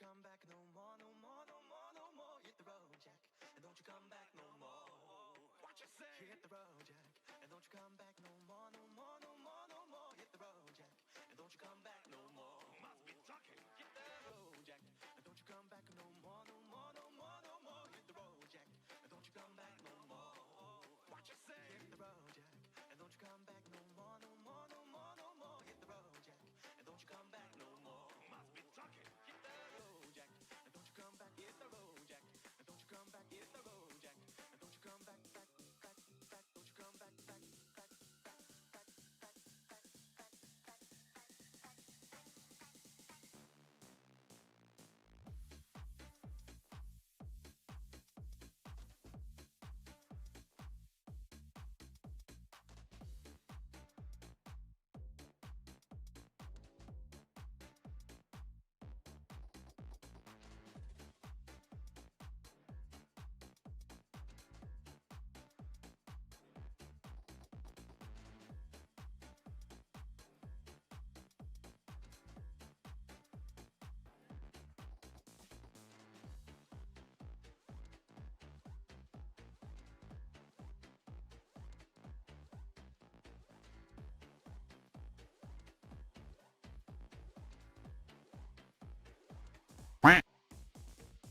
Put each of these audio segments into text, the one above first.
come back no more, no more, no more, no more. Hit the road, Jack, and don't you come back no more. What you say? Hit the road, Jack, and don't you come back no more, no more, no more, no more. Hit the road, Jack, and don't you come back no more. Must be talking. Hit the road, Jack, and don't you come back no more, no more, no more, no more. Hit the road, Jack, and don't you come back no more. What you say? Hit the road, Jack, and don't you come back no more, no more, no more, no more. Hit the road, Jack, and don't you come back no more. Must be talking. Hit the road, Jack, and don't you come back. Hit the road, Jack, and don't you come back. Hit the road, Jack, and don't you come back, back, back, back. Don't you come back, back, back, back, back, back, back, back, back.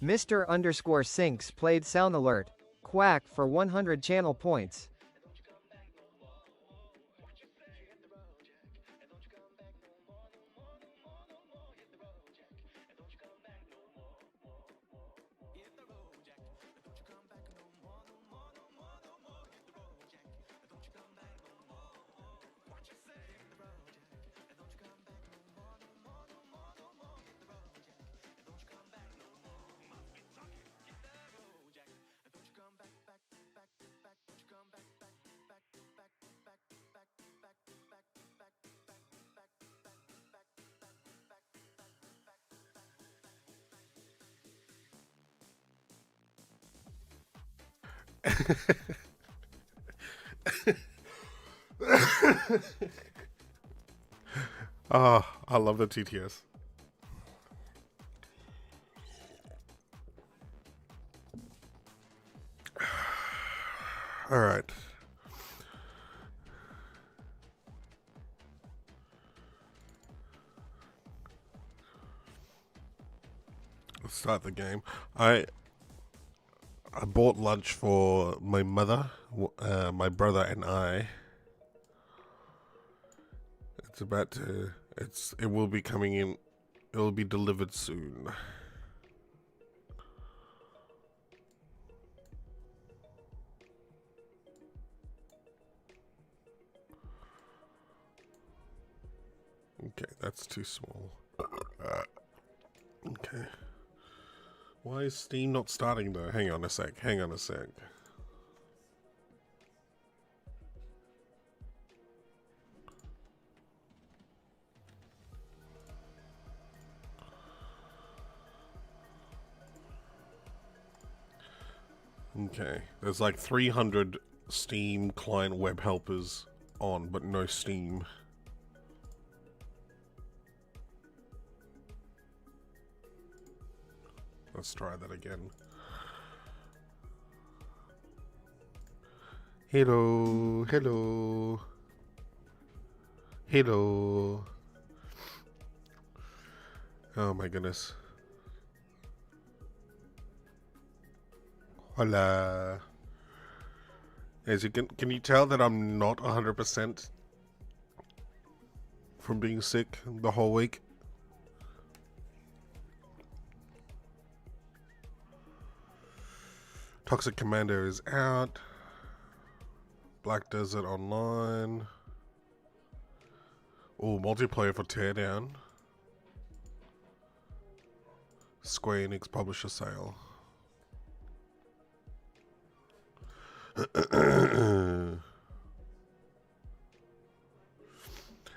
Mr. underscore Sinks played Sound Alert. Quack for 100 channel points. Oh, I love the TTS. All right. Let's start the game. I bought lunch for my mother, my brother, and I. It will be coming in. It will be delivered soon. Okay, that's too small. Okay. Why is Steam not starting though? Hang on a sec. Okay, there's like 300 Steam client web helpers on, but no Steam. Let's try that again. Hello, hello, hello. Oh my goodness. Hola. As you can you tell that I'm not 100% from being sick the whole week? Toxic Commando is out. Black Desert Online. Oh, multiplayer for Teardown. Square Enix Publisher Sale.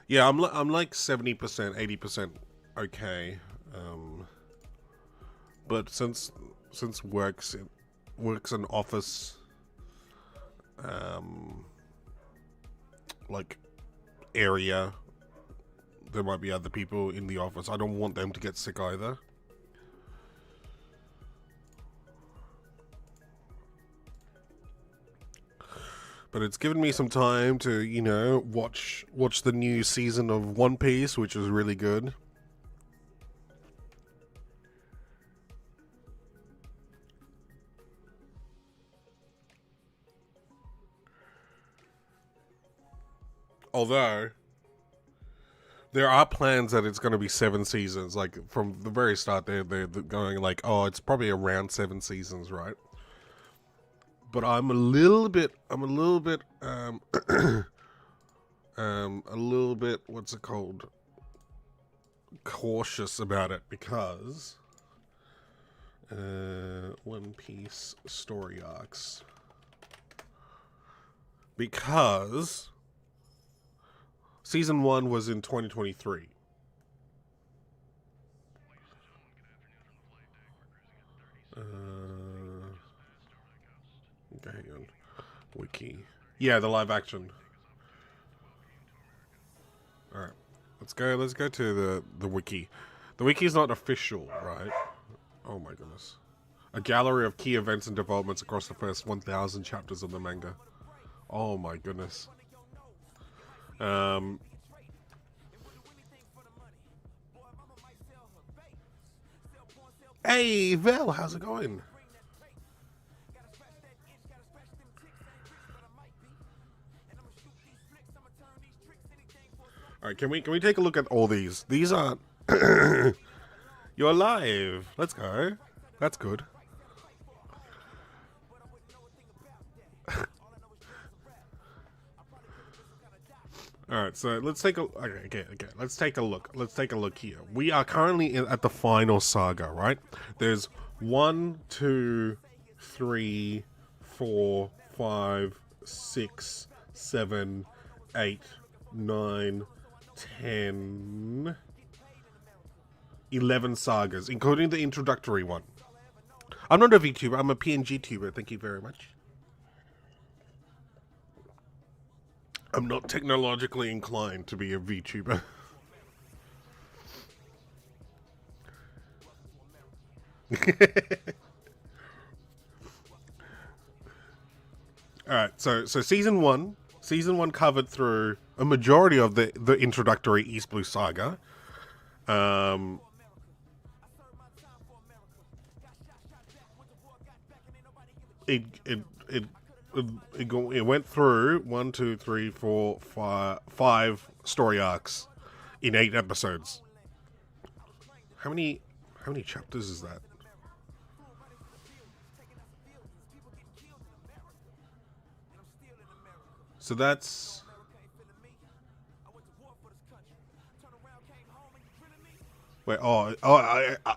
Yeah, I'm like 70%, 80% okay. But since works in office, like area, there might be other people in the office. I don't want them to get sick either. But it's given me some time to, you know, watch the new season of One Piece, which was really good. Although there are plans that it's going to be 7 seasons. Like from the very start, they're going like, oh, it's probably around 7 seasons, right? But I'm a little bit, what's it called? Cautious about it because One Piece story arcs. Because Season 1 was in 2023. Okay, hang on. Wiki. Yeah, the live action. Alright. Let's go to the wiki. The wiki is not official, right? Oh my goodness. A gallery of key events and developments across the first 1,000 chapters of the manga. Oh my goodness. Hey, Vel, how's it going? All right, can we take a look at all these? These are you're live. Let's go. That's good. All right, so let's take a okay. Let's take a look. Let's take a look here. We are currently at the final saga, right? There's 1, 2, 3, 4, 5, 6, 7, 8, 9, 10, 11 sagas, including the introductory one. I'm not a VTuber. I'm a PNG tuber. Thank you very much. I'm not technologically inclined to be a VTuber. Alright, so season one covered through a majority of the introductory East Blue saga. It went through 1, 2, 3, 4, 5 story arcs in 8 episodes. How many chapters is that? So that's wait.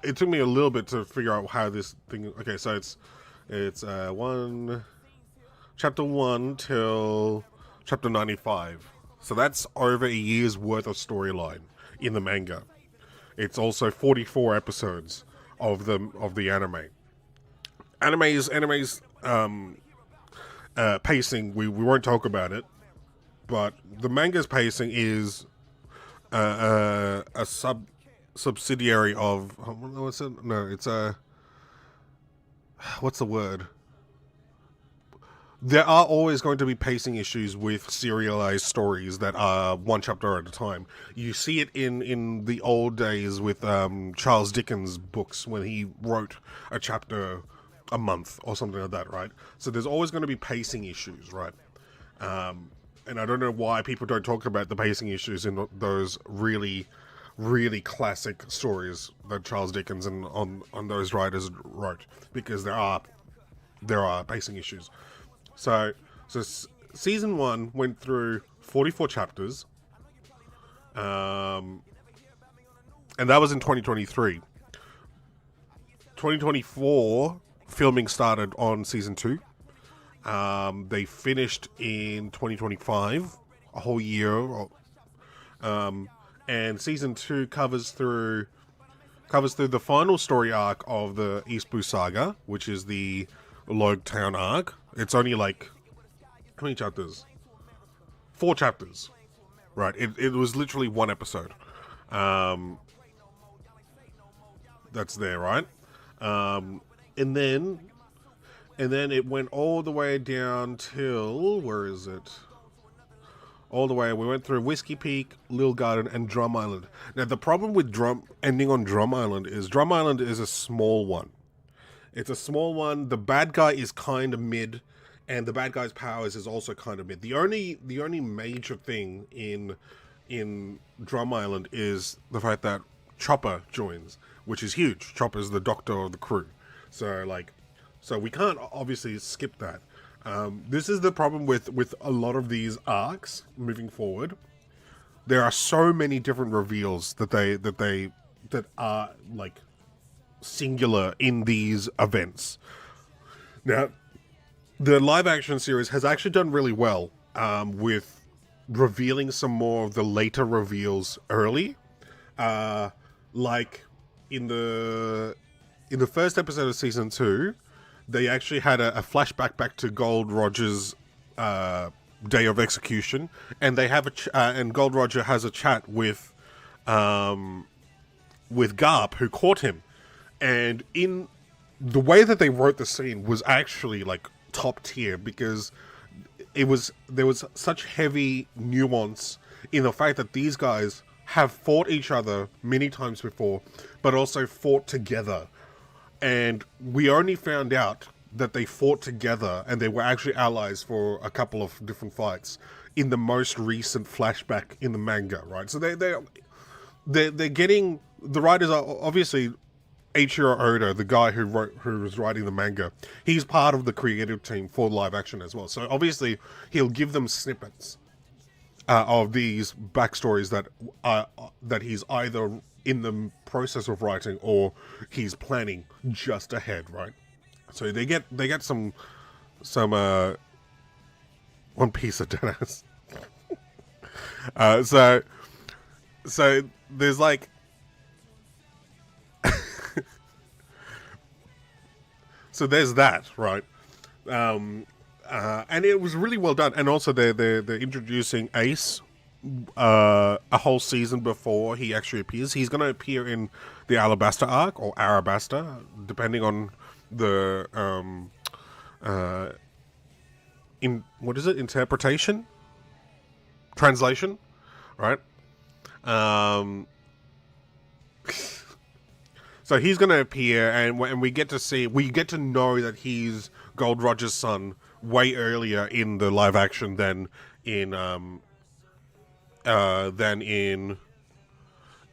It took me a little bit to figure out how this thing. Okay, so it's chapter 1 till chapter 95. So that's over a year's worth of storyline in the manga. It's also 44 episodes of the anime. Anime's pacing, we won't talk about it, but the manga's pacing is a subsidiary of what's it? No, it's what's the word? There are always going to be pacing issues with serialized stories that are one chapter at a time. You see it in the old days with Charles Dickens' books when he wrote a chapter a month or something like that, right? So there's always going to be pacing issues, right? And I don't know why people don't talk about the pacing issues in those really, really classic stories that Charles Dickens and on those writers wrote, because there are pacing issues. So season 1 went through 44 chapters, and that was in 2023. 2024 filming started on season 2. They finished in 2025, a whole year. And season 2 covers through the final story arc of the East Blue saga, which is the Log Town arc. It's only like, how many chapters? 4 chapters. Right, it was literally 1 episode. That's there, right? And then And then it went all the way down till, where is it? All the way, we went through Whiskey Peak, Lil Garden, and Drum Island. Now, the problem with ending on Drum Island is a small one. It's a small one. The bad guy is kind of mid, and the bad guy's powers is also kind of mid. The only major thing in Drum Island is the fact that Chopper joins, which is huge. Chopper's the doctor of the crew. So we can't obviously skip that. This is the problem with a lot of these arcs moving forward. There are so many different reveals that are like singular in these events. Now, the live action series has actually done really well with revealing some more of the later reveals early. Like in the first episode of season 2, they actually had a flashback back to Gold Roger's day of execution, and they have and Gold Roger has a chat with Garp, who caught him. And in the way that they wrote the scene was actually like top tier, because there was such heavy nuance in the fact that these guys have fought each other many times before, but also fought together. And we only found out that they fought together and they were actually allies for a couple of different fights in the most recent flashback in the manga, right? So they're getting, the writers are obviously Eiichiro Oda, the guy who was writing the manga. He's part of the creative team for live action as well. So obviously he'll give them snippets of these backstories that he's either in the process of writing or he's planning just ahead, right? So they get some One Piece of Dennis. So there's like so there's that, right? And it was really well done. And also they're introducing Ace a whole season before he actually appears. He's going to appear in the Alabasta arc, or Arabasta, depending on the interpretation, translation, right? So he's going to appear, and we get to know that he's Gold Roger's son way earlier in the live action than in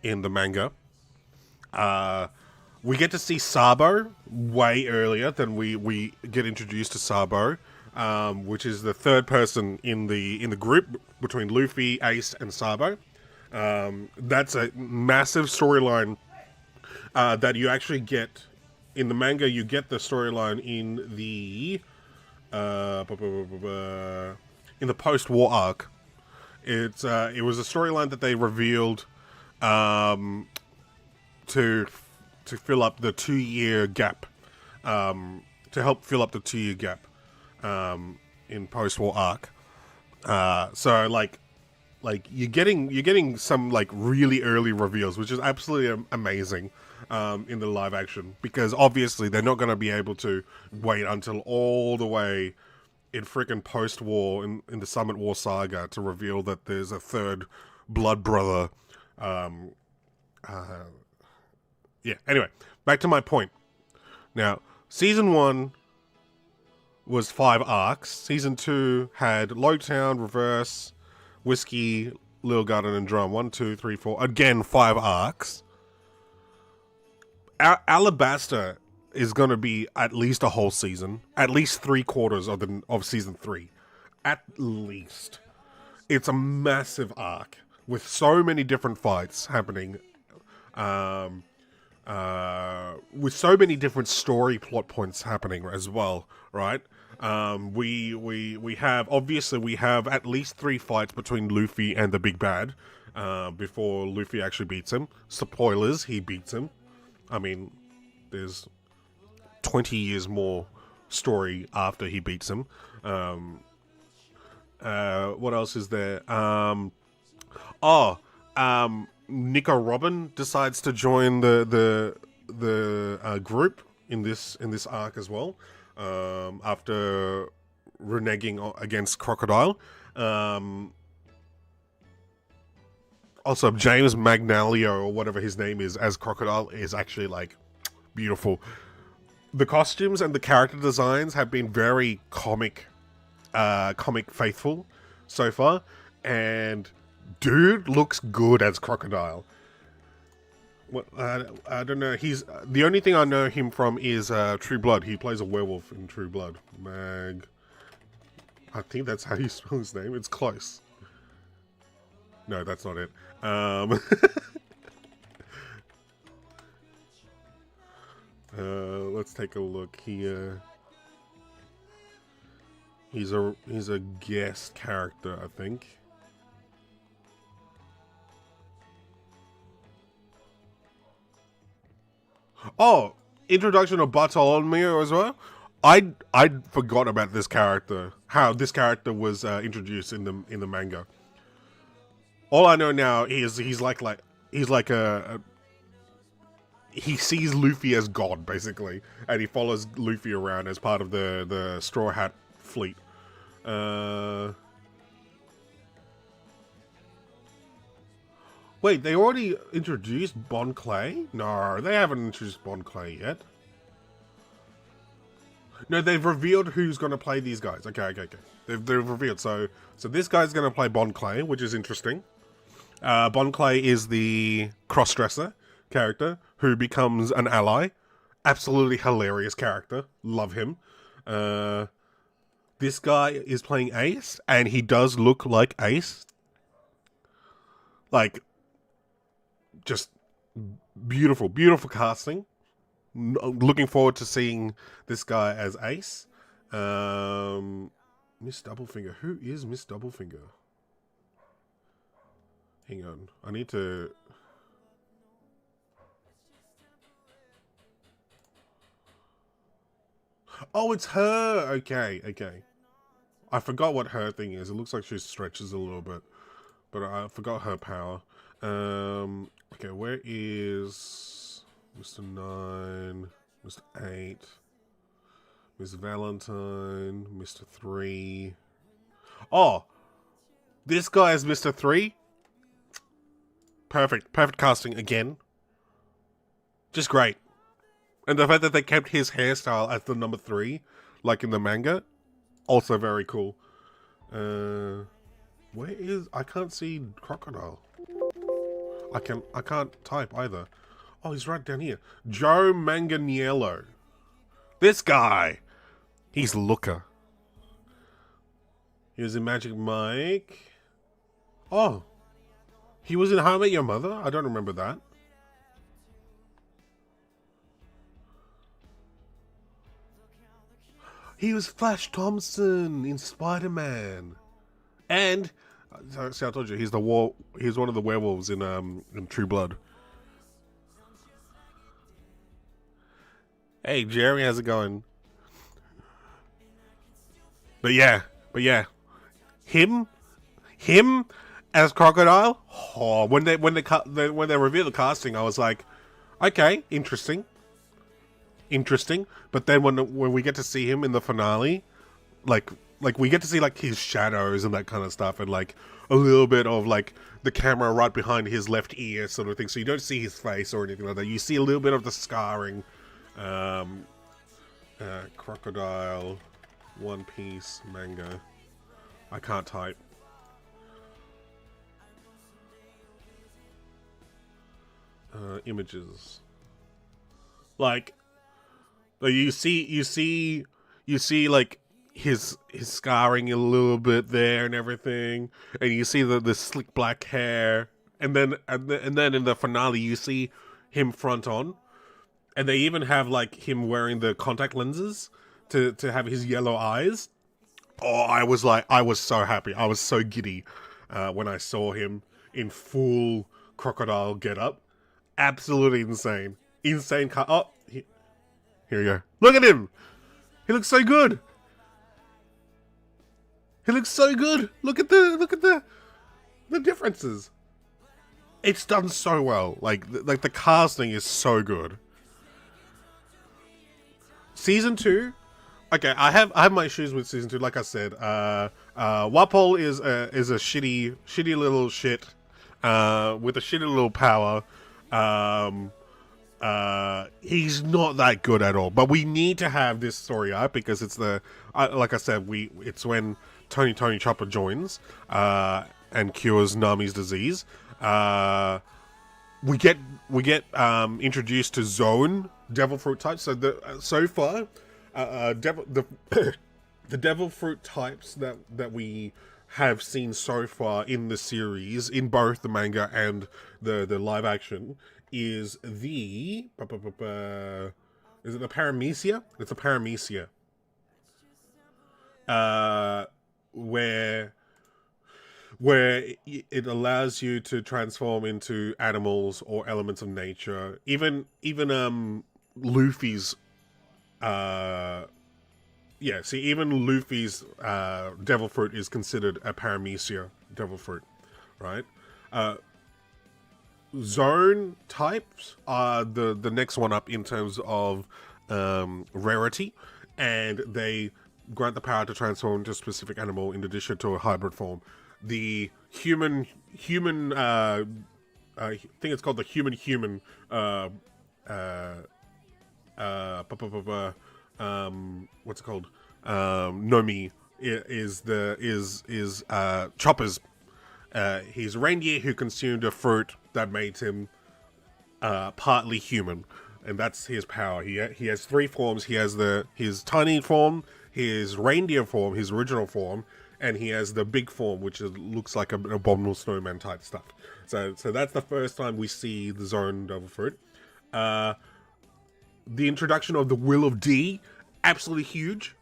the manga. We get to see Sabo way earlier than we get introduced to Sabo, which is the third person in the group between Luffy, Ace, and Sabo. That's a massive storyline that you actually get in the manga. You get the storyline in the post-war arc. It was a storyline that they revealed to fill up the 2-year gap, to help fill up the 2-year gap in post-war arc. So like you're getting some like really early reveals, which is absolutely amazing in the live action, because obviously they're not going to be able to wait until all the way in freaking post-war in the Summit War saga to reveal that there's a third blood brother. Yeah, anyway, back to my point. Now, season 1 was 5 arcs. Season 2 had Lowtown, Reverse, Whiskey, Lil Garden, and Drum. 1, 2, 3, 4. Again, 5 arcs. Alabasta is going to be at least a whole season. At least 3/4 of season 3. At least. It's a massive arc with so many different fights happening. With so many different story plot points happening as well, right? We have at least 3 fights between Luffy and the Big Bad before Luffy actually beats him. Spoilers, he beats him. I mean, there's 20 years more story after he beats him. What else is there? Nico Robin decides to join the group in this arc as well. after reneging against Crocodile. Also, James Magnalio, or whatever his name is, as Crocodile is actually, like, beautiful. The costumes and the character designs have been very comic faithful so far, and dude looks good as Crocodile. Well, I don't know. He's the only thing I know him from is True Blood. He plays a werewolf in True Blood. I think that's how you spell his name. It's close. No, that's not it. Let's take a look here. He's a guest character, I think. Oh, introduction of Bartolomeo as well. I forgot about this character. How this character was introduced in the manga. All I know now is he's like he sees Luffy as God, basically, and he follows Luffy around as part of the Straw Hat fleet. Wait, they already introduced Bon Clay? No, they haven't introduced Bon Clay yet. No, they've revealed who's going to play these guys. Okay. They've revealed. So this guy's going to play Bon Clay, which is interesting. Bon Clay is the crossdresser character who becomes an ally. Absolutely hilarious character. Love him. This guy is playing Ace, and he does look like Ace. Like, just beautiful casting. Looking forward to seeing this guy as Ace. Miss Doublefinger. Who is Miss Doublefinger? Hang on. I need to... Oh, it's her! Okay. I forgot what her thing is. It looks like she stretches a little bit. But I forgot her power. Okay, where is Mr. 9, Mr. 8, Miss Valentine, Mr. 3? Oh! This guy is Mr. 3? Perfect casting again. Just great. And the fact that they kept his hairstyle as the number 3, like in the manga, also very cool. Where is... I can't see Crocodile. I can't type either. Oh, he's right down here. Joe Manganiello. This guy. He's Looker. He was in Magic Mike. Oh. He was in How I Met Your Mother? I don't remember that. He was Flash Thompson in Spider-Man. And... see, I told you, he's one of the werewolves in True Blood. Hey, Jerry, how's it going? But yeah, him as Crocodile. Oh, when they revealed the casting, I was like, okay, interesting. But then when we get to see him in the finale, like we get to see like his shadows and that kind of stuff, and like a little bit of like the camera right behind his left ear sort of thing, so you don't see his face or anything like that. You see a little bit of the scarring. Crocodile, One Piece manga. I can't type. Images. Like you see like his scarring a little bit there and everything, and you see the slick black hair, and then in the finale you see him front on, and they even have like him wearing the contact lenses to have his yellow eyes. Oh, I was so happy. I was so giddy when I saw him in full Crocodile getup. Absolutely insane. Oh, here we go. Look at him. He looks so good. Look at the differences. It's done so well. Like the casting is so good. Season 2 Okay, I have my issues with season 2. Like I said, Wapol is a shitty little shit, with a shitty little power. Um, he's not that good at all. But we need to have this story arc because it's like I said, it's when Tony Chopper joins, and cures Nami's disease. We get introduced to Zone Devil Fruit types. So far, the Devil Fruit types that we have seen so far in the series, in both the manga and the live action, is is it the Paramecia? It's a Paramecia. Where it allows you to transform into animals or elements of nature. Even Luffy's even Luffy's devil fruit is considered a Paramecia devil fruit, right? Zone types are the next one up in terms of rarity, and they grant the power to transform into a specific animal in addition to a hybrid form. The human I think it's called the human what's it called, Nomi is Chopper's. He's a reindeer who consumed a fruit that made him partly human, and that's his power. He has three forms. He has his tiny form, his reindeer form, his original form, and he has the big form, which looks like an abominable snowman type stuff. So that's the first time we see the Zone Devil Fruit. The introduction of the Will of D, absolutely huge.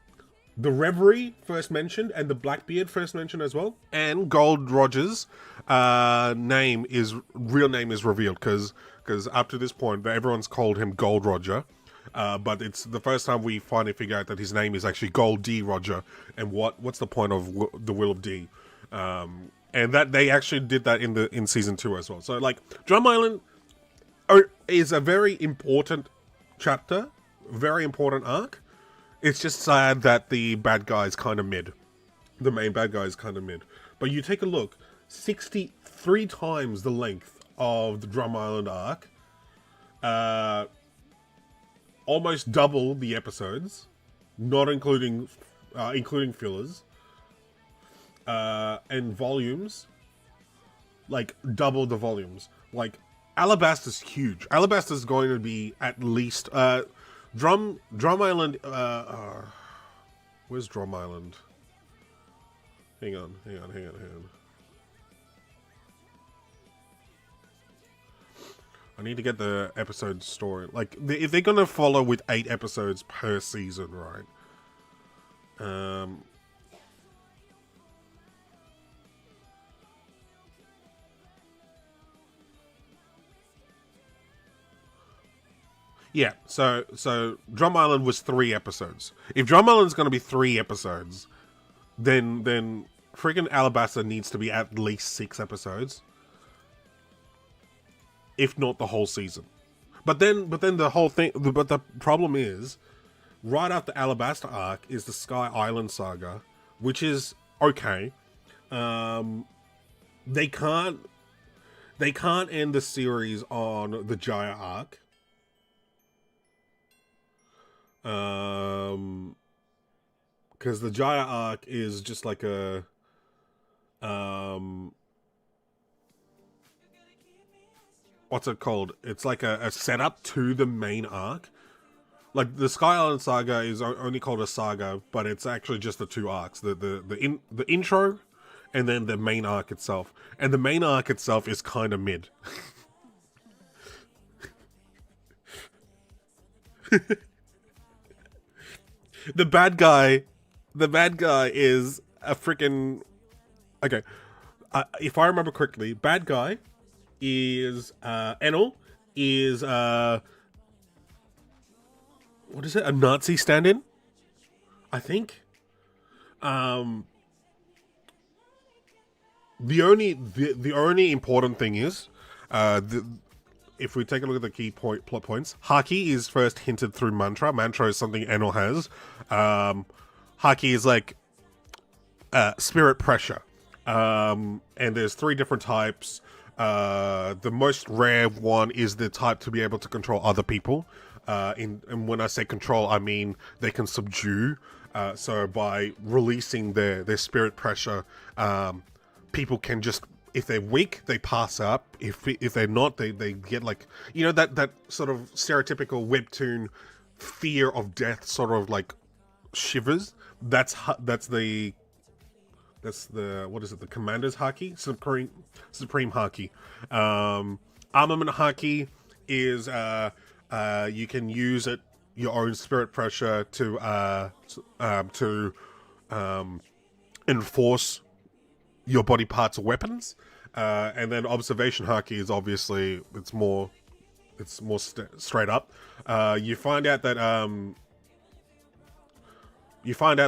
The Reverie first mentioned, and the Blackbeard first mentioned as well. And Gold Roger's real name is revealed, because up to this point everyone's called him Gold Roger. But it's the first time we finally figure out that his name is actually Gold D Roger, and what's the point of the Will of D? And that they actually did that in season 2 as well. So like Drum Island is a very important chapter, very important arc. It's just sad that the bad guy is kind of mid. The main bad guy is kind of mid. But you take a look, 63 times the length of the Drum Island arc. Almost double the episodes, not including fillers, and volumes, like double the volumes. Like Alabaster's huge. Alabaster's going to be at least Drum Island. Where's Drum Island? Hang on. I need to get the episode story. Like, if they're gonna follow with 8 episodes per season, right? Yeah, so Drum Island was 3 episodes. If Drum Island's gonna be 3 episodes, then freaking Alabaster needs to be at least 6 episodes, if not the whole season. But then the whole thing. But the problem is, right after Alabaster arc is the Sky Island saga, which is okay. They can't end the series on the Jaya arc. Because the Jaya arc is just like a what's it called? It's like a setup to the main arc. Like the Sky Island saga is only called a saga, but it's actually just the 2 arcs: the intro, and then the main arc itself. And the main arc itself is kind of mid. The bad guy is a freaking okay. If I remember correctly, bad guy is Enel is what is it? A Nazi stand-in, I think. The only important thing is if we take a look at the key plot points, Haki is first hinted through Mantra. Mantra is something Enel has. Haki is like spirit pressure. And there's 3 different types. The most rare one is the type to be able to control other people. And when I say control, I mean they can subdue. So by releasing their spirit pressure, people can just, if they're weak, they pass up. If they're not, they get like, you know, that sort of stereotypical webtoon fear of death, sort of like shivers. That's the what is it? The Commander's Haki, Supreme Haki. Armament Haki is you can use it your own spirit pressure to enforce your body parts or weapons. And then Observation Haki is obviously it's more straight up. You find out that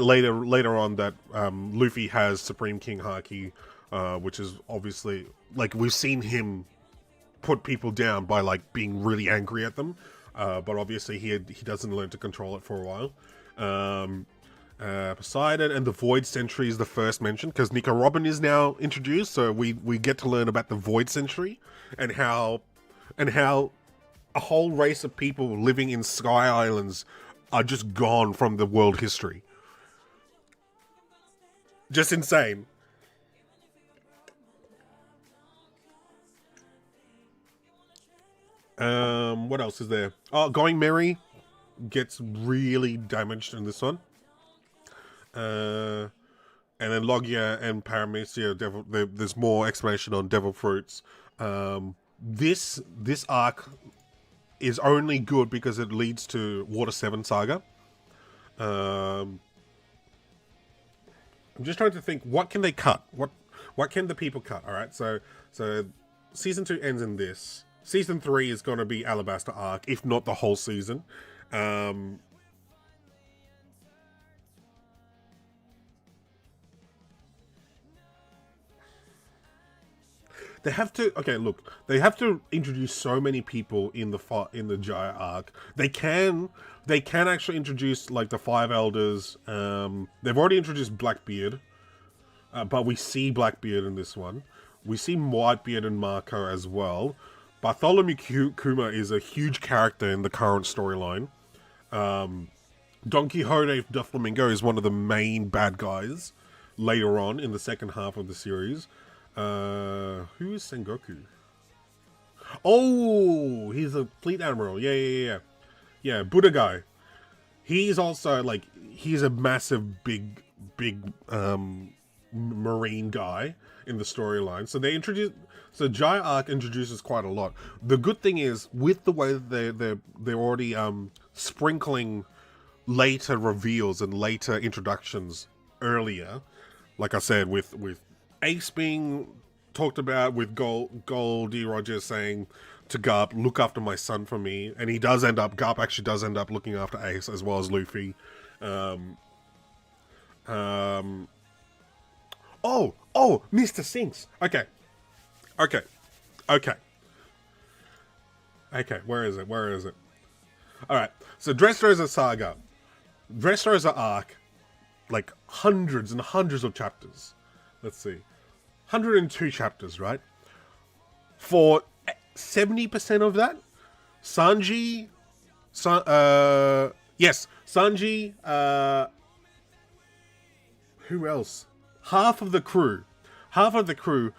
later on that Luffy has Supreme King Haki, which is obviously, like, we've seen him put people down by like being really angry at them, but obviously he doesn't learn to control it for a while. Poseidon and the Void Sentry is the first mention, because Nico Robin is now introduced, so we get to learn about the Void Sentry and how a whole race of people living in Sky Islands are just gone from the world history. Just insane. What else is there? Oh, Going Merry gets really damaged in this one. And then Logia and Paramecia, there's more explanation on Devil Fruits. This arc is only good because it leads to Water 7 Saga. I'm just trying to think, what can they cut? What can the people cut? All right, so season 2 ends in this. Season 3 is going to be Alabaster arc, if not the whole season. They have to. Okay, look. They have to introduce so many people in the Jaya arc. They can actually introduce like the 5 elders. They've already introduced Blackbeard, but we see Blackbeard in this one. We see Whitebeard and Marco as well. Bartholomew Kuma is a huge character in the current storyline. Don Quixote the Flamingo is one of the main bad guys later on in the second half of the series. Who is Sengoku? Oh, he's a fleet admiral. Yeah, Buddha guy. He's also like, he's a massive big marine guy in the storyline. So Jaya arc introduces quite a lot. The good thing is, with the way that they're already sprinkling later reveals and later introductions earlier, like I said, with Ace being talked about, with Goldie Rogers saying to Garp, look after my son for me, and Garp actually does end up looking after Ace as well as Luffy. Oh, Mr. Sinks. Okay, where is it? Alright, so Dressrosa Saga. Dressrosa arc, like hundreds and hundreds of chapters. Let's see. 102 chapters, right? For 70% of that, Sanji, who else? Half of the crew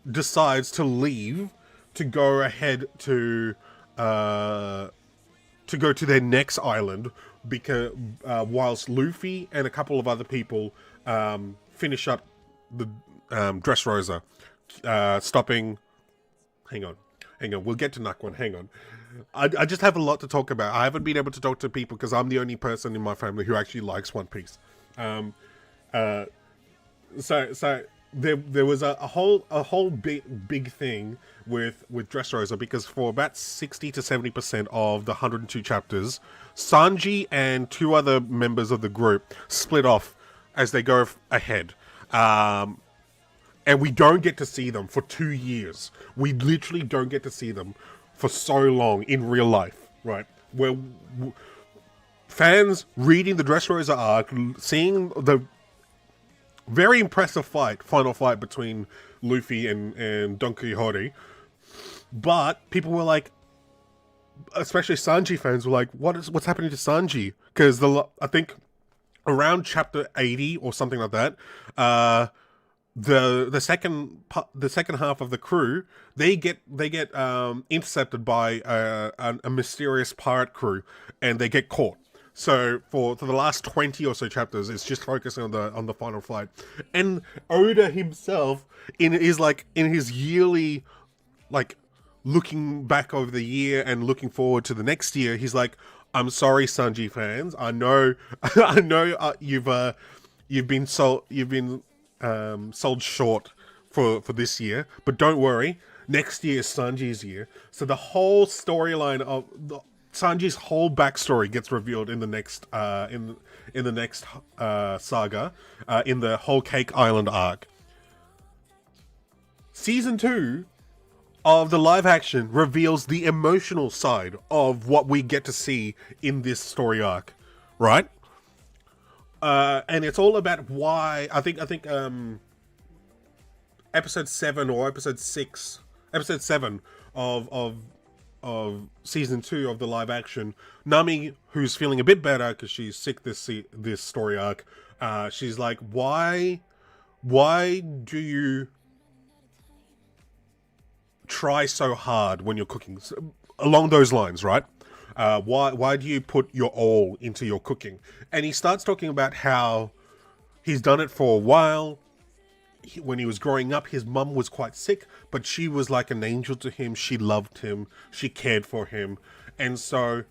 decides to leave to go ahead to go to their next island, because whilst Luffy and a couple of other people finish up the Dressrosa, stopping. Hang on. We'll get to Nakwon. Hang on. I just have a lot to talk about. I haven't been able to talk to people because I'm the only person in my family who actually likes One Piece. So there was a whole big thing with Dressrosa, because for about 60 to 70% of the 102 chapters, Sanji and 2 other members of the group split off as they go ahead. And we don't get to see them for 2 years. We literally don't get to see them for so long in real life, right? Where fans reading the Dressrosa arc, seeing the very impressive final fight between Luffy and Don Quixote, but people were like, especially Sanji fans were like, what's happening to Sanji? Because I think around chapter 80 or something like that, the second half of the crew, they get intercepted by a mysterious pirate crew, and they get caught. So for the last 20 or so chapters, it's just focusing on the final fight. And Oda himself, in his yearly, like, looking back over the year and looking forward to the next year, he's like, I'm sorry, Sanji fans. I know you've been sold short for this year, but don't worry. Next year is Sanji's year. So the whole storyline of Sanji's whole backstory gets revealed in the next saga, in the Whole Cake Island arc. Season 2 of the live action reveals the emotional side of what we get to see in this story arc, right? And it's all about why I think episode 7 or episode 7 of season 2 of the live action, Nami, who's feeling a bit better because she's sick this story arc, she's like, why do you try so hard when you're cooking? Along those lines, right? Why do you put your all into your cooking? And he starts talking about how he's done it for a while. When he was growing up, his mum was quite sick, but she was like an angel to him. She loved him. She cared for him. And so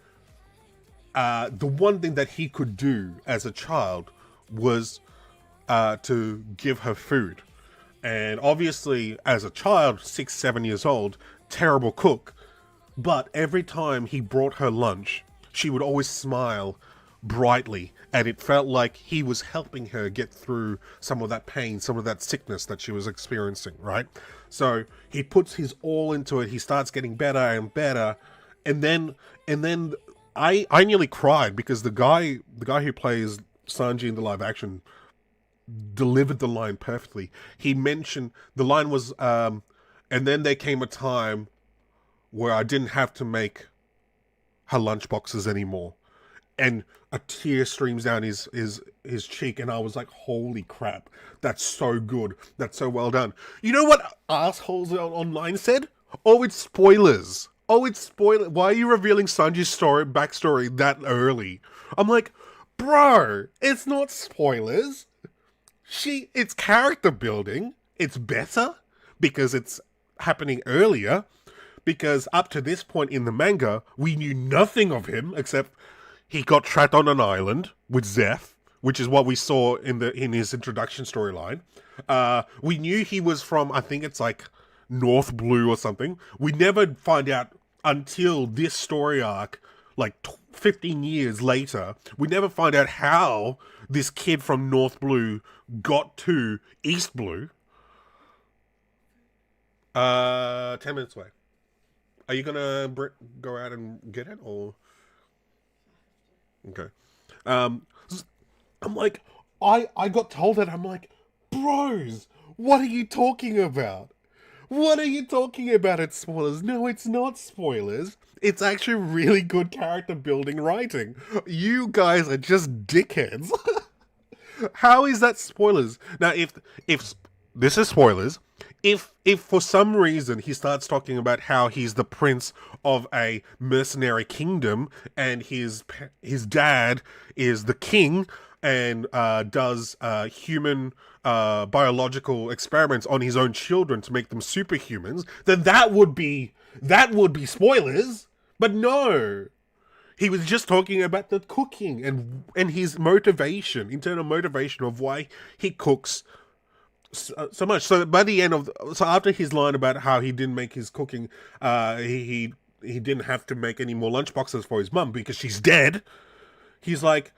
the one thing that he could do as a child was to give her food. And obviously, as a child, 6, 7 years old, terrible cook. But every time he brought her lunch, she would always smile brightly, and it felt like he was helping her get through some of that pain, some of that sickness that she was experiencing, right? So he puts his all into it. He starts getting better and better, and then I nearly cried because the guy who plays Sanji in the live action delivered the line perfectly. He mentioned the line was, and then there came a time where I didn't have to make her lunchboxes anymore, and a tear streams down his cheek, and I was like, holy crap, that's so good, that's so well done. You know what assholes online said? Oh, it's spoilers. Why are you revealing Sanji's backstory that early? I'm like, bro, it's not spoilers. It's character building. It's better because it's happening earlier, because up to this point in the manga, we knew nothing of him except he got trapped on an island with Zeph, which is what we saw in his introduction storyline. We knew he was from, I think it's like North Blue or something. We never find out until this story arc, like 15 years later, we never find out how this kid from North Blue got to East Blue. 10 minutes away. Are you gonna go out and get it, or? Okay. I'm like, I got told that. I'm like, bros, what are you talking about? What are you talking about? It's spoilers. No, it's not spoilers. It's actually really good character building writing. You guys are just dickheads. How is that spoilers? Now, if this is spoilers, if for some reason he starts talking about how he's the prince of a mercenary kingdom and his dad is the king and does human biological experiments on his own children to make them superhumans, then that would be spoilers. But no. He was just talking about the cooking and his motivation, internal motivation of why he cooks so much. So by the end so after his line about how he didn't make his cooking, he didn't have to make any more lunchboxes for his mum because she's dead. He's like,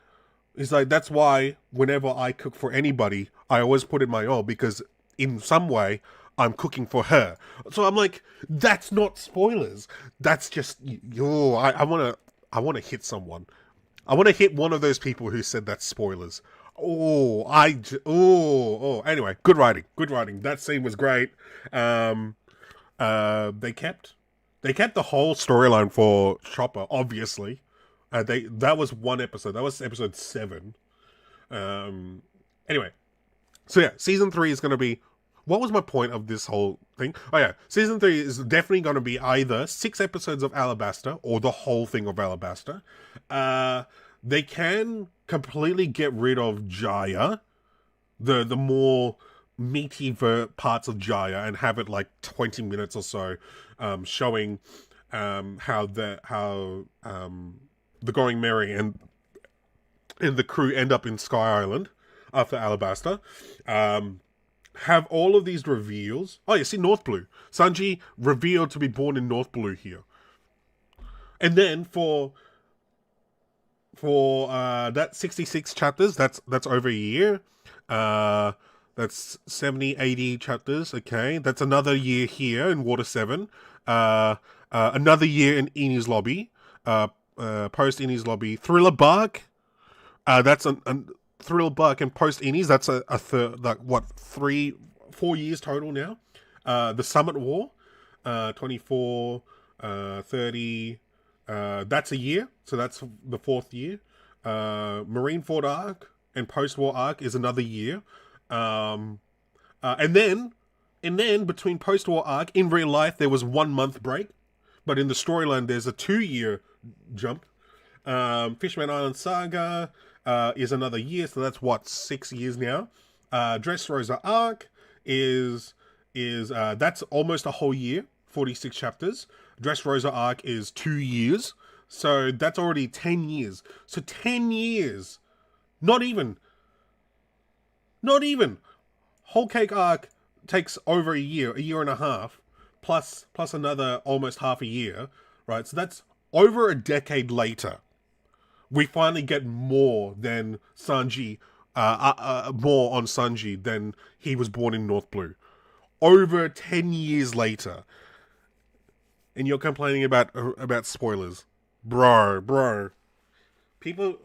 that's why whenever I cook for anybody, I always put in my all, because in some way I'm cooking for her. So I'm like, that's not spoilers. That's just, I want to hit someone. I want to hit one of those people who said that's spoilers. Anyway, good writing. Good writing. That scene was great. They kept the whole storyline for Chopper, obviously. That was one episode. That was episode 7. Anyway, so yeah, season 3 is going to be. What was my point of this whole thing? Oh yeah, season 3 is definitely going to be either 6 episodes of Alabasta or the whole thing of Alabasta. They can completely get rid of Jaya, the more meaty parts of Jaya, and have it like 20 minutes or so, showing how the Going Merry and the crew end up in Sky Island after Alabasta. Have all of these reveals. Oh, you see North Blue. Sanji revealed to be born in North Blue here. And then for that 66 chapters, that's over a year. That's 70, 80 chapters. Okay, that's another year here in Water 7. Another year in Enies Lobby. Post Enies Lobby. Thriller Bark. That's a Thriller Bark and post Enies. That's a third, like what, 4 years total now. The Summit War, 24, 30. That's a year, so that's the 4th year. Marineford arc and post-war arc is another year. And then between post-war arc, in real life there was 1 month break, but in the storyline there's a 2-year jump. Fishman Island Saga is another year, so that's what, 6 years now. Dressrosa arc is that's almost a whole year, 46 chapters. Dressrosa arc is 2 years, so that's already 10 years. So 10 years, not even. Whole Cake arc takes over a year and a half, plus another almost half a year, right? So that's over a decade later. We finally get more than Sanji, more on Sanji than he was born in North Blue. Over 10 years later. And you're complaining about spoilers. Bro. People,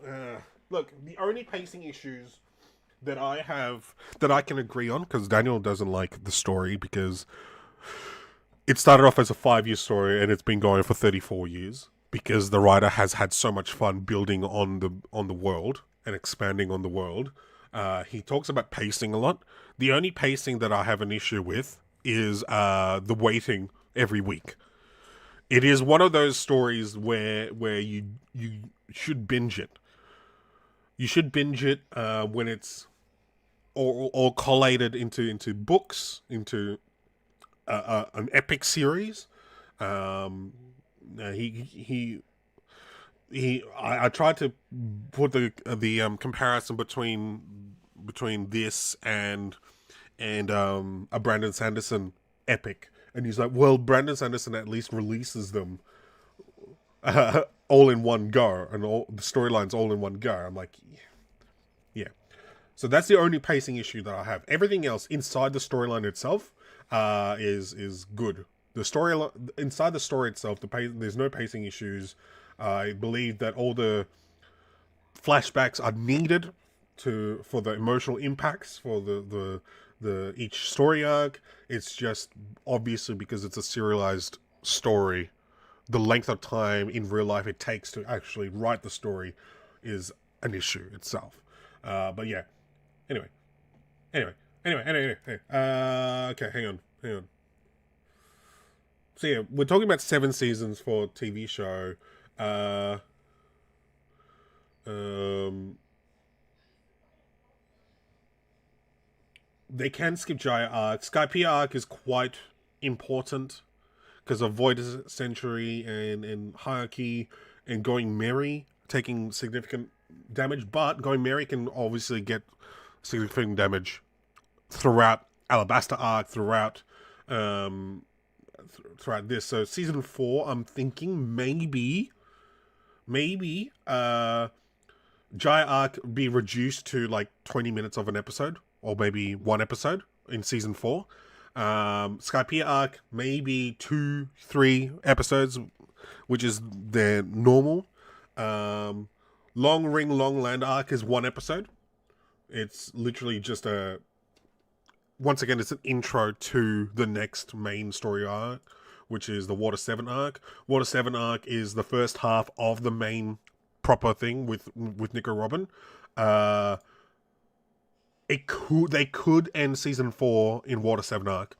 look, the only pacing issues that I have, that I can agree on, because Daniel doesn't like the story, because it started off as a 5-year story and it's been going for 34 years. Because the writer has had so much fun building on the world and expanding on the world. He talks about pacing a lot. The only pacing that I have an issue with is the waiting every week. It is one of those stories where you should binge it. You should binge it when it's all collated into books, into an epic series. I tried to put the comparison between this and a Brandon Sanderson epic, and he's like, well, Brandon Sanderson at least releases them all in one go, and all the storylines all in one go. I'm like, yeah. So that's the only pacing issue that I have. Everything else inside the storyline itself is good. The story inside the story itself, there's no pacing issues. I believe that all the flashbacks are needed for the emotional impacts for the each story arc. It's just obviously because it's a serialized story, the length of time in real life it takes to actually write the story is an issue itself. But yeah. Anyway. Okay, hang on. So yeah, we're talking about 7 seasons for TV show. They can skip Jaya arc. Skypiea arc is quite important because of Void Century and Hierarchy and Going Merry taking significant damage, but Going Merry can obviously get significant damage throughout Alabasta arc, throughout this. So season 4, I'm thinking maybe Jaya arc be reduced to like 20 minutes of an episode, or maybe 1 episode in season 4. Skypiea arc, maybe 2-3 episodes, which is their normal. Long Ring Long Land arc is 1 episode. It's literally just once again, it's an intro to the next main story arc, which is the Water 7 arc. Water 7 arc is the first half of the main proper thing with Nico Robin. They could end season 4 in Water 7 arc.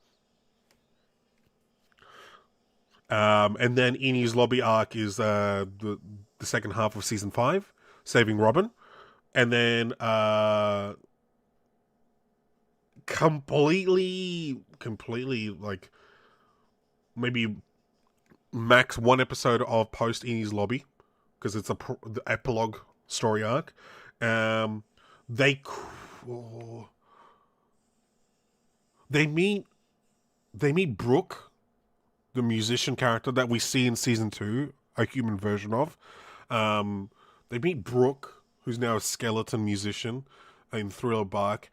And then Eni's Lobby arc is the second half of season 5, Saving Robin. And then completely like maybe max 1 episode of post Eni's Lobby, because it's the epilogue story arc. They meet Brooke, the musician character that we see in season 2, a human version of. They meet Brooke, who's now a skeleton musician in Thriller Bark.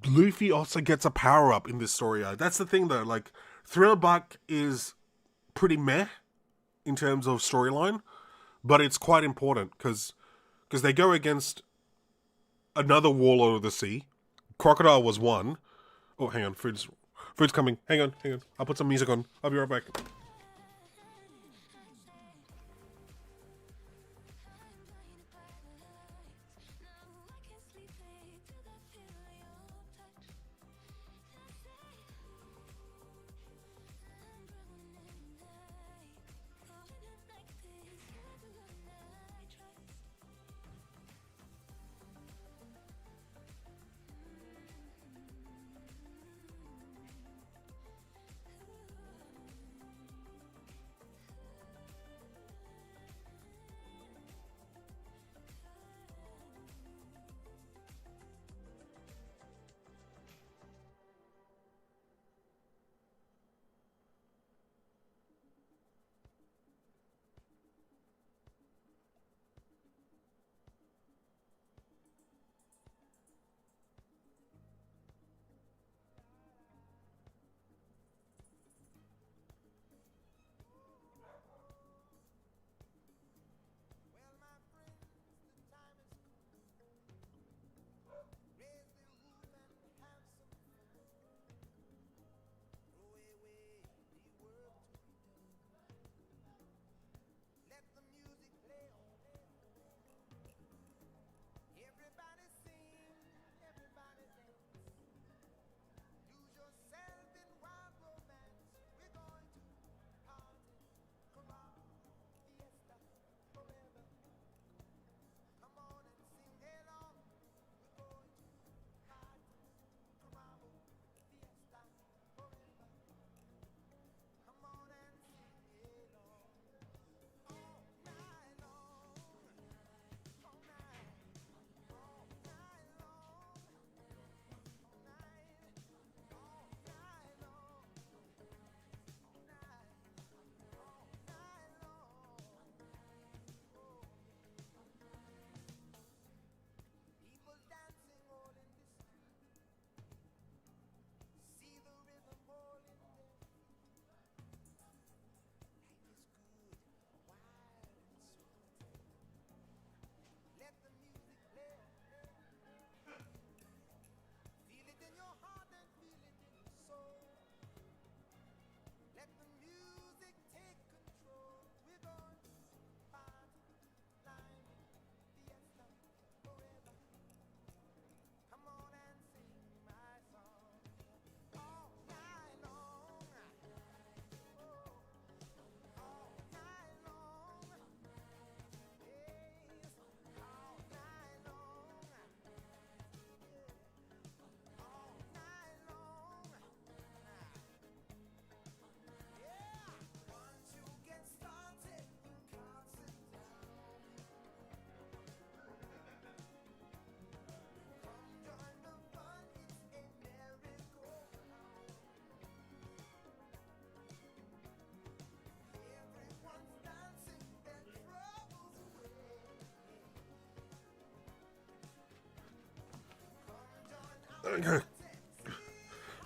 Luffy also gets a power up in this story arc. That's the thing, though. Like, Thriller Bark is pretty meh in terms of storyline, but it's quite important because they go against another warlord of the sea. Crocodile was one. Oh, hang on, food's coming. Hang on. I'll put some music on. I'll be right back.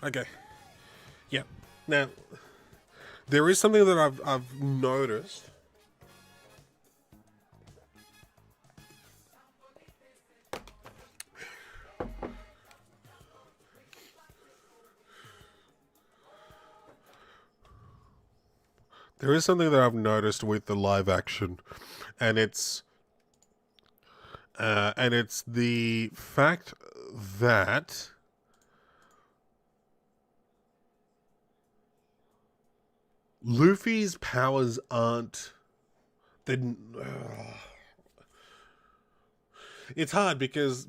Okay. Yeah. Now, there is something that I've noticed. There is something that I've noticed with the live action, and it's the fact that Luffy's powers aren't. It's hard because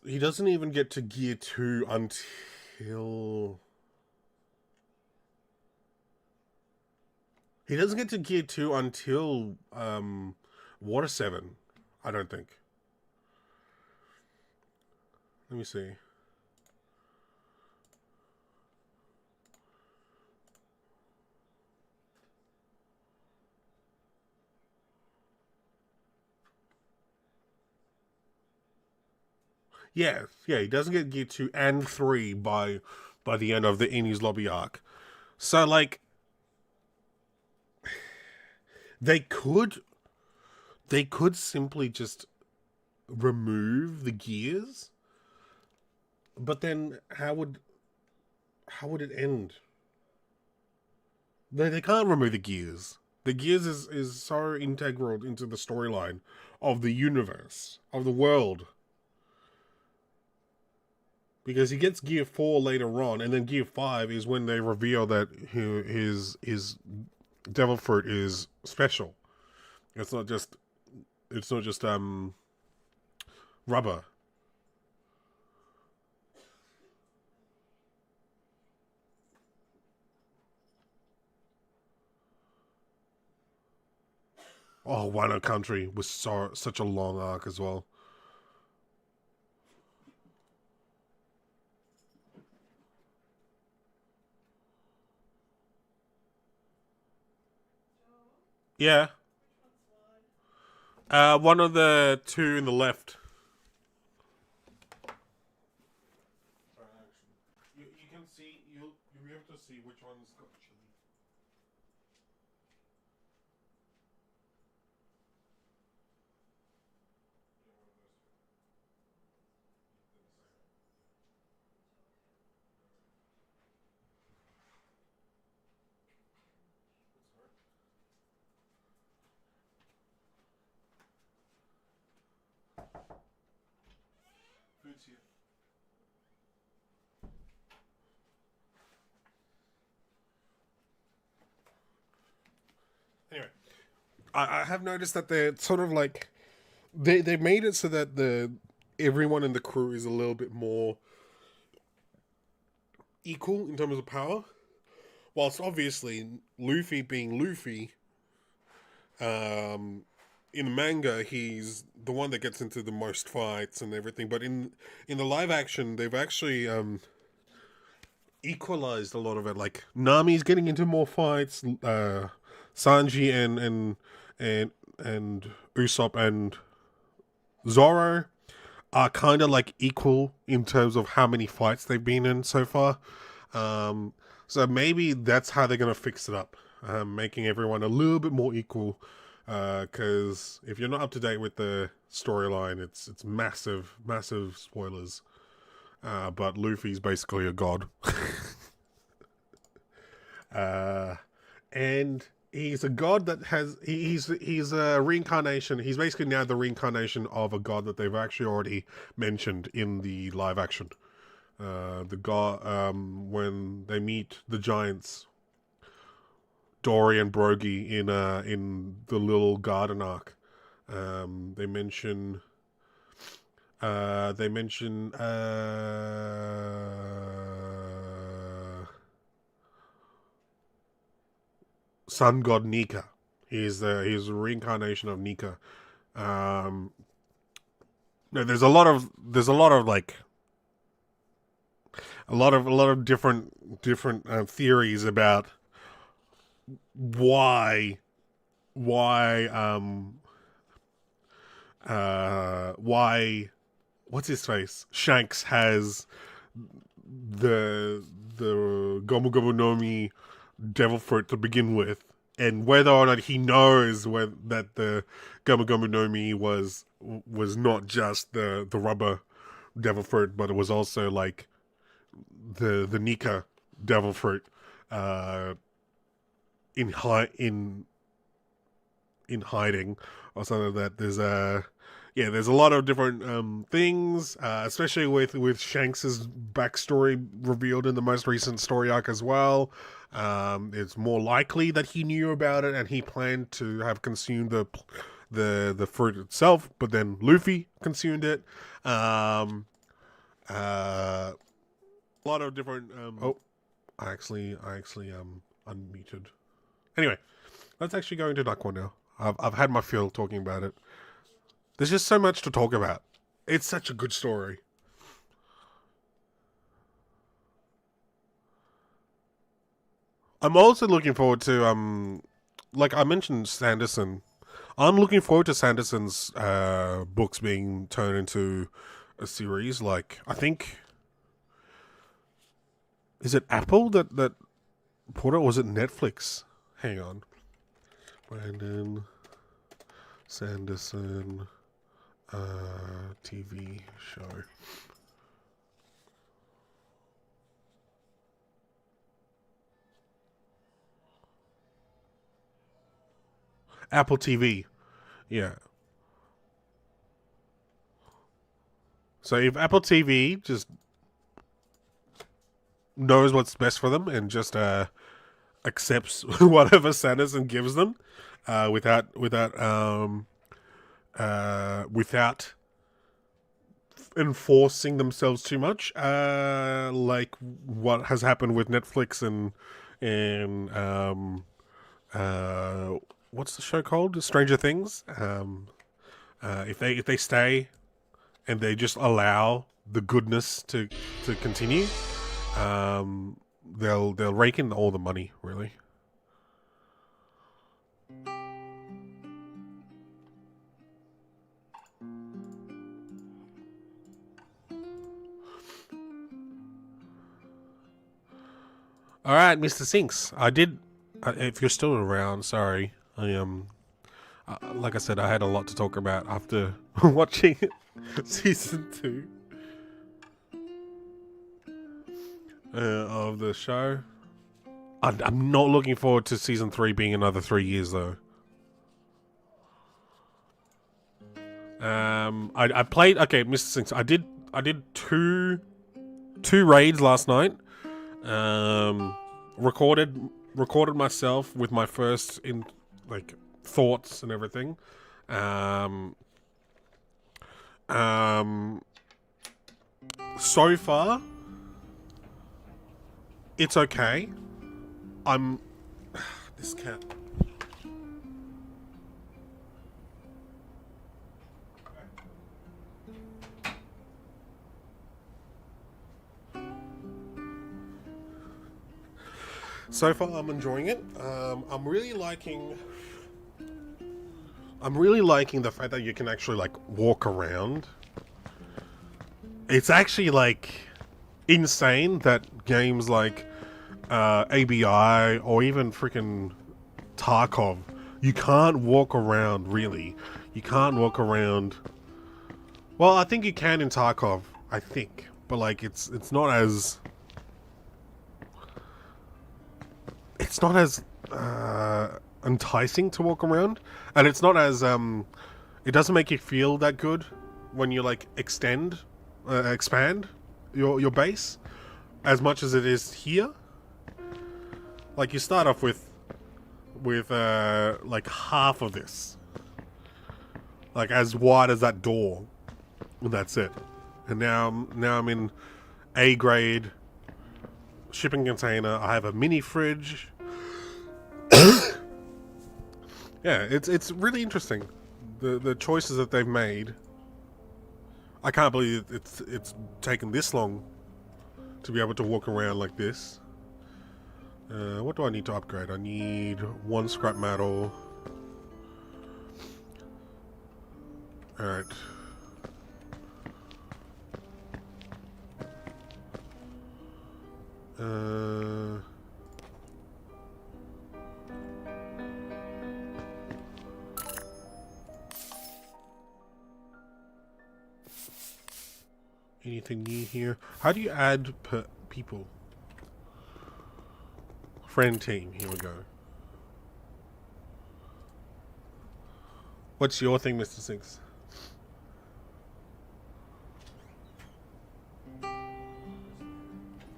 he doesn't even get to Gear 2 until. He doesn't get to Gear 2 until Water 7, I don't think. Let me see. Yeah, he doesn't get Gear 2 and 3 by the end of the Enies Lobby arc. So, like, they could simply just remove the gears, but then how would it end? They can't remove the gears. The gears is so integral into the storyline of the universe, of the world. Because he gets Gear 4 later on, and then Gear 5 is when they reveal that his Devil Fruit is special. It's not just rubber. Oh, Wano Country was such a long arc as well. Yeah. One of the two in the left. You can see you'll be able to see which one's got chili. Food's here. Anyway, I have noticed that they're sort of like they made it so that the everyone in the crew is a little bit more equal in terms of power. Whilst obviously Luffy being Luffy, in the manga he's the one that gets into the most fights and everything. But in the live action, they've actually equalized a lot of it. Like Nami's getting into more fights. Sanji and Usopp and Zoro are kind of like equal in terms of how many fights they've been in so far. So maybe that's how they're going to fix it up, making everyone a little bit more equal. Because if you're not up to date with the storyline, it's massive spoilers. But Luffy's basically a god. And he's a god that he's a reincarnation. He's basically now the reincarnation of a god that they've actually already mentioned in the live action. The god, when they meet the giants, Dory and Brogy in the little garden arc, they mention sun god Nika. He's a reincarnation of Nika. No, there's a lot of like a lot of different theories about why why what's his face Shanks has the Gomu Gomu no Mi devil fruit to begin with, and whether or not he knows that the Gomu Gomu no Mi was not just the rubber devil fruit, but it was also like the Nika devil fruit, in hiding or something. That there's a lot of different things, especially with Shanks's backstory revealed in the most recent story arc as well. It's more likely that he knew about it and he planned to have consumed the fruit itself, but then Luffy consumed it. A lot of different. I actually unmuted. Anyway, let's actually go into Nakwon now. I've had my fill talking about it. There's just so much to talk about. It's such a good story. I'm also looking forward to like I mentioned Sanderson. I'm looking forward to Sanderson's books being turned into a series. Like, I think, is it Apple that put it, or was it Netflix? Hang on. Brandon Sanderson TV show. Apple TV. Yeah. So if Apple TV just knows what's best for them and just accepts whatever Sanderson gives them, without enforcing themselves too much, like what has happened with Netflix and what's the show called? Stranger Things. If they stay and they just allow the goodness to continue, they'll rake in all the money, really. All right, Mr. Sinks. I did. If you're still around, sorry. Like I said, I had a lot to talk about after watching season 2 of the show. I'm not looking forward to season 3 being another 3 years though. I played. Okay, Mr. Sinks. I did two raids last night. Recorded myself with my first thoughts and everything. So far, it's okay. This cat. So far, I'm enjoying it. I'm really liking the fact that you can actually walk around. It's actually insane that games like ABI or even freaking Tarkov, you can't walk around. Really, you can't walk around. Well, I think you can in Tarkov. I think, but it's not as. It's not as enticing to walk around, and it's not as it doesn't make you feel that good when you expand your base as much as it is here. You start off with half of this, as wide as that door, and that's it. And now I'm in A grade shipping container. I have a mini fridge. Yeah, it's really interesting, the choices that they've made. I can't believe it's taken this long to be able to walk around like this. What do I need to upgrade? I need 1 scrap metal. Alright. Anything new here? How do you add people? Friend team. Here we go. What's your thing, Mr. Six?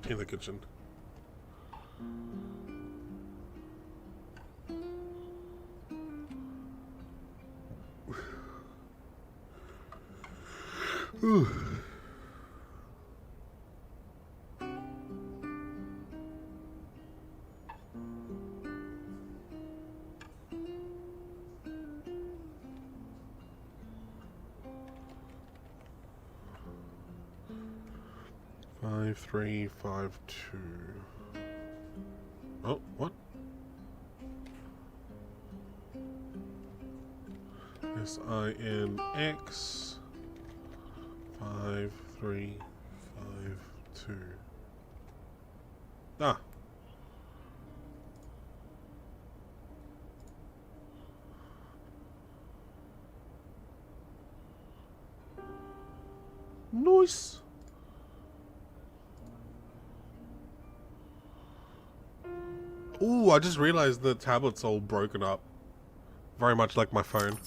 In the kitchen. Ooh. Five, 3, 5, 2. Oh, what? SINX 5, 3, 5, 2. Ah. Nice. Ooh, I just realized the tablet's all broken up. Very much like my phone.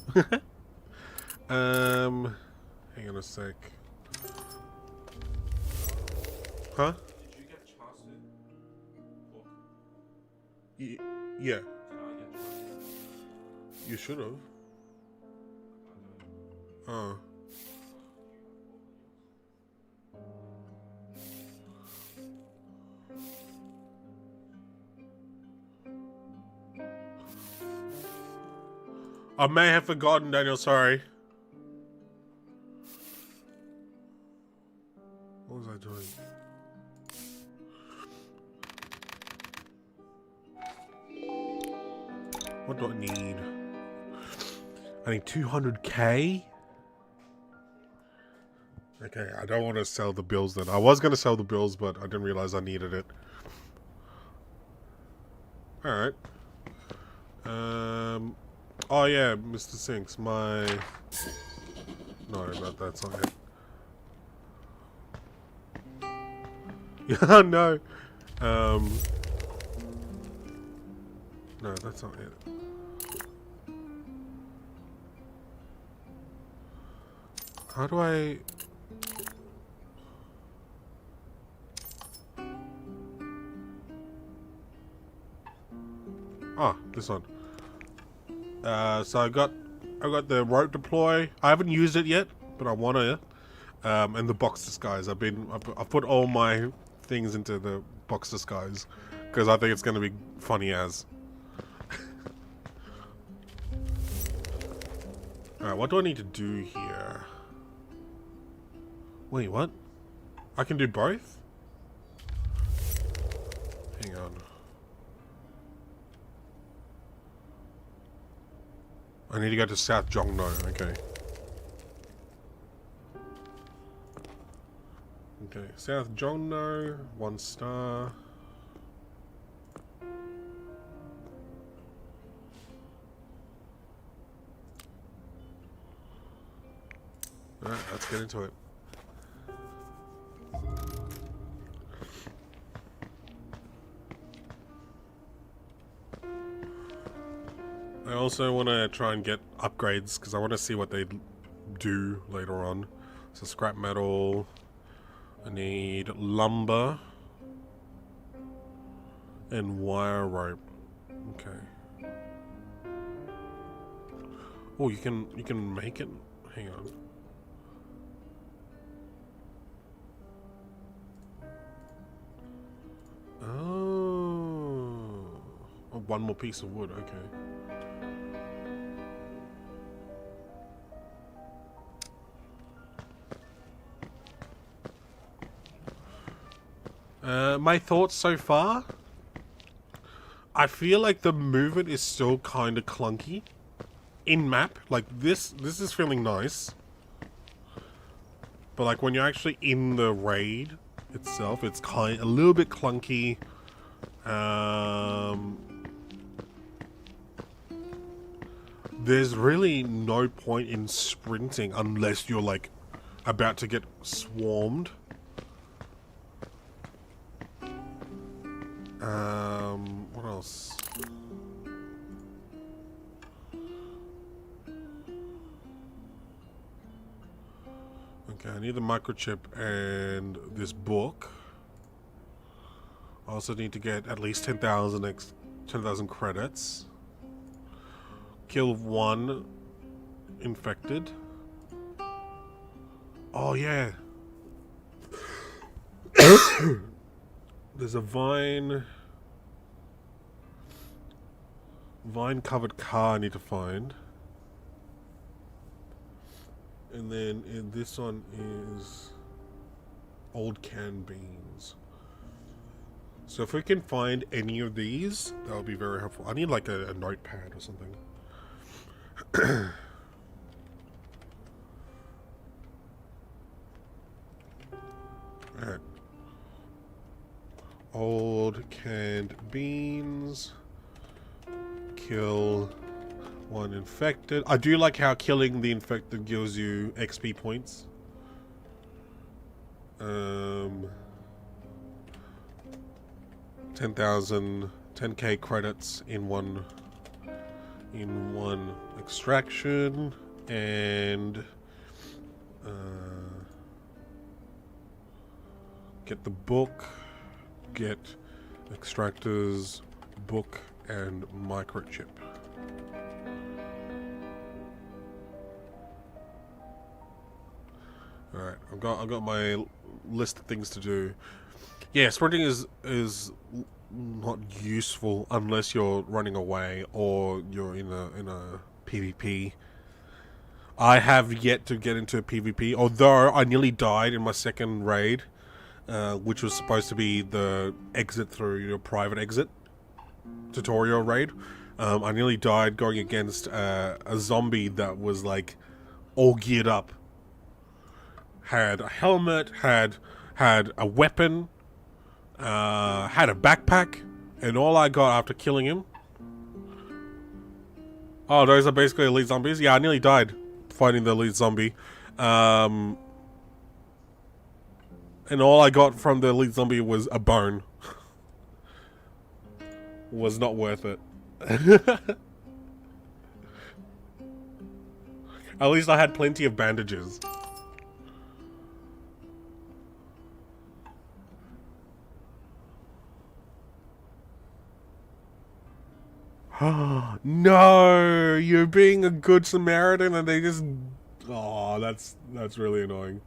Hang on a sec. Huh? Did you get chassis pork? Yeah. Did I get chassis? You should have. I don't. Oh. I may have forgotten, Daniel, sorry. What was I doing? What do I need? I need 200k? Okay, I don't want to sell the bills then. I was going to sell the bills, but I didn't realize I needed it. Alright. Oh yeah, Mr. Sinks, my... No, that's not it. Yeah, no. No, that's not it. How do I... Ah, this one. So I got the rope deploy. I haven't used it yet, but I want to. And the box disguise. I've put all my things into the box disguise because I think it's going to be funny as. Alright, what do I need to do here? Wait, what? I can do both? Hang on. I need to go to South Jongno, okay. Okay, South Jongno, 1 star. Alright, let's get into it. I also want to try and get upgrades because I want to see what they do later on. So scrap metal. I need lumber and wire rope. Okay. Oh, you can make it. Hang on. Oh, one more piece of wood. Okay. My thoughts so far? I feel like the movement is still kind of clunky. In map, like this is feeling nice. But like when you're actually in the raid, itself. It's a little bit clunky. There's really no point in sprinting unless you're like about to get swarmed. What else? Okay, I need the microchip and this book. I also need to get at least 10,000 credits. Kill one infected. Oh yeah. There's a vine covered car I need to find. And then this one is old canned beans. So if we can find any of these, that would be very helpful. I need like a notepad or something. Alright. Old canned beans. Kill one infected. I do like how killing the infected gives you XP points. 10K credits in one extraction, and get the book, get extractors, book, and microchip. Alright, I've got my list of things to do. Yeah, sprinting is not useful unless you're running away or you're in a PvP. I have yet to get into a PvP, although I nearly died in my second raid, which was supposed to be the exit through your private exit tutorial raid. I nearly died going against a zombie that was like all geared up. Had a helmet, had a weapon, had a backpack, and all I got after killing him... Oh, those are basically elite zombies? Yeah, I nearly died fighting the elite zombie. And all I got from the elite zombie was a bone. Was not worth it. At least I had plenty of bandages. No, you're being a good Samaritan and they just... Oh, that's really annoying.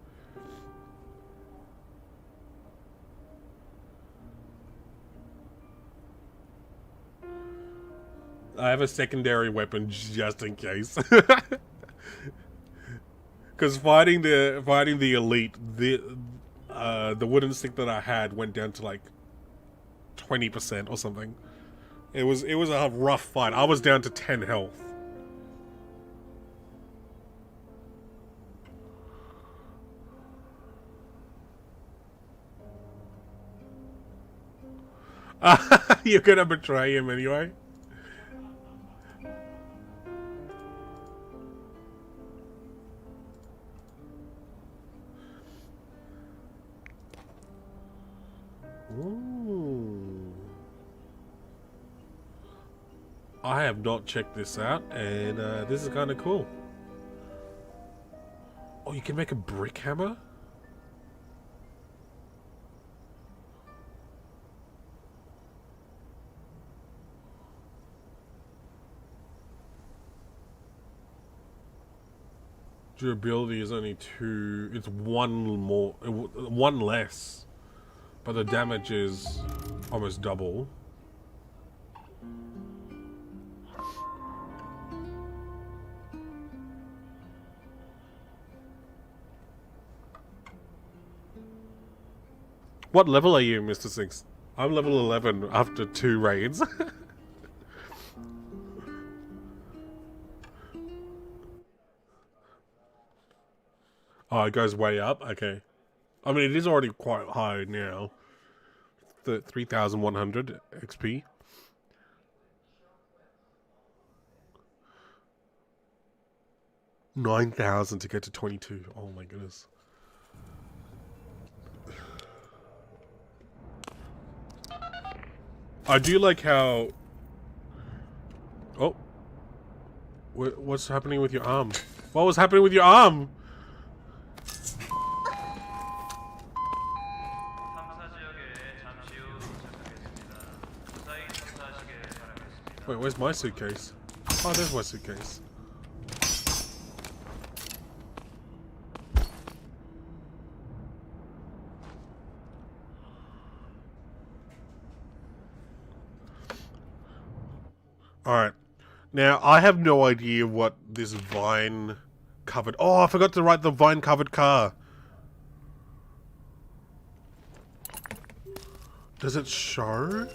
I have a secondary weapon just in case. Because fighting the elite, the wooden stick that I had went down to like 20% or something. It was a rough fight. I was down to 10 health. You're gonna betray him anyway? Ooh. I have not checked this out, and this is kind of cool. Oh, you can make a brick hammer? Durability is only 2. It's 1 less. But the damage is almost double. What level are you, Mr. Six? I'm level 11 after 2 raids. Oh, it goes way up? Okay. I mean, it is already quite high now. 3,100 XP. $9,000 to get to 22. Oh my goodness. I do like how... Oh. What's happening with your arm? What was happening with your arm? Wait, where's my suitcase? Oh, there's my suitcase. Alright. Now, I have no idea what this vine covered... Oh, I forgot to write the vine covered car. Does it show?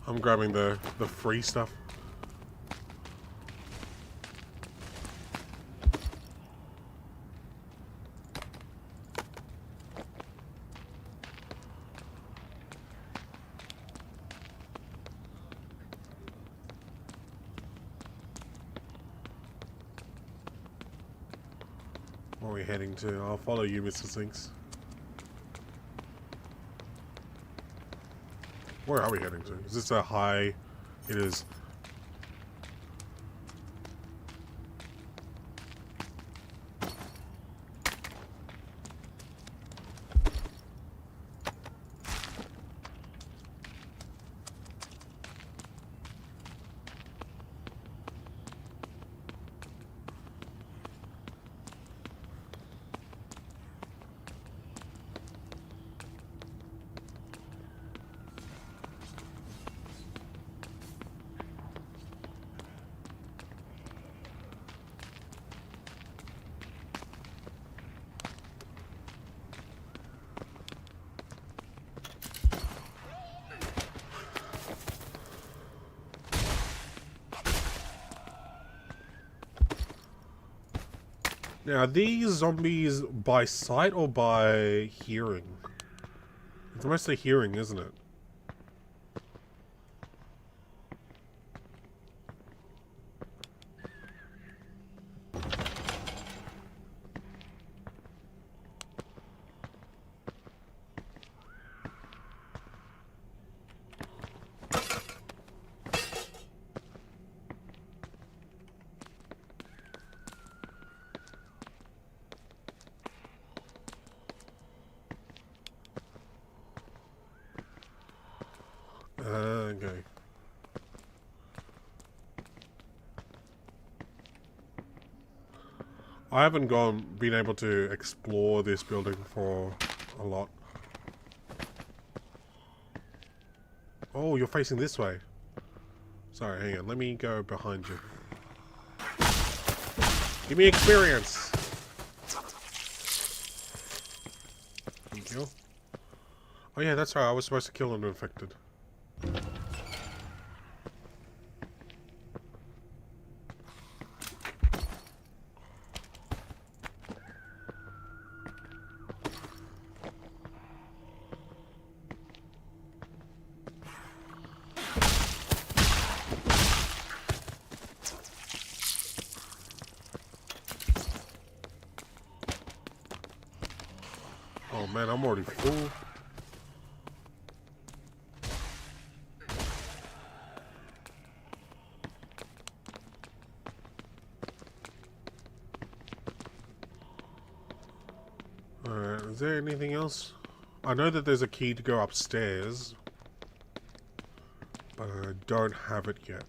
I'm grabbing the free stuff. Where are we heading to? I'll follow you, Mr. Sinks. Where are we heading to? Is this a high? It is. Now, are these zombies by sight or by hearing? It's mostly hearing, isn't it? Okay. I haven't been able to explore this building for a lot. Oh, you're facing this way. Sorry, hang on. Let me go behind you. Give me experience. Thank you. Oh yeah, that's right. I was supposed to kill an infected. Oh man, I'm already full. Alright, is there anything else? I know that there's a key to go upstairs, but I don't have it yet.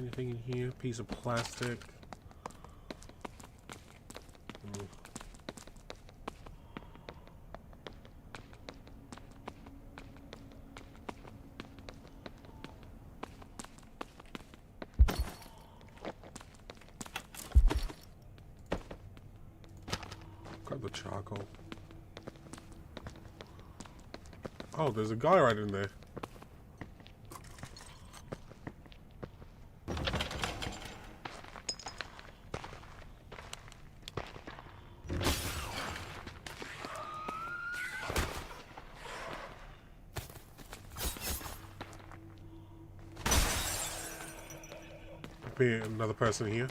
Anything in here? Piece of plastic. Mm. Grab the charcoal. Oh, there's a guy right in there. Be another person here.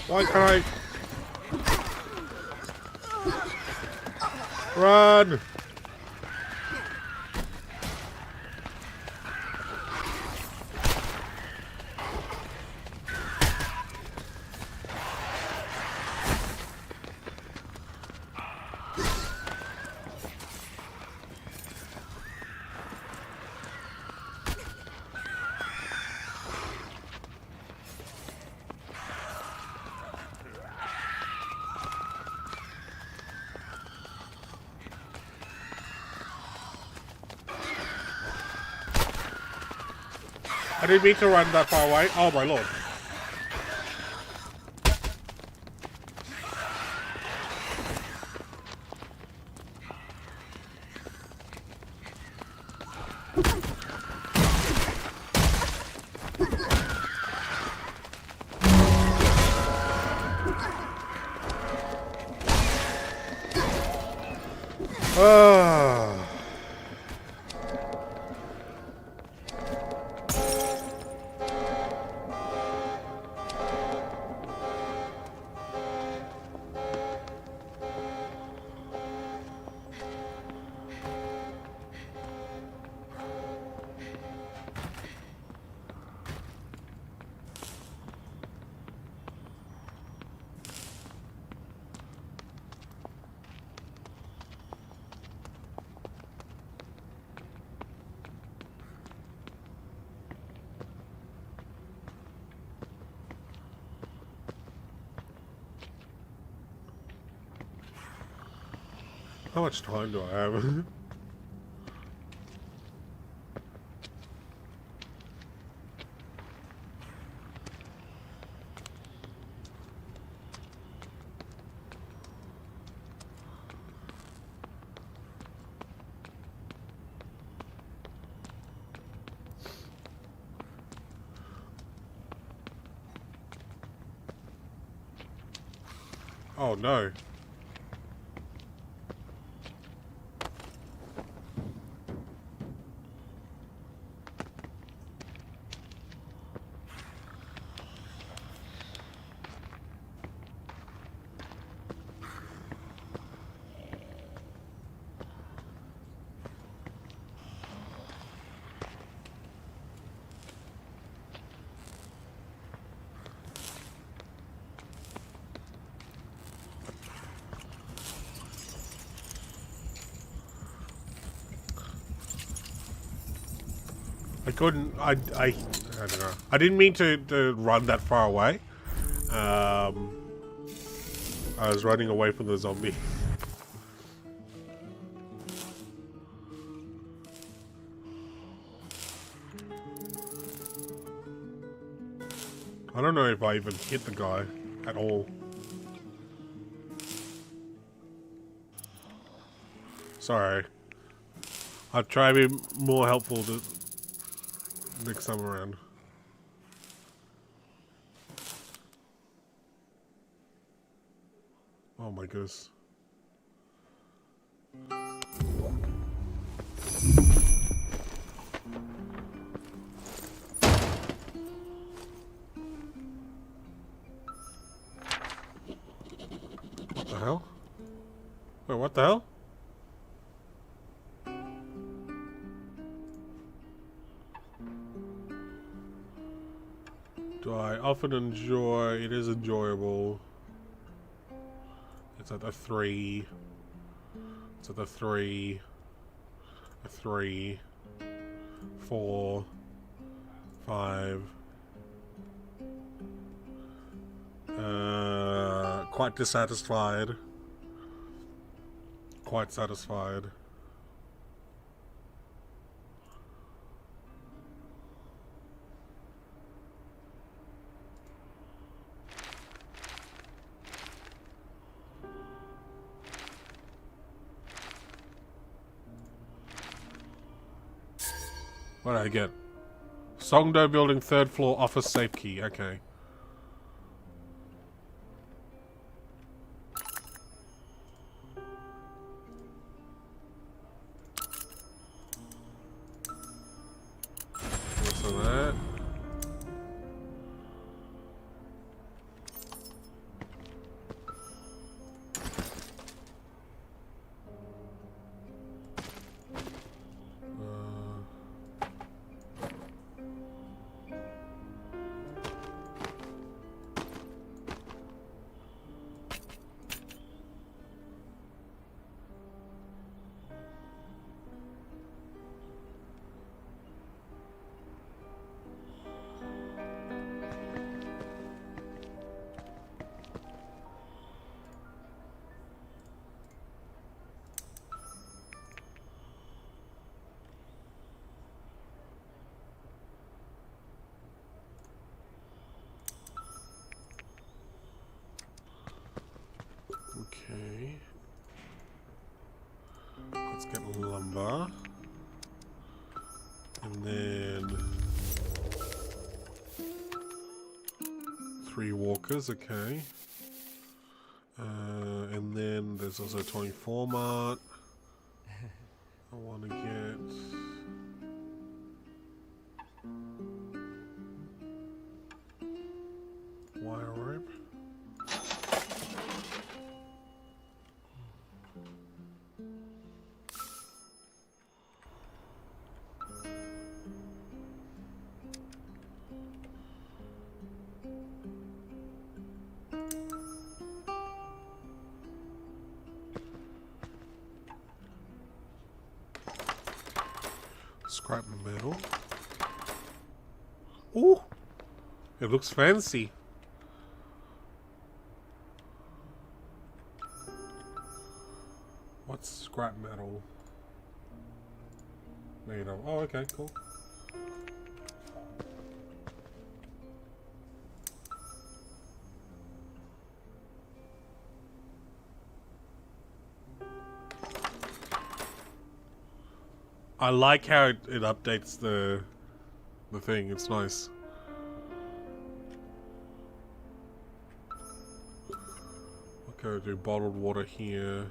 Why can't I run? I didn't mean to run that far away. Oh my lord. Ah. How much time do I have? Oh no. I couldn't, I don't know. I didn't mean to run that far away. I was running away from the zombie. I don't know if I even hit the guy at all. Sorry. I'll try to be more helpful the next time around. Oh my goodness. What the hell? Wait, what the hell? Do I often enjoy? It is enjoyable. It's at a 3. It's at a 3. A 3. 4. 5. Quite dissatisfied. Quite satisfied. What did I get? Songdo building 3rd floor office safe key. Okay. What's on that? Okay. Let's get lumber. And then 3 walkers, okay. And then there's also 24 mart. I want to get wire rope. Scrap metal. Ooh! It looks fancy. What's scrap metal made of? Oh, okay, cool. I like how it updates the thing. It's nice. Okay, do bottled water here.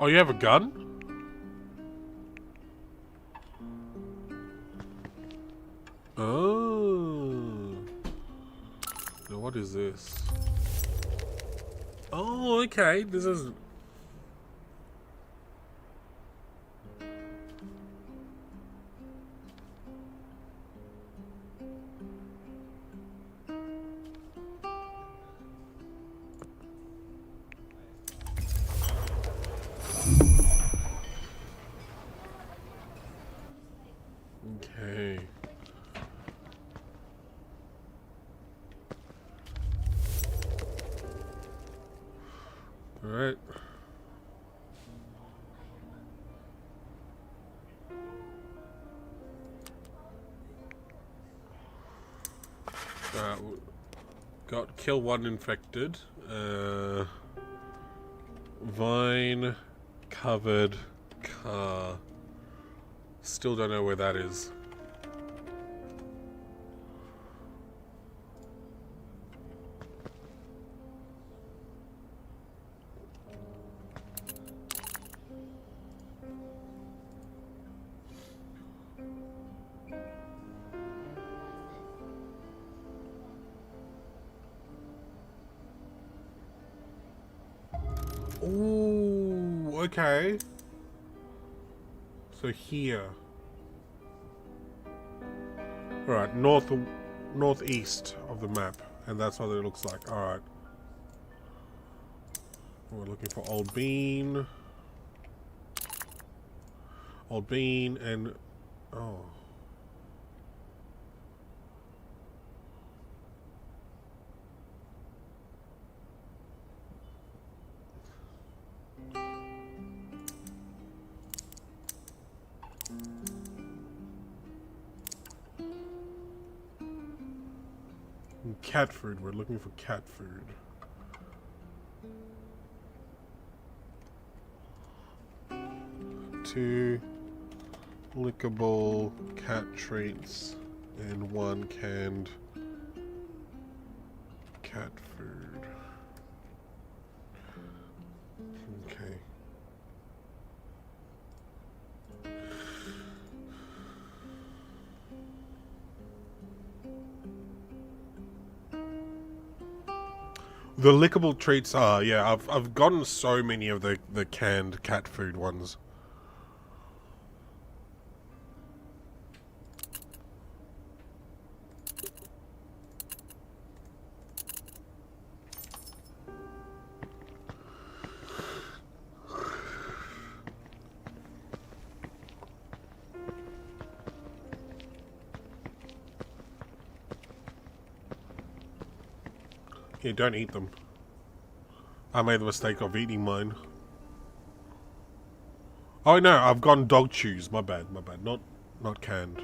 Oh, you have a gun? Oh. Now what is this? Oh, okay. This is... Okay. Alright. Got kill one infected. Vine covered car. Still don't know where that is. Ooh, okay. So here. Alright, northeast of the map. And that's what it looks like. Alright. We're looking for Old Bean. Old Bean and... Oh. Cat food. We're looking for cat food. Two lickable cat treats and one canned cat food. Okay. The lickable treats are, yeah, I've gotten so many of the canned cat food ones. Yeah, don't eat them. I made the mistake of eating mine. Oh no, I've gone dog chews. My bad, my bad. Not canned.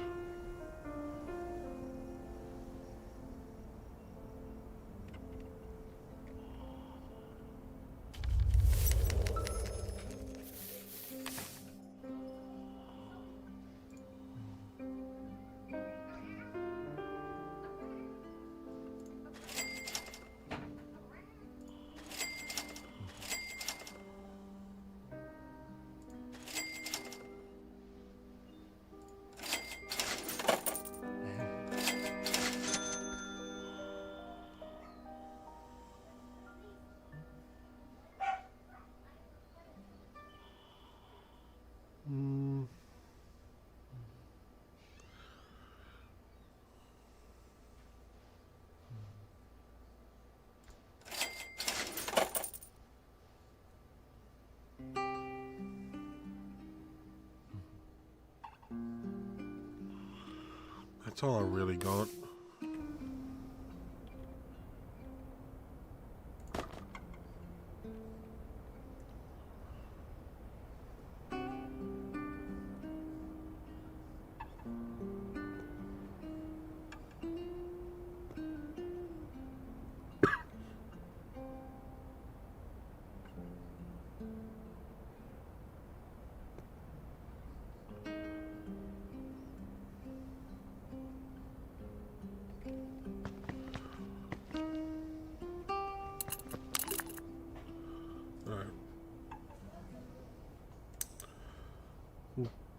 That's all I really got.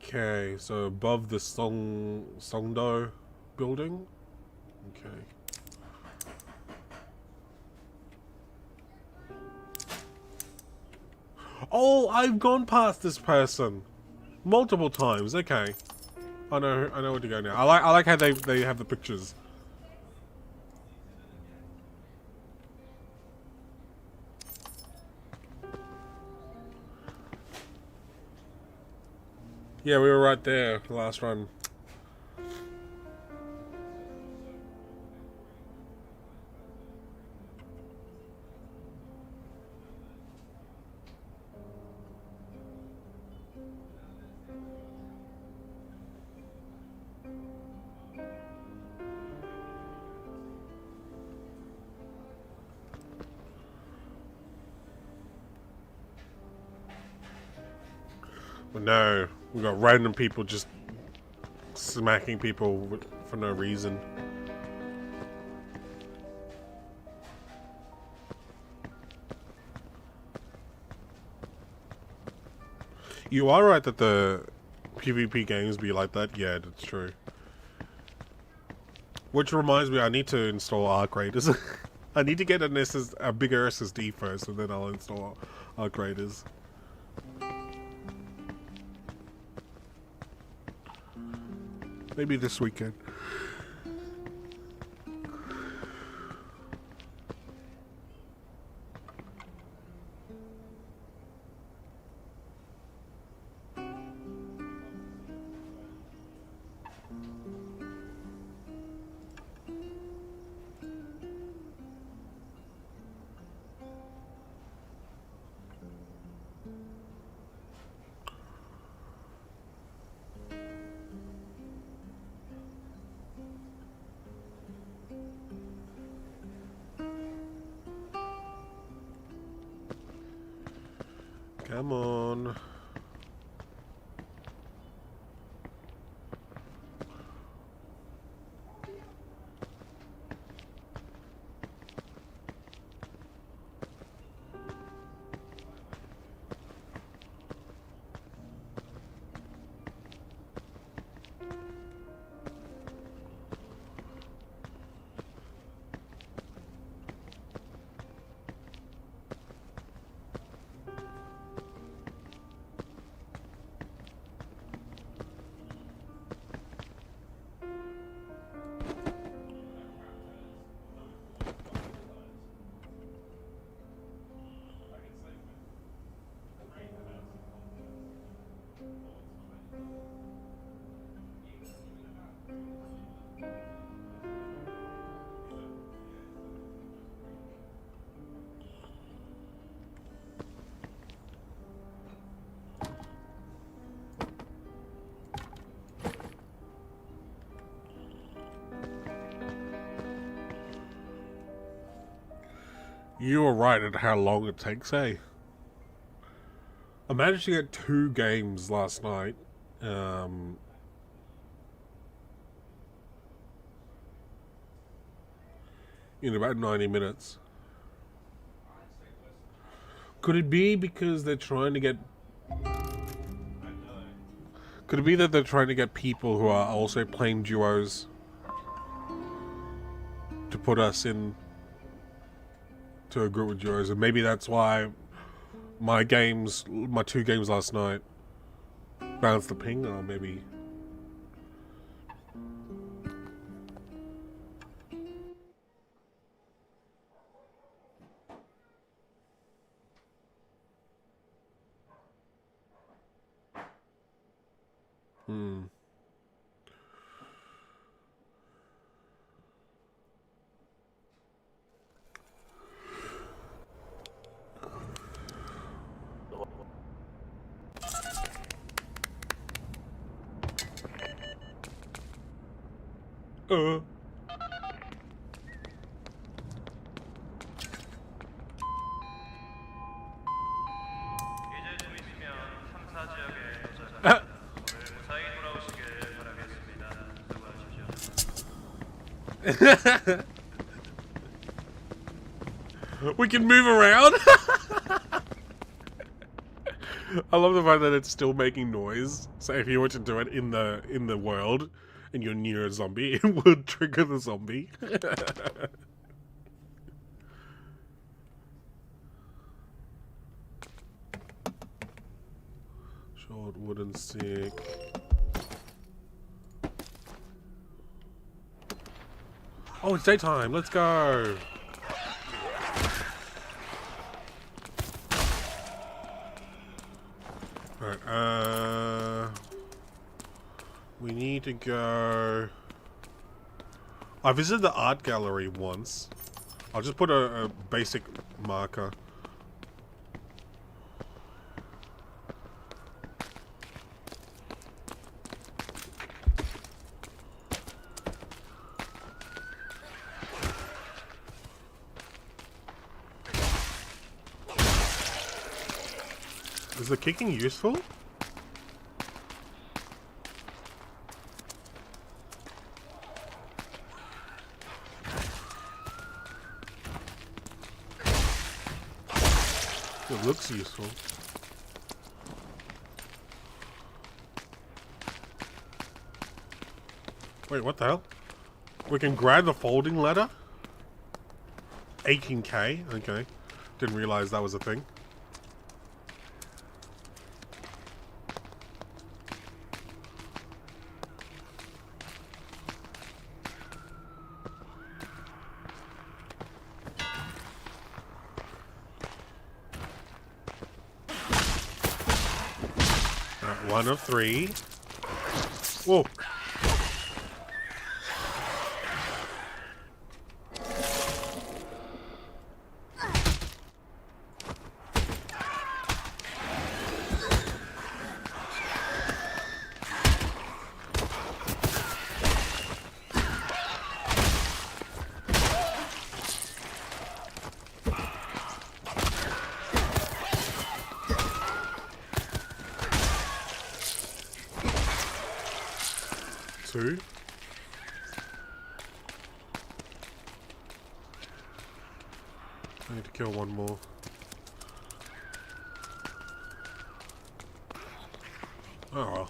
Okay, so above the Songdo building. Okay. Oh, I've gone past this person multiple times. Okay, I know where to go now. I like how they have the pictures. Yeah, we were right there last run. But no, we got random people just smacking people for no reason. You are right that the PvP games be like that. Yeah, that's true. Which reminds me, I need to install Arc Raiders. I need to get a bigger SSD first, and then I'll install Arc Raiders. Maybe this weekend. Come on. You were right at how long it takes, eh? I managed to get 2 games last night. In about 90 minutes. Could it be because they're trying to get... Could it be that they're trying to get people who are also playing duos to put us in to a group with duos, and maybe that's why my 2 games last night bounced the ping, or maybe... 이제 좀 있으면 3, 4지역에 도착합니다. 오늘 무사히 돌아오시길 바라겠습니다. 수고하십시오. We can move around? I love the fact that it's still making noise. So if you were to do it in the world and you're near a zombie, it would trigger the zombie. Short wooden stick. Oh, it's daytime. Let's go. Alright, we need to go... I visited the art gallery once. I'll just put a basic marker. Is the kicking useful? It looks useful. Wait, what the hell? We can grab the folding ladder? 18k? Okay. Didn't realize that was a thing. One of three. Whoa. Two. I need to kill one more. Oh well.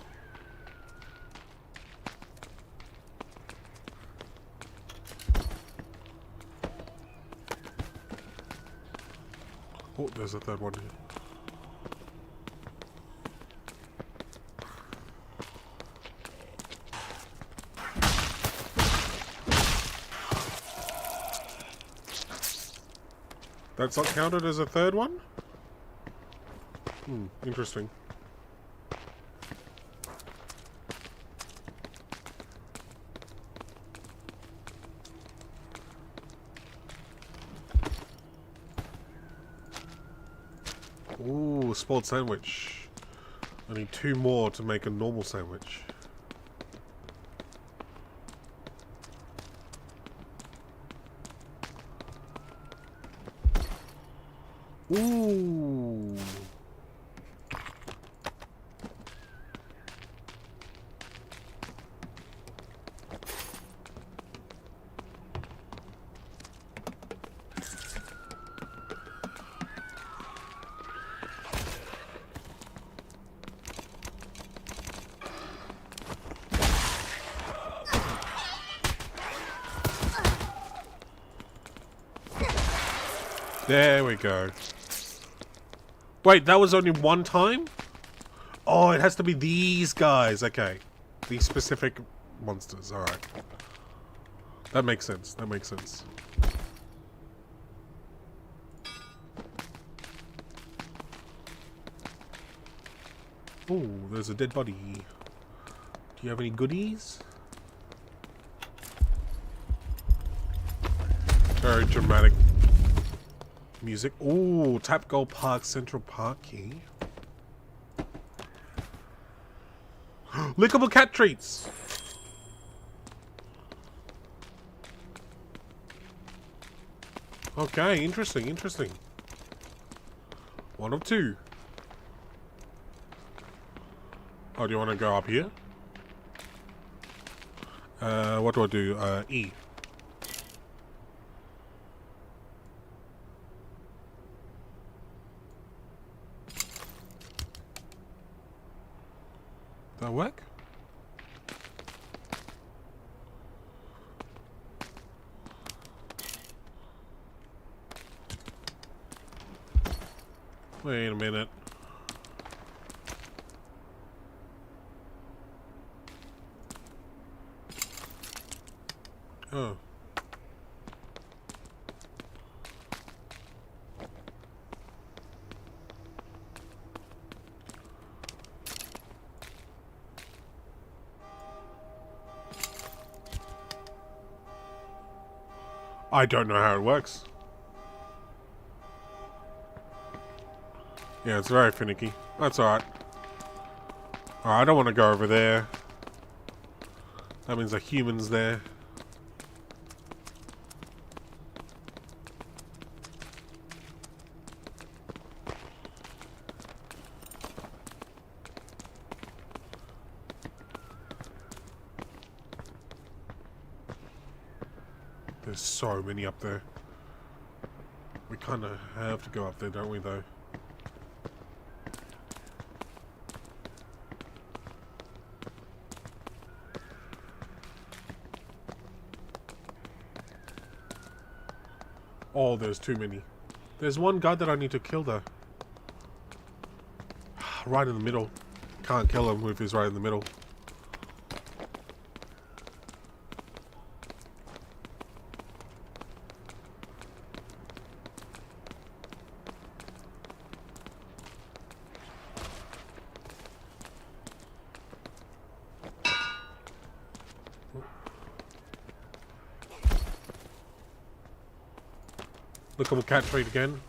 Oh, there's a third one here. That's not counted as a third one? Hmm, interesting. Ooh, spoiled sandwich. I need two more to make a normal sandwich. Ooh. There we go. Wait, that was only one time? Oh, it has to be these guys. Okay. These specific monsters. Alright. That makes sense. That makes sense. Oh, there's a dead body. Do you have any goodies? Very dramatic music. Ooh, Tap Gold Park Central Park key. Lickable cat treats. Okay, interesting, interesting. One of two. Oh, do you want to go up here? What do I do? E. That work? Wait a minute. Oh. I don't know how it works. Yeah, it's very finicky. That's alright. Alright, I don't want to go over there. That means a human's there. There's so many up there. We kind of have to go up there, don't we, though? Oh, there's too many. There's one guy that I need to kill, though. Right in the middle. Can't kill him if he's right in the middle. Look, we'll catch rate again.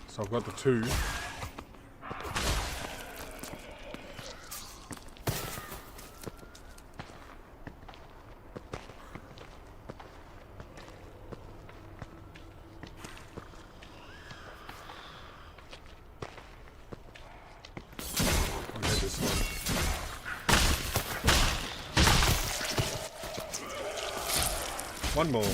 So I've got the 2. I'll get this one. One more.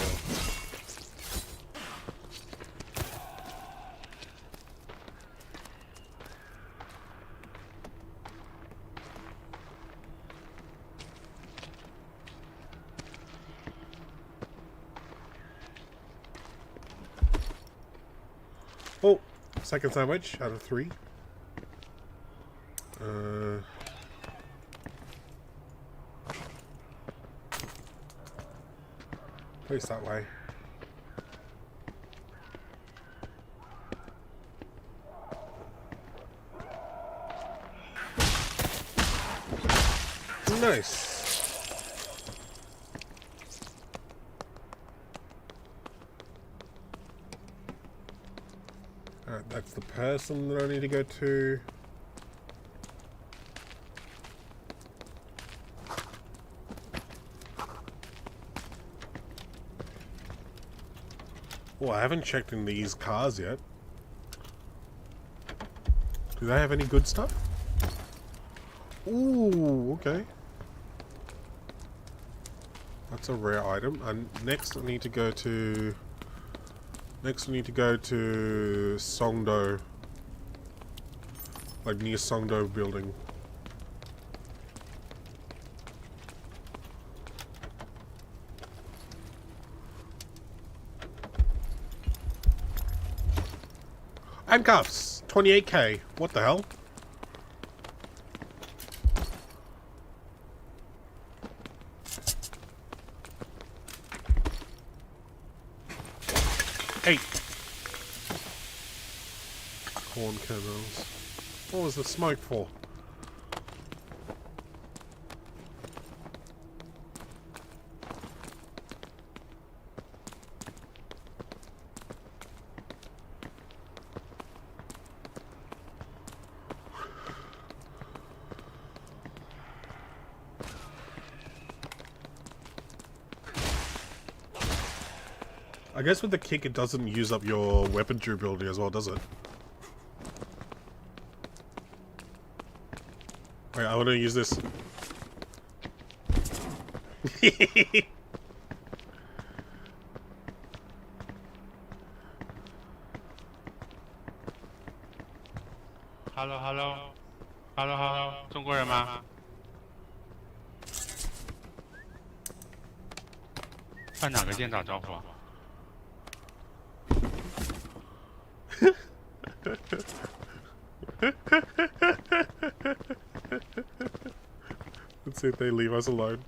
Oh, second sandwich out of 3. Place that way. Nice. Alright, that's the person that I need to go to. Oh, I haven't checked in these cars yet. Do they have any good stuff? Ooh, okay. That's a rare item. And next I need to go to... Next we need to go to Songdo. Like near Songdo building. Handcuffs! 28k. What the hell? Hey! Corn kernels. What was the smoke for? I guess with the kick it doesn't use up your weapon durability as well, does it? Wait, I want to use this. Hello, hello. Hello Hello，中国人吗？按哪个键打招呼啊？Let's see if they leave us alone.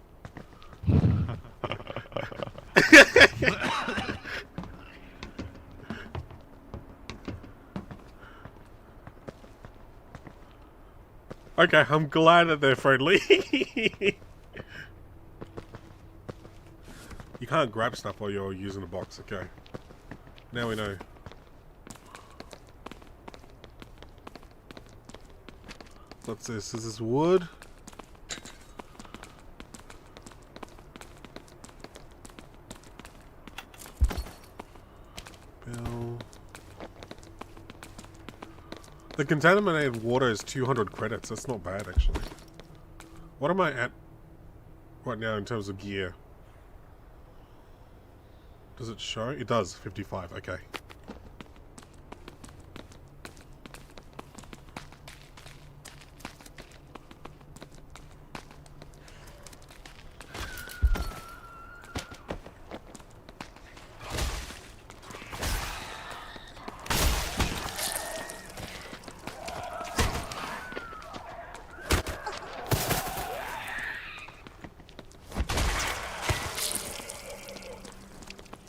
Okay, I'm glad that they're friendly. You can't grab stuff while you're using a box, okay. Now we know. What's this? Is this wood? Bill. The contaminated water is 200 credits. That's not bad, actually. What am I at right now in terms of gear? Does it show? It does. 55. Okay.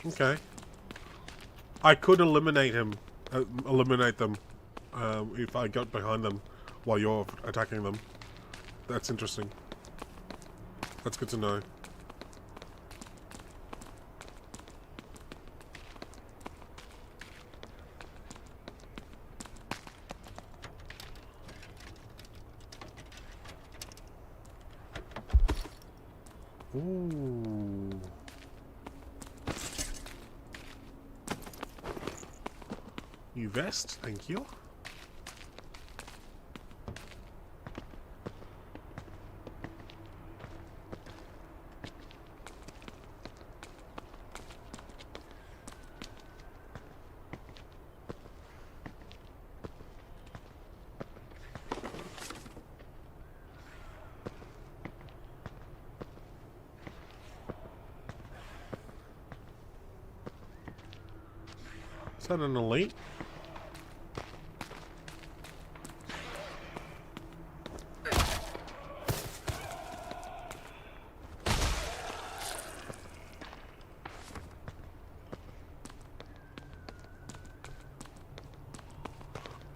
Okay. I could eliminate them, if I got behind them while you're attacking them. That's interesting. That's good to know. Ooh. New vest, thank you. Is that an elite?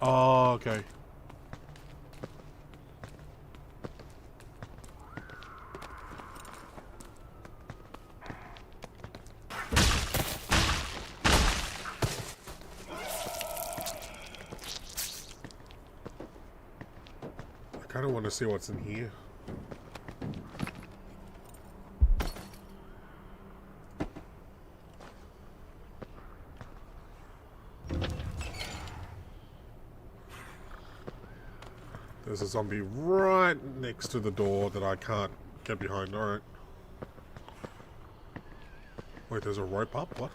Oh, okay. I kind of want to see what's in here. There's a zombie right next to the door that I can't get behind. Alright. Wait, there's a rope up? What?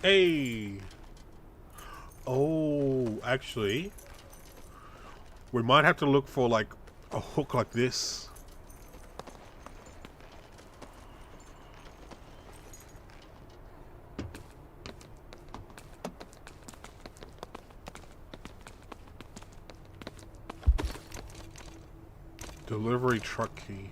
Hey! Oh, actually, we might have to look for like a hook like this. Delivery truck key.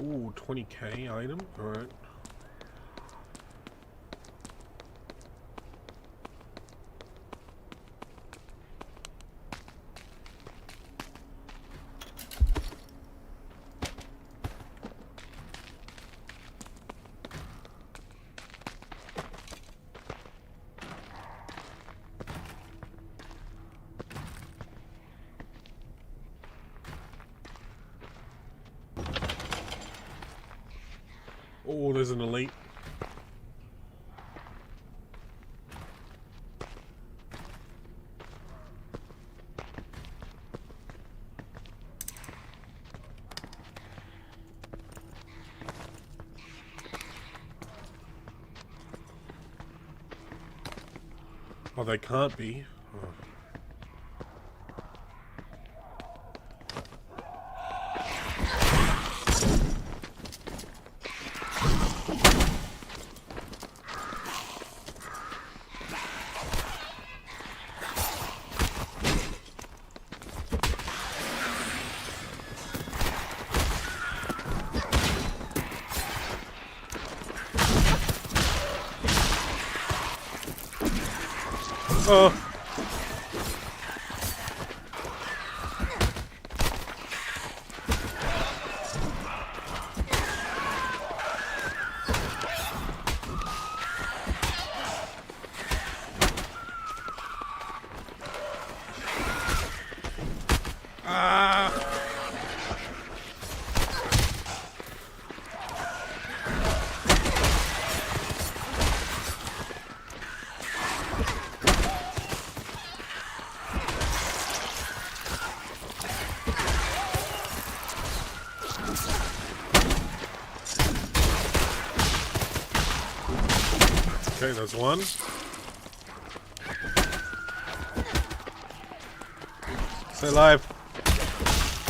Ooh, 20k item. All right. Oh, there's an elite. Oh, they can't be. Oh. Oh. Okay, that's one. Stay alive.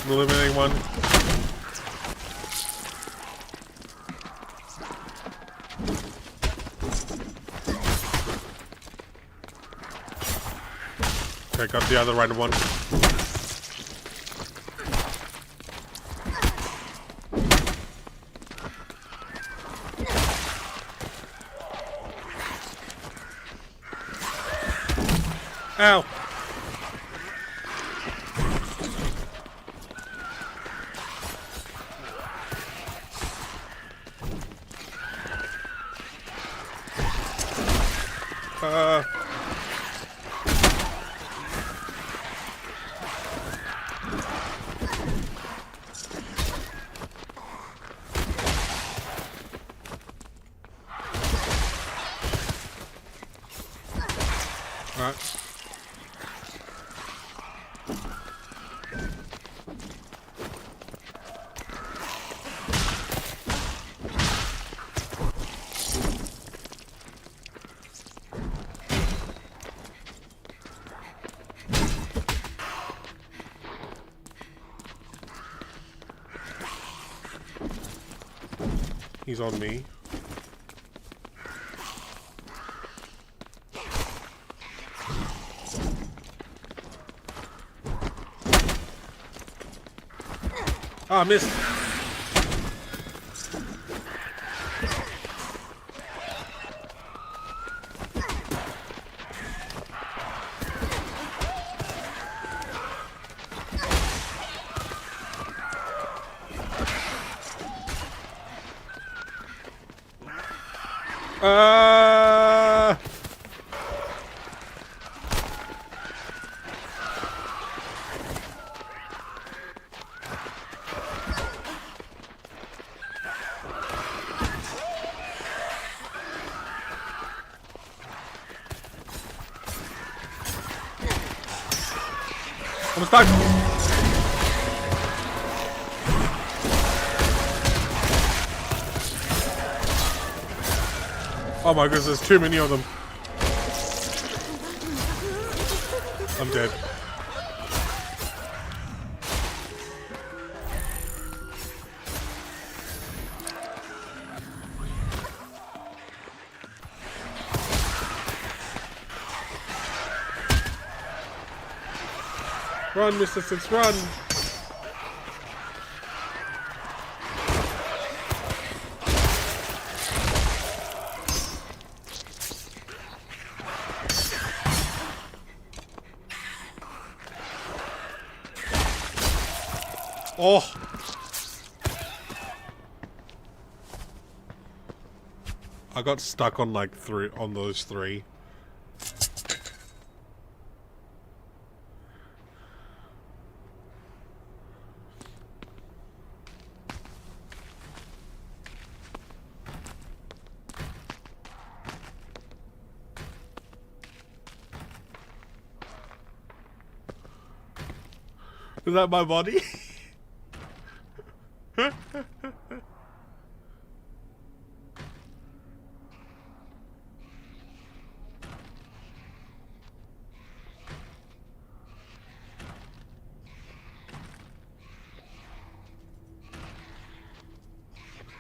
I'm eliminating one. Okay, got the other right one. Ow! Alright. He's on me. Ah, missed. I'm stuck. Oh my goodness, there's too many of them. I'm dead. Run, Mr. Six, run! Oh! I got stuck on like those three. Is that my body?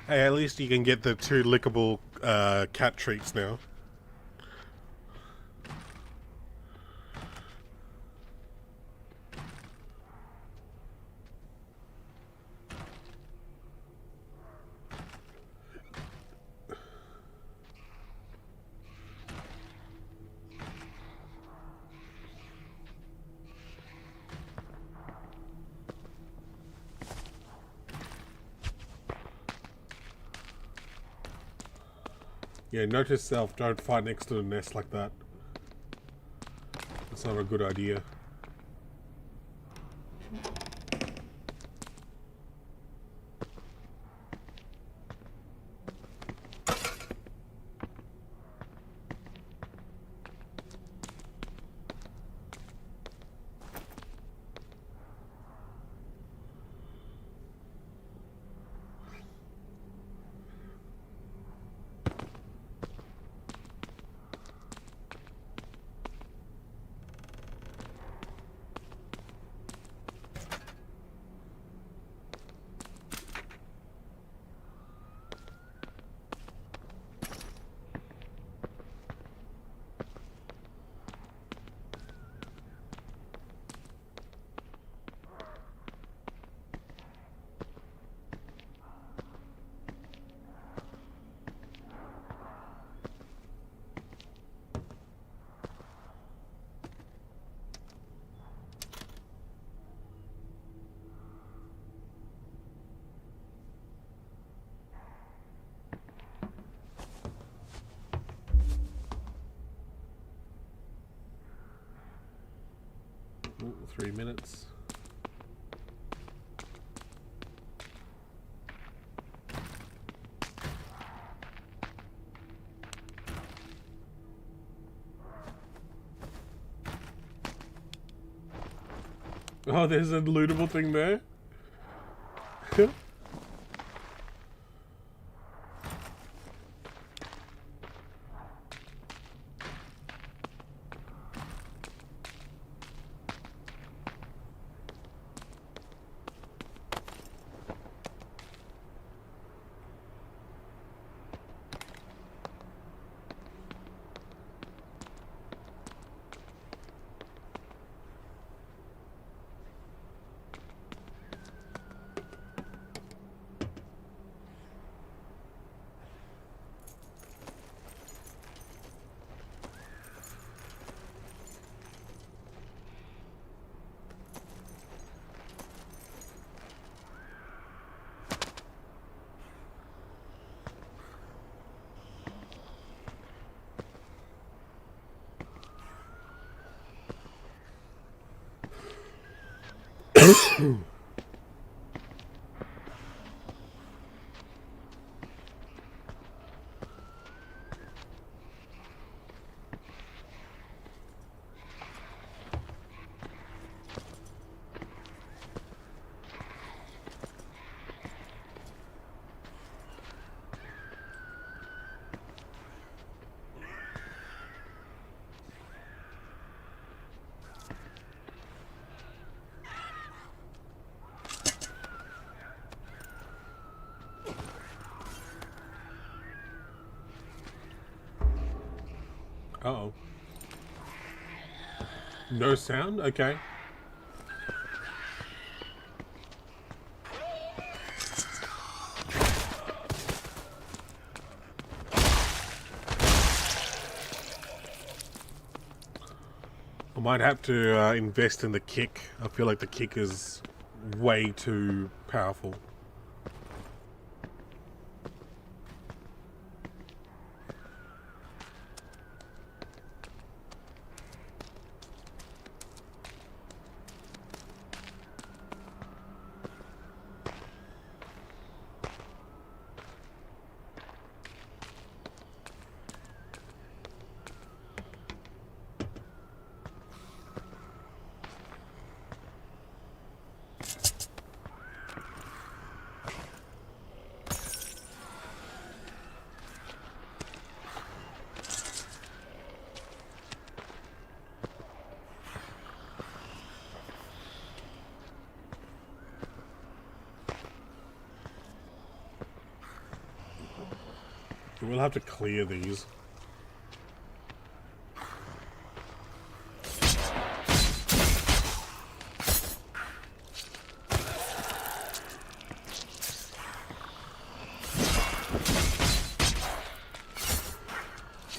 Hey, at least you can get the 2 lickable cat treats now. Yeah, note to self, don't fight next to the nest like that. That's not a good idea. Ooh, 3 minutes. Oh, there's a lootable thing there. Uh-oh. No sound? Okay. I might have to invest in the kick. I feel like the kick is way too powerful. We'll have to clear these.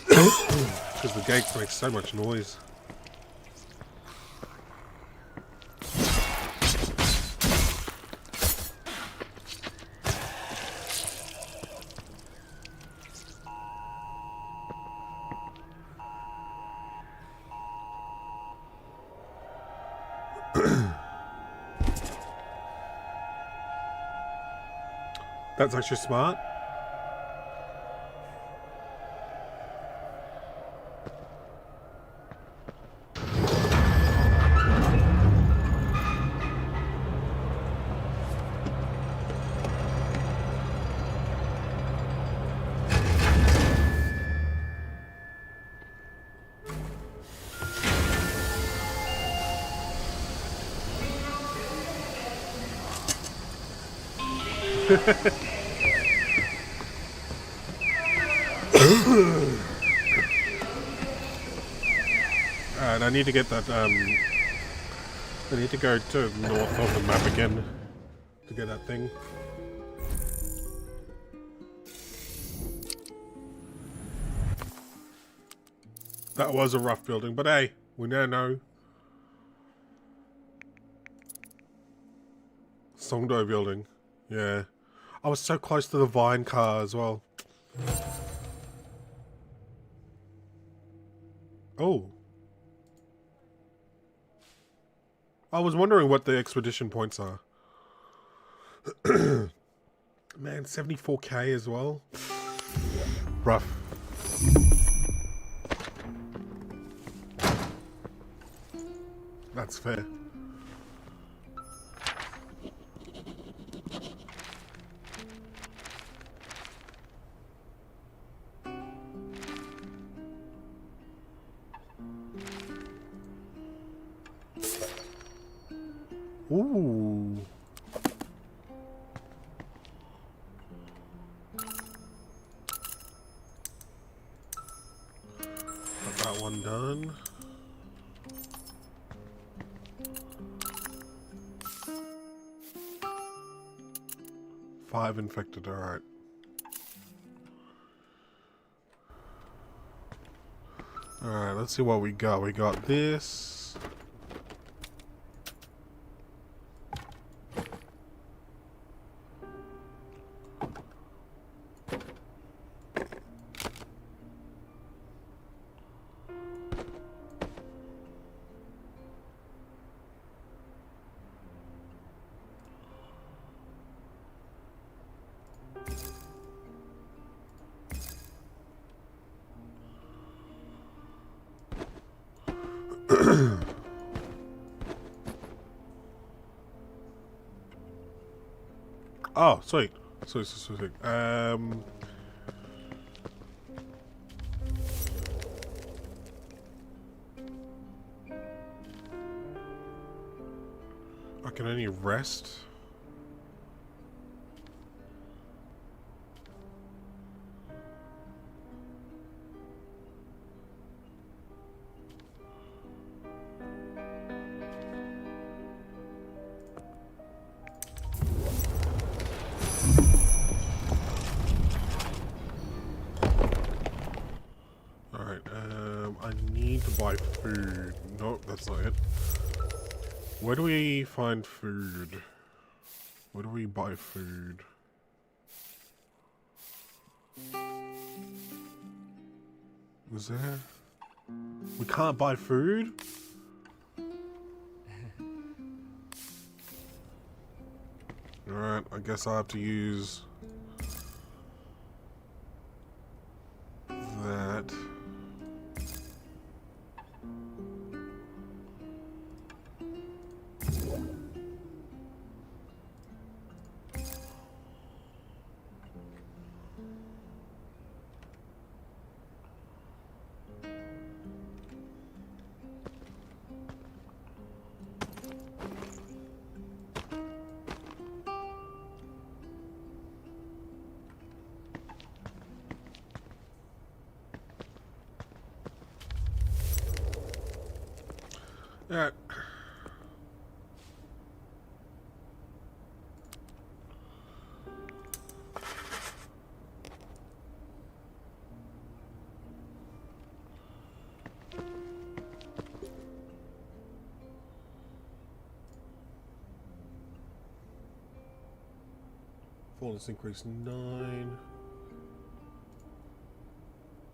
Because the gates make so much noise. That's actually smart. Alright, I need to get that, I need to go to north of the map again to get that thing. That was a rough building, but hey, we now know. Songdo building. Yeah. I was so close to the Vine car as well. Oh. I was wondering what the expedition points are. Man, 74k as well. Rough. That's fair. Ooh. Got that one done. Five infected, alright. Alright, let's see what we got. We got this. Oh, sweet. Sweet. I can only rest. I need to buy food. Nope, that's not it. Where do we find food? Where do we buy food? Was there? We can't buy food? Alright, I guess I have to use that. Alright. Fullness increase 9.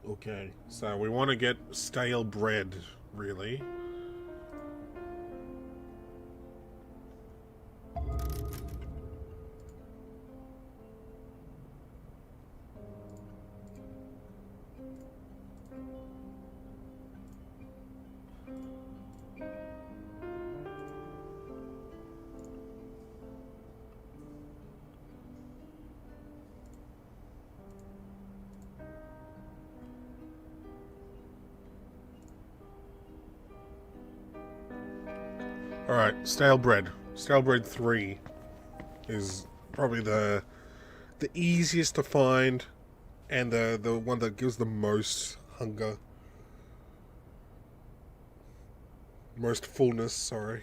Okay, so we want to get stale bread, really. Alright, stale bread. Stale bread 3 is probably the easiest to find and the one that gives the most hunger. Most fullness, sorry.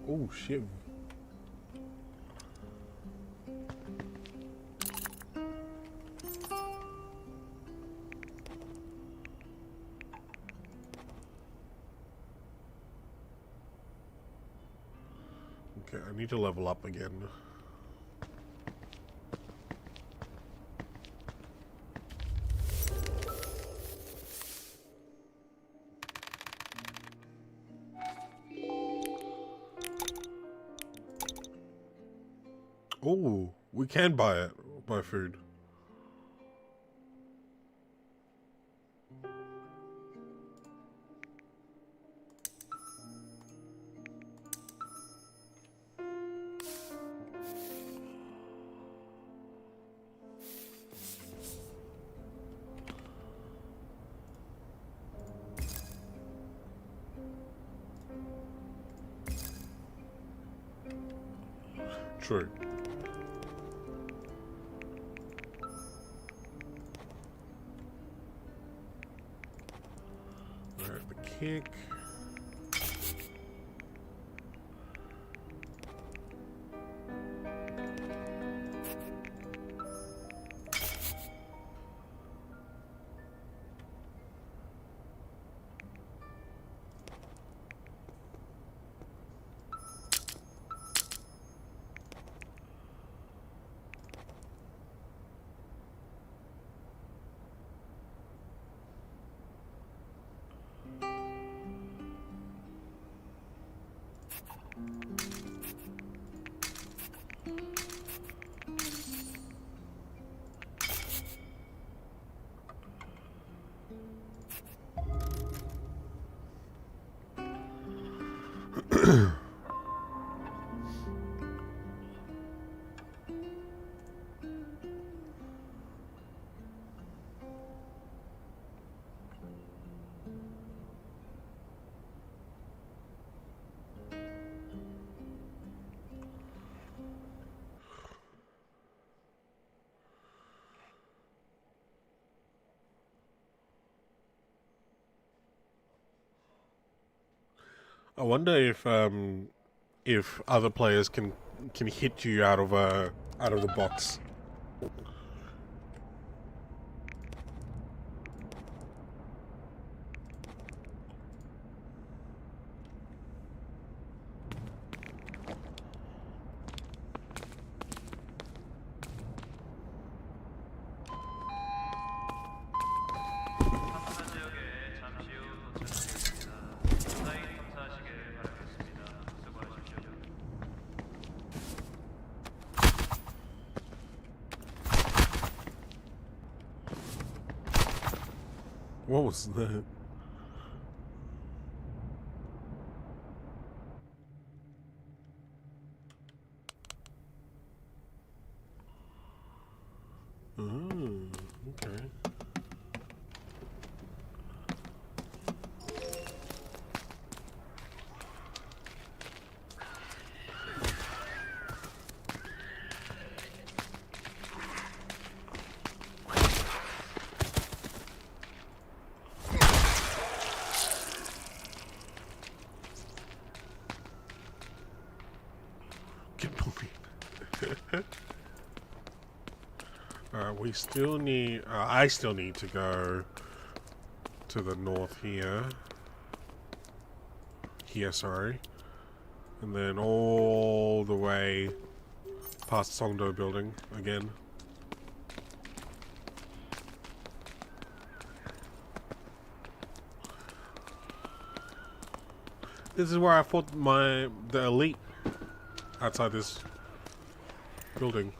Oh shit. Okay, I need to level up again. Oh, we can buy it. Buy food. True. Alright, the kick. I wonder if other players can hit you out of the box. 탐사 지역에 잠시 후 도착하겠습니다. 무사히 탐사하시길 바라겠습니다. 수고하십시오. What was that? Oh, okay. Get moving. Alright, we still need... I still need to go to the north here. Here, sorry. And then all the way past Songdo building again. This is where I fought the elite outside this building.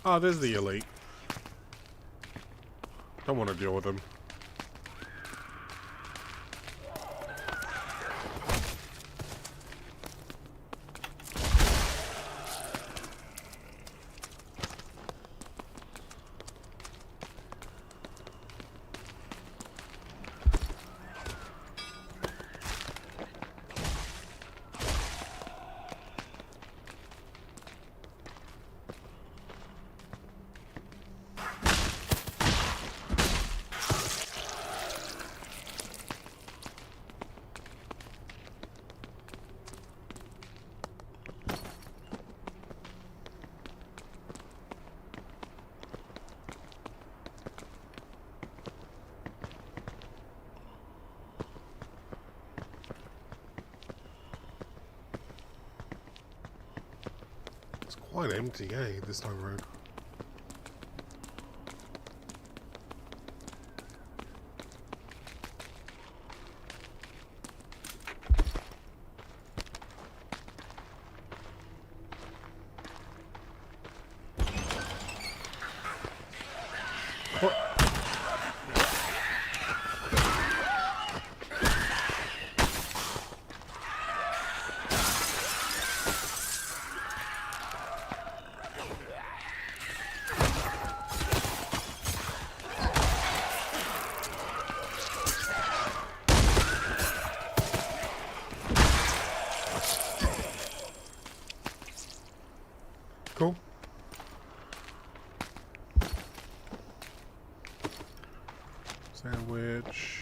Oh, there's the elite. Don't want to deal with them. It's quite empty, eh, this time around. Cool. Sandwich.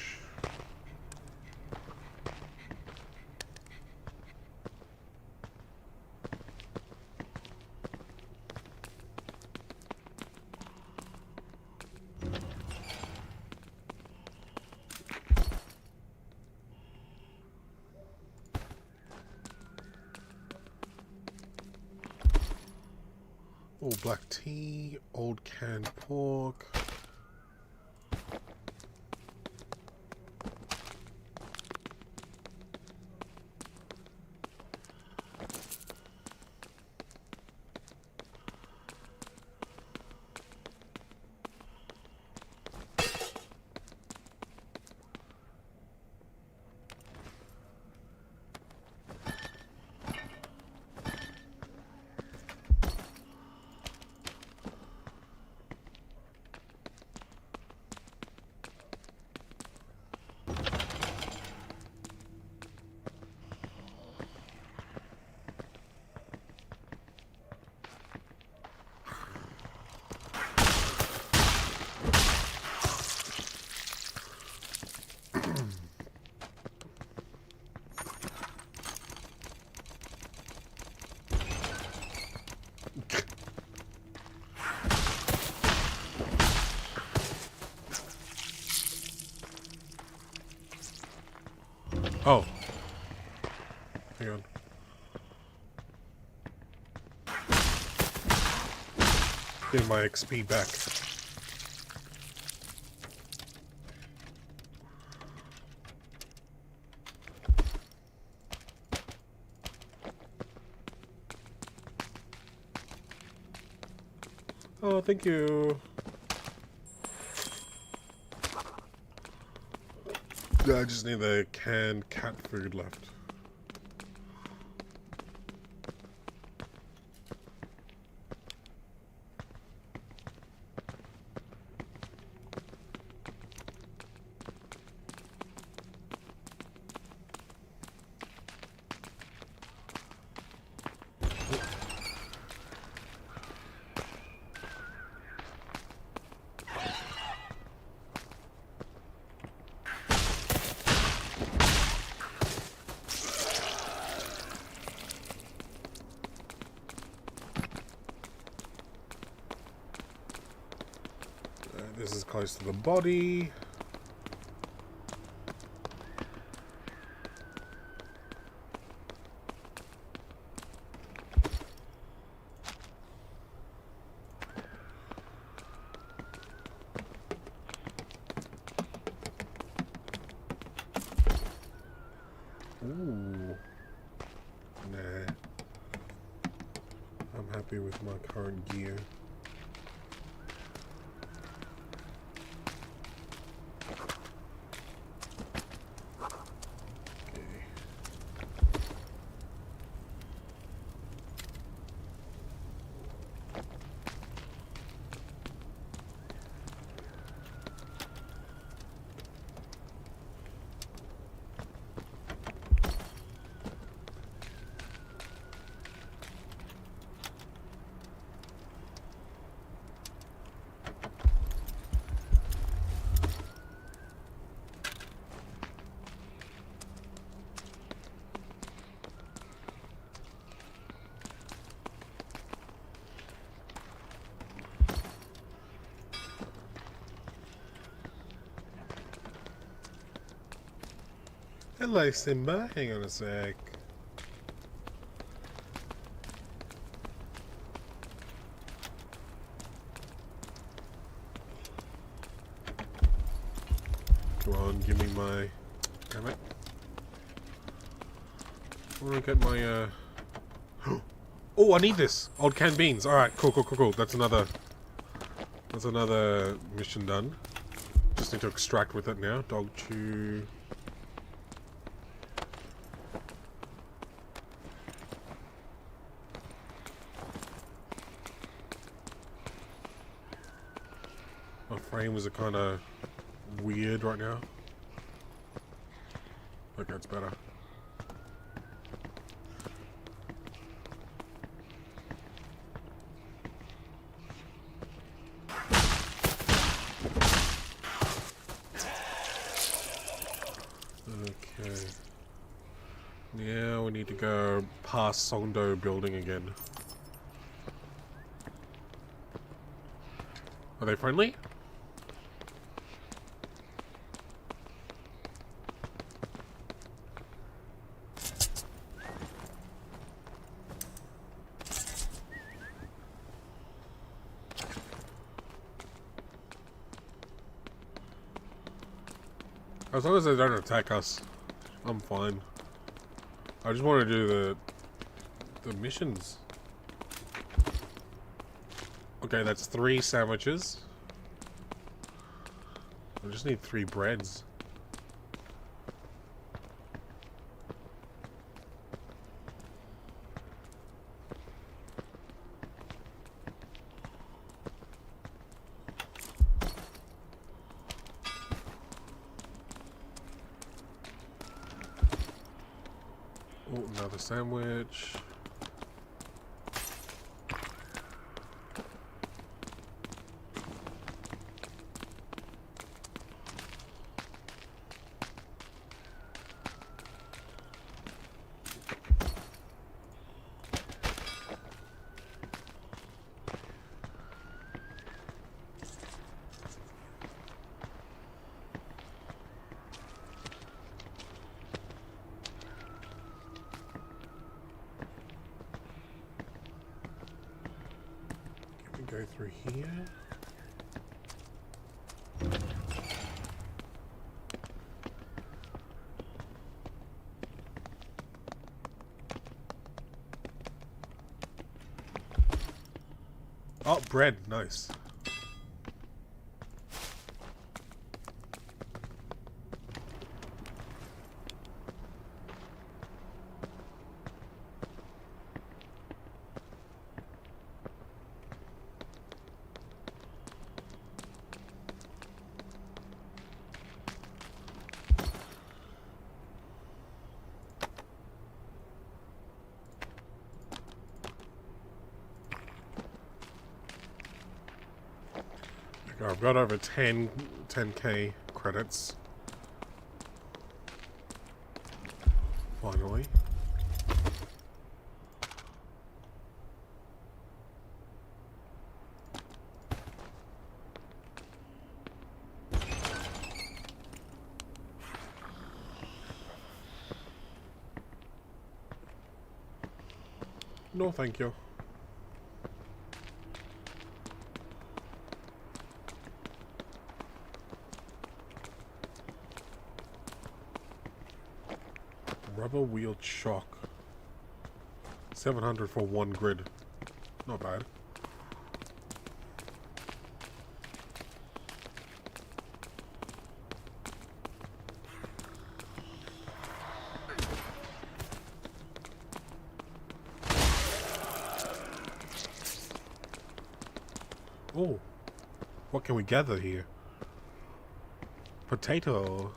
Old black tea, old canned pork. Oh. Hang on. Getting my XP back. Oh, thank you. I just need the canned cat food left. This is close to the body. Ooh. Nah. I'm happy with my current gear. Hello, Simba. Hang on a sec. Come on, give me my... Damn it. I want to get my, Oh, I need this! Old canned beans. Alright, cool. That's another mission done. Just need to extract with it now. Dog chew... My frames are kind of weird right now. Okay, it's better. Okay. Now we need to go past Songdo building again. Are they friendly? As long as they don't attack us, I'm fine. I just want to do the missions. Okay, that's 3 sandwiches. I just need 3 breads. Oh, another sandwich. Go through here. Oh, bread. Nice. Okay, I've got over 10k credits. Finally. No, thank you. Rubber wheel chock. 700 for one grid. Not bad. Oh, what can we gather here? Potato.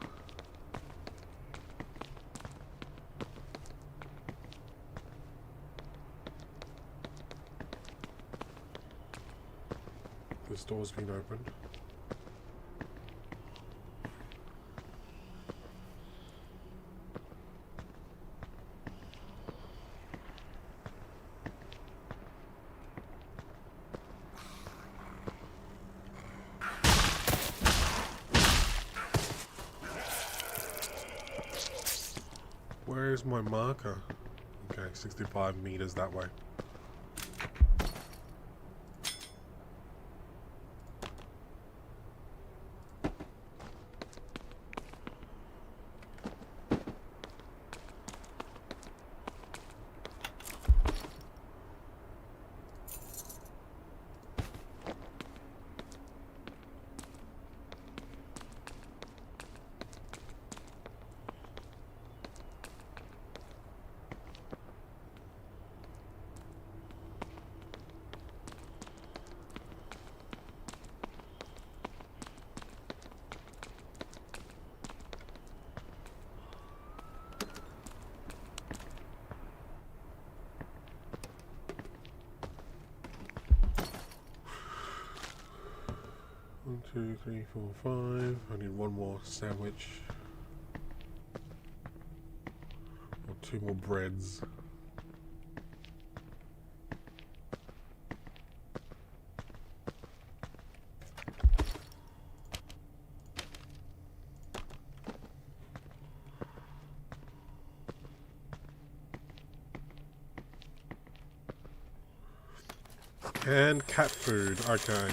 This door's been opened. Where's my marker? Okay, 65 meters that way. One, two, three, four, five. I need one more sandwich. Or two more breads. And cat food. Okay.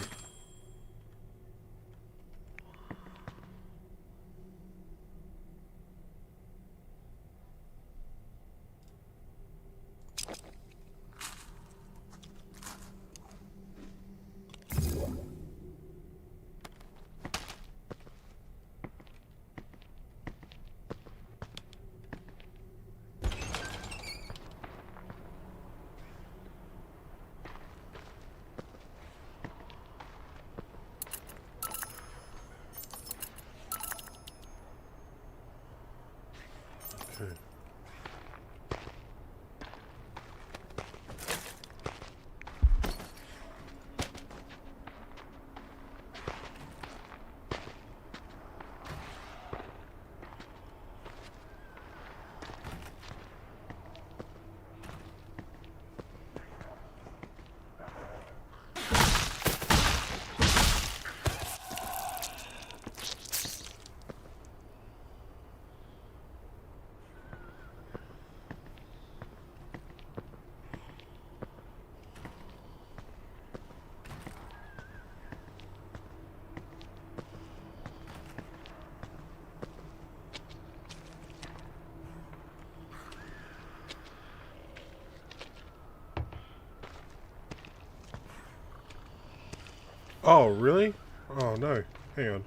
Oh, really? Oh, no. Hang on.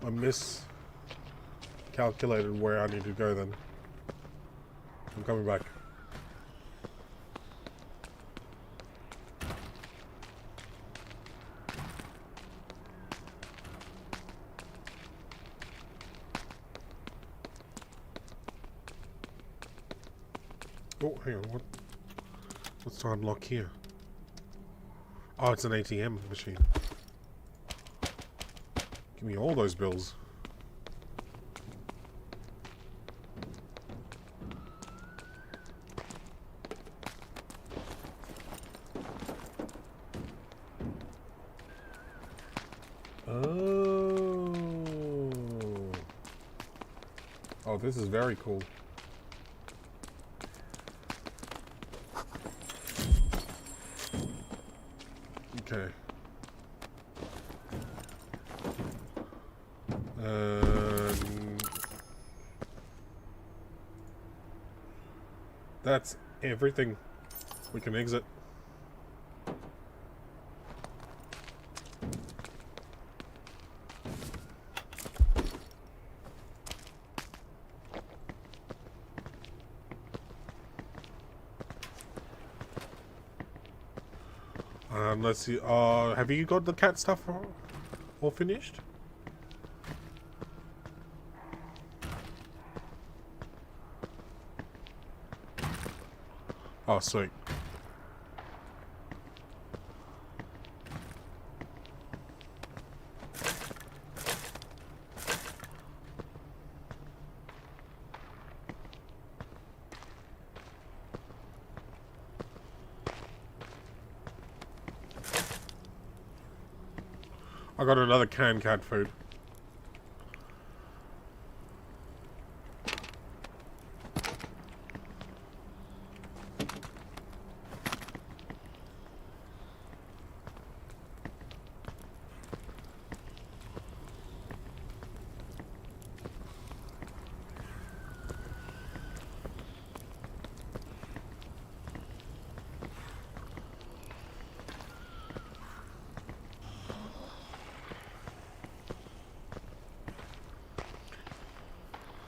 I miscalculated where I need to go then. I'm coming back. Oh, hang on. What's to unlock here? Oh, it's an ATM machine. Give me all those bills. Oh. Oh, this is very cool. Okay. That's everything. We can exit. Let's see. Have you got the cat stuff all finished? Oh, sweet. I got another canned cat food.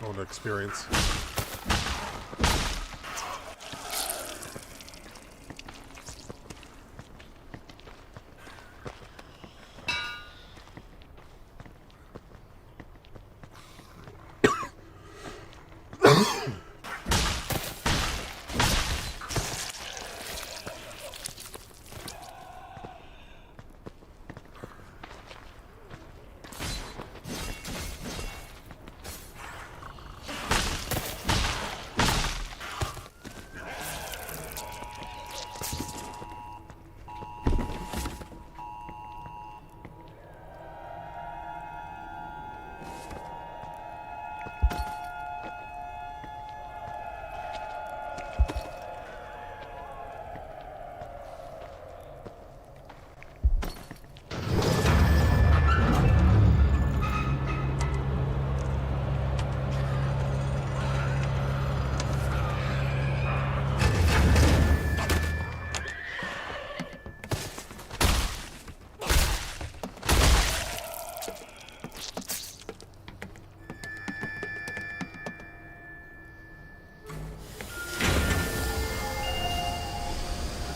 I want to experience.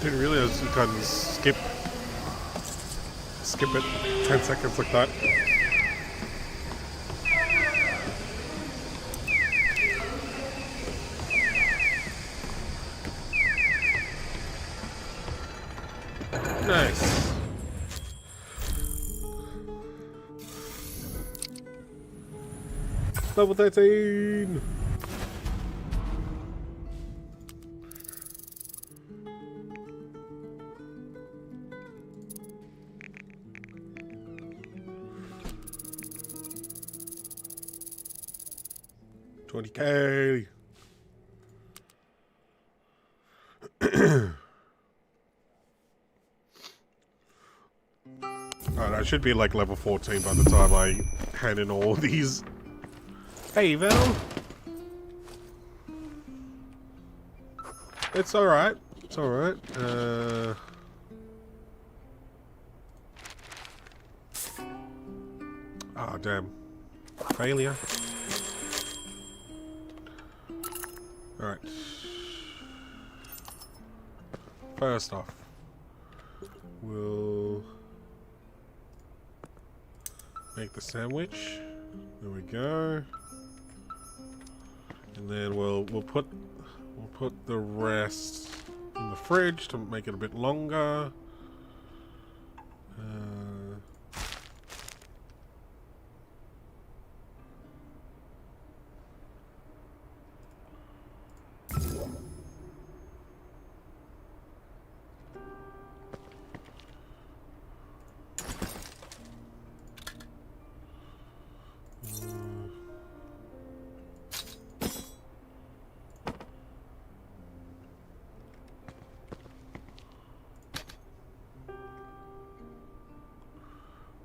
Didn't realize you can skip it 10 seconds like that. Nice. Level 13. $20K. Alright, I should be like level 14 by the time I hand in all these. Hey, Val. It's alright. It's alright. Ah, damn. Failure. Alright. First off, we'll make the sandwich. There we go. And then we'll put the rest in the fridge to make it a bit longer.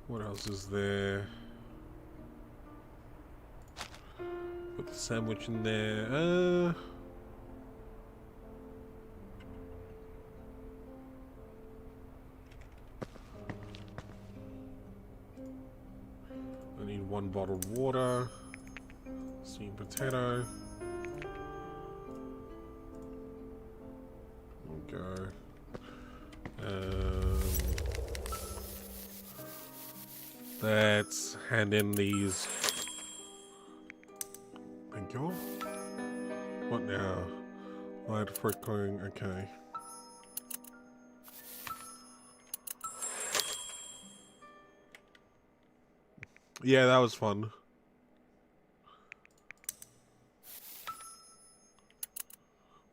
What else is there? Put the sandwich in there. I need 1 bottled water. Steamed potato. Okay. Let's hand in these. Thank you. What now? Light for going. Okay. Yeah, that was fun.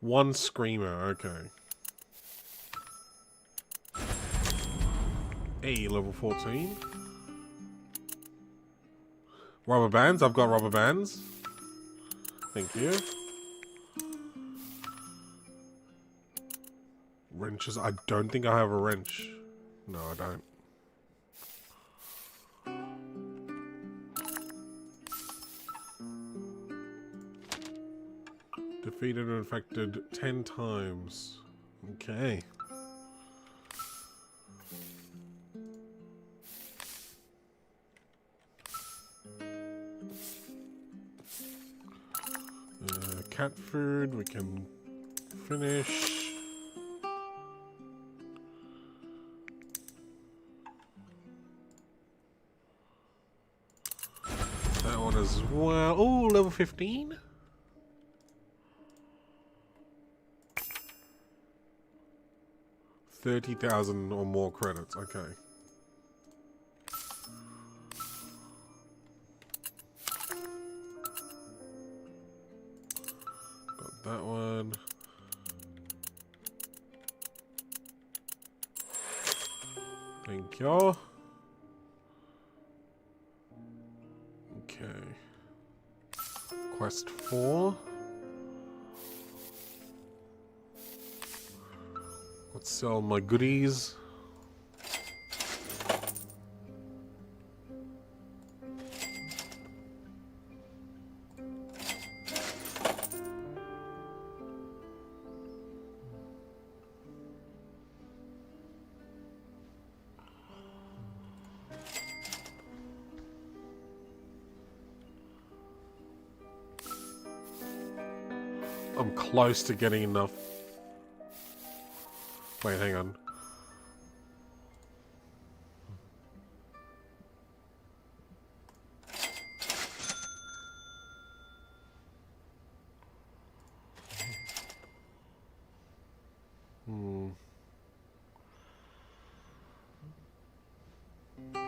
One screamer. Okay. Hey, level 14. Rubber bands. I've got rubber bands. Thank you. Wrenches. I don't think I have a wrench. No, I don't. Defeated and infected 10 times. Okay. Cat food, we can finish. That one as well. Oh, level 15? $30,000 or more credits, okay. Got that one. Thank you. Okay. Quest 4. Let's sell my goodies. I'm close to getting enough. Wait, hang on.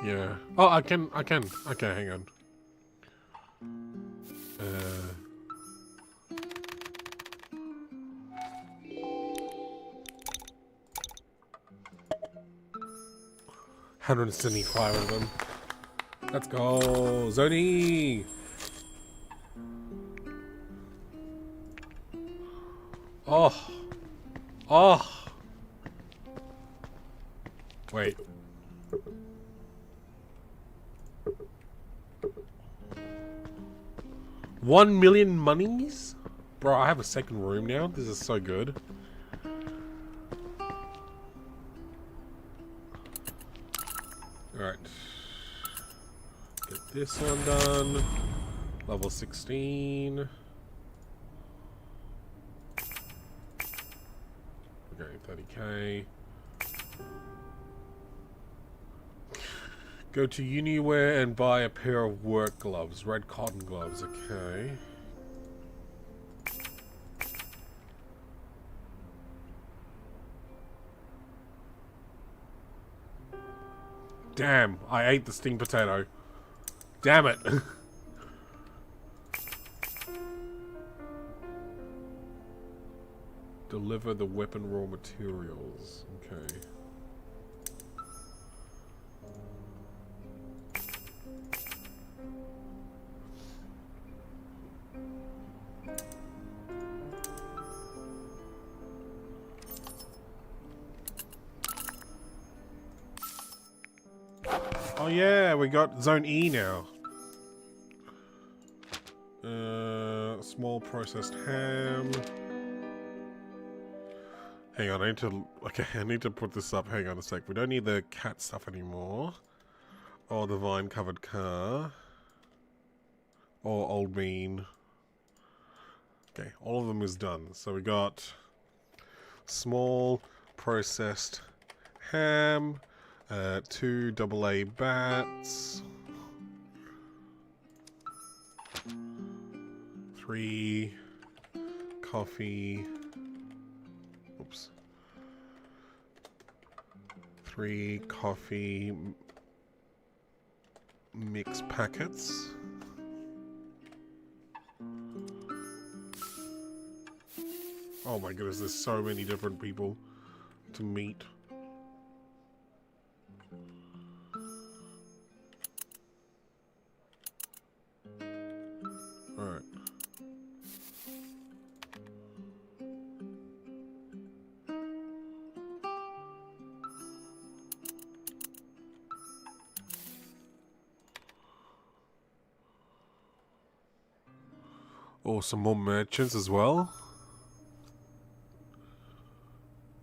Yeah. Oh, I can. Okay, hang on. $175 of them. Let's go, Zoni! Oh. Oh. Wait. $1 million monies? Bro, I have a second room now. This is so good. Alright. Get this one done. Level 16. Okay, 30k. Go to Uniwear and buy a pair of work gloves. Red cotton gloves, okay. Damn, I ate the sting potato. Damn it. Deliver the weapon raw materials. Okay. Oh yeah, we got Zone E now. Small processed ham. Hang on, I need to put this up. Hang on a sec. We don't need the cat stuff anymore. Or the vine-covered car. Or old bean. Okay, all of them is done. So we got small processed ham, 2 AA bats, 3 coffee. Oops. 3 coffee mix packets. Oh my goodness, there's so many different people to meet. Alright. Oh, some more merchants as well.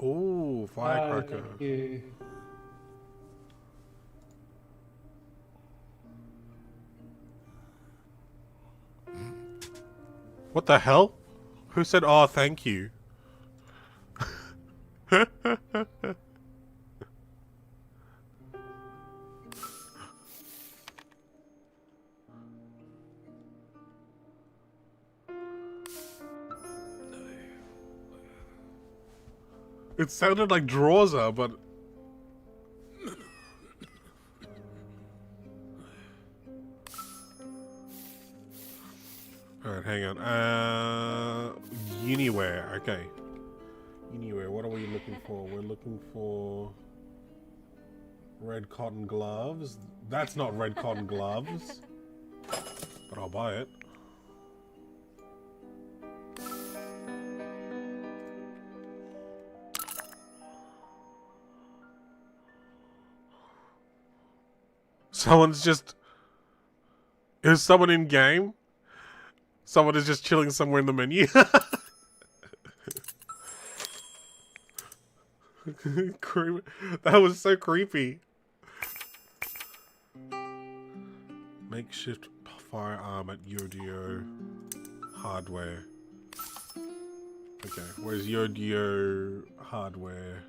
Oh, firecracker. Thank you. What the hell? Who said, oh, thank you? It sounded like Drawser, but... Alright, hang on. Uniwear, okay. Uniwear, what are we looking for? We're looking for... red cotton gloves. That's not red cotton gloves. But I'll buy it. Someone's just... Is someone in game? Someone is just chilling somewhere in the menu. That was so creepy. Makeshift firearm at Yodio Hardware. Okay, where's Yodio Hardware?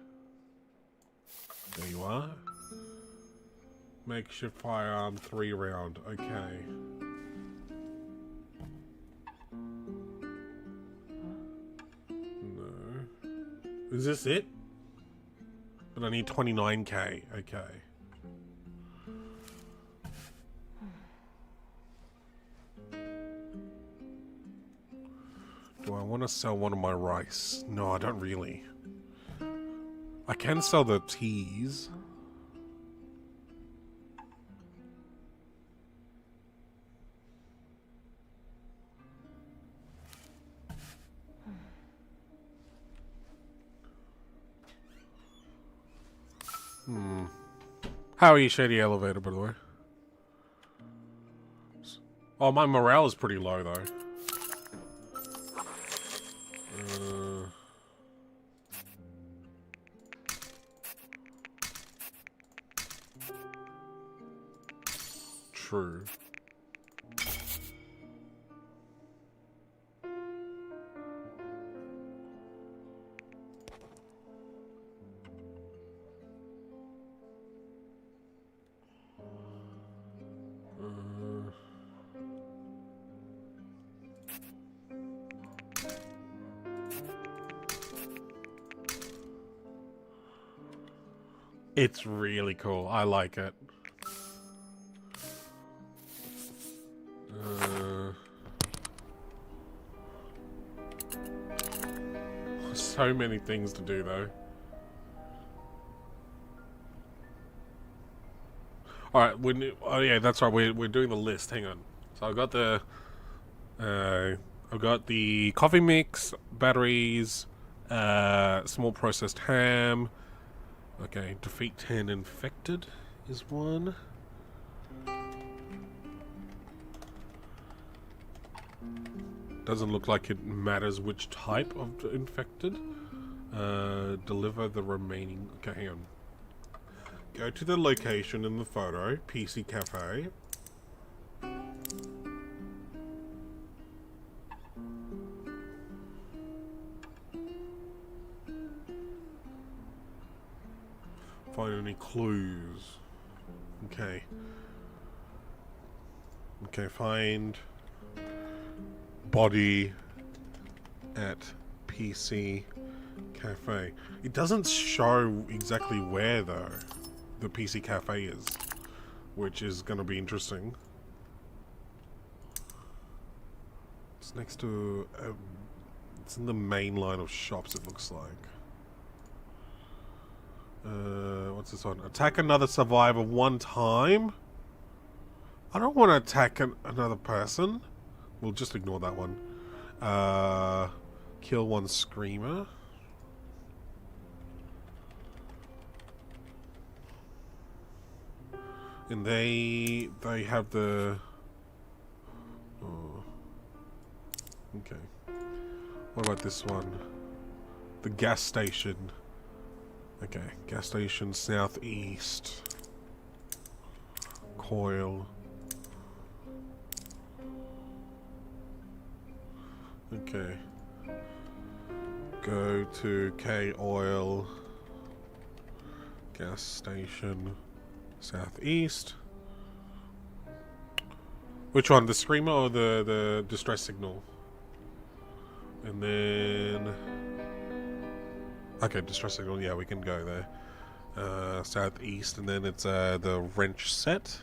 There you are. Makeshift firearm 3 round. Okay. No. Is this it? But I need 29k. Okay. Do I want to sell one of my rice? No, I don't really. I can sell the teas. How are you, Shady Elevator, by the way? Oh, my morale is pretty low, though. true. It's really cool. I like it. So many things to do, though. All right. Oh yeah, that's right. We're doing the list. Hang on. So I've got the coffee mix, batteries, small processed ham. Okay, defeat 10 infected is one. Doesn't look like it matters which type of infected. Deliver the remaining... Okay, hang on. Go to the location in the photo, PC Cafe. Find any clues. Okay. Okay, find body at PC Cafe. It doesn't show exactly where, though, the PC Cafe is, which is going to be interesting. It's next to... it's in the main line of shops, it looks like. What's this one? Attack another survivor one time? I don't want to attack another person. We'll just ignore that one. Kill one screamer. And they have the... Oh. Okay. What about this one? The gas station. Okay, gas station southeast. Coil. Okay. Go to K Oil. Gas station southeast. Which one? The screamer or the distress signal? And then... Okay, distress signal, yeah, we can go there. Southeast, and then it's the wrench set.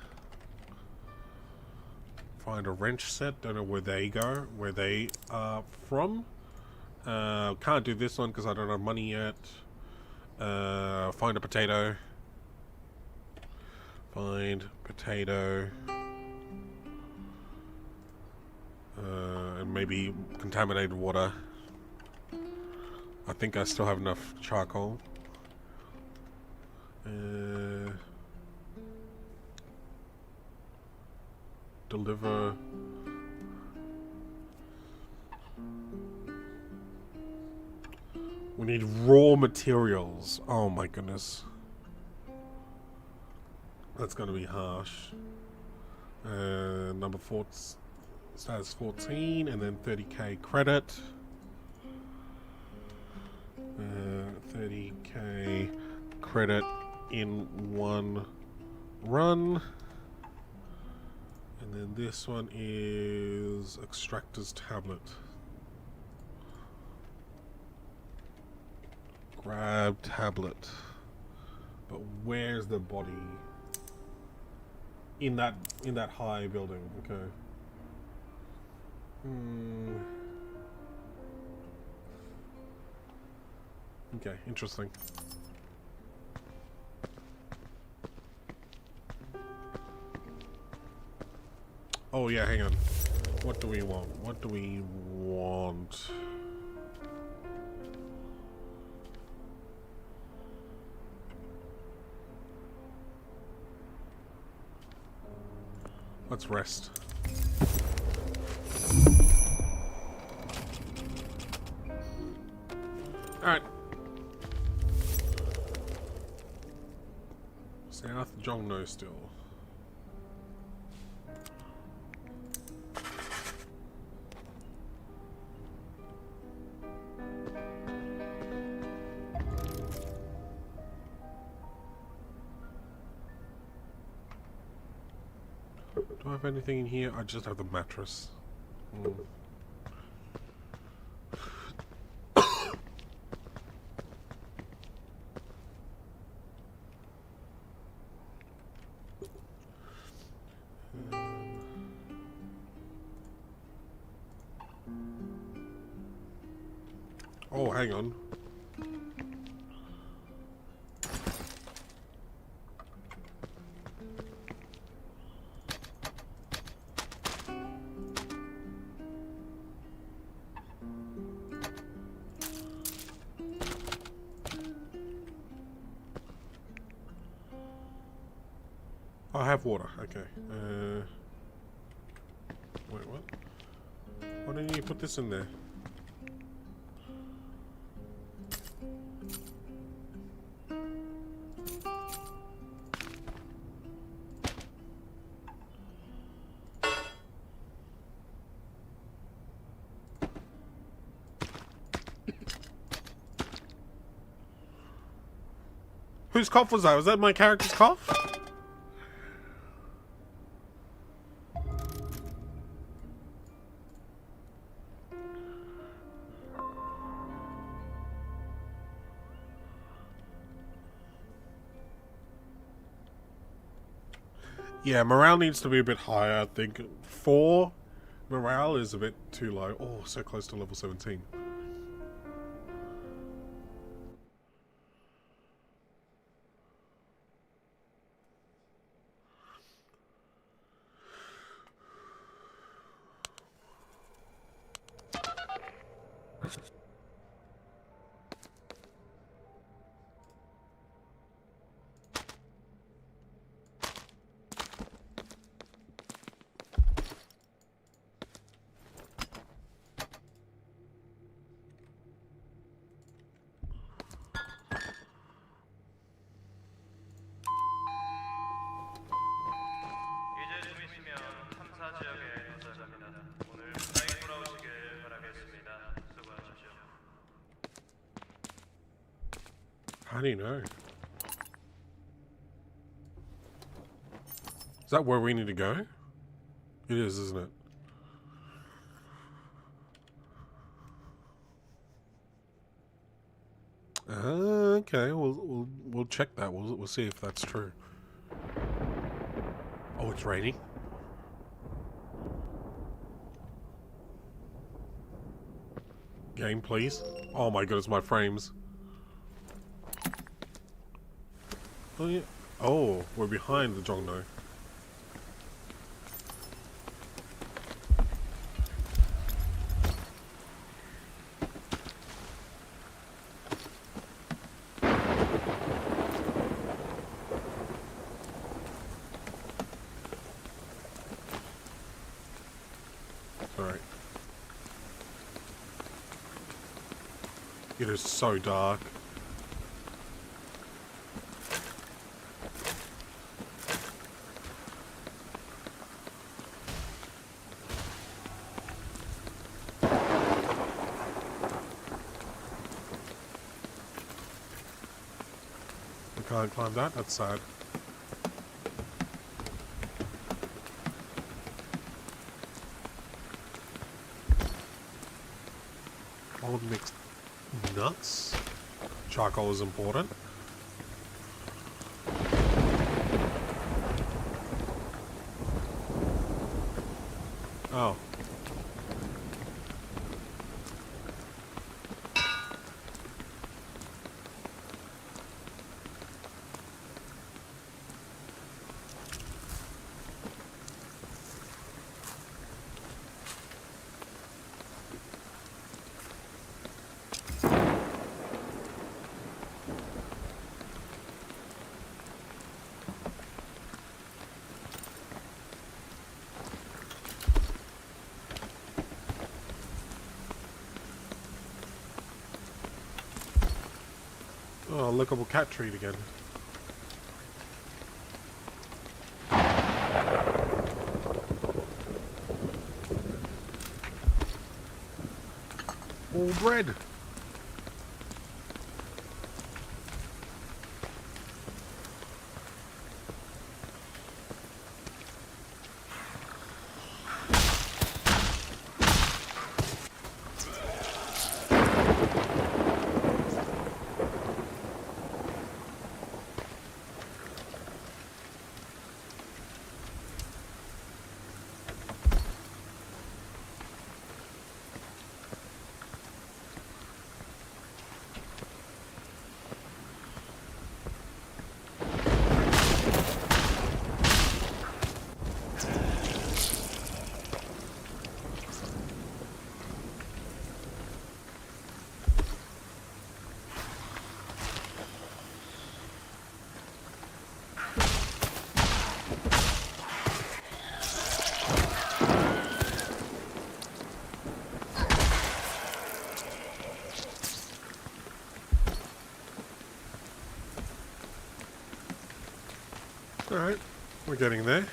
Find a wrench set, don't know where they go, where they are from. Can't do this one because I don't have money yet. Find a potato. Find potato. And maybe contaminated water. I think I still have enough charcoal. Deliver. We need raw materials. Oh my goodness. That's gonna be harsh. Number 4 status 14 and then 30k credit. 30k credit in one run. And then this one is Extractor's Tablet. Grab tablet. But where's the body? In that high building, okay. Okay, interesting. Oh yeah, hang on. What do we want? What do we want? Let's rest. Alright. South Jongno still. Do I have anything in here? I just have the mattress. Hmm. Oh, hang on. I have water. Okay. Wait, what? Why didn't you put this in there? Whose cough was that? Was that my character's cough? Yeah, morale needs to be a bit higher, I think. 4 morale is a bit too low. Oh, so close to level 17. 이제 좀 있으면 탐사 지역에 도착합니다. 오늘 무사히 돌아오시길 바라겠습니다. 수고하십시오. How do you know? Is that where we need to go? It is, isn't it? Okay, we'll check that. We'll see if that's true. Oh, it's raining. Game, please. Oh my goodness, my frames. Oh yeah. Oh, we're behind the Jongno. Alright. It is so dark. We can't climb that, that's sad. Old mixed nuts. Charcoal is important. Oh. Oh, lookable cat treat again. All bread. Alright, we're getting there.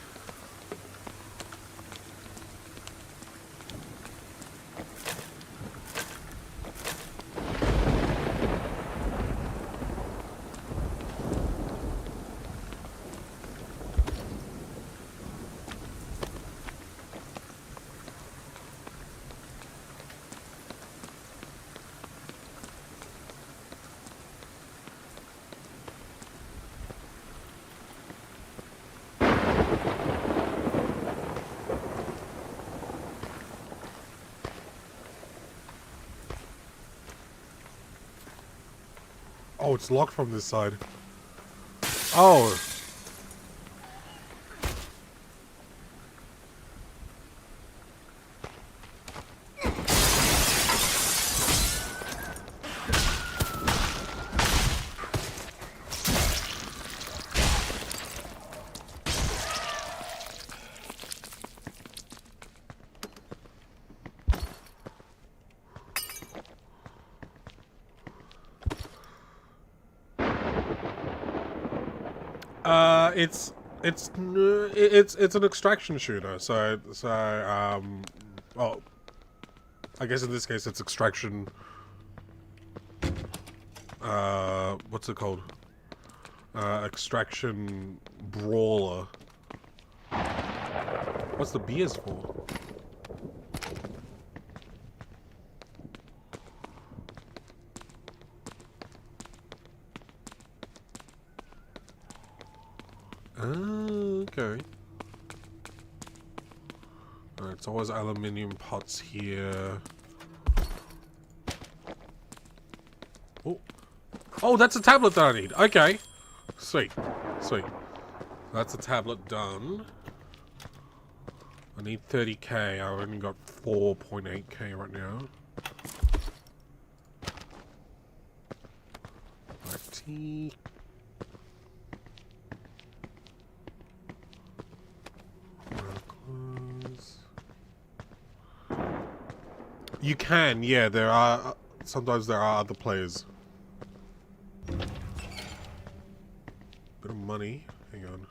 Oh, it's locked from this side. Oh. It's an extraction shooter. Well, I guess in this case it's extraction. What's it called? Extraction brawler. What's the B is for? Oh, okay. Alright, it's always aluminium pots here. Oh. Oh, that's a tablet that I need. Okay. Sweet. Sweet. That's a tablet done. I need 30k. I've only got 4.8k right now. IT. You can, yeah, there are, sometimes there are other players. Bit of money, hang on.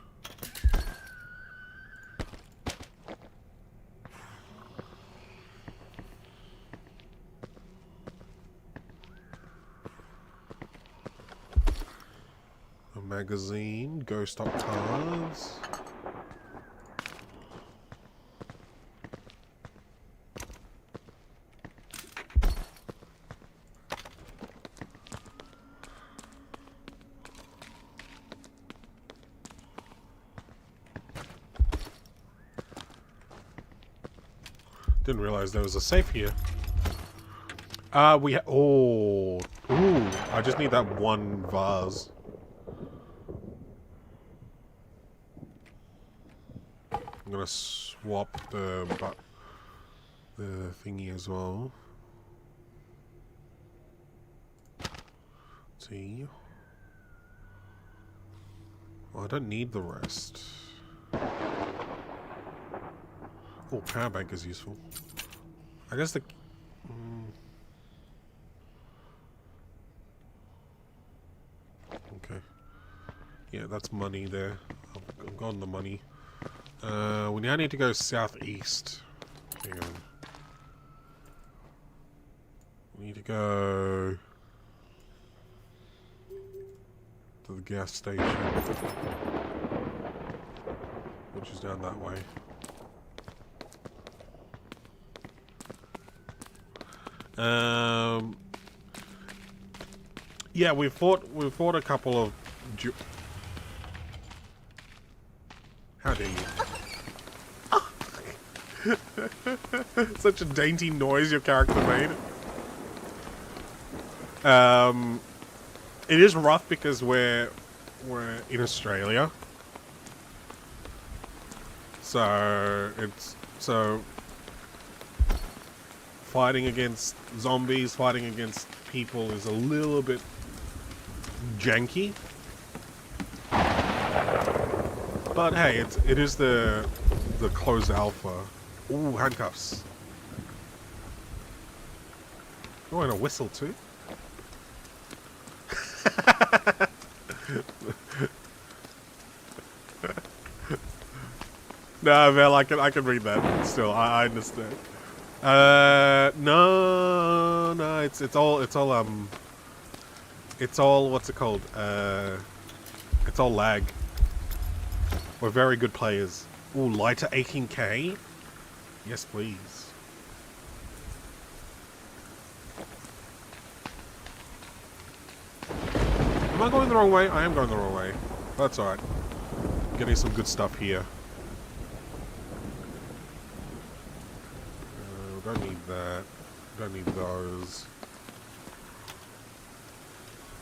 A magazine, ghost stock cards. Didn't realize there was a safe here. Ooh, I just need that one vase. I'm gonna swap the thingy as well. See. Well, I don't need the rest. Oh, power bank is useful. I guess the... Okay. Yeah, that's money there. I've gotten the money. We now need to go southeast. Hang on. We need to go... to the gas station. Which is down that way. Yeah, we've fought a couple of how dare you? Such a dainty noise your character made. It is rough because we're in Australia. So fighting against zombies, fighting against people is a little bit janky. But hey, it is the closed alpha. Ooh, handcuffs. Oh, and a whistle too. No, Vel, I can read that. Still, I understand. No, it's all what's it called? It's all lag. We're very good players. Ooh, lighter 18k? Yes, please. Am I going the wrong way? I am going the wrong way. That's alright. Getting some good stuff here. Don't need that. Don't need those.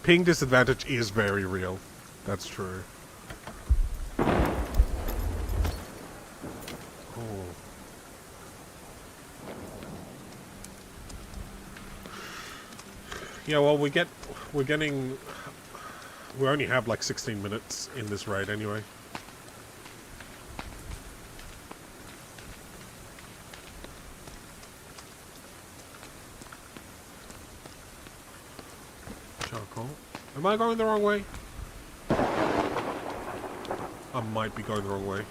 Ping disadvantage is very real. That's true. Oh. Yeah, well, we only have like 16 minutes in this raid anyway. Charcoal. Am I going the wrong way? I might be going the wrong way.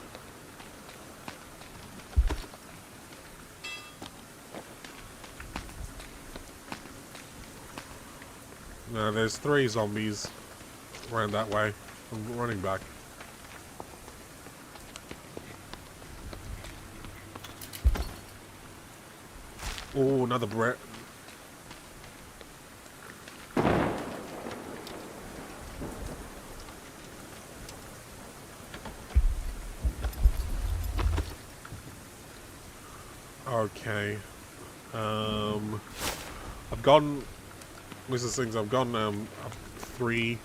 No, there's 3 zombies around that way. I'm running back. Oh, another Brett. Okay. I've gotten. This is things I've gotten. 3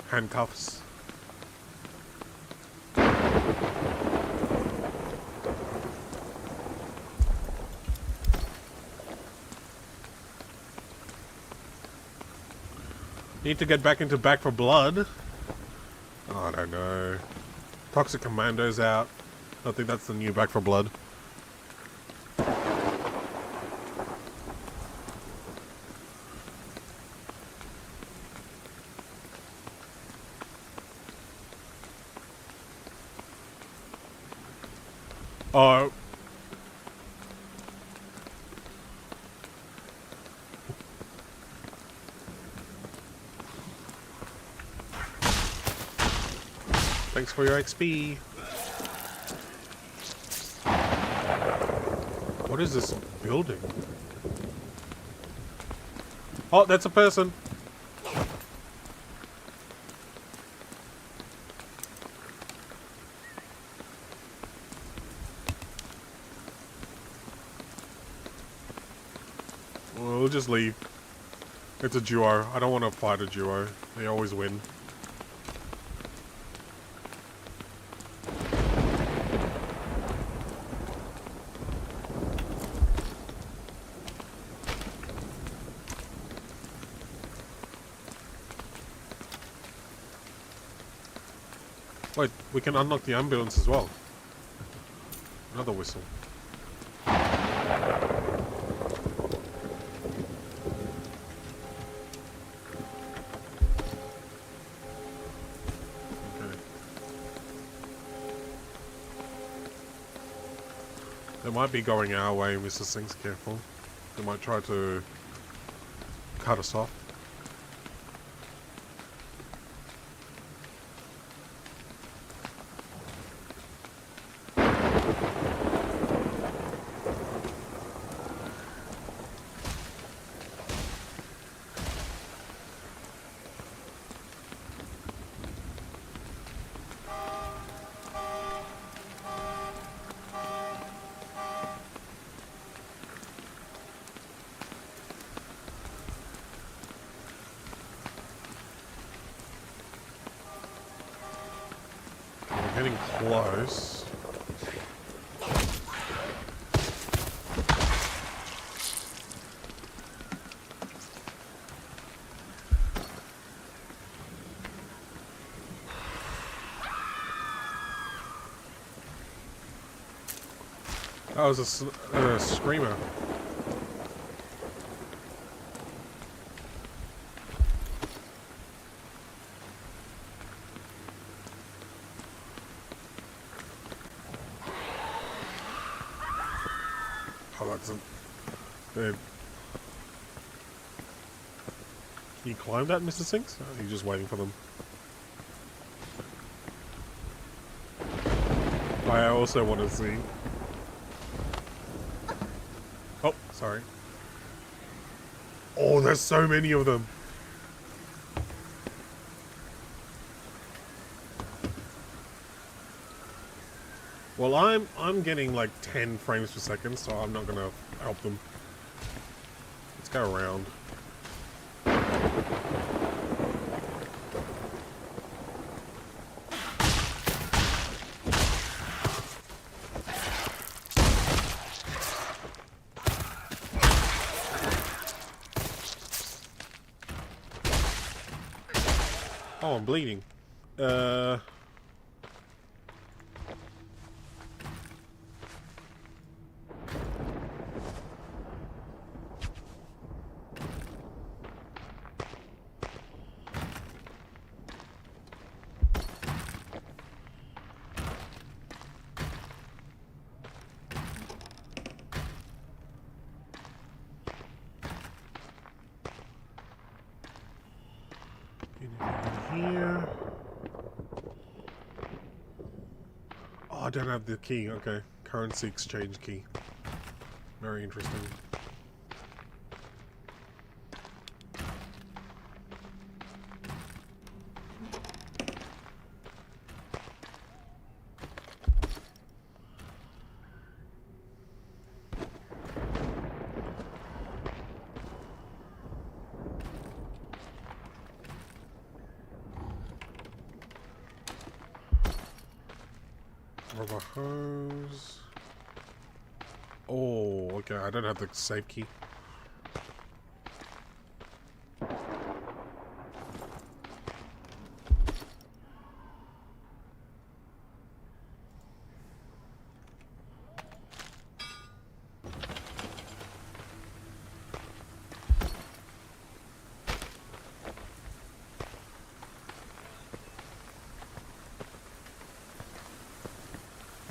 handcuffs. Need to get back into Back for Blood. Oh, I don't know. Toxic Commando's out. I think that's the new Back for Blood. Oh. Thanks for your XP. What is this building? Oh, that's a person. We'll just leave. It's a duo. I don't want to fight a duo. They always win. Wait, we can unlock the ambulance as well. Another whistle. Okay. They might be going our way, Mr. Singh's careful. They might try to cut us off. We're getting close. That was a screamer. Oh, that's a... Can you climb that, Mr. Sinks? Or are you just waiting for them? I also want to see. Oh, sorry. Oh, there's so many of them. Well, I'm getting like 10 frames per second, so I'm not gonna help them. Let's go around. Oh, I'm bleeding. Anything in here? Oh, I don't have the key. Okay. Currency exchange key. Very interesting. Rubber hose. Oh, okay. I don't have the safe key.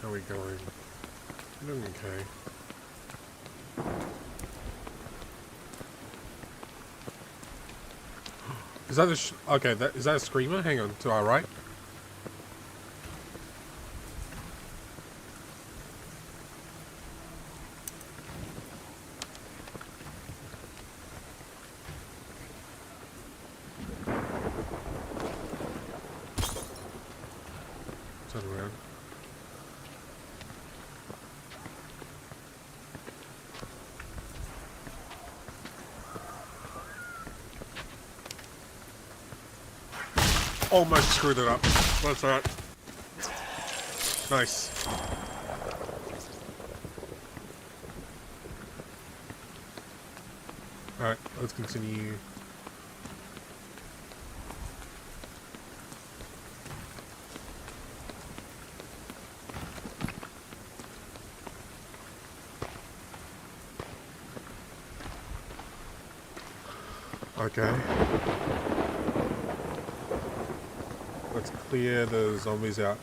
How are we going? Doing okay. Is that a okay? Is that a screamer? Hang on, to our right. Turn around. Almost screwed it up. That's alright. Nice. Alright, let's continue. Okay. Let's clear the zombies out.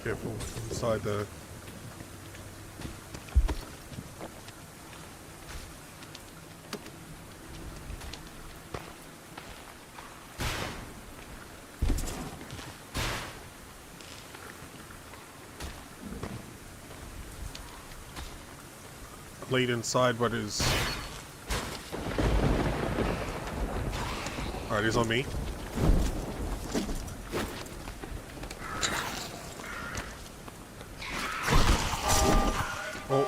Careful inside the... Lead inside what is... Alright, he's on me. Oh.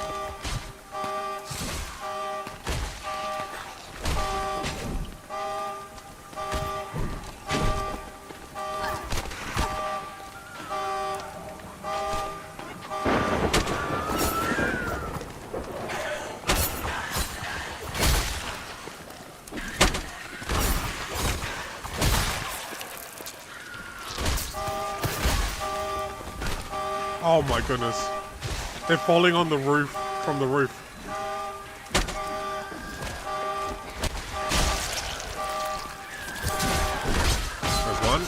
Oh my goodness. They're falling on the roof, from the roof. There's one.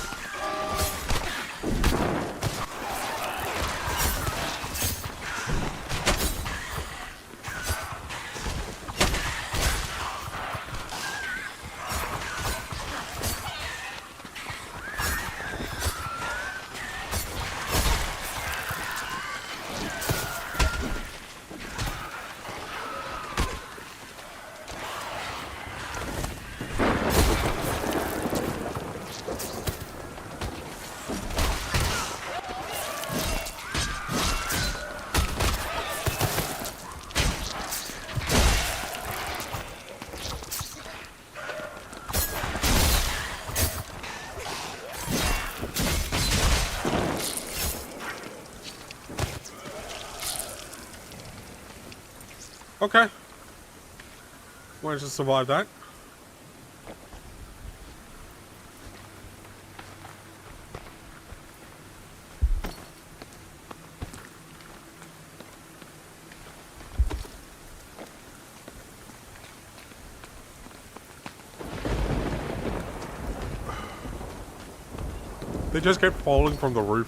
Okay. Managed to survive that. They just kept falling from the roof.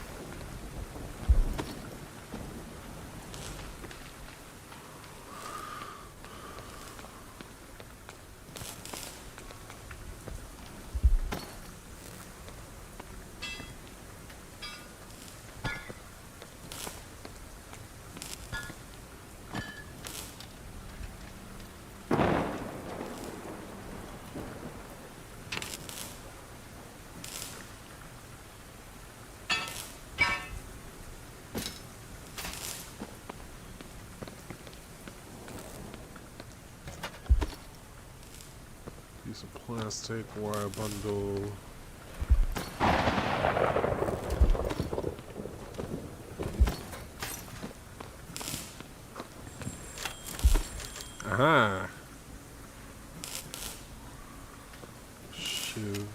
Piece of plastic, wire bundle. Aha! Shoe.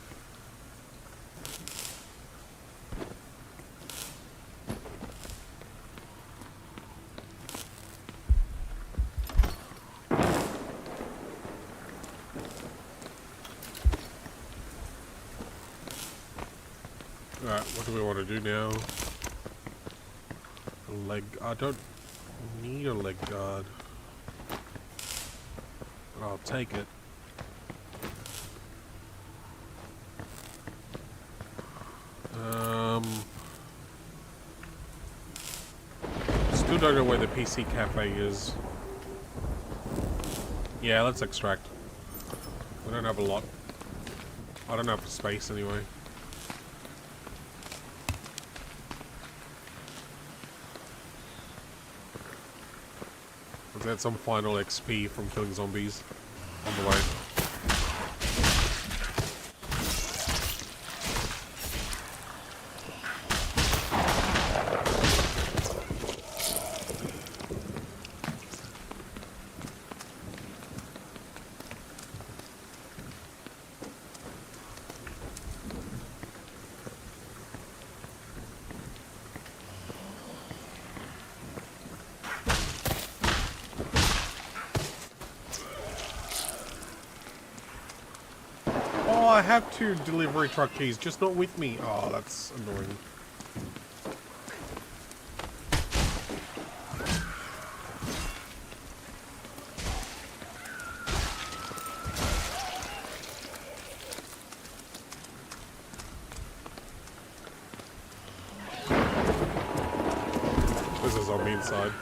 Alright, what do we want to do now? A leg. I don't need a leg guard. I'll take it. Still don't know where the PC cafe is. Yeah, let's extract. We don't have a lot. I don't have space anyway. Let's get some final XP from killing zombies on the way. Oh, I have 2 delivery truck keys, just not with me. Oh, that's annoying. There's a zombie inside.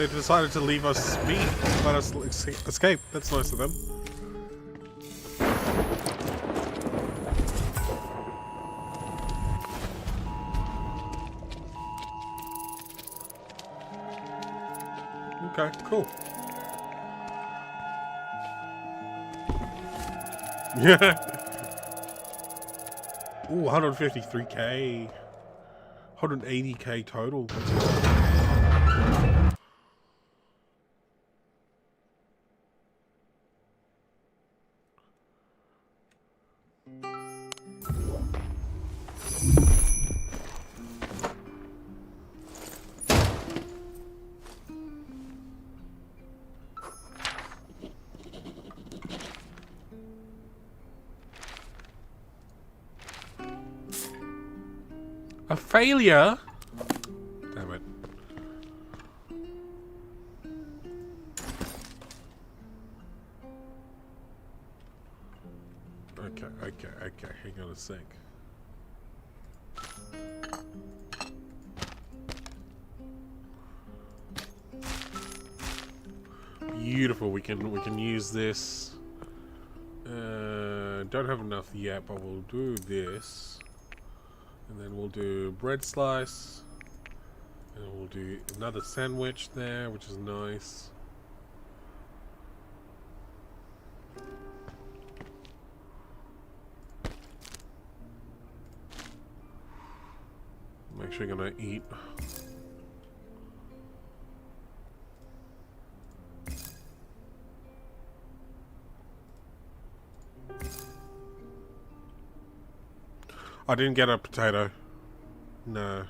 They decided to leave us be. Let us escape. That's nice of them. Okay, cool. Yeah. Ooh, 153k. 180k total. A failure? Damn it. Okay. Hang on a sec. Beautiful. We can use this. Don't have enough yet, but we'll do this. And then we'll do bread slice. And we'll do another sandwich there, which is nice. Make sure you're gonna eat. I didn't get a potato. No.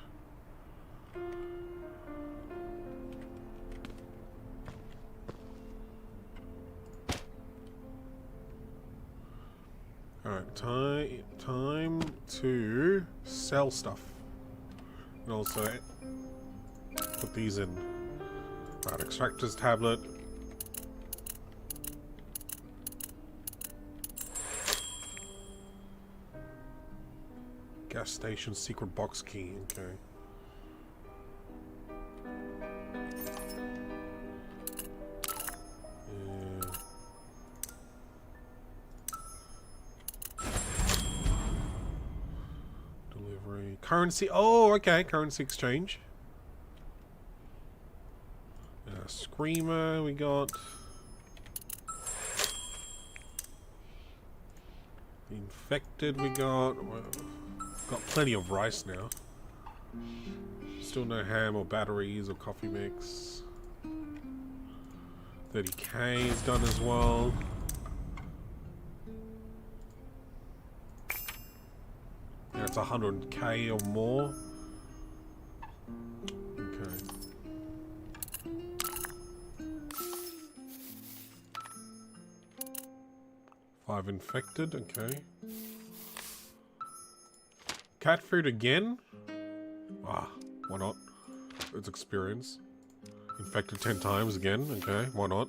Alright, time to sell stuff. And also put these in. Right, extractor's tablet. Gas station secret box key, okay. Delivery. Currency, oh, okay, currency exchange. Screamer, we got. The infected, we got. Well, got plenty of rice now. Still no ham or batteries or coffee mix. 30k is done as well. Yeah, it's 100k or more. Okay. Five infected, okay. Cat food again? Ah, why not? It's experience. Infected 10 times again, okay, why not?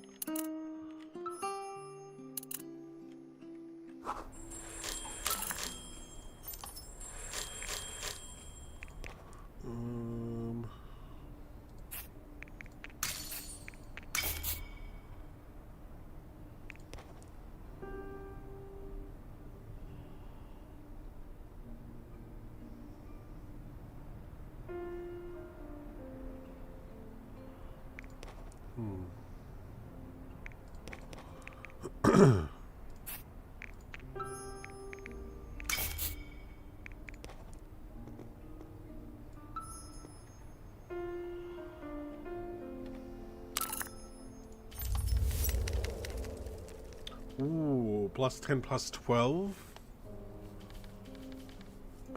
Ooh, plus 10 plus 12.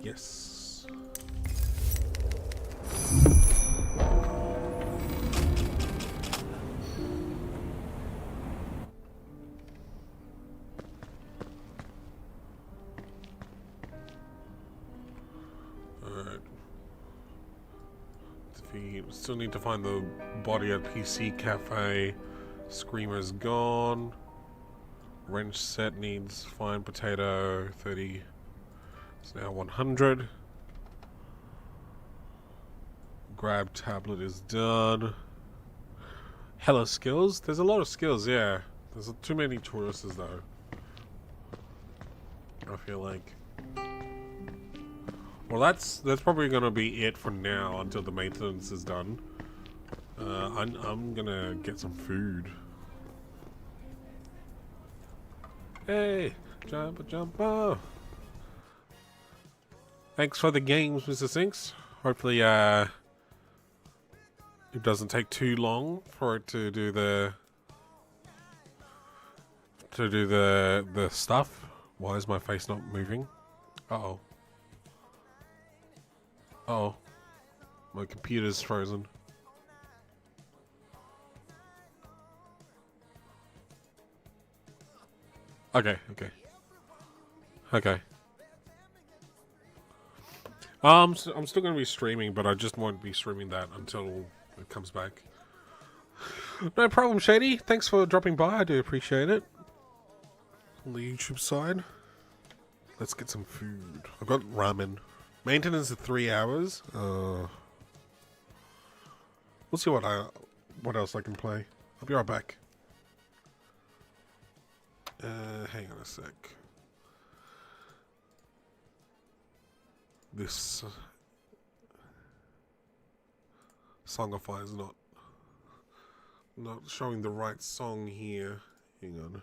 Yes. Alright. Still need to find the body at PC Cafe. Screamer's gone. Wrench set needs fine potato 30. It's now 100. Grab tablet is done. Hella skills? There's a lot of skills, yeah. There's too many choices though. I feel like. Well, that's probably gonna be it for now until the maintenance is done. I'm gonna get some food. Hey, jump! Thanks for the games, Mr. Sinks. Hopefully, it doesn't take too long for it to do the stuff. Why is my face not moving? Uh-oh. Uh-oh. My computer's frozen. Okay. I'm still gonna be streaming, but I just won't be streaming that until it comes back. No problem, Shady. Thanks for dropping by. I do appreciate it. On the YouTube side, let's get some food. I've got ramen. Maintenance is 3 hours. We'll see what else I can play. I'll be right back. Hang on a sec. This Songify is not showing the right song here. Hang on.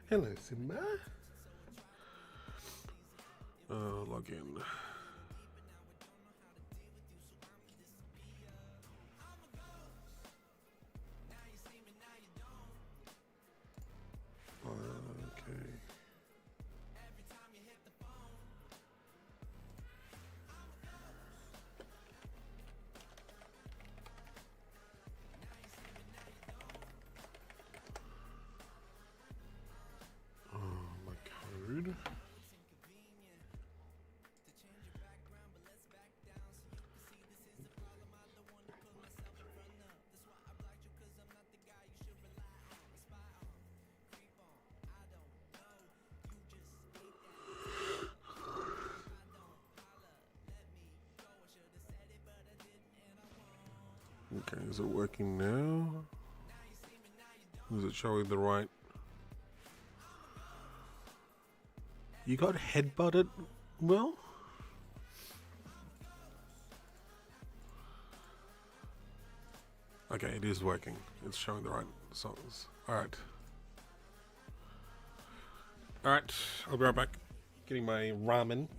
Hello, Simba. Log in. Okay. My code. Okay, is it working now? Is it showing the right? You got headbutted? Well? Okay, it is working. It's showing the right songs. Alright. Alright, I'll be right back. Getting my ramen.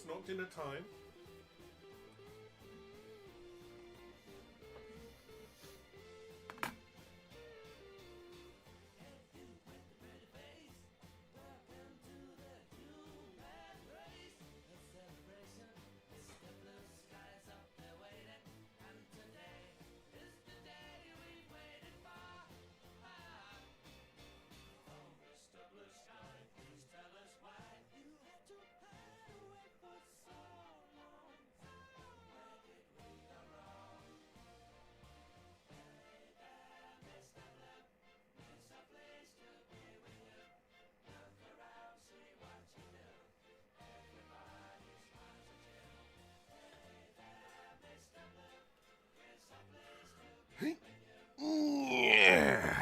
not dinner time. Yeah.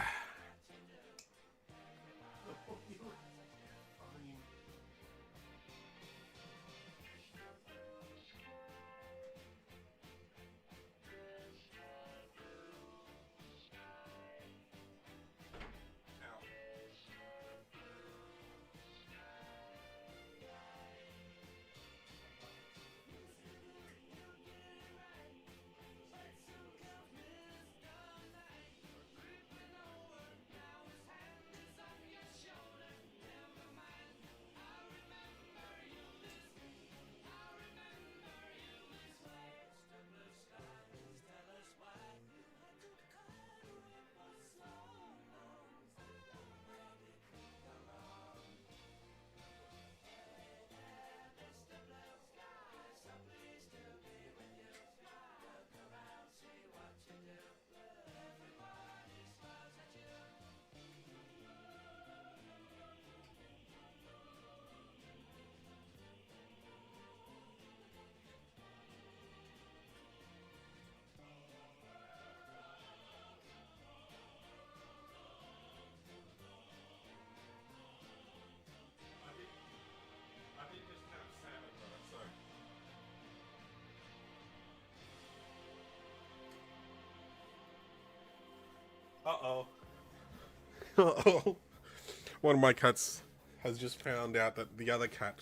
Uh-oh. Uh-oh. One of my cats has just found out that the other cat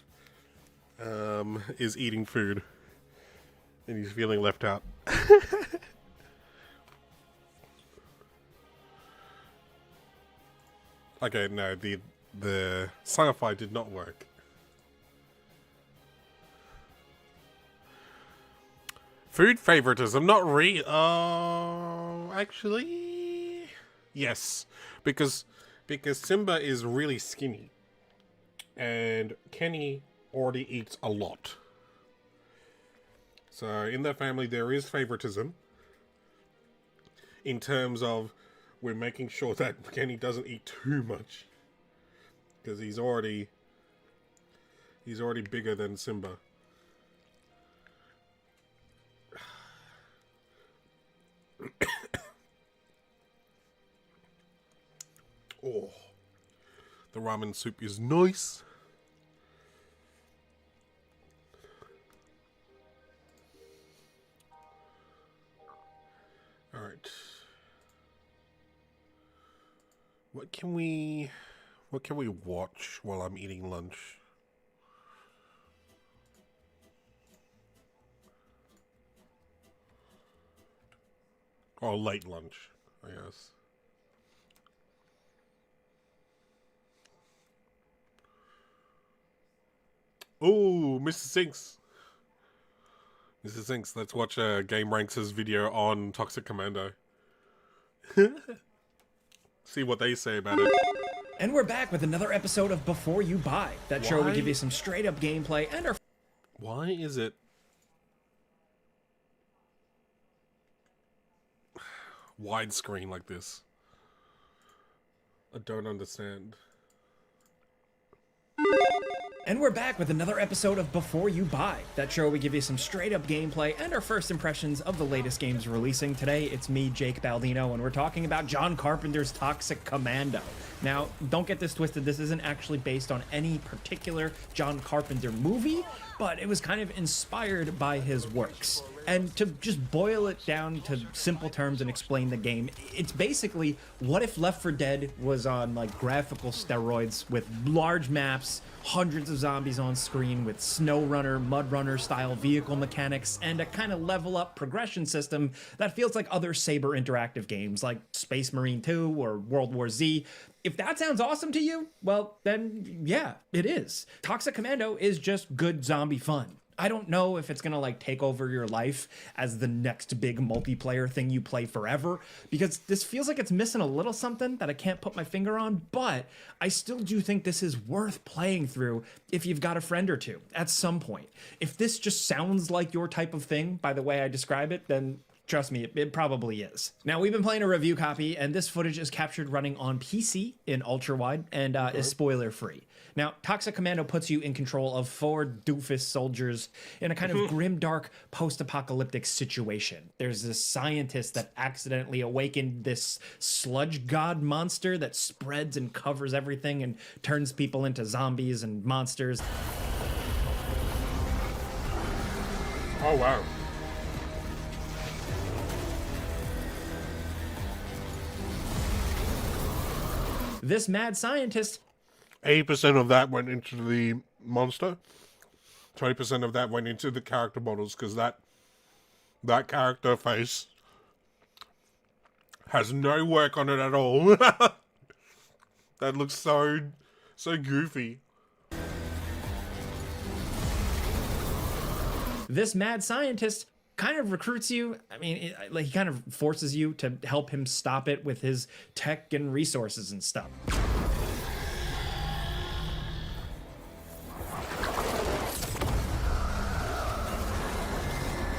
is eating food. And he's feeling left out. Okay, no, the sci-fi did not work. Food favoritism, not actually, yes, because Simba is really skinny, and Kenny already eats a lot. So in their family, there is favoritism in terms of we're making sure that Kenny doesn't eat too much because he's already bigger than Simba. Oh, the ramen soup is nice. All right. What can we watch while I'm eating lunch? Or late lunch, I guess. Oh, Mr. Sinks. Mr. Sinks, let's watch Game Ranks' video on Toxic Commando. See what they say about it. And we're back with another episode of Before You Buy. That show we give you some straight up gameplay and our... Why is it widescreen like this? I don't understand. And we're back with another episode of Before You Buy. That show we give you some straight up gameplay and our first impressions of the latest games releasing. Today, it's me, Jake Baldino, and we're talking about John Carpenter's Toxic Commando. Now, don't get this twisted, this isn't actually based on any particular John Carpenter movie, but it was kind of inspired by his works. And to just boil it down to simple terms and explain the game, it's basically what if Left 4 Dead was on like graphical steroids with large maps, hundreds of zombies on screen with SnowRunner, MudRunner style vehicle mechanics, and a kind of level up progression system that feels like other Saber interactive games like Space Marine 2 or World War Z. If that sounds awesome to you, well, then yeah, it is. Toxic Commando is just good zombie fun. I don't know if it's gonna like take over your life as the next big multiplayer thing you play forever, because this feels like it's missing a little something that I can't put my finger on, but I still do think this is worth playing through if you've got a friend or two at some point. If this just sounds like your type of thing by the way I describe it, then trust me, it probably is. Now, we've been playing a review copy, and this footage is captured running on PC in ultra-wide and is spoiler-free. Now, Toxic Commando puts you in control of 4 doofus soldiers in a kind of grim-dark post-apocalyptic situation. There's this scientist that accidentally awakened this sludge god monster that spreads and covers everything and turns people into zombies and monsters. Oh, wow. This mad scientist 80% of that went into the monster. 20% of that went into the character models, because that character face has no work on it at all. That looks so goofy. This mad scientist kind of recruits you. I mean, like he kind of forces you to help him stop it with his tech and resources and stuff.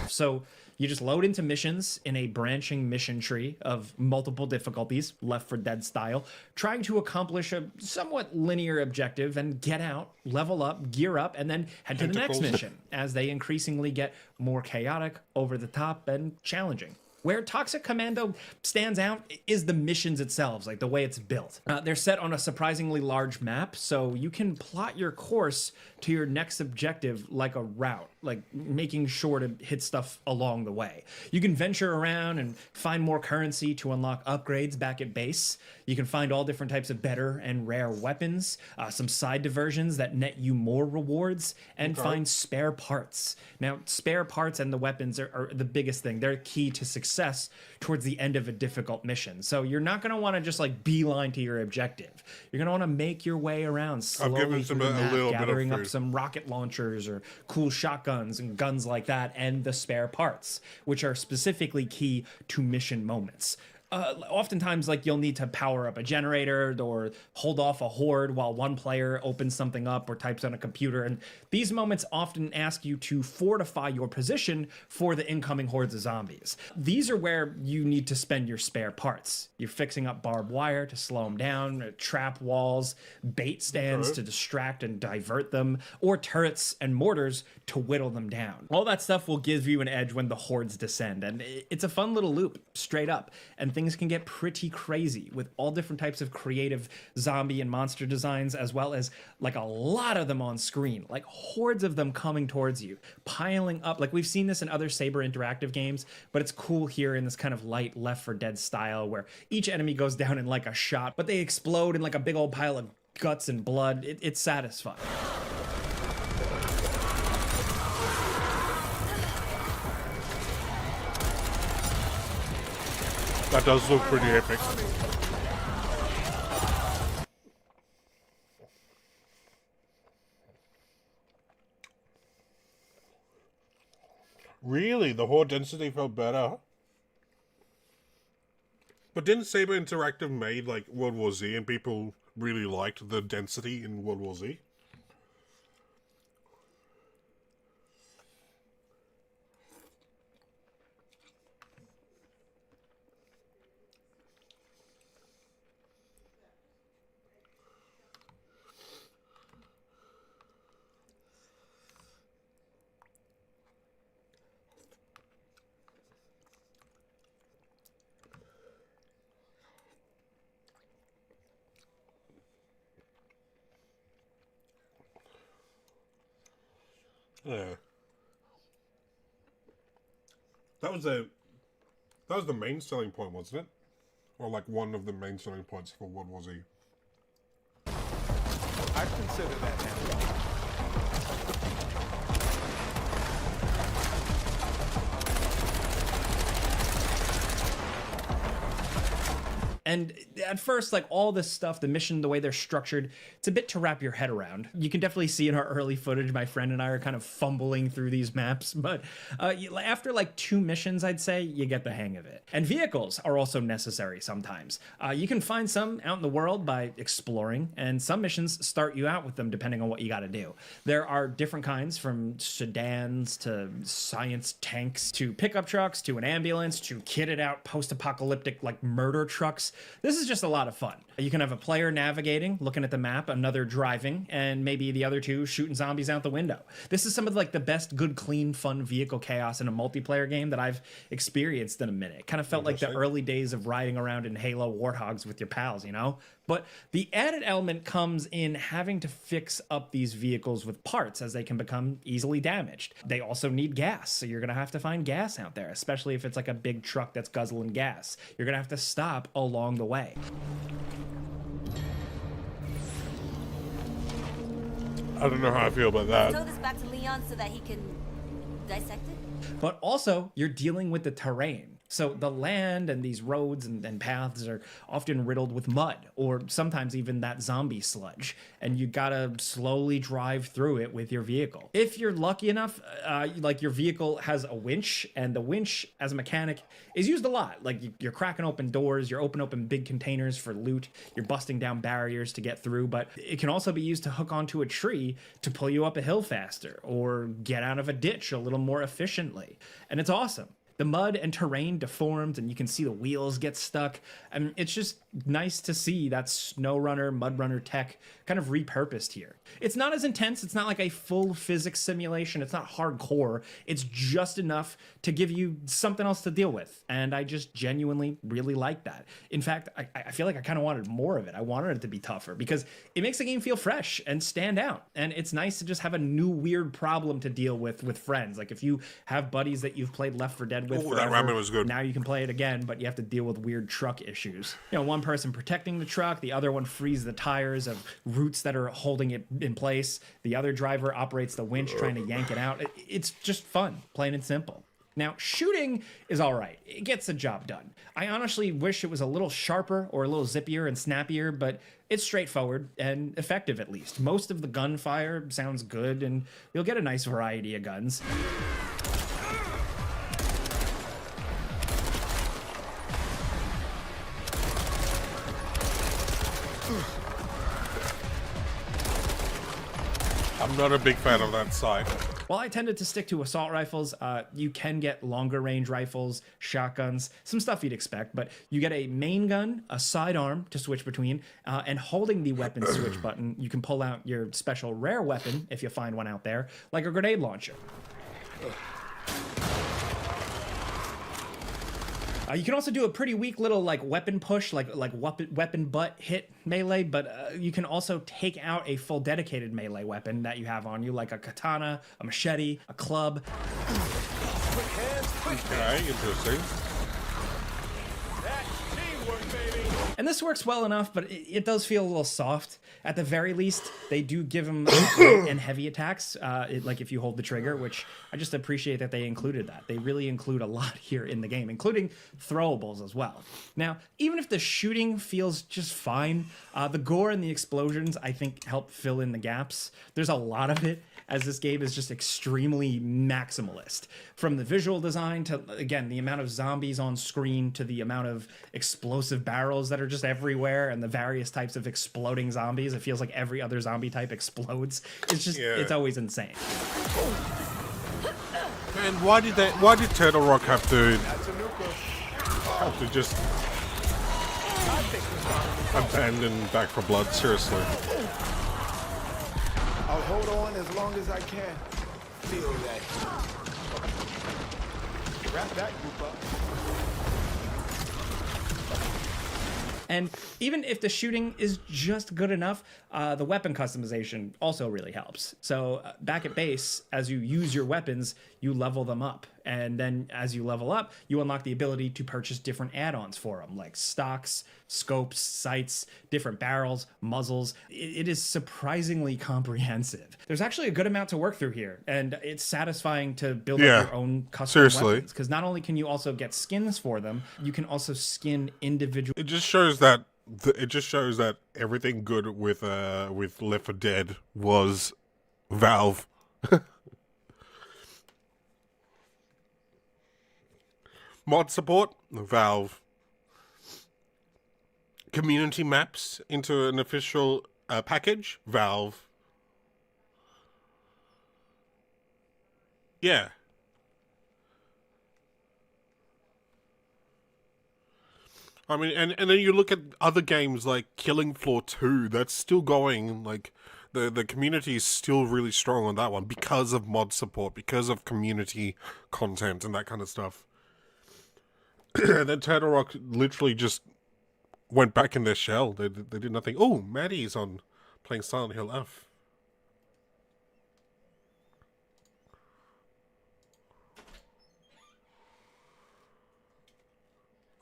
So you just load into missions in a branching mission tree of multiple difficulties, Left 4 Dead style, trying to accomplish a somewhat linear objective and get out, level up, gear up, and then head to the next mission as they increasingly get more chaotic, over the top, and challenging. Where Toxic Commando stands out is the missions itself, like the way it's built. They're set on a surprisingly large map, so you can plot your course to your next objective like a route, like making sure to hit stuff along the way. You can venture around and find more currency to unlock upgrades back at base. You can find all different types of better and rare weapons, some side diversions that net you more rewards, and find spare parts. Now, spare parts and the weapons are the biggest thing. They're key to success towards the end of a difficult mission. So you're not going to want to just like beeline to your objective. You're going to want to make your way around slowly through the map, gathering up some rocket launchers or cool shotguns and guns like that, and the spare parts, which are specifically key to mission moments. Oftentimes, like, you'll need to power up a generator or hold off a horde while one player opens something up or types on a computer, and these moments often ask you to fortify your position for the incoming hordes of zombies. These are where you need to spend your spare parts. You're fixing up barbed wire to slow them down, trap walls, bait stands to distract and divert them, or turrets and mortars to whittle them down. All that stuff will give you an edge when the hordes descend, and it's a fun little loop, straight up, and things can get pretty crazy with all different types of creative zombie and monster designs, as well as like a lot of them on screen, like hordes of them coming towards you, piling up. Like we've seen this in other Saber interactive games, but it's cool here in this kind of light Left 4 Dead style where each enemy goes down in like a shot, but they explode in like a big old pile of guts and blood. It's satisfying. That does look pretty epic. Really? The horde density felt better? But didn't Saber Interactive made like World War Z and people really liked the density in World War Z? Yeah. That was the main selling point, wasn't it? Or like one of the main selling points for World War Z. I consider that now. And at first, like all this stuff, the mission, the way they're structured, it's a bit to wrap your head around. You can definitely see in our early footage, my friend and I are kind of fumbling through these maps, but after like 2 missions, I'd say, you get the hang of it. And vehicles are also necessary sometimes. You can find some out in the world by exploring, and some missions start you out with them depending on what you got to do. There are different kinds, from sedans to science tanks to pickup trucks to an ambulance to kitted out post-apocalyptic like murder trucks. This is just a lot of fun. You can have a player navigating, looking at the map, another driving, and maybe the other 2 shooting zombies out the window. This is some of like the best, good, clean, fun vehicle chaos in a multiplayer game that I've experienced in a minute. It kind of felt like the early days of riding around in Halo Warthogs with your pals, you know? But the added element comes in having to fix up these vehicles with parts, as they can become easily damaged. They also need gas, so you're gonna have to find gas out there, especially if it's like a big truck that's guzzling gas. You're gonna have to stop along the way. I don't know how I feel about that. Throw this back to Leon so that he can dissect it. But also, you're dealing with the terrain. So the land and these roads and paths are often riddled with mud, or sometimes even that zombie sludge, and you gotta slowly drive through it with your vehicle. If you're lucky enough, like your vehicle has a winch, and the winch as a mechanic is used a lot. Like you're cracking open doors, you're open big containers for loot, you're busting down barriers to get through, but it can also be used to hook onto a tree to pull you up a hill faster, or get out of a ditch a little more efficiently. And it's awesome. The mud and terrain deformed, and you can see the wheels get stuck. And it's just nice to see that SnowRunner, MudRunner tech kind of repurposed here. It's not as intense. It's not like a full physics simulation. It's not hardcore. It's just enough to give you something else to deal with. And I just genuinely really like that. In fact, I feel like I kind of wanted more of it. I wanted it to be tougher because it makes the game feel fresh and stand out. And it's nice to just have a new weird problem to deal with friends. Like if you have buddies that you've played Left 4 Dead with forever, that ramen was good. Now you can play it again, but you have to deal with weird truck issues. You know, one person protecting the truck, the other one frees the tires of roots that are holding it in place. The other driver operates the winch trying to yank it out. It's just fun, plain and simple. Now, shooting is all right. It gets the job done. I honestly wish it was a little sharper or a little zippier and snappier, but it's straightforward and effective at least. Most of the gunfire sounds good, and you'll get a nice variety of guns. I'm not a big fan of that sight. While I tended to stick to assault rifles, you can get longer range rifles, shotguns, some stuff you'd expect, but you get a main gun, a sidearm to switch between, and holding the weapon switch button, you can pull out your special rare weapon, if you find one out there, like a grenade launcher. You can also do a pretty weak little like weapon push, like weapon butt hit melee, but you can also take out a full dedicated melee weapon that you have on you, like a katana, a machete, a club. Okay, interesting. And this works well enough, but it does feel a little soft. At the very least, they do give them light and heavy attacks, like if you hold the trigger, which I just appreciate that they included that. They really include a lot here in the game, including throwables as well. Now, even if the shooting feels just fine, the gore and the explosions, I think, help fill in the gaps. There's a lot of it, as this game is just extremely maximalist. From the visual design to, again, the amount of zombies on screen to the amount of explosive barrels that are just everywhere and the various types of exploding zombies. It feels like every other zombie type explodes. It's just, it's always insane. And why did Turtle Rock have to just abandon Back 4 Blood? Seriously. I'll hold on as long as I can. Feel that. Wrap that group up. And even if the shooting is just good enough, the weapon customization also really helps. So back at base, as you use your weapons, you level them up. And then as you level up, you unlock the ability to purchase different add-ons for them, like stocks, scopes, sights, different barrels, muzzles. It is surprisingly comprehensive. There's actually a good amount to work through here, and it's satisfying to build up your own custom weapons, because not only can you also get skins for them, you can also skin individual. It just shows that everything good with Left 4 Dead was Valve. Mod support, Valve. Community maps into an official package, Valve. Yeah. I mean, and then you look at other games like Killing Floor 2, that's still going, like, the community is still really strong on that one because of mod support, because of community content and that kind of stuff. And then Turtle Rock literally just went back in their shell. They did nothing. Oh, Maddie's on playing Silent Hill F.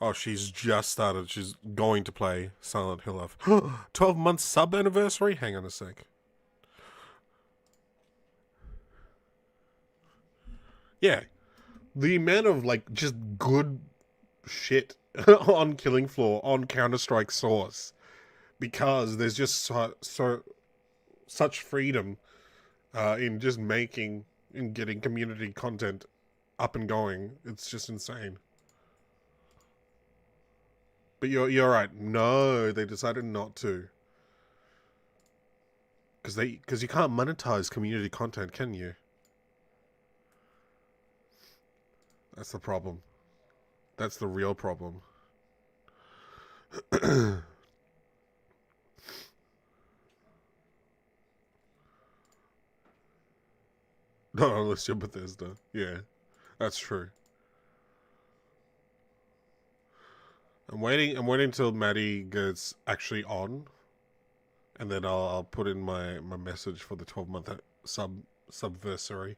Oh, she's just started. She's going to play Silent Hill F. 12-month sub anniversary? Hang on a sec. Yeah. The amount of, like, just good shit on Killing Floor, on Counter-Strike Source, because there's just such freedom in just making and getting community content up and going. It's just insane. But you're right. No, they decided not to. Because you can't monetize community content, can you? That's the problem. That's the real problem. Not unless you're Bethesda. Yeah, that's true. I'm waiting until Maddie gets actually on, and then I'll put in my message for the 12-month subversary.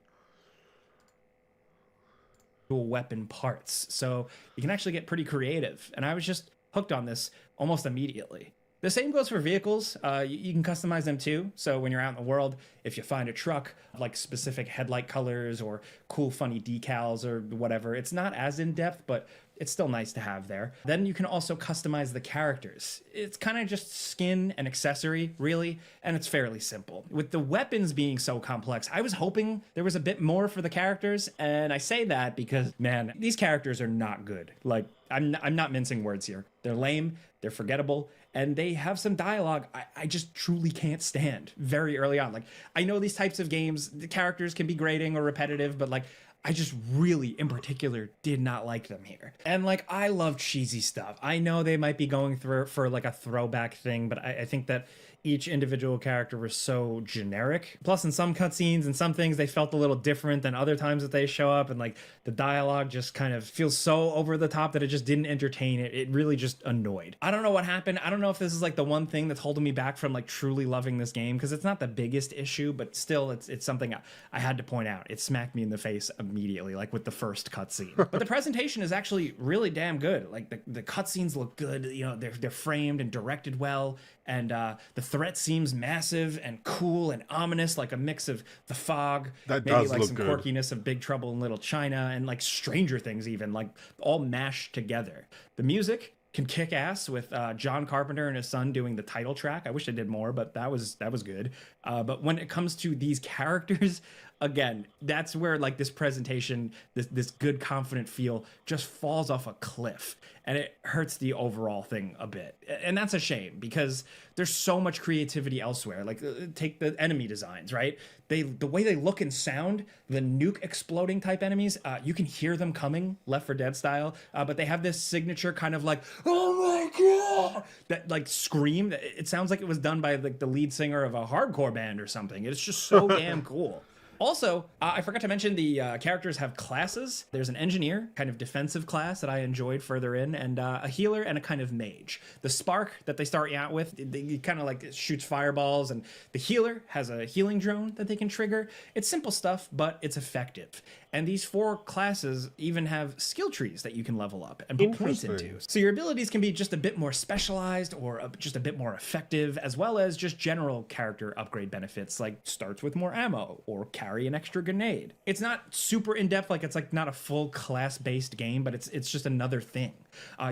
Weapon parts, so you can actually get pretty creative, and I was just hooked on this almost immediately. The same goes for vehicles. You can customize them too, so when you're out in the world, if you find a truck like specific headlight colors or cool funny decals or whatever, it's not as in-depth, but it's still nice to have there. Then you can also customize the characters. It's kind of just skin and accessory, really, and it's fairly simple. With the weapons being so complex, I was hoping there was a bit more for the characters, and I say that because, man, these characters are not good. Like, I'm not mincing words here. They're lame, they're forgettable, and they have some dialogue I just truly can't stand very early on. Like, I know these types of games, the characters can be grating or repetitive, but like, I just really, in particular, did not like them here. And like, I love cheesy stuff. I know they might be going through for like a throwback thing, but I think that each individual character was so generic. Plus, in some cutscenes and some things, they felt a little different than other times that they show up. And like, the dialogue just kind of feels so over the top that it just didn't entertain it. It really just annoyed. I don't know what happened. I don't know if this is like the one thing that's holding me back from like truly loving this game, because it's not the biggest issue, but still it's something I had to point out. It smacked me in the face immediately, like with the first cutscene. But the presentation is actually really damn good. Like the cutscenes look good. You know, they're framed and directed well. And the threat seems massive and cool and ominous, like a mix of The Fog, that maybe does like look some good. quirkiness of Big Trouble in Little China, and like Stranger Things even, like all mashed together. The music can kick ass with John Carpenter and his son doing the title track. I wish they did more, but that was good. But when it comes to these characters, again, that's where like this presentation, this good confident feel just falls off a cliff, and it hurts the overall thing a bit. And that's a shame, because there's so much creativity elsewhere. Like take the enemy designs, right? The way they look and sound, the nuke exploding type enemies, you can hear them coming, Left 4 Dead style, but they have this signature kind of like, oh my god, that like scream. It sounds like it was done by like the lead singer of a hardcore band or something. It's just so damn cool. Also, I forgot to mention the characters have classes. There's an engineer, kind of defensive class that I enjoyed further in, and a healer and a kind of mage. The spark that they start you out with, it kind of like shoots fireballs, and the healer has a healing drone that they can trigger. It's simple stuff, but it's effective. And these 4 classes even have skill trees that you can level up and put points Interesting. into. So your abilities can be just a bit more specialized or just a bit more effective, as well as just general character upgrade benefits like starts with more ammo or carry an extra grenade. It's not super in-depth, like it's like not a full class-based game, but it's just another thing.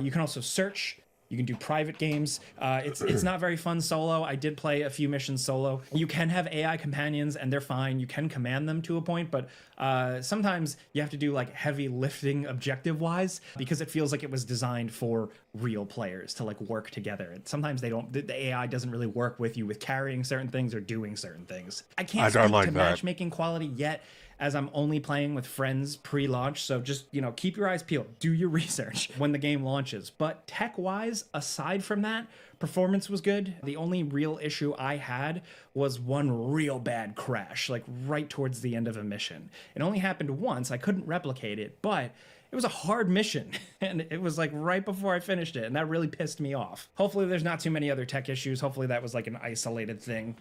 You can also search. You can do private games. It's not very fun solo. I did play a few missions solo. You can have AI companions and they're fine. You can command them to a point, but sometimes you have to do like heavy lifting objective wise because it feels like it was designed for real players to like work together. And sometimes they don't, the AI doesn't really work with you with carrying certain things or doing certain things. I can't don't speak like to that. matchmaking quality yet, as I'm only playing with friends pre-launch. So just, keep your eyes peeled. Do your research when the game launches. But tech-wise, aside from that, performance was good. The only real issue I had was one real bad crash, like right towards the end of a mission. It only happened once. I couldn't replicate it, but it was a hard mission, and it was like right before I finished it, and that really pissed me off. Hopefully there's not too many other tech issues. Hopefully that was like an isolated thing.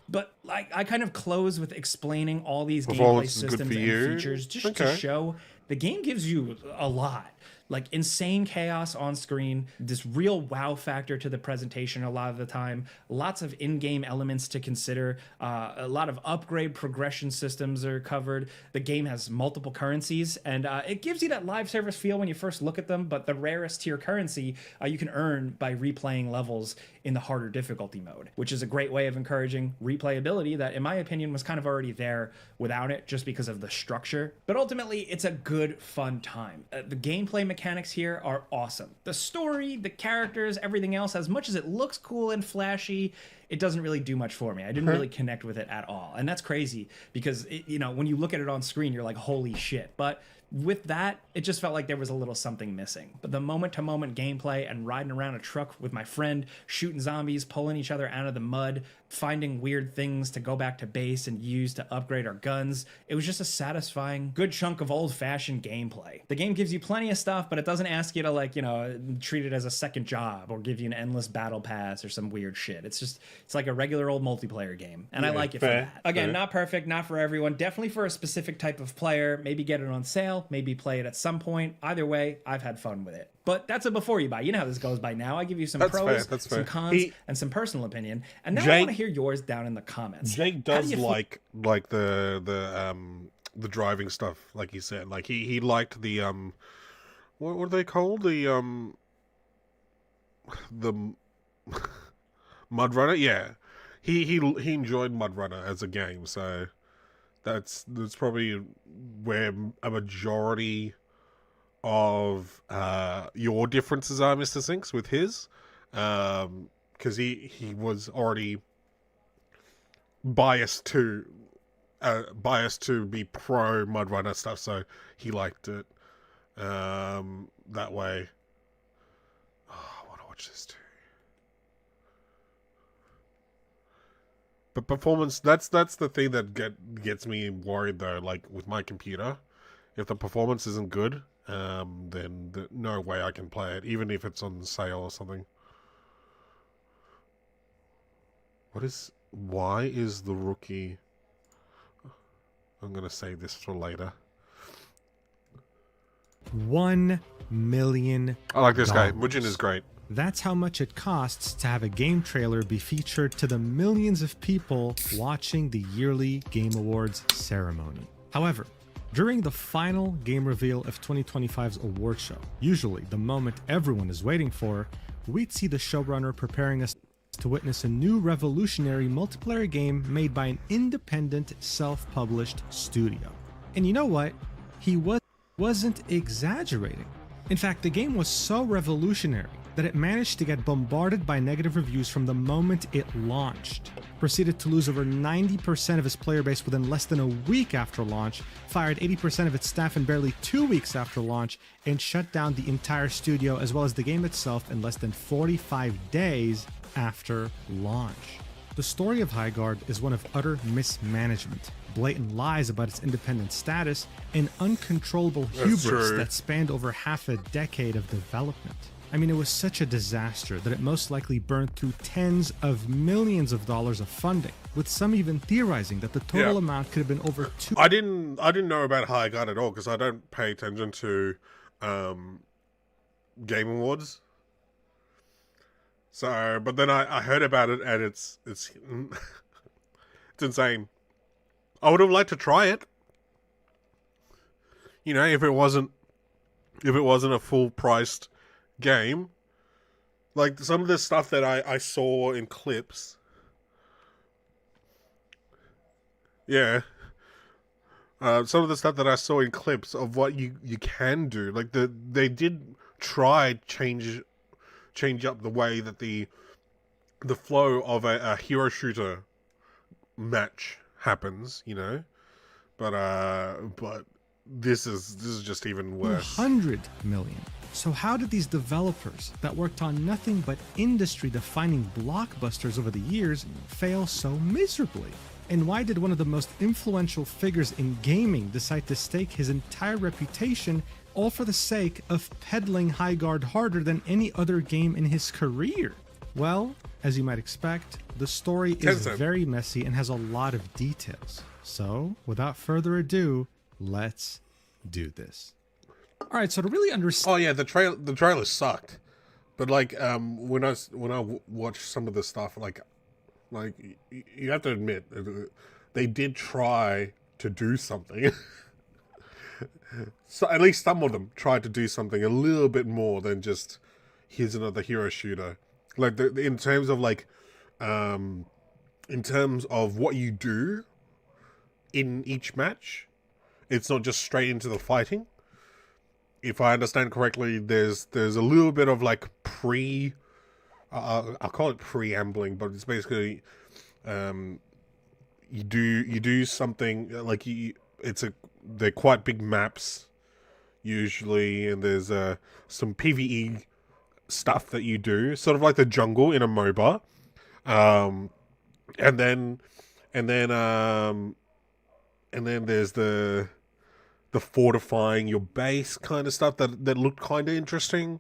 But I kind of close with explaining all these gameplay Performance is good systems for and you? features just Okay. to show the game gives you a lot. Like insane chaos on screen, this real wow factor to the presentation a lot of the time, lots of in-game elements to consider, a lot of upgrade progression systems are covered. The game has multiple currencies, and it gives you that live service feel when you first look at them, but the rarest tier currency you can earn by replaying levels in the harder difficulty mode, which is a great way of encouraging replayability that, in my opinion, was kind of already there without it just because of the structure. But ultimately, it's a good, fun time. The gameplay mechanics here are awesome. The story, the characters, everything else, as much as it looks cool and flashy, it doesn't really do much for me. I didn't really connect with it at all. And that's crazy because, when you look at it on screen, you're like, holy shit. But with that, it just felt like there was a little something missing. But the moment-to-moment gameplay and riding around a truck with my friend, shooting zombies, pulling each other out of the mud, finding weird things to go back to base and use to upgrade our guns, it was just a satisfying, good chunk of old-fashioned gameplay. The game gives you plenty of stuff, but it doesn't ask you to, treat it as a second job or give you an endless battle pass or some weird shit. It's like a regular old multiplayer game, and I like it for that. Again, not perfect, not for everyone, definitely for a specific type of player. Maybe get it on sale, maybe play it at some point. Either way, I've had fun with it. But that's a before you buy. You know how this goes by now. I give you some pros, that's some fair. cons, and some personal opinion. And now I Jake- want to hear yours down in the comments. Jake How do does you feel- like the driving stuff, like he said. Like he liked the what are they called? The Mud Runner. Yeah, he enjoyed Mud Runner as a game. So that's probably where a majority of your differences are, Mr. Sinks, with his, because he was already biased to be pro Mud Runner stuff, so he liked it that way. Oh, I want to watch this too. But performance, that's the thing that gets me worried though. Like with my computer, if the performance isn't good, then no way I can play it, even if it's on sale or something. Why is the rookie... I'm gonna save this for later. 1 million. I like this guy. Mujin is great. That's how much it costs to have a game trailer be featured to the millions of people watching the yearly Game Awards ceremony. However, during the final game reveal of 2025's award show, usually the moment everyone is waiting for, we'd see the showrunner preparing us to witness a new revolutionary multiplayer game made by an independent, self-published studio. And you know what? He wasn't exaggerating. In fact, the game was so revolutionary that it managed to get bombarded by negative reviews from the moment it launched, proceeded to lose over 90% of its player base within less than a week after launch, fired 80% of its staff in barely 2 weeks after launch, and shut down the entire studio as well as the game itself in less than 45 days after launch. The story of Highguard is one of utter mismanagement, blatant lies about its independent status, and uncontrollable hubris that spanned over half a decade of development. I mean, it was such a disaster that it most likely burned through tens of millions of dollars of funding. with some even theorizing that the total amount could have been over 2. I didn't know about High Guard at all because I don't pay attention to Game Awards. So, but then I heard about it and it's it's insane. I would have liked to try it. You know, if it wasn't a full priced game. Like some of the stuff that I saw in clips. Yeah. Some of the stuff that I saw in clips of what you can do. Like they did try change up the way that the flow of a hero shooter match happens, you know. But this is just even worse. 200 million. So how did these developers that worked on nothing but industry-defining blockbusters over the years fail so miserably? And why did one of the most influential figures in gaming decide to stake his entire reputation all for the sake of peddling High Guard harder than any other game in his career? Well, as you might expect, the story is very messy and has a lot of details. So, without further ado, let's do this. All right, so to really understand... Oh yeah, the trailer sucked. But like when I watch some of the stuff, like you have to admit they did try to do something. So at least some of them tried to do something a little bit more than just here's another hero shooter. Like in terms of like in terms of what you do in each match, it's not just straight into the fighting. If I understand correctly, there's a little bit of like I'll call it preambling, but it's basically you do something like they're quite big maps usually, and there's some PvE stuff that you do, sort of like the jungle in a MOBA, and then there's the fortifying your base kind of stuff that looked kind of interesting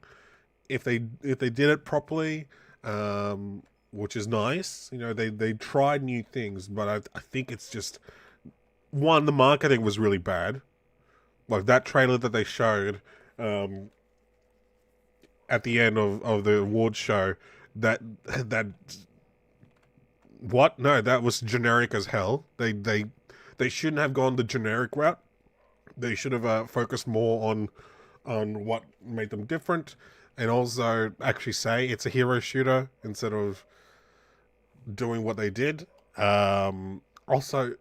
if they did it properly, which is nice. You know, they tried new things, but I think it's just the marketing was really bad. Like that trailer that they showed at the end of the awards show, that was generic as hell. They shouldn't have gone the generic route. They should have focused more on what made them different, and also actually say it's a hero shooter instead of doing what they did. Also,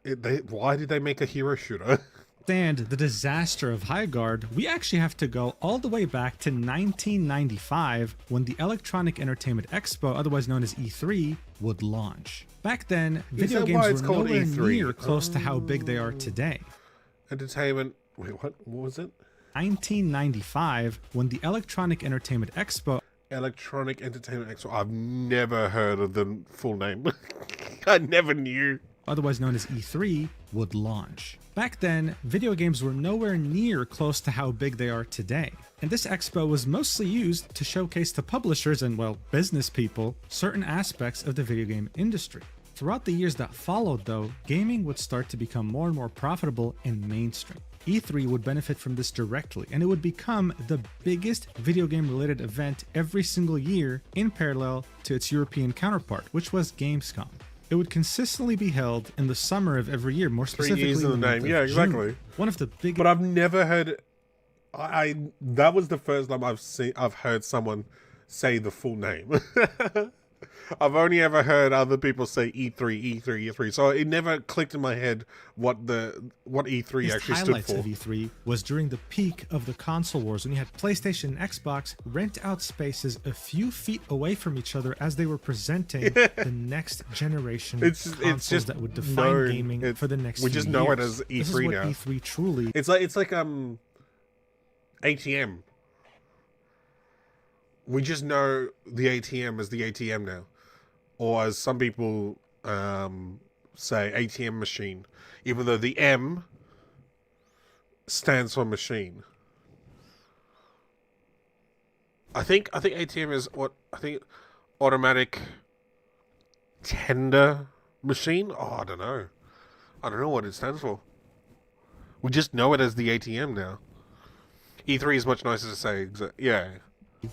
why did they make a hero shooter? And the disaster of High Guard, we actually have to go all the way back to 1995 when the Electronic Entertainment Expo, otherwise known as E3, would launch. Back then, video games were nowhere near close to how big they are today. Entertainment... Wait, what was it? 1995 when the Electronic Entertainment Expo... Electronic Entertainment Expo. I've never heard of the full name. I never knew. Otherwise known as E3, would launch. Back then, video games were nowhere near close to how big they are today. And this expo was mostly used to showcase to publishers and, well, business people certain aspects of the video game industry. Throughout the years that followed, though, gaming would start to become more and more profitable and mainstream. E3 would benefit from this directly, and it would become the biggest video game related event every single year in parallel to its European counterpart, which was Gamescom. It would consistently be held in the summer of every year, more specifically 3 years in the name. Yeah, exactly. June. One of the biggest... But I've never heard... that was the first time I've heard someone say the full name. I've only ever heard other people say E3. So it never clicked in my head what E3 actually stood highlights for. Of E3 was during the peak of the console wars when you had PlayStation and Xbox rent out spaces a few feet away from each other as they were presenting the next generation consoles that would define gaming for the next few years. We just know it as E3 this is what now. E3 truly... It's like ATM. We just know the ATM as the ATM now. Or as some people say, ATM machine. Even though the M stands for machine. I think ATM is automatic tender Machine? Oh, I don't know. I don't know what it stands for. We just know it as the ATM now. E3 is much nicer to say. Yeah.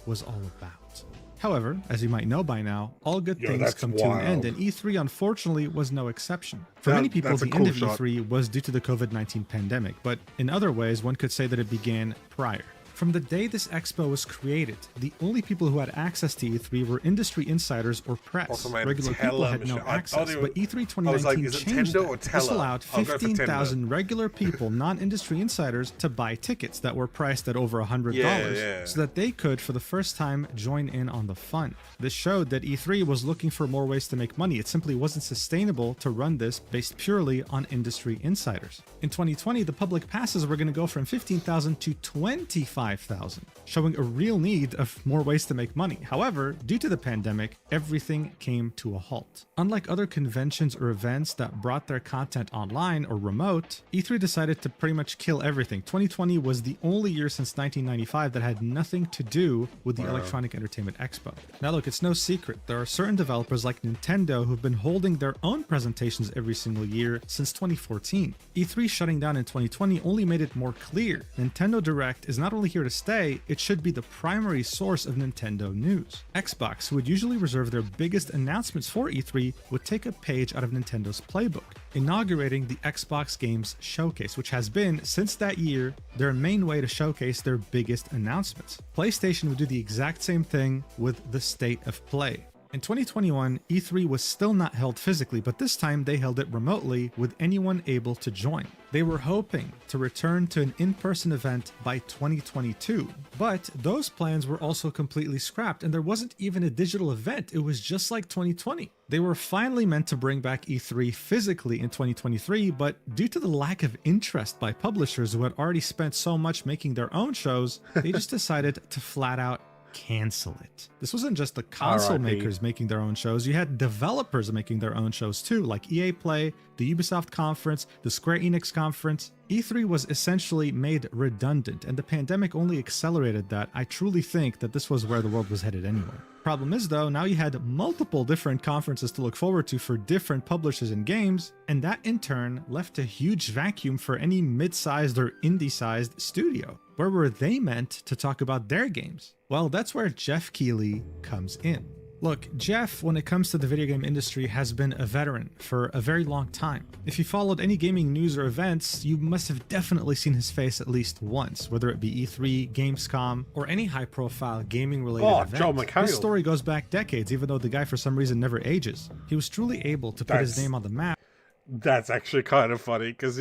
Was all about. However, as you might know by now, all good things that's come to an end, wild. and E3 unfortunately was no exception. For That- many people, that's a the cool end of shot. E3 was due to the COVID-19 pandemic, but in other ways, one could say that it began prior. From the day this expo was created, the only people who had access to E3 were industry insiders or press. Also, man, Regular people had no Michelle. I thought access, it but was- E3 I was like, 2019 is it changed Tendo that. or This Teller? allowed I'll go for 15,000 Tender. regular people, non-industry insiders, to buy tickets that were priced at over $100 Yeah. so that they could, for the first time, join in on the fun. This showed that E3 was looking for more ways to make money. It simply wasn't sustainable to run this based purely on industry insiders. In 2020, the public passes were going to go from 15,000 to 25,000, showing a real need of more ways to make money. However, due to the pandemic, everything came to a halt. Unlike other conventions or events that brought their content online or remote, E3 decided to pretty much kill everything. 2020 was the only year since 1995 that had nothing to do with the Electronic Entertainment Expo. Now look, it's no secret, there are certain developers like Nintendo who've been holding their own presentations every single year since 2014. E3 shutting down in 2020 only made it more clear. Nintendo Direct is not only here to stay, it should be the primary source of Nintendo news. Xbox, who would usually reserve their biggest announcements for E3, would take a page out of Nintendo's playbook, inaugurating the Xbox Games Showcase, which has been, since that year, their main way to showcase their biggest announcements. PlayStation would do the exact same thing with the State of Play. In 2021, E3 was still not held physically, but this time they held it remotely with anyone able to join. They were hoping to return to an in-person event by 2022, but those plans were also completely scrapped, and there wasn't even a digital event. It was just like 2020. They were finally meant to bring back E3 physically in 2023, but due to the lack of interest by publishers who had already spent so much making their own shows, they just decided to flat out cancel it. This wasn't just the console R.I.P. makers making their own shows. You had developers making their own shows too, like EA Play, the Ubisoft conference, the Square Enix conference. E3 was essentially made redundant, and the pandemic only accelerated that. I truly think that this was where the world was headed anyway. Problem is though, now you had multiple different conferences to look forward to for different publishers and games, and that in turn left a huge vacuum for any mid-sized or indie-sized studio. Where were they meant to talk about their games? Well, that's where Jeff Keighley comes in. Look, Jeff, when it comes to the video game industry, has been a veteran for a very long time. If you followed any gaming news or events, you must have definitely seen his face at least once, whether it be E3, Gamescom, or any high-profile gaming-related event. Joel McHale. His story goes back decades, even though the guy for some reason never ages. He was truly able to put his That's- name on the map. That's actually kind of funny because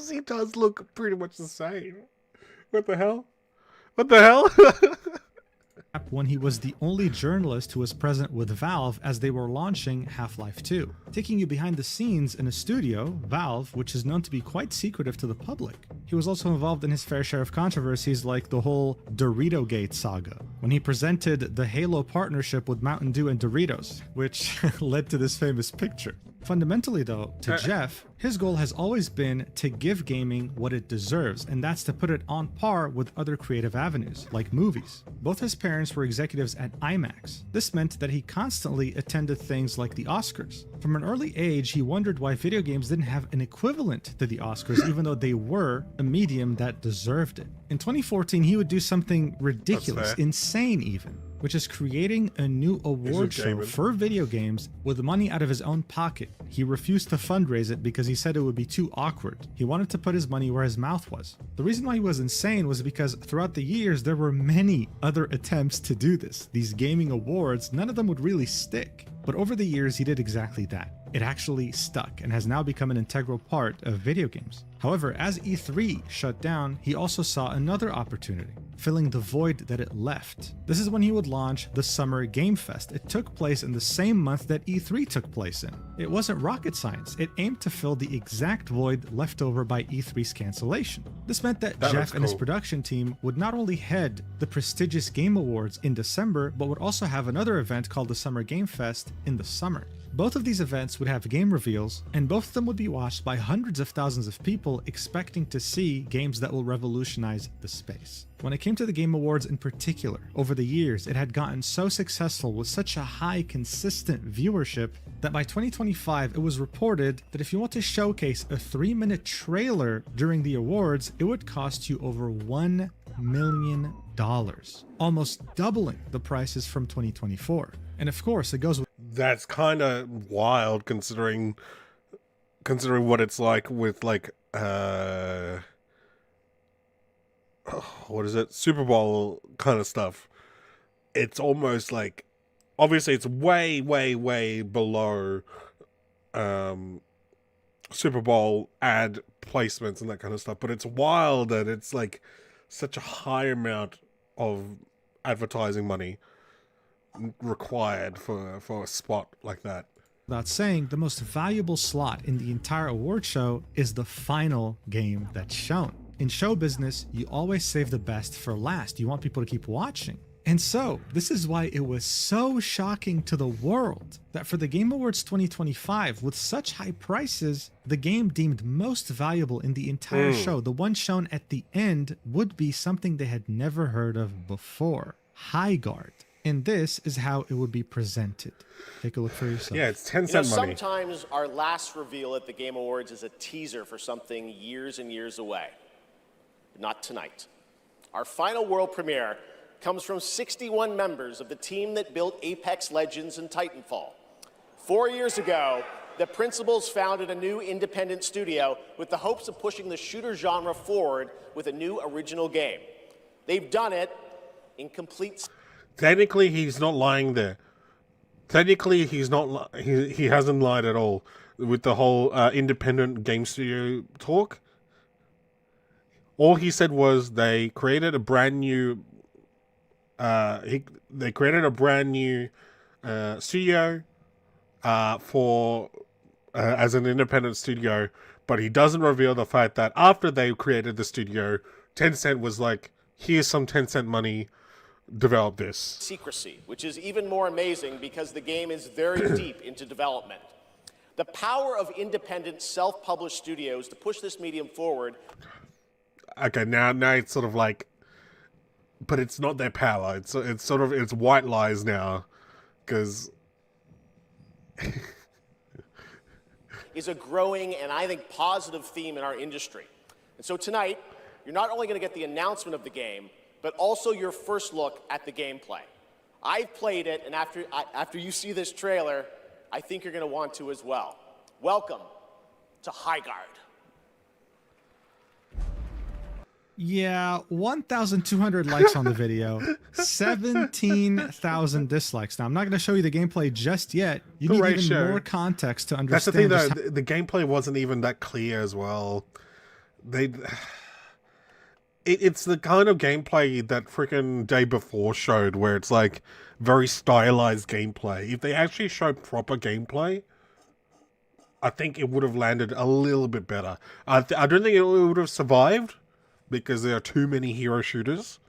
he does look pretty much the same. What the hell? What the hell? When he was the only journalist who was present with Valve as they were launching Half-Life 2, taking you behind the scenes in a studio, Valve, which is known to be quite secretive to the public. He was also involved in his fair share of controversies like the whole Dorito-Gate saga, when he presented the Halo partnership with Mountain Dew and Doritos, which led to this famous picture. Fundamentally though, to Jeff, his goal has always been to give gaming what it deserves, and that's to put it on par with other creative avenues, like movies. Both his parents were executives at IMAX. This meant that he constantly attended things like the Oscars. From an early age, he wondered why video games didn't have an equivalent to the Oscars, even though they were a medium that deserved it. In 2014, he would do something ridiculous, fair. insane even, which is creating a new award show gaming. for video games with money out of his own pocket. He refused to fundraise it because he said it would be too awkward. He wanted to put his money where his mouth was. The reason why he was insane was because throughout the years, there were many other attempts to do this. These gaming awards, none of them would really stick. But over the years, he did exactly that. It actually stuck and has now become an integral part of video games. However, as E3 shut down, he also saw another opportunity, filling the void that it left. This is when he would launch the Summer Game Fest. It took place in the same month that E3 took place in. It wasn't rocket science. It aimed to fill the exact void left over by E3's cancellation. This meant that Jeff looks and his cool. production team would not only head the prestigious Game Awards in December, but would also have another event called the Summer Game Fest in the summer. Both of these events would have game reveals, and both of them would be watched by hundreds of thousands of people expecting to see games that will revolutionize the space. When it came to the Game Awards in particular, over the years it had gotten so successful with such a high consistent viewership that by 2025 it was reported that if you want to showcase a 3-minute trailer during the awards, it would cost you over $1 million, almost doubling the prices from 2024. And of course, it goes with That's kind of wild considering what it's like with like what is it? Super Bowl kind of stuff. It's almost like, obviously it's way below Super Bowl ad placements and that kind of stuff, but it's wild that it's like such a high amount of advertising money required for a spot like that. without saying, the most valuable slot in the entire award show is the final game that's shown. In show business, you always save the best for last. You want people to keep watching. And so, this is why it was so shocking to the world that for the Game Awards 2025, with such high prices, the game deemed most valuable in the entire show, the one shown at the end, would be something they had never heard of before. High Guard. And this is how it would be presented. Take a look for yourself. Yeah, it's 10-cent money. Sometimes our last reveal at the Game Awards is a teaser for something years and years away. But not tonight. Our final world premiere comes from 61 members of the team that built Apex Legends and Titanfall. 4 years ago, the principals founded a new independent studio with the hopes of pushing the shooter genre forward with a new original game. They've done it in complete... Technically, he's not lying there. Technically, he's not. He hasn't lied at all with the whole independent game studio talk. All he said was they created a brand new. They created a brand new studio for as an independent studio, but he doesn't reveal the fact that after they created the studio, Tencent was like, "Here's some Tencent money. Develop this." Secrecy, which is even more amazing because the game is very deep into development. The power of independent, self-published studios to push this medium forward. Okay, now it's sort of like, but it's not their power. It's sort of it's white lies now, because is a growing and I think positive theme in our industry. And so tonight, you're not only going to get the announcement of the game, but also your first look at the gameplay. I've played it, and after you see this trailer, I think you're going to want to as well. Welcome to High Guard. Yeah, 1,200 likes on the video, 17,000 dislikes. Now, I'm not going to show you the gameplay just yet. You need even more context to understand. That's the thing, though. The gameplay wasn't even that clear as well. It's the kind of gameplay that freaking Day Before showed, where it's like very stylized gameplay. If they actually showed proper gameplay, I think it would have landed a little bit better. I don't think it would have survived because there are too many hero shooters,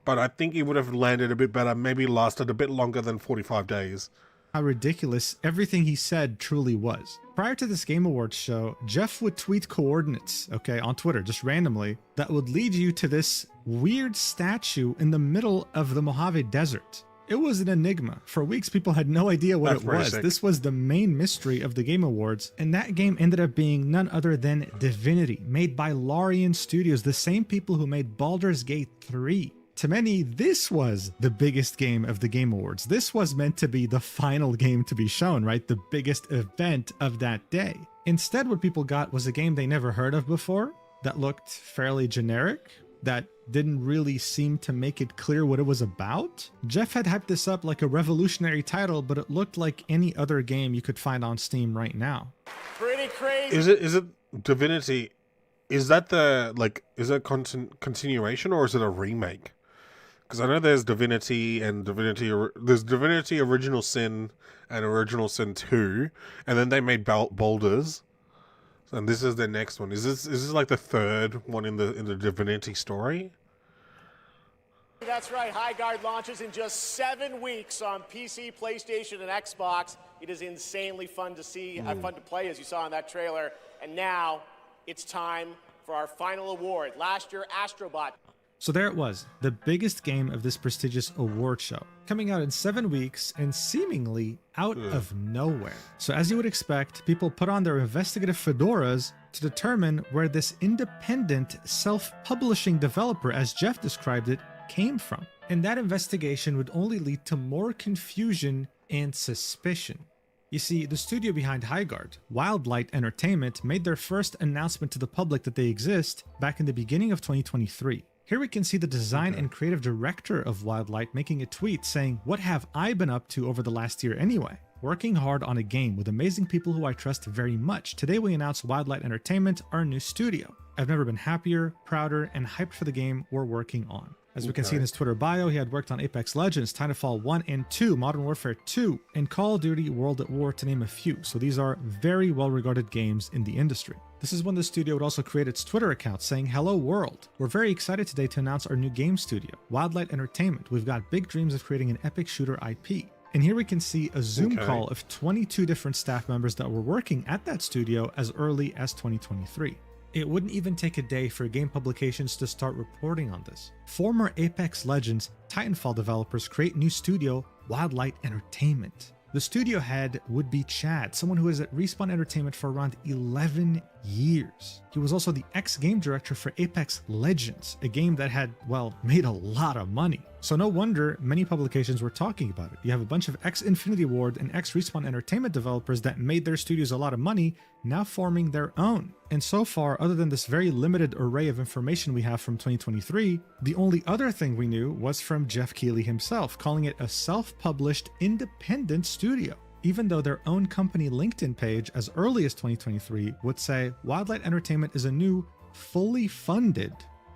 but I think it would have landed a bit better, maybe lasted a bit longer than 45 days. How ridiculous everything he said truly was. Prior to this Game Awards show, Jeff would tweet coordinates, on Twitter, just randomly, that would lead you to this weird statue in the middle of the Mojave Desert. It was an enigma. For weeks, people had no idea what it was. Sick. This was the main mystery of the Game Awards, and that game ended up being none other than Divinity, made by Larian Studios, the same people who made Baldur's Gate 3. To many, this was the biggest game of the Game Awards. This was meant to be the final game to be shown, right? The biggest event of that day. Instead, what people got was a game they never heard of before, that looked fairly generic, that didn't really seem to make it clear what it was about. Jeff had hyped this up like a revolutionary title, but it looked like any other game you could find on Steam right now. Pretty crazy. Is it Divinity? Is that is it continuation or is it a remake? Because I know there's Divinity and there's Divinity Original Sin and Original Sin 2, and then they made Boulders, and this is their next one. Is this like the third one in the Divinity story? That's right. Highguard launches in just 7 weeks on PC, PlayStation, and Xbox. It is insanely fun to see, fun to play, as you saw in that trailer. And now it's time for our final award. Last year, Astrobot. So there it was, the biggest game of this prestigious award show, coming out in 7 weeks and seemingly out of nowhere. So as you would expect, people put on their investigative fedoras to determine where this independent, self-publishing developer, as Jeff described it, came from. And that investigation would only lead to more confusion and suspicion. You see, the studio behind Highguard, Wildlight Entertainment, made their first announcement to the public that they exist back in the beginning of 2023. Here we can see the design and creative director of Wildlight making a tweet saying, "What have I been up to over the last year anyway? Working hard on a game with amazing people who I trust very much. Today we announced Wildlight Entertainment, our new studio. I've never been happier, prouder, and hyped for the game we're working on." As we can see in his Twitter bio, he had worked on Apex Legends, Titanfall 1 and 2, Modern Warfare 2, and Call of Duty World at War, to name a few. So these are very well-regarded games in the industry. This is when the studio would also create its Twitter account saying, "Hello world. We're very excited today to announce our new game studio, Wildlight Entertainment. We've got big dreams of creating an epic shooter IP." And here we can see a Zoom call of 22 different staff members that were working at that studio as early as 2023. It wouldn't even take a day for game publications to start reporting on this. Former Apex Legends Titanfall developers create new studio, Wildlight Entertainment. The studio head would be Chad, someone who was at Respawn Entertainment for around 11 years. He was also the ex-game director for Apex Legends, a game that had, well, made a lot of money. So no wonder many publications were talking about it. You have a bunch of ex-Infinity Ward and ex-Respawn Entertainment developers that made their studios a lot of money, now forming their own. And so far, other than this very limited array of information we have from 2023, the only other thing we knew was from Jeff Keighley himself, calling it a self-published independent studio. Even though their own company LinkedIn page as early as 2023 would say Wildlight Entertainment is a new, fully funded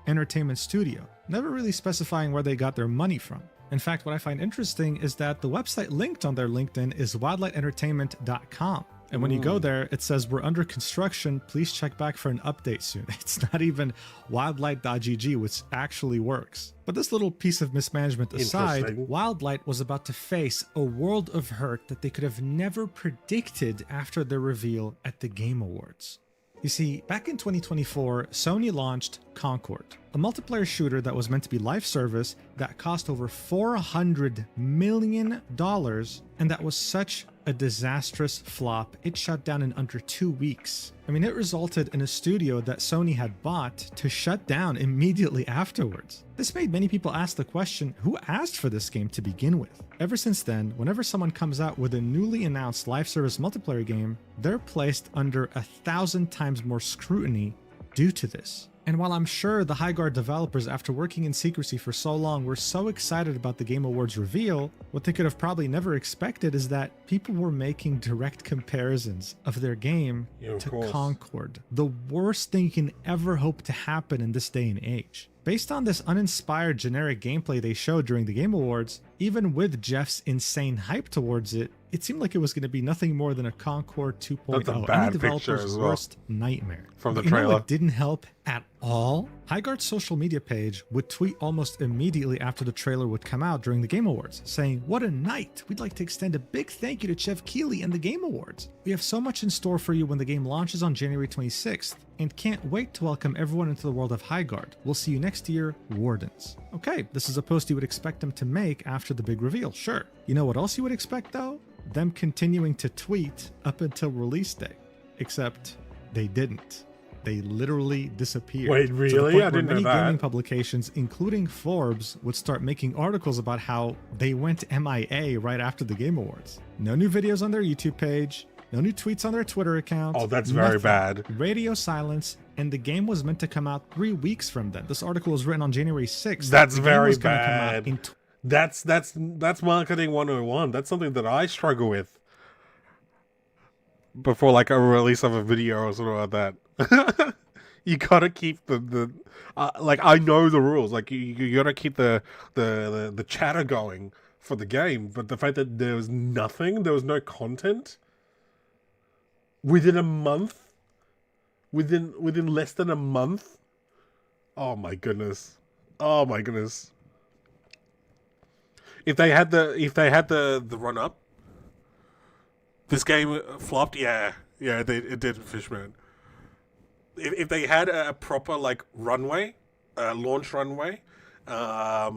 entertainment studio, never really specifying where they got their money from. In fact, what I find interesting is that the website linked on their LinkedIn is wildlightentertainment.com. And when you go there, it says, "We're under construction. Please check back for an update soon." It's not even wildlight.gg, which actually works. But this little piece of mismanagement aside, Wildlight was about to face a world of hurt that they could have never predicted after their reveal at the Game Awards. You see, back in 2024, Sony launched Concord, a multiplayer shooter that was meant to be live service that cost over $400 million, and that was such a disastrous flop. It shut down in under 2 weeks. I mean, it resulted in a studio that Sony had bought to shut down immediately afterwards. This made many people ask the question, who asked for this game to begin with? Ever since then, whenever someone comes out with a newly announced live service multiplayer game, they're placed under 1,000 times more scrutiny due to this. And while I'm sure the Highguard developers, after working in secrecy for so long, were so excited about the Game Awards reveal, what they could have probably never expected is that people were making direct comparisons of their game to Concord, the worst thing you can ever hope to happen in this day and age. Based on this uninspired generic gameplay they showed during the Game Awards, even with Jeff's insane hype towards it, it seemed like it was going to be nothing more than a Concord 2.0. That's a bad Any developer's picture as well. worst nightmare. From the But you know trailer. what didn't help at all? Highguard's social media page would tweet almost immediately after the trailer would come out during the Game Awards, saying, "What a night! We'd like to extend a big thank you to Jeff Keighley and the Game Awards. We have so much in store for you when the game launches on January 26th, and can't wait to welcome everyone into the world of Highguard. We'll see you next year, Wardens." Okay, this is a post you would expect them to make after the big reveal, sure. You know what else you would expect though? Them continuing to tweet up until release day. Except they didn't. They literally disappeared. Wait, To the really? point I where didn't know many that. gaming publications, including Forbes, would start making articles about how they went MIA right after the Game Awards. No new videos on their YouTube page, no new tweets on their Twitter account. Oh, that's very bad. Radio silence, and the game was meant to come out 3 weeks from then. This article was written on January 6th. That's The game very was gonna come out bad. in That's marketing 101. That's something that I struggle with. Before like a release of a video or something like that. You gotta keep the like, I know the rules. Like you gotta keep the chatter going for the game, but the fact that there was nothing, there was no content within a month, within less than a month. Oh my goodness. If they had the run up, this game flopped. Yeah, it did, Fishman. If they had a proper like runway, launch runway, yeah,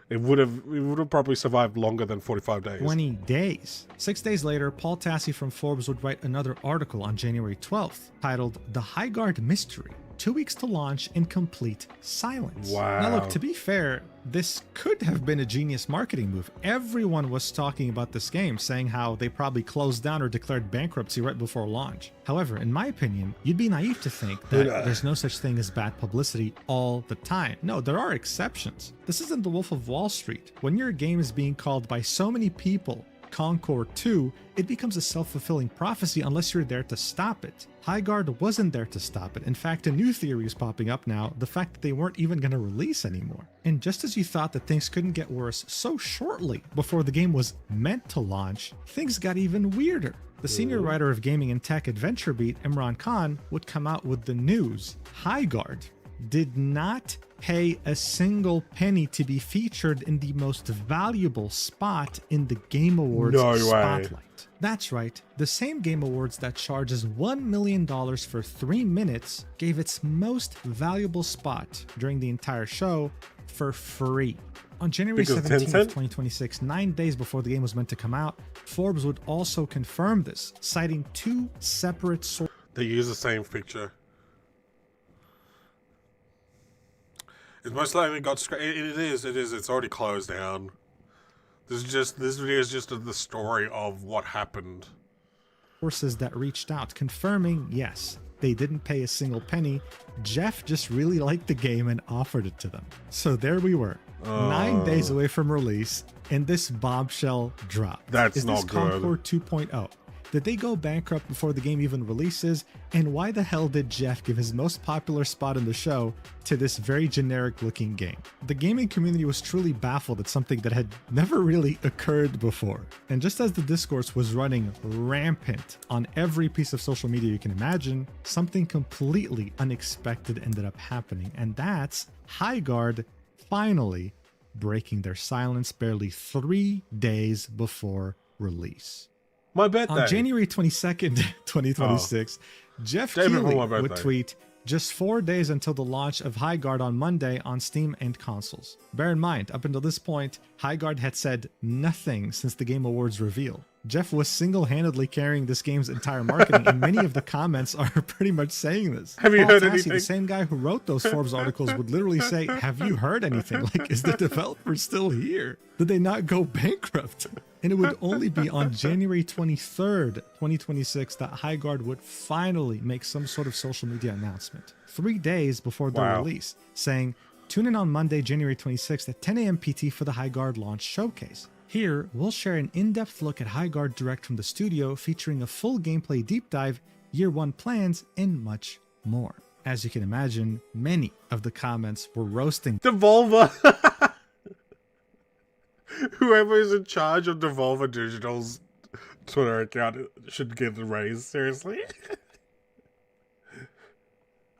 it would have probably survived longer than 45 days. 20 days. 6 days later, Paul Tassi from Forbes would write another article on January 12th titled The High Guard Mystery. 2 weeks to launch in complete silence. Wow. Now look, to be fair, this could have been a genius marketing move. Everyone was talking about this game, saying how they probably closed down or declared bankruptcy right before launch. However, in my opinion, you'd be naive to think that there's no such thing as bad publicity all the time. No, there are exceptions. This isn't the Wolf of Wall Street. When your game is being called by so many people Concord 2, it becomes a self-fulfilling prophecy unless you're there to stop it. High Guard wasn't there to stop it. In fact, a new theory is popping up now, the fact that they weren't even going to release anymore. And just as you thought that things couldn't get worse so shortly before the game was meant to launch, things got even weirder. The senior writer of Gaming and Tech Adventure Beat, Imran Khan, would come out with the news. High Guard did not pay a single penny to be featured in the most valuable spot in the Game Awards spotlight. That's right, the same Game Awards that charges $1 million for 3 minutes gave its most valuable spot during the entire show for free. On January 17th, 2026, 9 days before the game was meant to come out, Forbes would also confirm this, citing 2 separate sources. They use the same picture. It most likely got it is. It's already closed down. This video is just the story of what happened. Sources that reached out confirming, yes, they didn't pay a single penny. Jeff just really liked the game and offered it to them. So there we were, 9 days away from release, and this bombshell dropped. That's Is not this good. Concord 2.0? Did they go bankrupt before the game even releases? And why the hell did Jeff give his most popular spot in the show to this very generic looking game? The gaming community was truly baffled at something that had never really occurred before. And just as the discourse was running rampant on every piece of social media you can imagine, something completely unexpected ended up happening. And that's High Guard finally breaking their silence barely 3 days before release. My birthday. On January 22nd, 2026, Jeff Keighley would tweet, just 4 days until the launch of High Guard on Monday on Steam and consoles. Bear in mind, up until this point, High Guard had said nothing since the Game Awards reveal. Jeff was single-handedly carrying this game's entire marketing, and many of the comments are pretty much saying this. Have you heard anything? The same guy who wrote those Forbes articles would literally say, have you heard anything? Like, is the developer still here? Did they not go bankrupt? And it would only be on January 23rd, 2026 that High Guard would finally make some sort of social media announcement. 3 days before the release, saying, tune in on Monday, January 26th at 10 a.m. PT for the High Guard launch showcase. Here, we'll share an in-depth look at High Guard direct from the studio, featuring a full gameplay deep dive, year 1 plans, and much more. As you can imagine, many of the comments were roasting Devolver. Whoever is in charge of Devolver Digital's Twitter account should get a raise, seriously.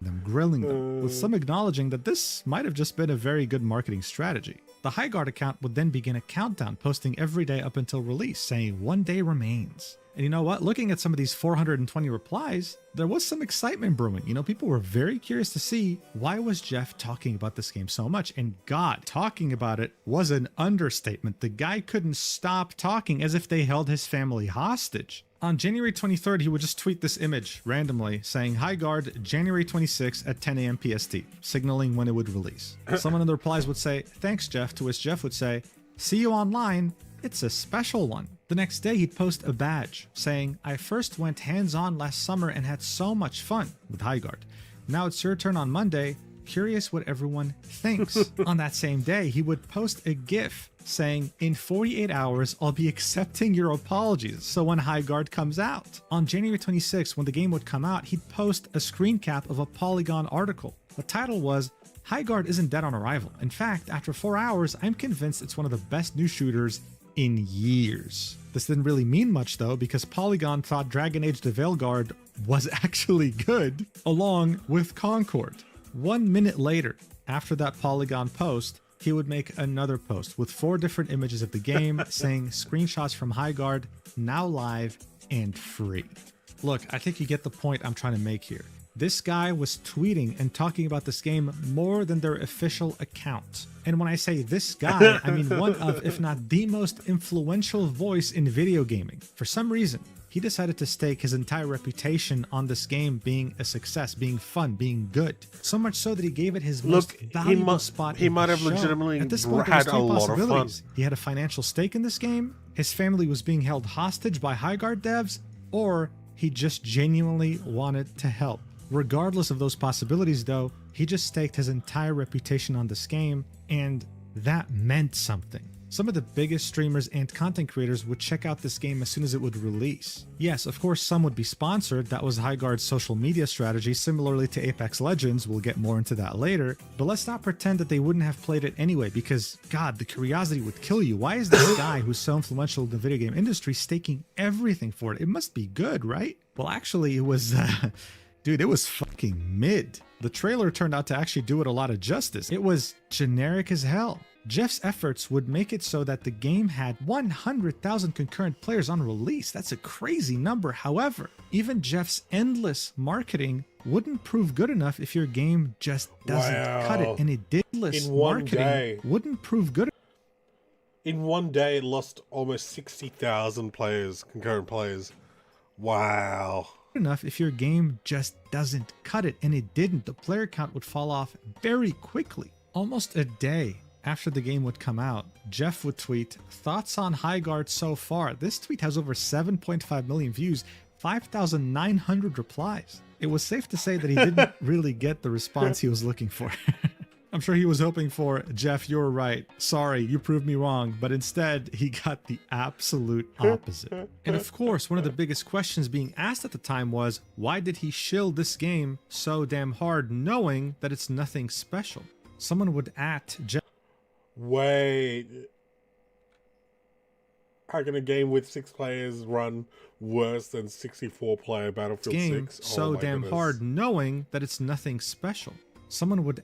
them, grilling them, with some acknowledging that this might have just been a very good marketing strategy. The High Guard account would then begin a countdown, posting every day up until release, saying 1 day remains. And you know what? Looking at some of these 420 replies, there was some excitement brewing. You know, people were very curious to see why was Jeff talking about this game so much? And God, talking about it was an understatement. The guy couldn't stop talking as if they held his family hostage. On January 23rd, he would just tweet this image randomly saying, High Guard, January 26th at 10 a.m. PST, signaling when it would release. Someone in the replies would say, thanks, Jeff, to which Jeff would say, see you online. It's a special one. The next day, he'd post a badge saying, I first went hands-on last summer and had so much fun with High Guard. Now it's your turn on Monday. Curious what everyone thinks. On that same day, he would post a GIF saying, in 48 hours, I'll be accepting your apologies, so when High Guard comes out. On January 26th, when the game would come out, he'd post a screen cap of a Polygon article. The title was, High Guard isn't dead on arrival. In fact, after 4 hours, I'm convinced it's one of the best new shooters in years. This didn't really mean much though, because Polygon thought Dragon Age the Veilguard was actually good, along with Concord. 1 minute later, after that Polygon post, he would make another post with 4 different images of the game saying screenshots from Highguard, now live and free. Look, I think you get the point I'm trying to make here. This guy was tweeting and talking about this game more than their official account. And when I say this guy, I mean one of, if not the most influential voice in video gaming. For some reason, he decided to stake his entire reputation on this game being a success, being fun, being good. So much so that he gave it his most valuable spot. He might have show. legitimately At this point, there was had 3 a lot of fun. possibilities. He had a financial stake in this game, his family was being held hostage by Highguard devs, or he just genuinely wanted to help. Regardless of those possibilities, though, he just staked his entire reputation on this game, and that meant something. Some of the biggest streamers and content creators would check out this game as soon as it would release. Yes, of course, some would be sponsored. That was Highguard's social media strategy, similarly to Apex Legends. We'll get more into that later. But let's not pretend that they wouldn't have played it anyway, because, God, the curiosity would kill you. Why is this guy who's so influential in the video game industry staking everything for it? It must be good, right? Well, actually, it was... Dude, it was fucking mid. The trailer turned out to actually do it a lot of justice. It was generic as hell. Jeff's efforts would make it so that the game had 100,000 concurrent players on release. That's a crazy number. However, even Jeff's endless marketing wouldn't prove good enough if your game just doesn't cut it. And it didless marketing wouldn't prove good. In one day, it lost almost 60,000 players, concurrent players. Wow. Enough if your game just doesn't cut it, and it didn't. The player count would fall off very quickly. Almost a day after the game would come out, Jeff would tweet, "Thoughts on Highguard so far?" This tweet has over 7.5 million views, 5,900 replies. It was safe to say that he didn't really get the response he was looking for. I'm sure he was hoping for, "Jeff, you're right. Sorry, you proved me wrong." But instead, he got the absolute opposite. And of course, one of the biggest questions being asked at the time was, why did he shill this game so damn hard knowing that it's nothing special? Someone would Jeff. Wait. How can a game with 6 players run worse than 64-player Battlefield 6? So damn hard knowing that it's nothing special. Someone would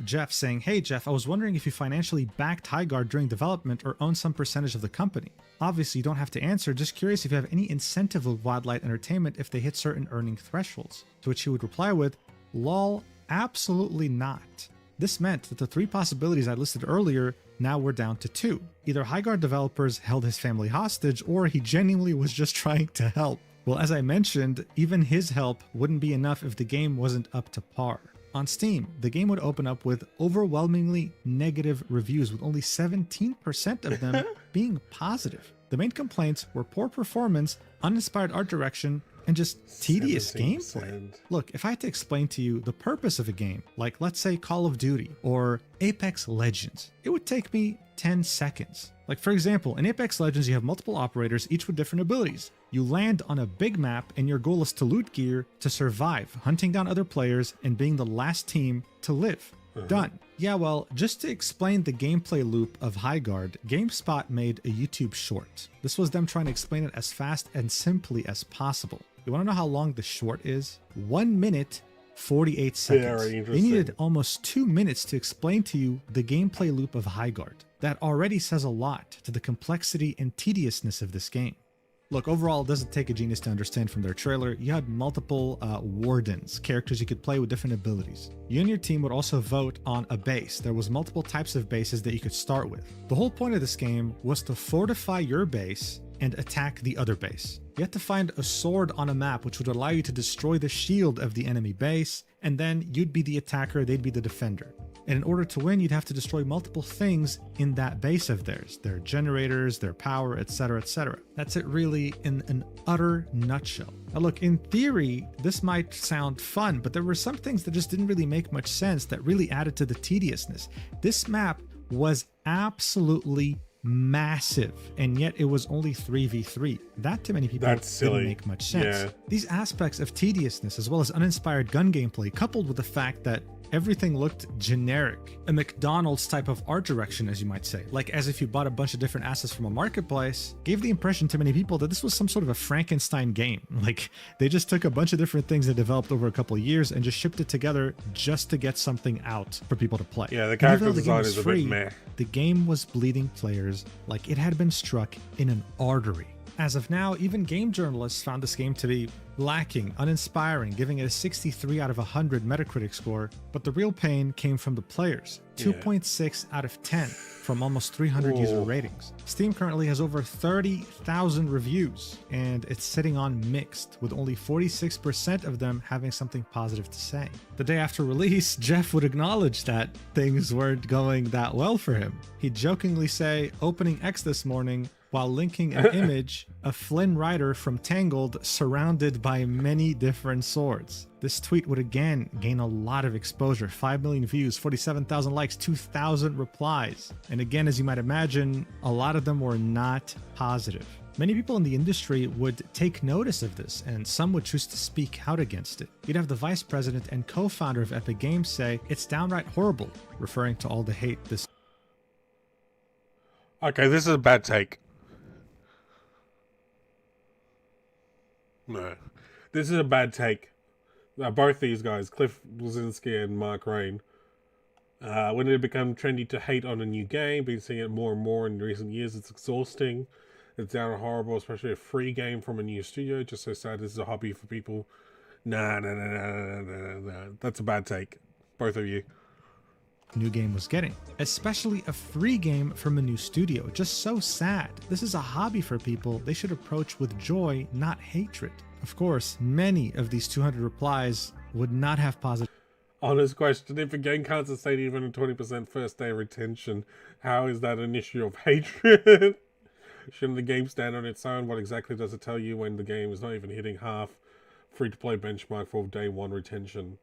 Jeff saying, "Hey Jeff, I was wondering if you financially backed Highguard during development or own some percentage of the company. Obviously, you don't have to answer, just curious if you have any incentive with Wildlight Entertainment if they hit certain earning thresholds." To which he would reply with, "Lol, absolutely not." This meant that the 3 possibilities I listed earlier now were down to 2. Either Highguard developers held his family hostage, or he genuinely was just trying to help. Well, as I mentioned, even his help wouldn't be enough if the game wasn't up to par. On Steam, the game would open up with overwhelmingly negative reviews, with only 17% of them being positive. The main complaints were poor performance, uninspired art direction, and just tedious 17%. gameplay. Look, if I had to explain to you the purpose of a game, like let's say Call of Duty or Apex Legends, it would take me 10 seconds. Like for example, in Apex Legends, you have multiple operators, each with different abilities. You land on a big map and your goal is to loot gear to survive, hunting down other players and being the last team to live. Done. Yeah, well, just to explain the gameplay loop of Highguard, GameSpot made a YouTube short. This was them trying to explain it as fast and simply as possible. You want to know how long the short is? 1 minute, 48 seconds. Very They interesting. needed almost 2 minutes to explain to you the gameplay loop of Highguard. That already says a lot to the complexity and tediousness of this game. Look, overall, it doesn't take a genius to understand from their trailer. You had multiple wardens, characters you could play with different abilities. You and your team would also vote on a base. There was multiple types of bases that you could start with. The whole point of this game was to fortify your base and attack the other base. You had to find a sword on a map which would allow you to destroy the shield of the enemy base, and then you'd be the attacker, they'd be the defender. And in order to win, you'd have to destroy multiple things in that base of theirs. Their generators, their power, etc., etc. That's it really in an utter nutshell. Now look, in theory, this might sound fun, but there were some things that just didn't really make much sense that really added to the tediousness. This map was absolutely massive, and yet it was only 3v3. That to many people didn't make much sense. Yeah. These aspects of tediousness, as well as uninspired gun gameplay, coupled with the fact that Everything looked generic, a McDonald's type of art direction, as you might say, like as if you bought a bunch of different assets from a marketplace. Gave the impression to many people that this was some sort of a Frankenstein game. Like they just took a bunch of different things they developed over a couple of years and just shipped it together just to get something out for people to play. Yeah, the And character even though the game design was is a free, bit meh. the game was bleeding players like it had been struck in an artery. As of now, even game journalists found this game to be lacking, uninspiring, giving it a 63 out of 100 Metacritic score, but the real pain came from the players. 2.6 out of 10 from almost 300 user ratings. Steam currently has over 30,000 reviews, and it's sitting on mixed, with only 46% of them having something positive to say. The day after release, Jeff would acknowledge that things weren't going that well for him. He'd jokingly say, "Opening X this morning," while linking an image of Flynn Rider from Tangled surrounded by many different swords. This tweet would again gain a lot of exposure, 5 million views, 47,000 likes, 2,000 replies. And again, as you might imagine, a lot of them were not positive. Many people in the industry would take notice of this, and some would choose to speak out against it. You'd have the vice president and co-founder of Epic Games say, "It's downright horrible," referring to all the hate this. Okay, this is a bad take. No, this is a bad take. Both these guys, Cliff Bleszinski and Mark Rain, when it become trendy to hate on a new game, been seeing it more and more in recent years. It's exhausting. It's downright horrible, especially a free game from a new studio. Just so sad. This is a hobby for people. Nah. That's a bad take. Both of you. New game was getting, especially a free game from a new studio. Just so sad. This is a hobby for people they should approach with joy, not hatred. Of course, many of these 200 replies would not have positive. Honest question, if a game can't sustain even a 20% first day retention, how is that an issue of hatred? Shouldn't the game stand on its own? What exactly does it tell you when the game is not even hitting half free-to-play benchmark for day one retention?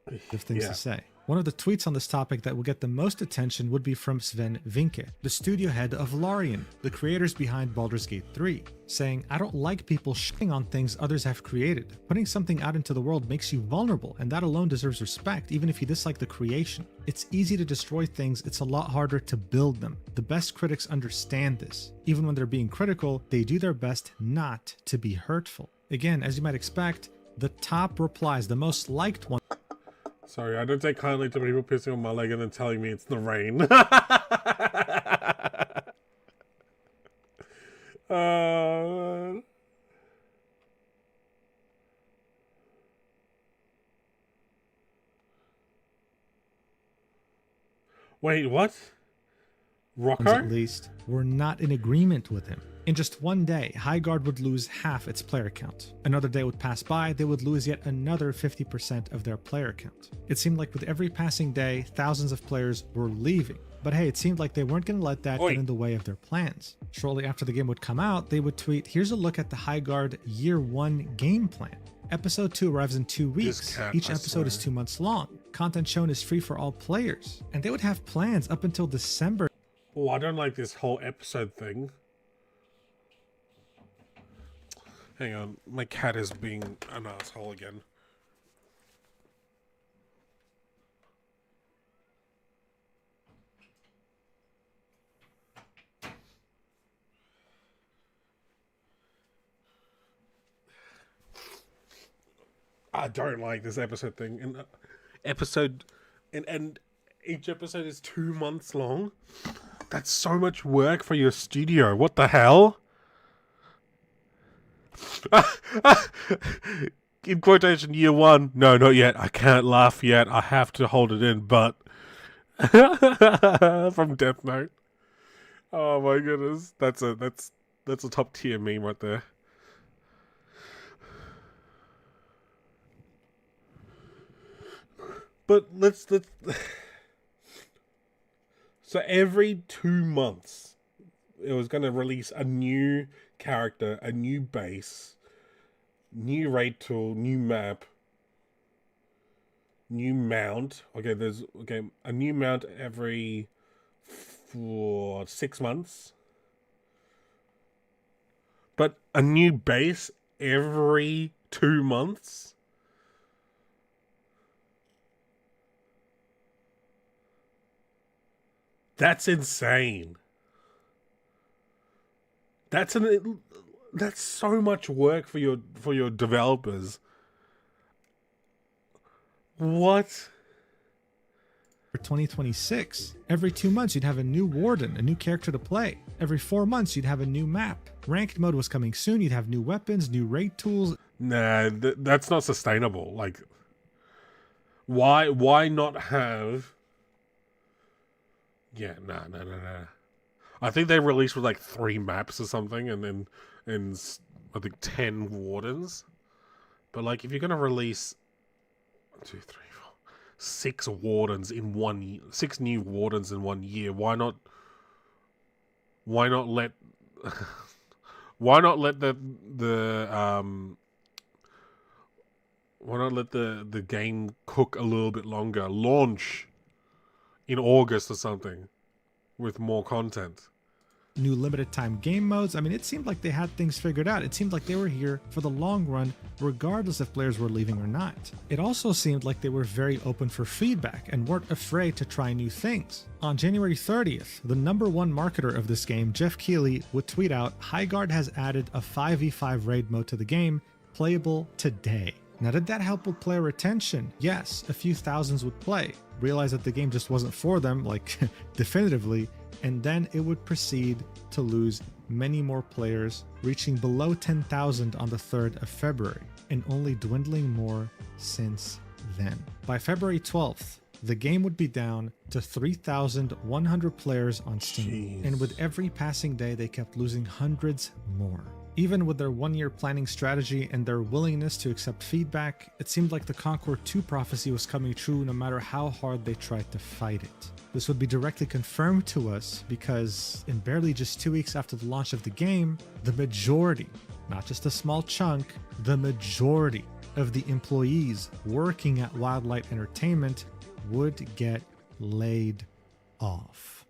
Things to say. One of the tweets on this topic that will get the most attention would be from Sven Vinke, the studio head of Larian, the creators behind Baldur's Gate 3, saying, "I don't like people shitting on things others have created. Putting something out into the world makes you vulnerable, and that alone deserves respect, even if you dislike the creation. It's easy to destroy things, it's a lot harder to build them. The best critics understand this. Even when they're being critical, they do their best not to be hurtful." Again, as you might expect, the top replies, the most liked one. Sorry, I don't take kindly to people pissing on my leg and then telling me it's the rain. Wait, what? Rocco? At least, were not in agreement with him. In just one day, Highguard would lose half its player count. Another day would pass by, they would lose yet another 50% of their player count. It seemed like with every passing day, thousands of players were leaving. But hey, it seemed like they weren't going to let that get in the way of their plans. Shortly after the game would come out, they would tweet, "Here's a look at the Highguard Year 1 game plan. Episode 2 arrives in 2 weeks. Each episode is 2 months long. Content shown is free for all players." And they would have plans up until December. Oh, I don't like this whole episode thing. Hang on, my cat is being an asshole again. I don't like this episode thing. And and each episode is 2 months long. That's so much work for your studio. What the hell? In quotation, year 1. No, not yet. I can't laugh yet. I have to hold it in, but from Death Note. Oh my goodness. That's a top tier meme right there. But let's so every 2 months it was going to release a new character, a new base, new raid tool, new map, new mount. There's a new mount every 6 months. But a new base every 2 months? That's insane. That's so much work for your developers. What? For 2026, every 2 months you'd have a new warden, a new character to play. Every 4 months you'd have a new map. Ranked mode was coming soon. You'd have new weapons, new raid tools. Nah, that's not sustainable. Like, why not have? Yeah, nah. I think they released with like 3 maps or something, and I think 10 wardens. But like, if you're gonna release 1, 2, 3, 4, 6 wardens in 1 year, 6 new wardens in 1 year, why not let why not let the game cook a little bit longer? Launch in August or something with more content. New limited time game modes. I mean, it seemed like they had things figured out. It seemed like they were here for the long run, regardless if players were leaving or not. It also seemed like they were very open for feedback and weren't afraid to try new things. On January 30th, the #1 marketer of this game, Jeff Keighley, would tweet out, "Highguard has added a 5v5 raid mode to the game, playable today." Now, did that help with player retention? Yes, a few thousands would play, realize that the game just wasn't for them, like definitively, and then it would proceed to lose many more players, reaching below 10,000 on the 3rd of February, and only dwindling more since then. By February 12th, the game would be down to 3,100 players on Steam, and with every passing day, they kept losing hundreds more. Even with their 1-year planning strategy and their willingness to accept feedback, it seemed like the Concord 2 prophecy was coming true no matter how hard they tried to fight it. This would be directly confirmed to us because in barely just 2 weeks after the launch of the game, the majority, not just a small chunk, the majority of the employees working at Wildlight Entertainment would get laid off.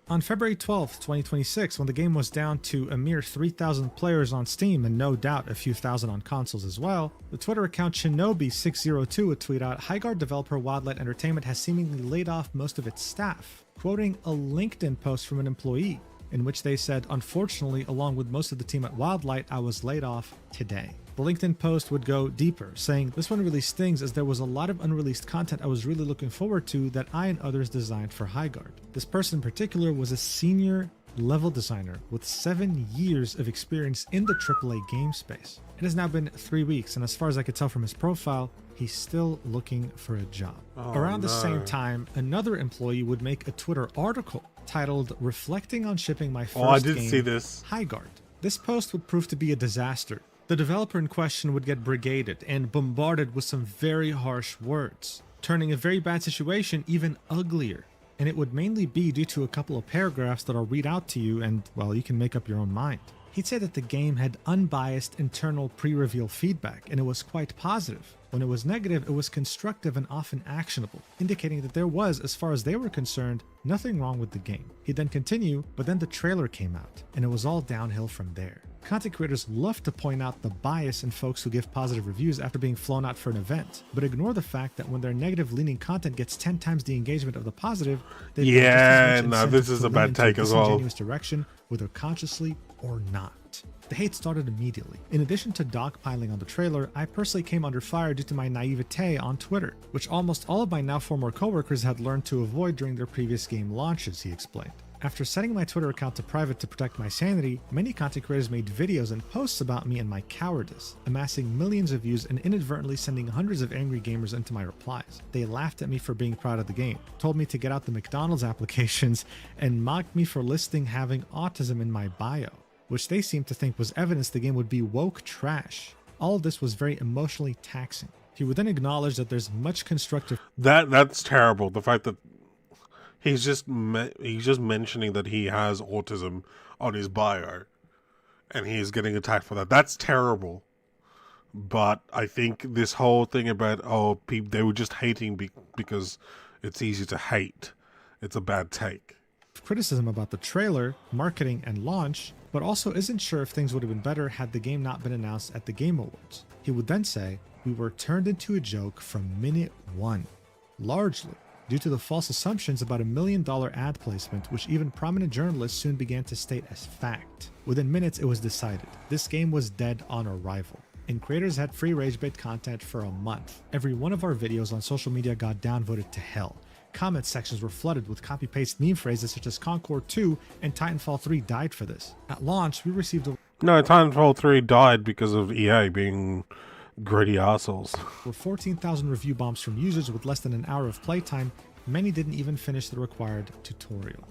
On February 12th, 2026, when the game was down to a mere 3,000 players on Steam and no doubt a few thousand on consoles as well, the Twitter account Shinobi602 would tweet out, "Highguard developer Wildlight Entertainment has seemingly laid off most of its staff," quoting a LinkedIn post from an employee in which they said, "Unfortunately, along with most of the team at Wildlight, I was laid off today." The LinkedIn post would go deeper, saying, "This one really stings as there was a lot of unreleased content I was really looking forward to that I and others designed for Highguard." This person in particular was a senior level designer with 7 years of experience in the AAA game space. It has now been 3 weeks, and as far as I could tell from his profile, he's still looking for a job. Around the same time, another employee would make a Twitter article titled "Reflecting on Shipping My First Game, see this. Highguard." This post would prove to be a disaster. The developer in question would get brigaded and bombarded with some very harsh words, turning a very bad situation even uglier. And it would mainly be due to a couple of paragraphs that I'll read out to you and, well, you can make up your own mind. He'd say that the game had unbiased internal pre-reveal feedback, and it was quite positive. When it was negative, it was constructive and often actionable, indicating that there was, as far as they were concerned, nothing wrong with the game. He'd then continue, but then the trailer came out, and it was all downhill from there. Content creators love to point out the bias in folks who give positive reviews after being flown out for an event, but ignore the fact that when their negative-leaning content gets 10 times the engagement of the positive, they've got just as much incentive this is to a lean bad into take as well. disingenuous direction, whether consciously or not. The hate started immediately. In addition to dogpiling on the trailer, I personally came under fire due to my naivete on Twitter, which almost all of my now former coworkers had learned to avoid during their previous game launches, he explained. After setting my Twitter account to private to protect my sanity, many content creators made videos and posts about me and my cowardice, amassing millions of views and inadvertently sending hundreds of angry gamers into my replies. They laughed at me for being proud of the game, told me to get out the McDonald's applications, and mocked me for listing having autism in my bio, which they seemed to think was evidence the game would be woke trash. All of this was very emotionally taxing. He would then acknowledge that there's much constructive... That's terrible. The fact that he's just mentioning that he has autism on his bio, and he's getting attacked for that. That's terrible. But I think this whole thing about they were just hating because it's easy to hate. It's a bad take. criticism about the trailer, marketing, and launch, but also isn't sure if things would have been better had the game not been announced at the Game Awards. He would then say, "We were turned into a joke from minute one, largely due to the false assumptions about $1 million ad placement, which even prominent journalists soon began to state as fact. Within minutes, it was decided. This game was dead on arrival, and creators had free rage bait content for a month. Every one of our videos on social media got downvoted to hell. Comment sections were flooded with copy-paste meme phrases such as Concord 2 and Titanfall 3 died for this. At launch, we received No, Titanfall 3 died because of EA being greedy assholes. were 14,000 review bombs from users with less than an hour of playtime. Many didn't even finish the required tutorial."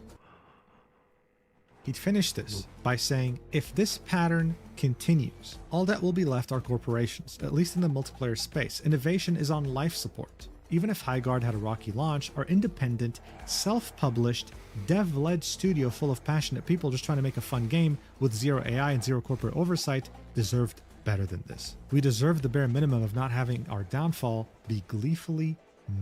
He'd finish this by saying, "If this pattern continues, all that will be left are corporations, at least in the multiplayer space. Innovation is on life support. Even if Highguard had a rocky launch, our independent, self-published, dev-led studio full of passionate people just trying to make a fun game with zero AI and zero corporate oversight deserved better than this. We deserve the bare minimum of not having our downfall be gleefully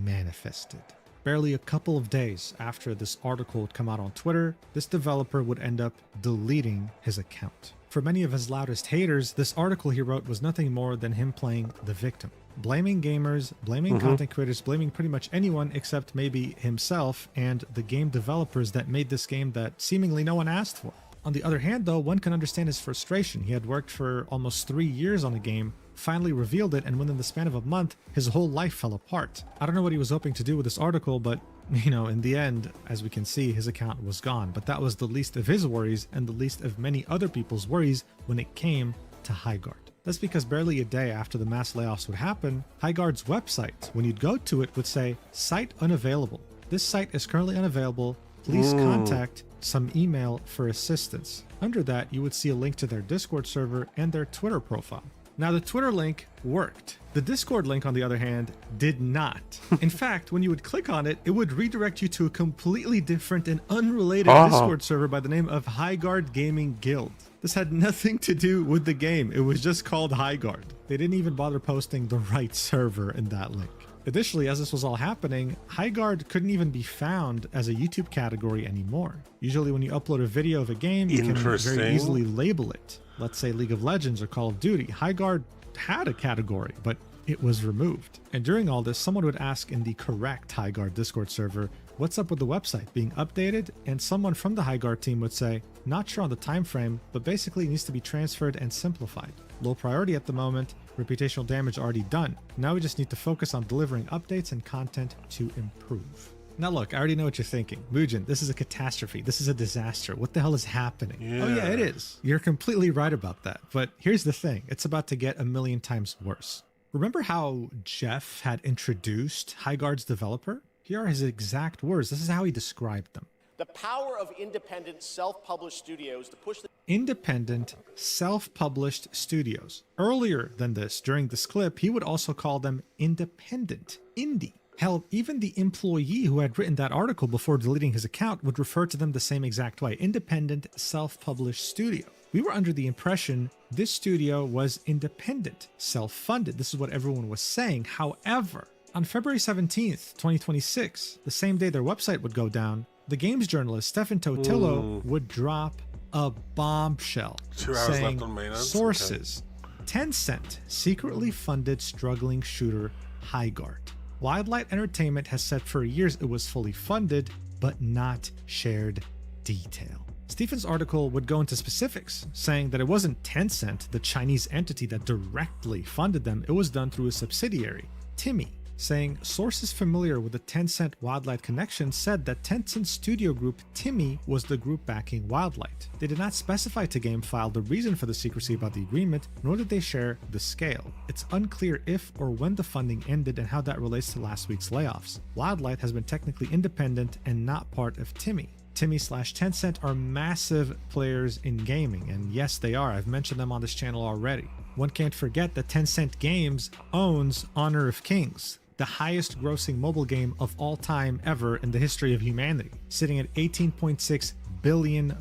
manifested." Barely a couple of days after this article would come out on Twitter, this developer would end up deleting his account. For many of his loudest haters, this article he wrote was nothing more than him playing the victim, blaming gamers, blaming content creators, blaming pretty much anyone except maybe himself and the game developers that made this game that seemingly no one asked for. On the other hand, though, one can understand his frustration. He had worked for almost 3 years on a game, finally revealed it, and within the span of a month, his whole life fell apart. I don't know what he was hoping to do with this article, but, in the end, as we can see, his account was gone. But that was the least of his worries and the least of many other people's worries when it came to Highguard. That's because barely a day after the mass layoffs would happen, Highguard's website, when you'd go to it, would say, "Site unavailable. This site is currently unavailable. Please contact some email for assistance." Under that, you would see a link to their Discord server and their Twitter profile. Now, the Twitter link worked. The Discord link, on the other hand, did not. In fact, when you would click on it, it would redirect you to a completely different and unrelated Discord server by the name of Highguard Gaming Guild. This had nothing to do with the game. It was just called Highguard. They didn't even bother posting the right server in that link. Additionally, as this was all happening, Highguard couldn't even be found as a YouTube category anymore. Usually when you upload a video of a game, you can very easily label it. Let's say League of Legends or Call of Duty. Highguard had a category, but it was removed. And during all this, someone would ask in the correct Highguard Discord server, "What's up with the website being updated?" And someone from the Highguard team would say, "Not sure on the time frame, but basically it needs to be transferred and simplified. Low priority at the moment, reputational damage already done. Now we just need to focus on delivering updates and content to improve." Now look, I already know what you're thinking. Mugen, this is a catastrophe. This is a disaster. What the hell is happening? Yeah. Oh yeah, it is. You're completely right about that. But here's the thing. It's about to get a million times worse. Remember how Jeff had introduced Highguard's developer? Here are his exact words. This is how he described them. The power of independent, self-published studios to push the Independent, self-published studios. Earlier than this, during this clip, he would also call them independent, indie. Hell, even the employee who had written that article before deleting his account would refer to them the same exact way. Independent, self-published studio. We were under the impression this studio was independent, self-funded. This is what everyone was saying. However, on February 17th, 2026, the same day their website would go down, the games journalist Stefan Totillo would drop a bombshell 2 hours saying left on maintenance. sources. Tencent secretly funded struggling shooter Highguard. Wildlight Entertainment has said for years it was fully funded, but not shared detail. Stephen's article would go into specifics, saying that it wasn't Tencent, the Chinese entity that directly funded them. It was done through a subsidiary, Timmy, saying sources familiar with the Tencent Wildlight connection said that Tencent studio group Timmy was the group backing Wildlight. They did not specify to GameFile the reason for the secrecy about the agreement, nor did they share the scale. It's unclear if or when the funding ended and how that relates to last week's layoffs. Wildlight has been technically independent and not part of Timmy. Timmy/Tencent are massive players in gaming, and yes, they are. I've mentioned them on this channel already. One can't forget that Tencent Games owns Honor of Kings, the highest grossing mobile game of all time ever in the history of humanity, sitting at $18.6 billion,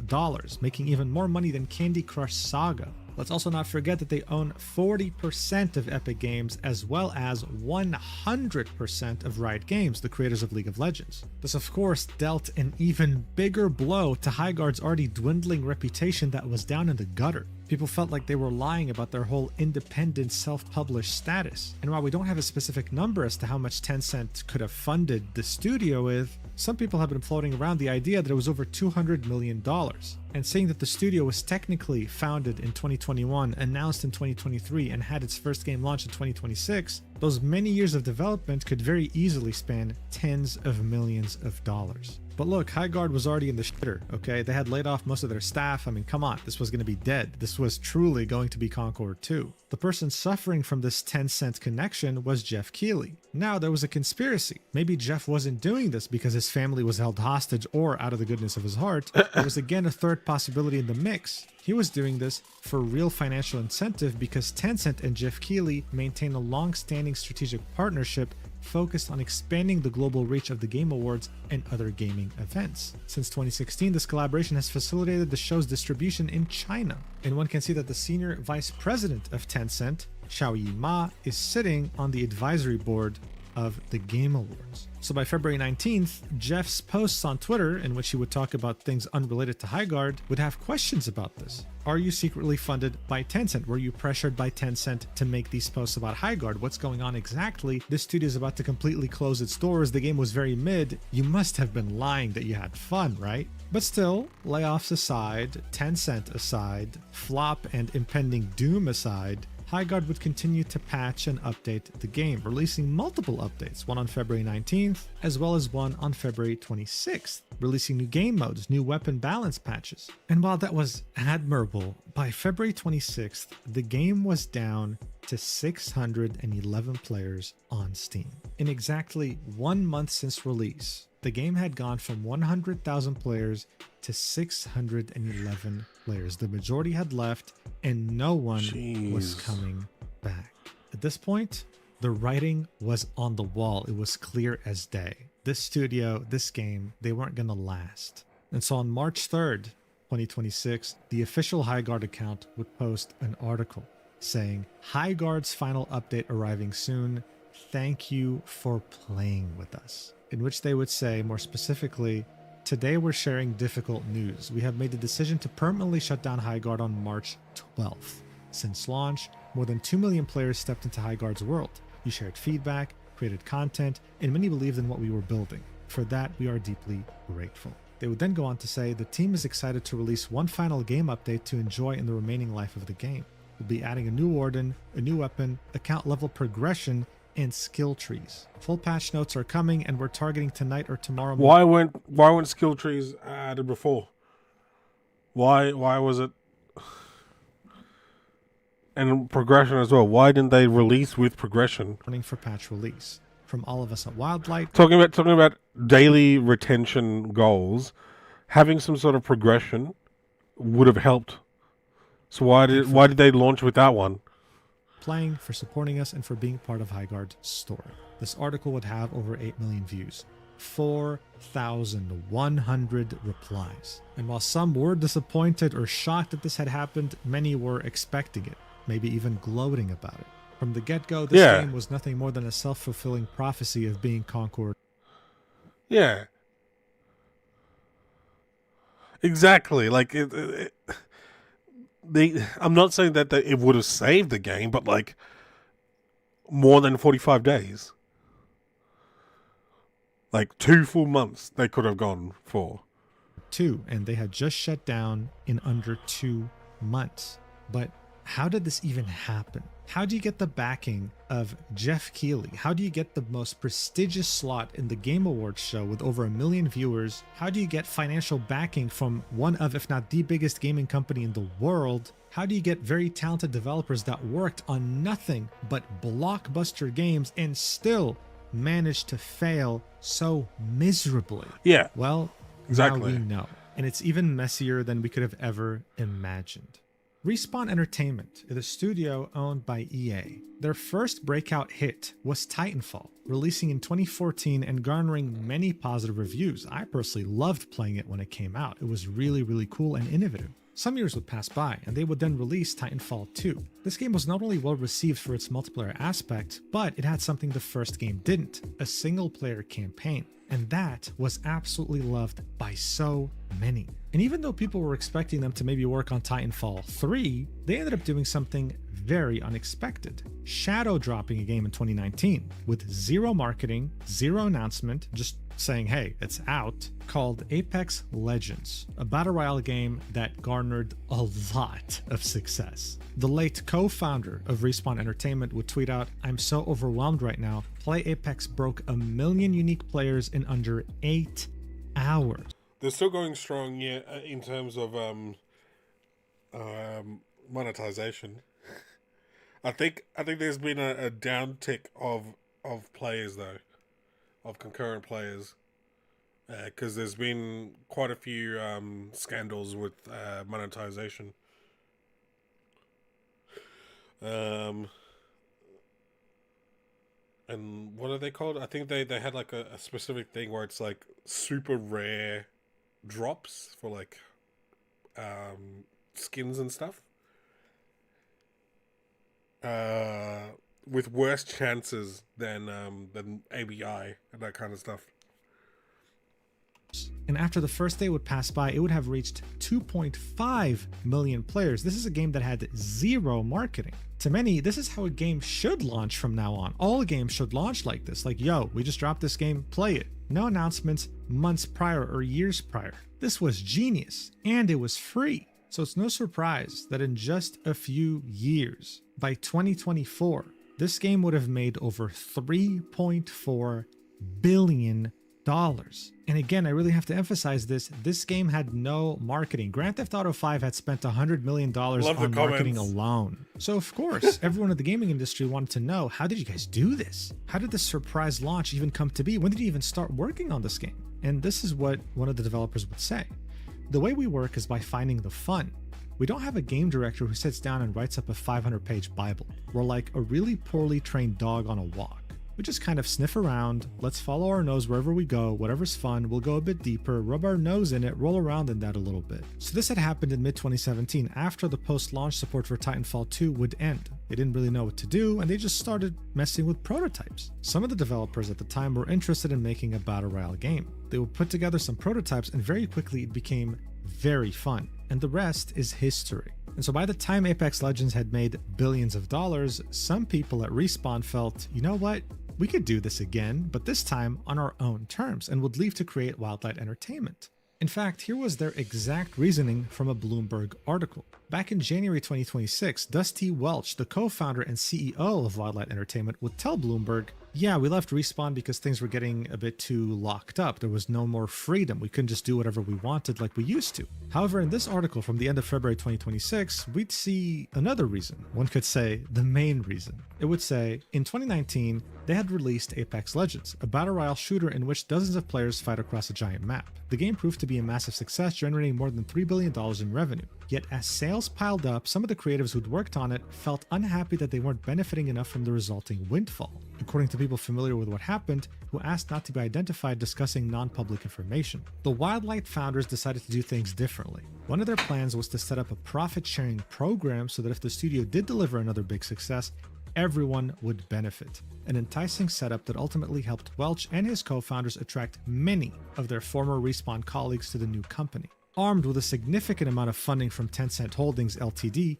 making even more money than Candy Crush Saga. Let's also not forget that they own 40% of Epic Games as well as 100% of Riot Games, the creators of League of Legends. This of course dealt an even bigger blow to Highguard's already dwindling reputation that was down in the gutter. People felt like they were lying about their whole independent self-published status. And while we don't have a specific number as to how much Tencent could have funded the studio with, some people have been floating around the idea that it was over $200 million. And saying that the studio was technically founded in 2021, announced in 2023, and had its first game launch in 2026, those many years of development could very easily span tens of millions of dollars. But look, Highguard was already in the shitter, okay? They had laid off most of their staff. I mean, come on, this was going to be dead. This was truly going to be Concord 2. The person suffering from this Tencent connection was Jeff Keighley. Now, there was a conspiracy. Maybe Jeff wasn't doing this because his family was held hostage or out of the goodness of his heart. There was again a third possibility in the mix. He was doing this for real financial incentive because Tencent and Jeff Keighley maintain a long-standing strategic partnership focused on expanding the global reach of the Game Awards and other gaming events. Since 2016, this collaboration has facilitated the show's distribution in China. And one can see that the senior vice president of Tencent, Xiaoyi Ma, is sitting on the advisory board of the Game Awards. So by February 19th, Jeff's posts on Twitter, in which he would talk about things unrelated to Highguard, would have questions about this. Are you secretly funded by Tencent? Were you pressured by Tencent to make these posts about Highguard? What's going on exactly? This studio is about to completely close its doors. The game was very mid. You must have been lying that you had fun, right? But still, layoffs aside, Tencent aside, flop and impending doom aside, Highguard would continue to patch and update the game, releasing multiple updates, one on February 19th, as well as one on February 26th, releasing new game modes, new weapon balance patches. And while that was admirable, by February 26th, the game was down to 611 players on Steam. In exactly 1 month since release, the game had gone from 100,000 players to 611 players. The majority had left and no one was coming back. At this point, the writing was on the wall. It was clear as day. This studio, this game, they weren't going to last. And so on March 3rd, 2026, the official Highguard account would post an article saying, "Highguard's final update arriving soon. Thank you for playing with us." In which they would say, more specifically, "Today we're sharing difficult news. We have made the decision to permanently shut down Highguard on March 12th. Since launch, more than 2 million players stepped into Highguard's world. You shared feedback, created content, and many believed in what we were building. For that, we are deeply grateful." They would then go on to say, "The team is excited to release one final game update to enjoy in the remaining life of the game. We'll be adding a new warden, a new weapon, account level progression, and skill trees. Full patch notes are coming, and we're targeting tonight or tomorrow." Why weren't skill trees added before? Why was it? And progression as well. Why didn't they release with progression? Running for patch release. From all of us at Wildlight. Talking about daily retention goals, having some sort of progression would have helped. So why did they launch with that one? Playing, for supporting us, and for being part of Highguard's story. This article would have over 8 million views, 4,100 replies. And while some were disappointed or shocked that this had happened, many were expecting it, maybe even gloating about it. From the get-go, this game was nothing more than a self-fulfilling prophecy of being Concord. Yeah. Exactly. Like, I'm not saying that it would have saved the game, but like more than 45 days. Like 2 full months they could have gone for. 2, and they had just shut down in under 2 months. But how did this even happen? How do you get the backing of Jeff Keighley? How do you get the most prestigious slot in the Game Awards show with over 1 million viewers? How do you get financial backing from one of, if not the biggest gaming company in the world? How do you get very talented developers that worked on nothing but blockbuster games and still managed to fail so miserably? Yeah. Well, exactly. Now we know. And it's even messier than we could have ever imagined. Respawn Entertainment is a studio owned by EA. Their first breakout hit was Titanfall, releasing in 2014 and garnering many positive reviews. I personally loved playing it when it came out. It was really, really cool and innovative. Some years would pass by, and they would then release Titanfall 2. This game was not only well received for its multiplayer aspect, but it had something the first game didn't, a single-player campaign. And that was absolutely loved by so many. And even though people were expecting them to maybe work on Titanfall 3, they ended up doing something very unexpected. Shadow dropping a game in 2019 with zero marketing, zero announcement, just saying, hey, it's out, called Apex Legends, a battle royale game that garnered a lot of success. The late co-founder of Respawn Entertainment would tweet out, "I'm so overwhelmed right now. Play Apex broke 1 million unique players in under 8 hours." They're still going strong, yeah, in terms of monetization. I think there's been a downtick of players though, of concurrent players, because there's been quite a few scandals with monetization. And what are they called? I think they had like a specific thing where it's like super rare drops for like skins and stuff. With worse chances than ABI and that kind of stuff. And after the first day would pass by, it would have reached 2.5 million players. This is a game that had zero marketing. To many, this is how a game should launch from now on. All games should launch like this. Like, yo, we just dropped this game, play it. No announcements months prior or years prior. This was genius, and it was free. So it's no surprise that in just a few years, by 2024, this game would have made over $3.4 billion. And again, I really have to emphasize this game had no marketing. Grand Theft Auto 5 had spent $100 million on marketing alone. So of course, everyone in the gaming industry wanted to know, how did you guys do this? How did this surprise launch even come to be? When did you even start working on this game? And this is what one of the developers would say. The way we work is by finding the fun. We don't have a game director who sits down and writes up a 500-page Bible. We're like a really poorly trained dog on a walk. We just kind of sniff around, let's follow our nose wherever we go, whatever's fun, we'll go a bit deeper, rub our nose in it, roll around in that a little bit. So this had happened in mid-2017 after the post-launch support for Titanfall 2 would end. They didn't really know what to do, and they just started messing with prototypes. Some of the developers at the time were interested in making a battle royale game. They would put together some prototypes, and very quickly it became very fun. And the rest is history. And so by the time Apex Legends had made billions of dollars, some people at Respawn felt, you know what? We could do this again, but this time on our own terms, and would leave to create Wildlight Entertainment. In fact, here was their exact reasoning from a Bloomberg article. Back in January 2026, Dusty Welch, the co-founder and CEO of Wildlight Entertainment, would tell Bloomberg, yeah, we left Respawn because things were getting a bit too locked up. There was no more freedom. We couldn't just do whatever we wanted like we used to. However, in this article from the end of February 2026, we'd see another reason. One could say the main reason. It would say, in 2019, they had released Apex Legends, a battle royale shooter in which dozens of players fight across a giant map. The game proved to be a massive success, generating more than $3 billion in revenue. Yet as sales piled up, some of the creatives who'd worked on it felt unhappy that they weren't benefiting enough from the resulting windfall. According to people familiar with what happened, who asked not to be identified discussing non-public information, the Wildlight founders decided to do things differently. One of their plans was to set up a profit-sharing program so that if the studio did deliver another big success, everyone would benefit. An enticing setup that ultimately helped Welch and his co-founders attract many of their former Respawn colleagues to the new company. Armed with a significant amount of funding from Tencent Holdings Ltd,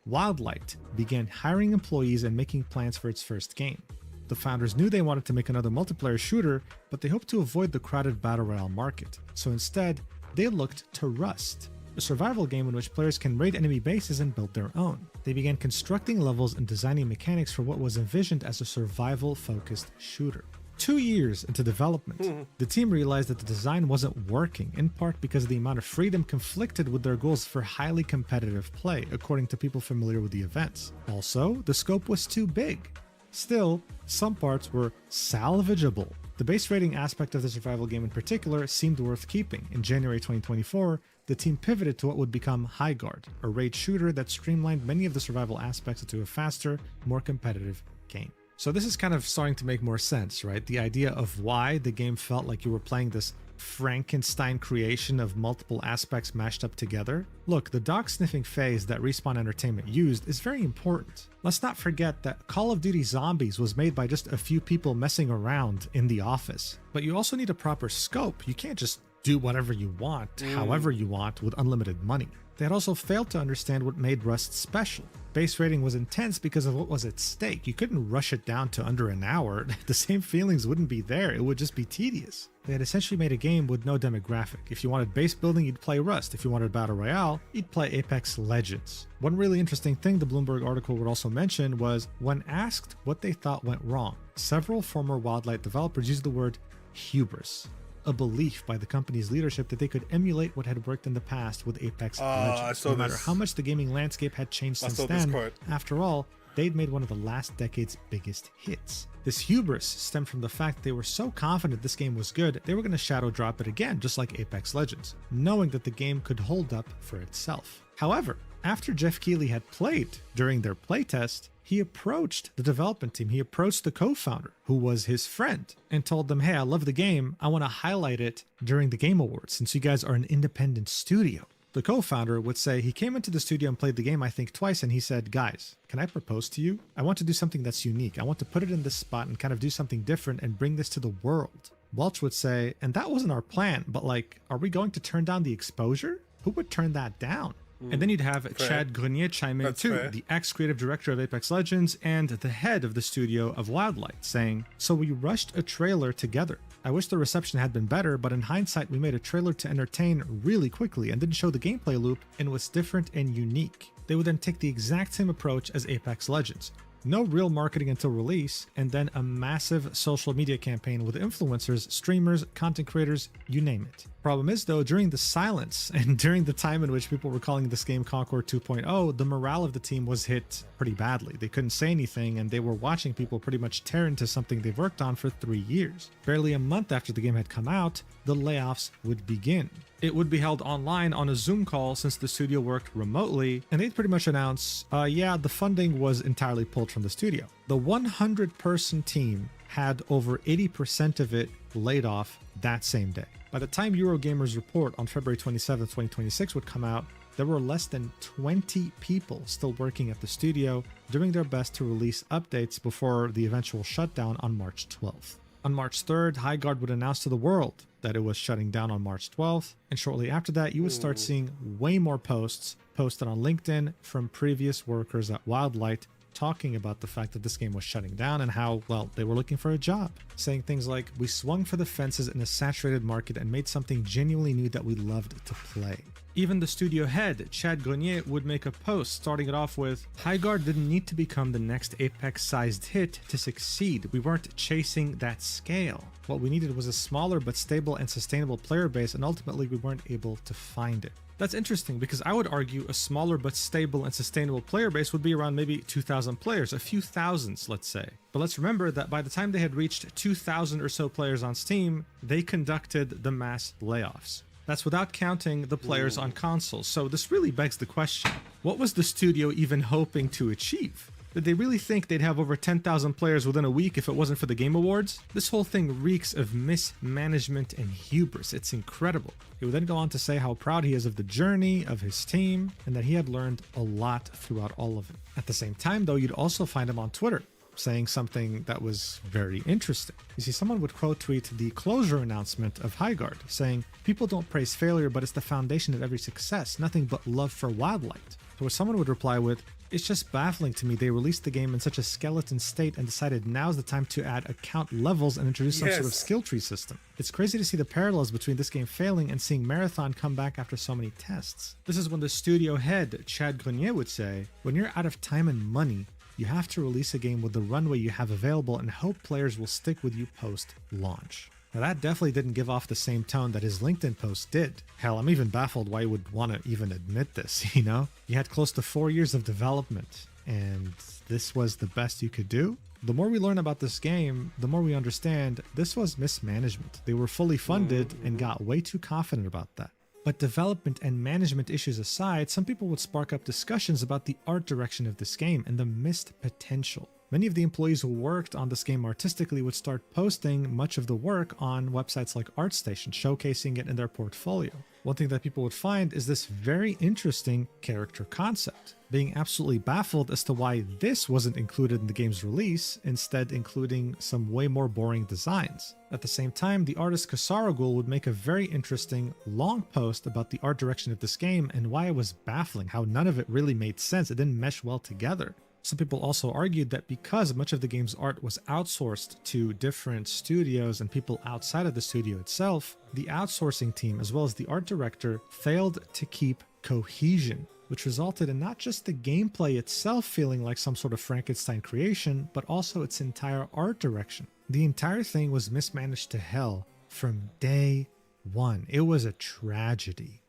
Wildlight began hiring employees and making plans for its first game. The founders knew they wanted to make another multiplayer shooter, but they hoped to avoid the crowded battle royale market. So instead, they looked to Rust, a survival game in which players can raid enemy bases and build their own. They began constructing levels and designing mechanics for what was envisioned as a survival-focused shooter. 2 years into development, the team realized that the design wasn't working, in part because the amount of freedom conflicted with their goals for highly competitive play, according to people familiar with the events. Also, the scope was too big. Still, some parts were salvageable. The base raiding aspect of the survival game in particular seemed worth keeping. In January 2024, the team pivoted to what would become Highguard, a raid shooter that streamlined many of the survival aspects into a faster, more competitive game. So this is kind of starting to make more sense, right? The idea of why the game felt like you were playing this Frankenstein creation of multiple aspects mashed up together. Look, the dog sniffing phase that Respawn Entertainment used is very important. Let's not forget that Call of Duty Zombies was made by just a few people messing around in the office. But you also need a proper scope. You can't just do whatever you want, however you want, with unlimited money. They had also failed to understand what made Rust special. Base rating was intense because of what was at stake. You couldn't rush it down to under an hour. The same feelings wouldn't be there. It would just be tedious. They had essentially made a game with no demographic. If you wanted base building, you'd play Rust. If you wanted Battle Royale, you'd play Apex Legends. One really interesting thing the Bloomberg article would also mention was when asked what they thought went wrong, several former Wildlight developers used the word hubris. A belief by the company's leadership that they could emulate what had worked in the past with Apex Legends. No matter how much the gaming landscape had changed since then, after all, they'd made one of the last decade's biggest hits. This hubris stemmed from the fact that they were so confident this game was good, they were going to shadow drop it again, just like Apex Legends, knowing that the game could hold up for itself. However, after Jeff Keighley had played during their playtest, he approached the development team. He approached the co-founder, who was his friend, and told them, hey, I love the game. I want to highlight it during the Game Awards since you guys are an independent studio. The co-founder would say he came into the studio and played the game, I think, twice, and he said, guys, can I propose to you? I want to do something that's unique. I want to put it in this spot and kind of do something different and bring this to the world. Welch would say, and that wasn't our plan, but like, are we going to turn down the exposure? Who would turn that down? And then you'd have Chad Grenier chime in too, the ex-creative director of Apex Legends and the head of the studio of Wildlight, saying, so we rushed a trailer together. I wish the reception had been better, but in hindsight we made a trailer to entertain really quickly and didn't show the gameplay loop and was different and unique. They would then take the exact same approach as Apex Legends. No real marketing until release, and then a massive social media campaign with influencers, streamers, content creators, you name it. Problem is though, during the silence and during the time in which people were calling this game Concord 2.0, the morale of the team was hit pretty badly. They couldn't say anything and they were watching people pretty much tear into something they've worked on for 3 years. Barely a month after the game had come out, the layoffs would begin. It would be held online on a Zoom call since the studio worked remotely, and they'd pretty much announce, yeah, the funding was entirely pulled from the studio. The 100-person team had over 80% of it laid off that same day. By the time Eurogamer's report on February 27, 2026 would come out, there were less than 20 people still working at the studio, doing their best to release updates before the eventual shutdown on March 12th. On March 3rd, Highguard would announce to the world that it was shutting down on March 12th, and shortly after that, you would start seeing way more posts posted on LinkedIn from previous workers at Wildlight talking about the fact that this game was shutting down and how, well, they were looking for a job. Saying things like, we swung for the fences in a saturated market and made something genuinely new that we loved to play. Even the studio head, Chad Grenier, would make a post starting it off with, Highguard didn't need to become the next Apex-sized hit to succeed. We weren't chasing that scale. What we needed was a smaller but stable and sustainable player base, and ultimately we weren't able to find it. That's interesting because I would argue a smaller but stable and sustainable player base would be around maybe 2,000 players, a few thousands, let's say. But let's remember that by the time they had reached 2,000 or so players on Steam, they conducted the mass layoffs. That's without counting the players on consoles. So this really begs the question, what was the studio even hoping to achieve? Did they really think they'd have over 10,000 players within a week if it wasn't for the Game Awards? This whole thing reeks of mismanagement and hubris. It's incredible. He would then go on to say how proud he is of the journey of his team and that he had learned a lot throughout all of it. At the same time, though, you'd also find him on Twitter saying something that was very interesting. You see, someone would quote tweet the closure announcement of Highguard, saying, people don't praise failure, but it's the foundation of every success, nothing but love for Wildlight. To which someone would reply with, it's just baffling to me they released the game in such a skeleton state and decided now's the time to add account levels and introduce some sort of skill tree system. It's crazy to see the parallels between this game failing and seeing Marathon come back after so many tests. This is when the studio head, Chad Grenier, would say, when you're out of time and money, you have to release a game with the runway you have available and hope players will stick with you post-launch. Now that definitely didn't give off the same tone that his LinkedIn post did. Hell, I'm even baffled why you would want to even admit this, you know? You had close to 4 years of development, and this was the best you could do? The more we learn about this game, the more we understand this was mismanagement. They were fully funded and got way too confident about that. But development and management issues aside, some people would spark up discussions about the art direction of this game and the missed potential. Many of the employees who worked on this game artistically would start posting much of the work on websites like ArtStation, showcasing it in their portfolio. One thing that people would find is this very interesting character concept, being absolutely baffled as to why this wasn't included in the game's release, instead including some way more boring designs. At the same time, the artist Kasaragul would make a very interesting long post about the art direction of this game and why it was baffling, how none of it really made sense, it didn't mesh well together. Some people also argued that because much of the game's art was outsourced to different studios and people outside of the studio itself, the outsourcing team as well as the art director failed to keep cohesion, which resulted in not just the gameplay itself feeling like some sort of Frankenstein creation, but also its entire art direction. The entire thing was mismanaged to hell from day one. It was a tragedy.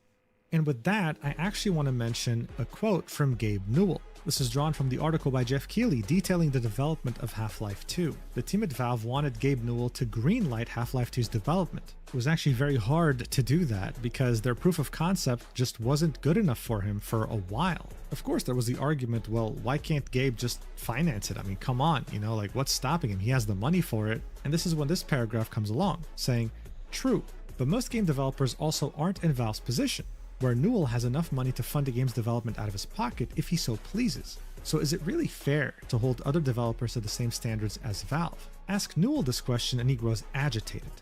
And with that, I actually want to mention a quote from Gabe Newell. This is drawn from the article by Jeff Keighley detailing the development of Half-Life 2. The team at Valve wanted Gabe Newell to greenlight Half-Life 2's development. It was actually very hard to do that because their proof of concept just wasn't good enough for him for a while. Of course, there was the argument, well, why can't Gabe just finance it? I mean, come on, like what's stopping him? He has the money for it. And this is when this paragraph comes along, saying, true, but most game developers also aren't in Valve's position, where Newell has enough money to fund a game's development out of his pocket if he so pleases. So is it really fair to hold other developers to the same standards as Valve? Ask Newell this question and he grows agitated.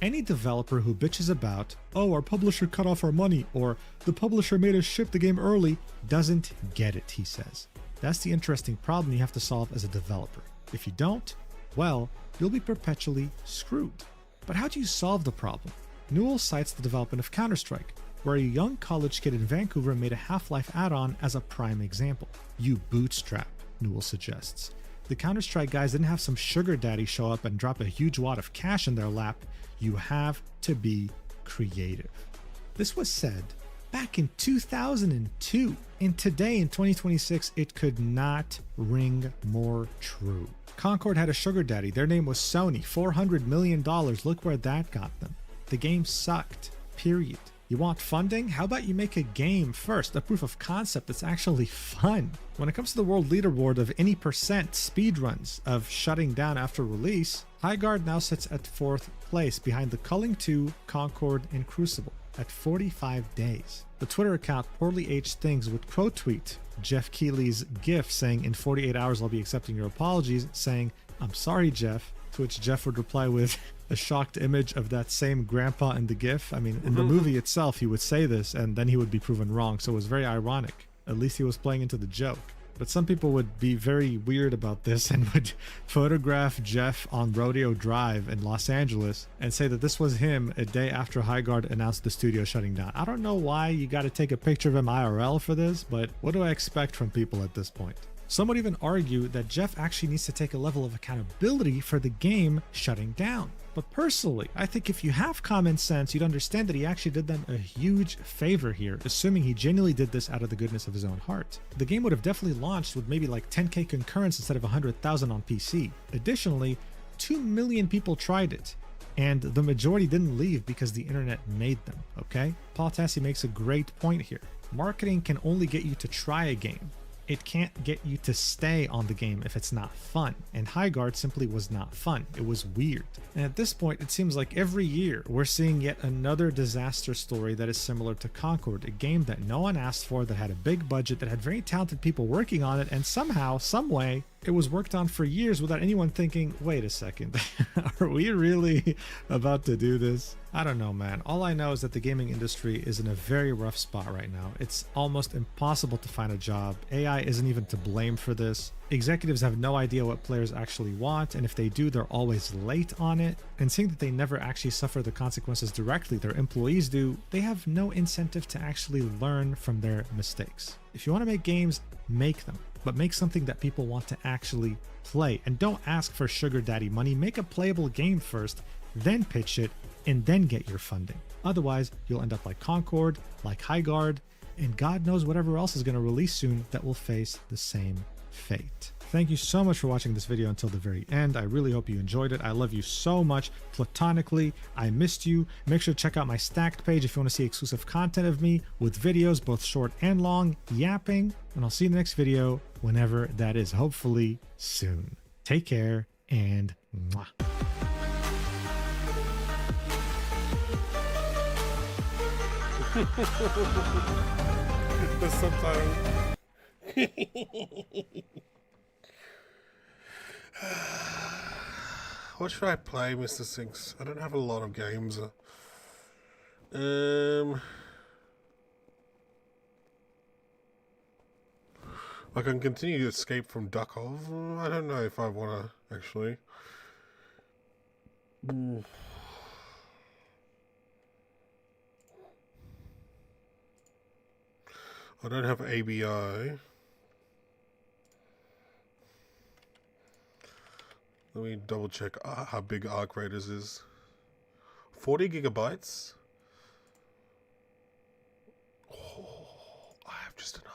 Any developer who bitches about, oh, our publisher cut off our money, or the publisher made us ship the game early, doesn't get it, he says. That's the interesting problem you have to solve as a developer. If you don't, well, you'll be perpetually screwed. But how do you solve the problem? Newell cites the development of Counter-Strike, where a young college kid in Vancouver made a Half-Life add-on as a prime example. You bootstrap, Newell suggests. The Counter-Strike guys didn't have some sugar daddy show up and drop a huge wad of cash in their lap. You have to be creative. This was said back in 2002, and today in 2026, it could not ring more true. Concord had a sugar daddy. Their name was Sony. $400 million. Look where that got them. The game sucked. Period. You want funding? How about you make a game first, a proof of concept that's actually fun? When it comes to the world leaderboard of any percent speedruns of shutting down after release, Highguard now sits at 4th place behind the Culling 2, Concord, and Crucible at 45 days. The Twitter account Poorly Aged Things would quote tweet Jeff Keighley's GIF saying, in 48 hours I'll be accepting your apologies, saying, I'm sorry, Jeff, to which Jeff would reply with a shocked image of that same grandpa in the GIF. I mean, in the movie itself, he would say this and then he would be proven wrong. So it was very ironic. At least he was playing into the joke. But some people would be very weird about this and would photograph Jeff on Rodeo Drive in Los Angeles and say that this was him a day after Highguard announced the studio shutting down. I don't know why you got to take a picture of him IRL for this, but what do I expect from people at this point? Some would even argue that Jeff actually needs to take a level of accountability for the game shutting down. But personally, I think if you have common sense, you'd understand that he actually did them a huge favor here, assuming he genuinely did this out of the goodness of his own heart. The game would have definitely launched with maybe like 10k concurrence instead of 100,000 on PC. Additionally, 2 million people tried it, and the majority didn't leave because the internet made them, okay? Paul Tassi makes a great point here. Marketing can only get you to try a game. It can't get you to stay on the game if it's not fun, and Highguard simply was not fun. It was weird. And at this point, it seems like every year we're seeing yet another disaster story that is similar to Concord, a game that no one asked for, that had a big budget, that had very talented people working on it, and somehow, some way, it was worked on for years without anyone thinking, wait a second, are we really about to do this? I don't know, man. All I know is that the gaming industry is in a very rough spot right now. It's almost impossible to find a job. AI isn't even to blame for this. Executives have no idea what players actually want, and if they do, they're always late on it. And seeing that they never actually suffer the consequences directly, their employees do, they have no incentive to actually learn from their mistakes. If you want to make games, make them. But make something that people want to actually play. And don't ask for sugar daddy money. Make a playable game first, then pitch it, and then get your funding. Otherwise, you'll end up like Concord, like Highguard, and God knows whatever else is going to release soon that will face the same fate. Thank you so much for watching this video until the very end. I really hope you enjoyed it. I love you so much. Platonically, I missed you. Make sure to check out my Stacked page if you want to see exclusive content of me with videos, both short and long, yapping. And I'll see you in the next video, whenever that is, hopefully soon. Take care and mwah. The subtitle. What should I play, Mr. Sinks? I don't have a lot of games. I can continue to escape from Duckov. I don't know if I want to, actually. I don't have ABI. Let me double check how big Arc Raiders is. 40 gigabytes? Oh, I have just enough.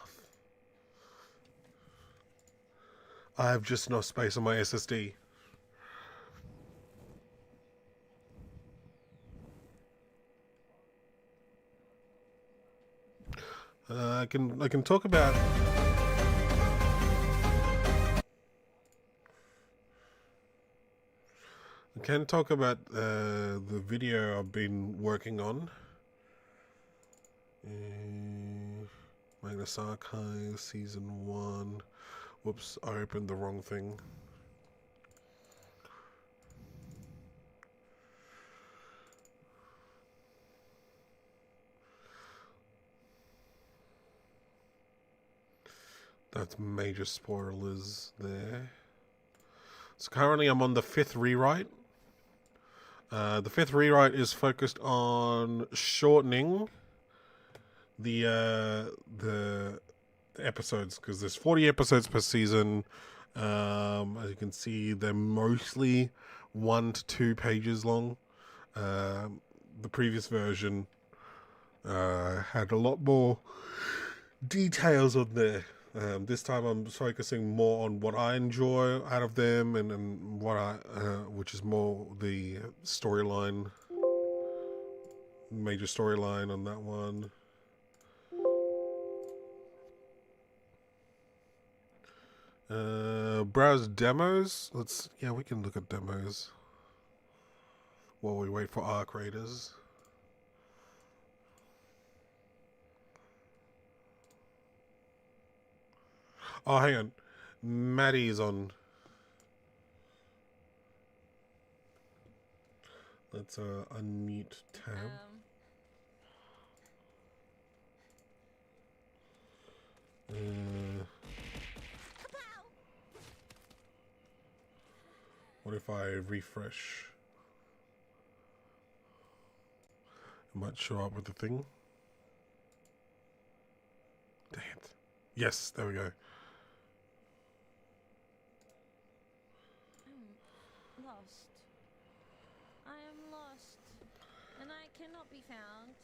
I have just enough space on my SSD. I can talk about. I can talk about the video I've been working on. Magnus Archive Season 1. Whoops, I opened the wrong thing. That's major spoilers there. So currently I'm on the 5th rewrite. The 5th rewrite is focused on shortening the episodes, because there's 40 episodes per season. As you can see, they're mostly 1 to 2 pages long. The previous version had a lot more details on there. This time I'm focusing more on what I enjoy out of them, and what which is more the storyline, major storyline on that one. Browse demos. We can look at demos while we wait for Arc Raiders. Oh, hang on. Maddie's on. Let's unmute tab. What if I refresh? It might show up with the thing. Dang it. Yes, there we go. I'm lost. I am lost. And I cannot be found.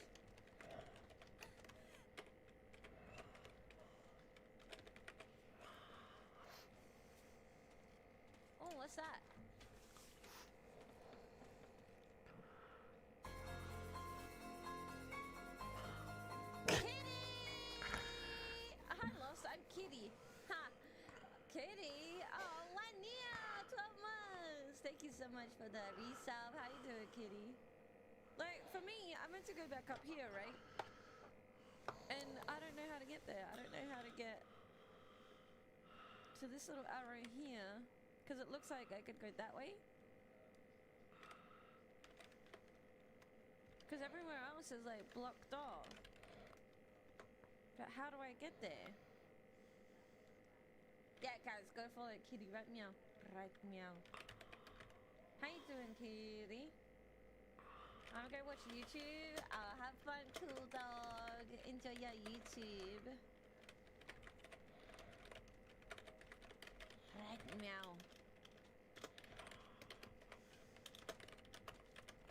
Oh, what's that? Kitty. Ha! Kitty. Oh, 1 year, 12 months. Thank you so much for the resub. How you doing, Kitty? Like, for me, I meant to go back up here, right? And I don't know how to get there. I don't know how to get to this little arrow here. Because it looks like I could go that way. Because everywhere else is, like, blocked off. But how do I get there? Yeah, guys, go follow Kitty. Right meow. Right meow. How you doing, Kitty? I'm gonna watch YouTube. Have fun, cool dog. Enjoy your YouTube. Right meow.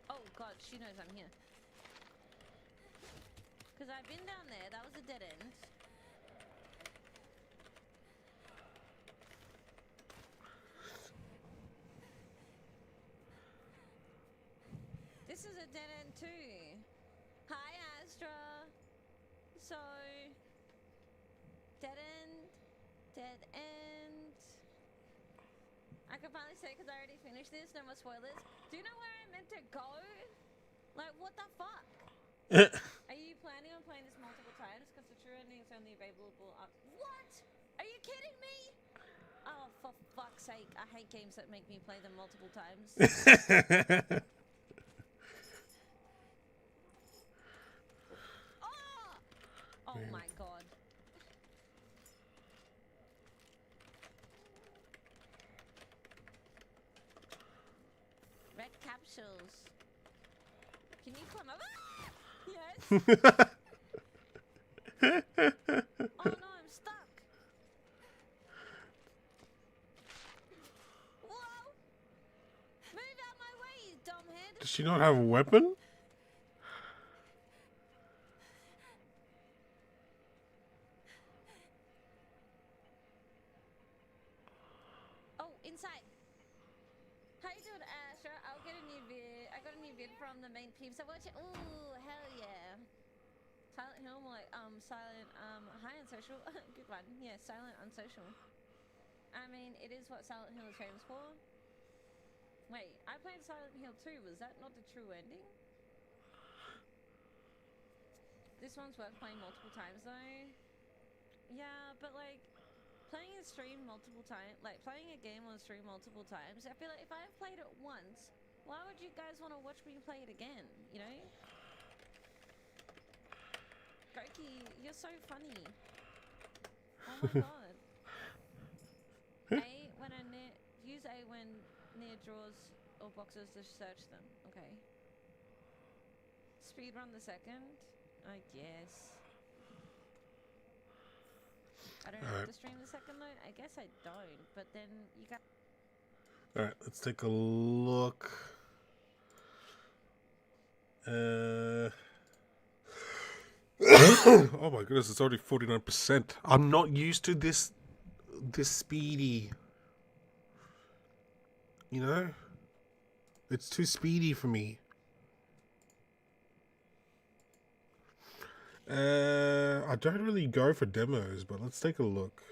Oh god, she knows I'm here. Because I've been down there. That was a dead end. This is a dead end too. Hi, Astra. So, dead end, dead end. I I can finally say because I already finished this. No more spoilers. Do you know where I meant to go? Like, what the fuck? Are you planning on playing this multiple times? Because the true ending is only available up. What? Are you kidding me? Oh, for fuck's sake. I hate games that make me play them multiple times. Oh my god. Red capsules. Can you come up? Yes. Oh no, I'm stuck. Whoa! Move out my way, you dumbhead. Does she not have a weapon? Oh, inside. How you doing, Asher? I'll get a new vid. I got a new vid from the main peeps. I watch it. Ooh, hell yeah. Silent Hill, like, silent, hi on social. Good one. Yeah, silent on social. I mean, it is what Silent Hill is famous for. Wait, I played Silent Hill 2. Was that not the true ending? This one's worth playing multiple times, though. Yeah, but, like, playing a stream multiple times, like, playing a game on stream multiple times, I feel like if I've played it once, why would you guys want to watch me play it again, you know? Goki, you're so funny. Oh my god. A when use A when near drawers or boxes to search them. Okay. Speedrun the second, I guess. I don't have to stream the second though. I guess I don't. But then you got. All right, let's take a look. Oh my goodness, it's already 49%. I'm not used to this speedy. You know? It's too speedy for me. I don't really go for demos, but let's take a look.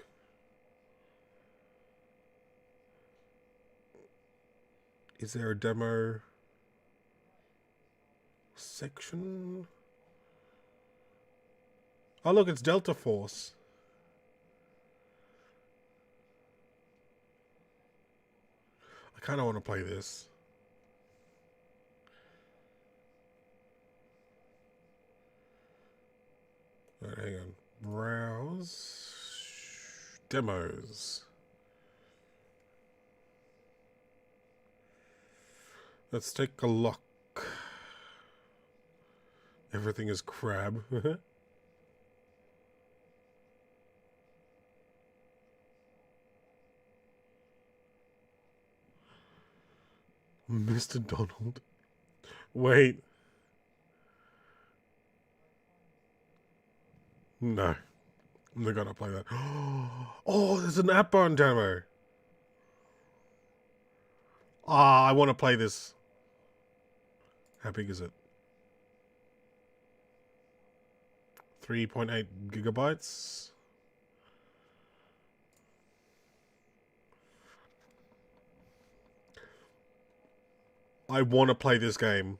Is there a demo section? Oh look, it's Delta Force. I kind of want to play this. All right, hang on. Browse. Demos. Let's take a look. Everything is crab. Mr. Donald. Wait. No. I'm not gonna play that. Oh, there's an app-on demo. Ah, I want to play this. How big is it? 3.8 gigabytes. I want to play this game.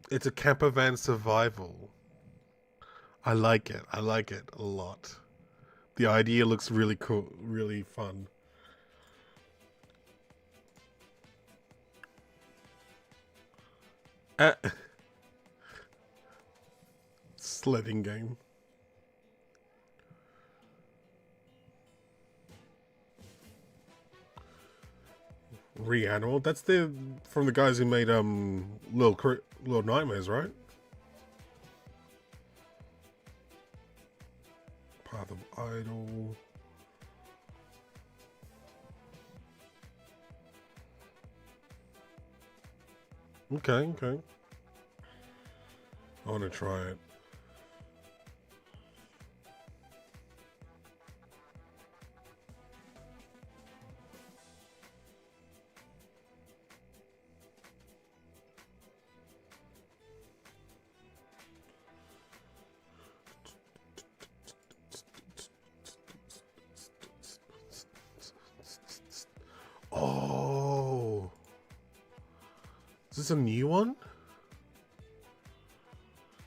It's a camper van survival. I like it. I like it a lot. The idea looks really cool, really fun. Sledding game. Reanimal. That's from the guys who made Little Nightmares, right? Path of Idol. Okay. I want to try it. this a new one?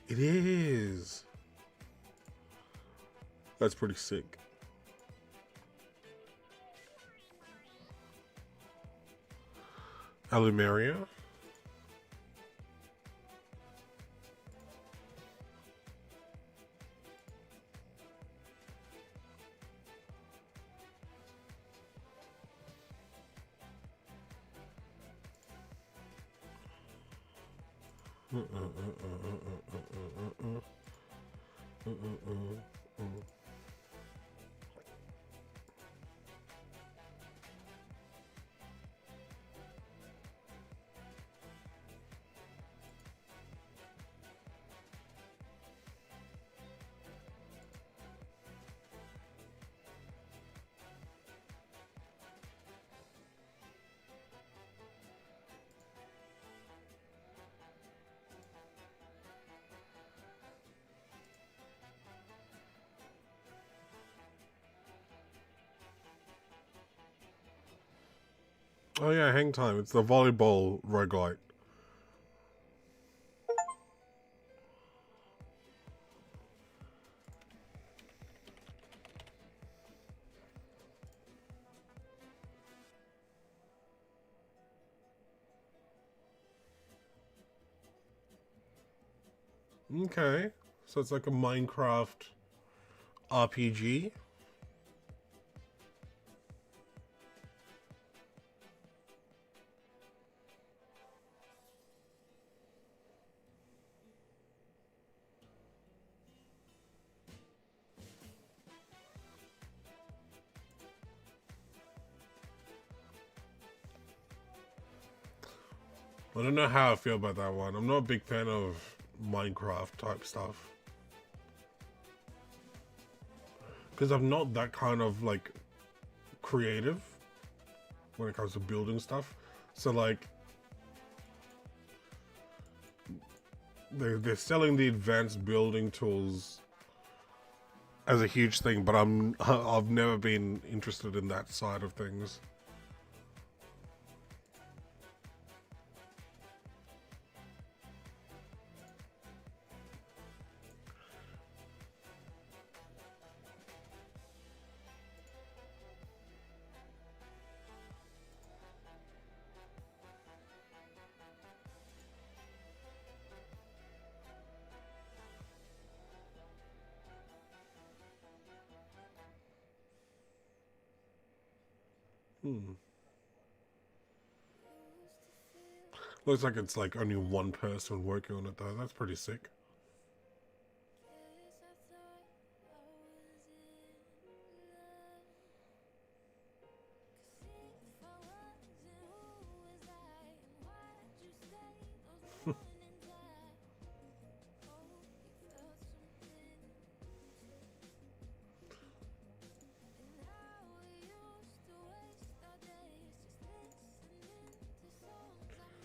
It is. That's pretty sick. Alumeria. Oh yeah, hang time. It's the volleyball roguelite. Okay. So it's like a Minecraft RPG. I don't know how I feel about that one. I'm not a big fan of Minecraft type stuff. Because I'm not that kind of like creative when it comes to building stuff. So like they're selling the advanced building tools as a huge thing, but I've never been interested in that side of things. Looks like it's like only one person working on it though. That's pretty sick.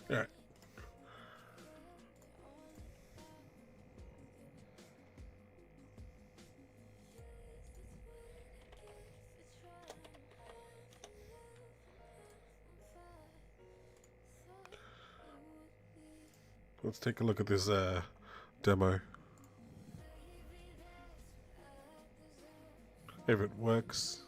Yeah. Let's take a look at this demo. If it works.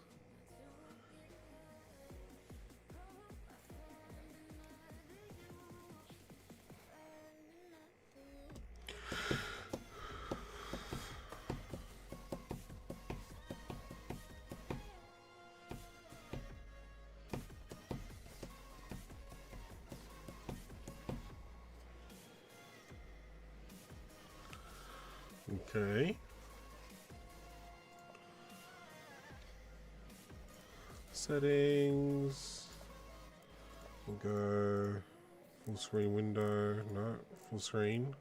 Okay. Settings. We'll go full screen window. No, full screen.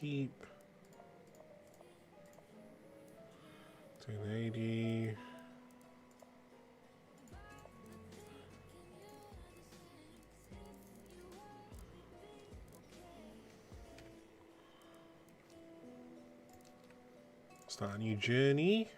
Keep. 1080. Start a new journey.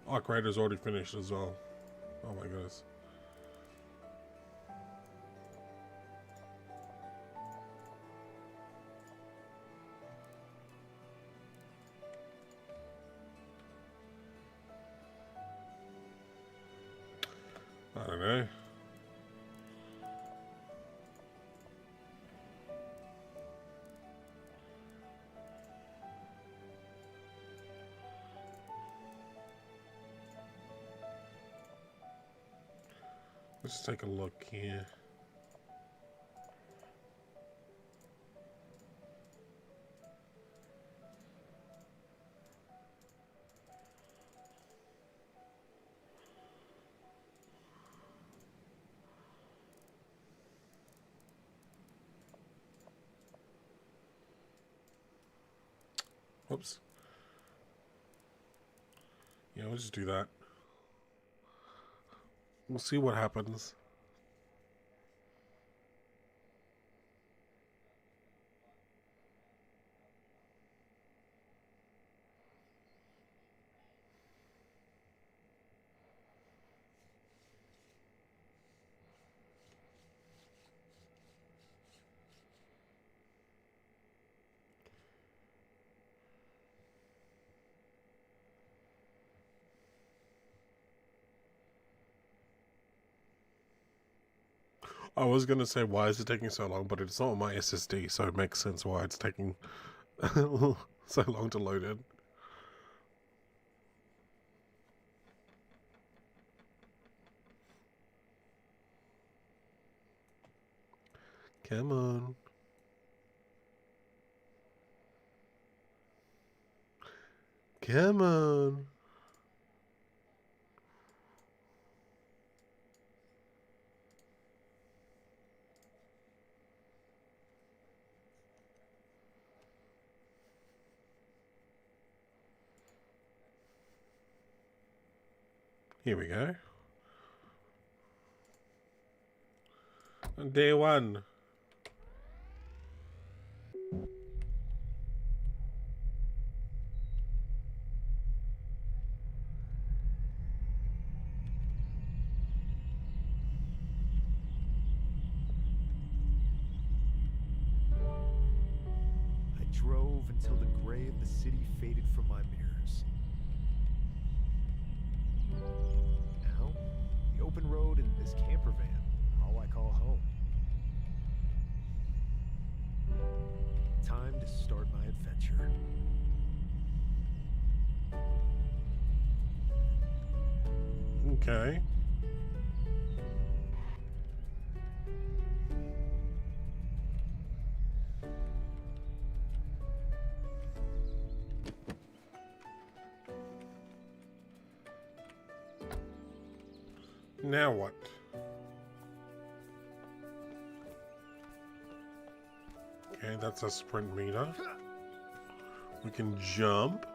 Arc Raider's already finished as well. Oh my goodness. I don't know. Let's take a look here. Whoops. Yeah, we'll just do that. We'll see what happens. I was gonna say, why is it taking so long? But it's not on my SSD, so it makes sense why it's taking so long to load it. Come on. Come on. Here we go. On day one. I drove until the gray of the city faded from my mirrors. Now, the open road and this camper van, all I call home. Time to start my adventure. Okay. Now what? Okay, that's a sprint meter. We can jump.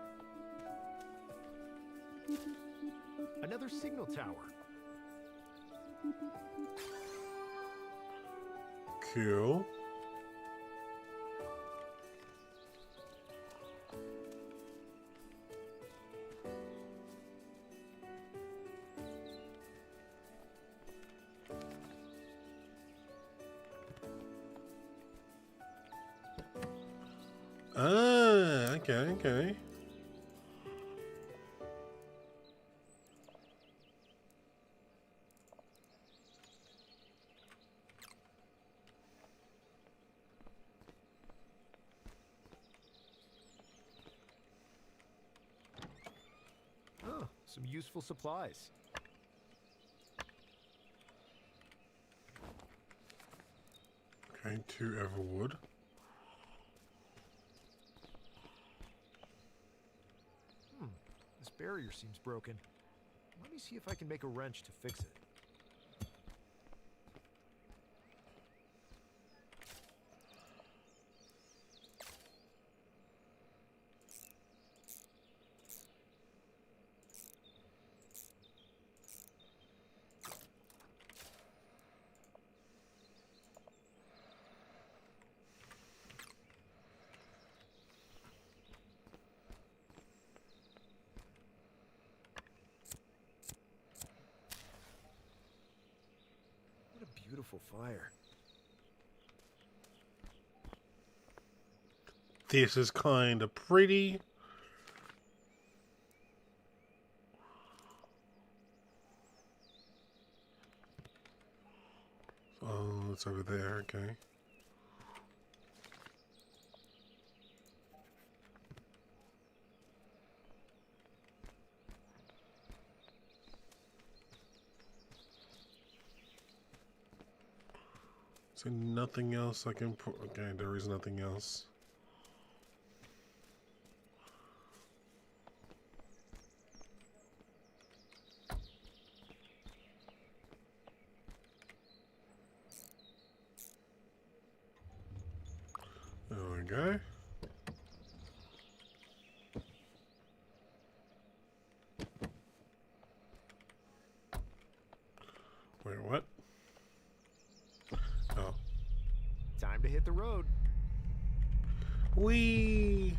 Another signal tower. Cool. Ah, okay. Oh, some useful supplies. Okay, 2 Everwood. This barrier seems broken. Let me see if I can make a wrench to fix it. beautiful fire. This is kind of pretty. Oh, it's over there, okay. So nothing else I can put. Okay, there is nothing else. There we go. Wait, what? Oh. Time to hit the road. Whee!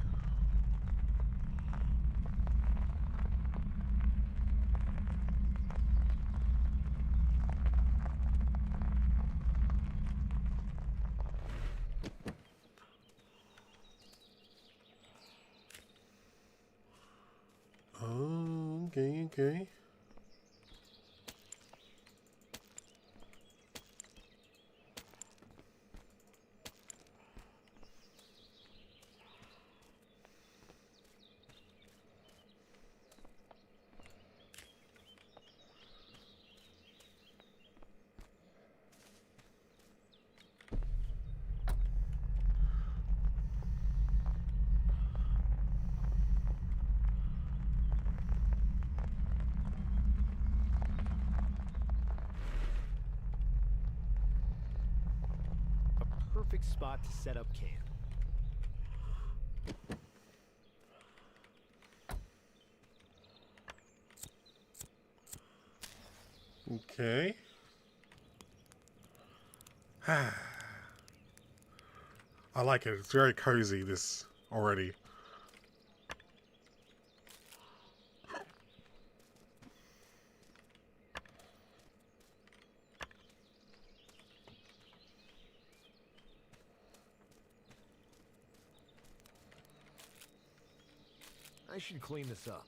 Oh, okay, okay. A perfect spot to set up camp. Okay. I like it. It's very cozy, this already. I should clean this up.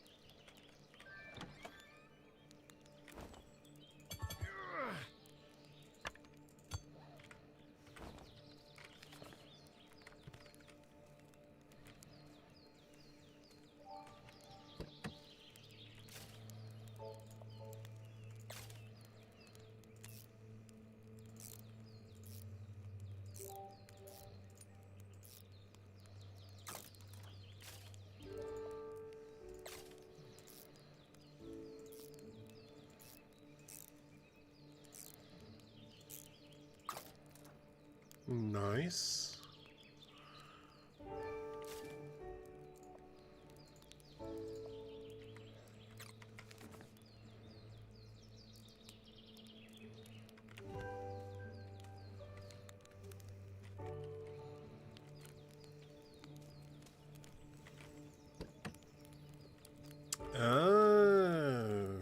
Nice. Oh.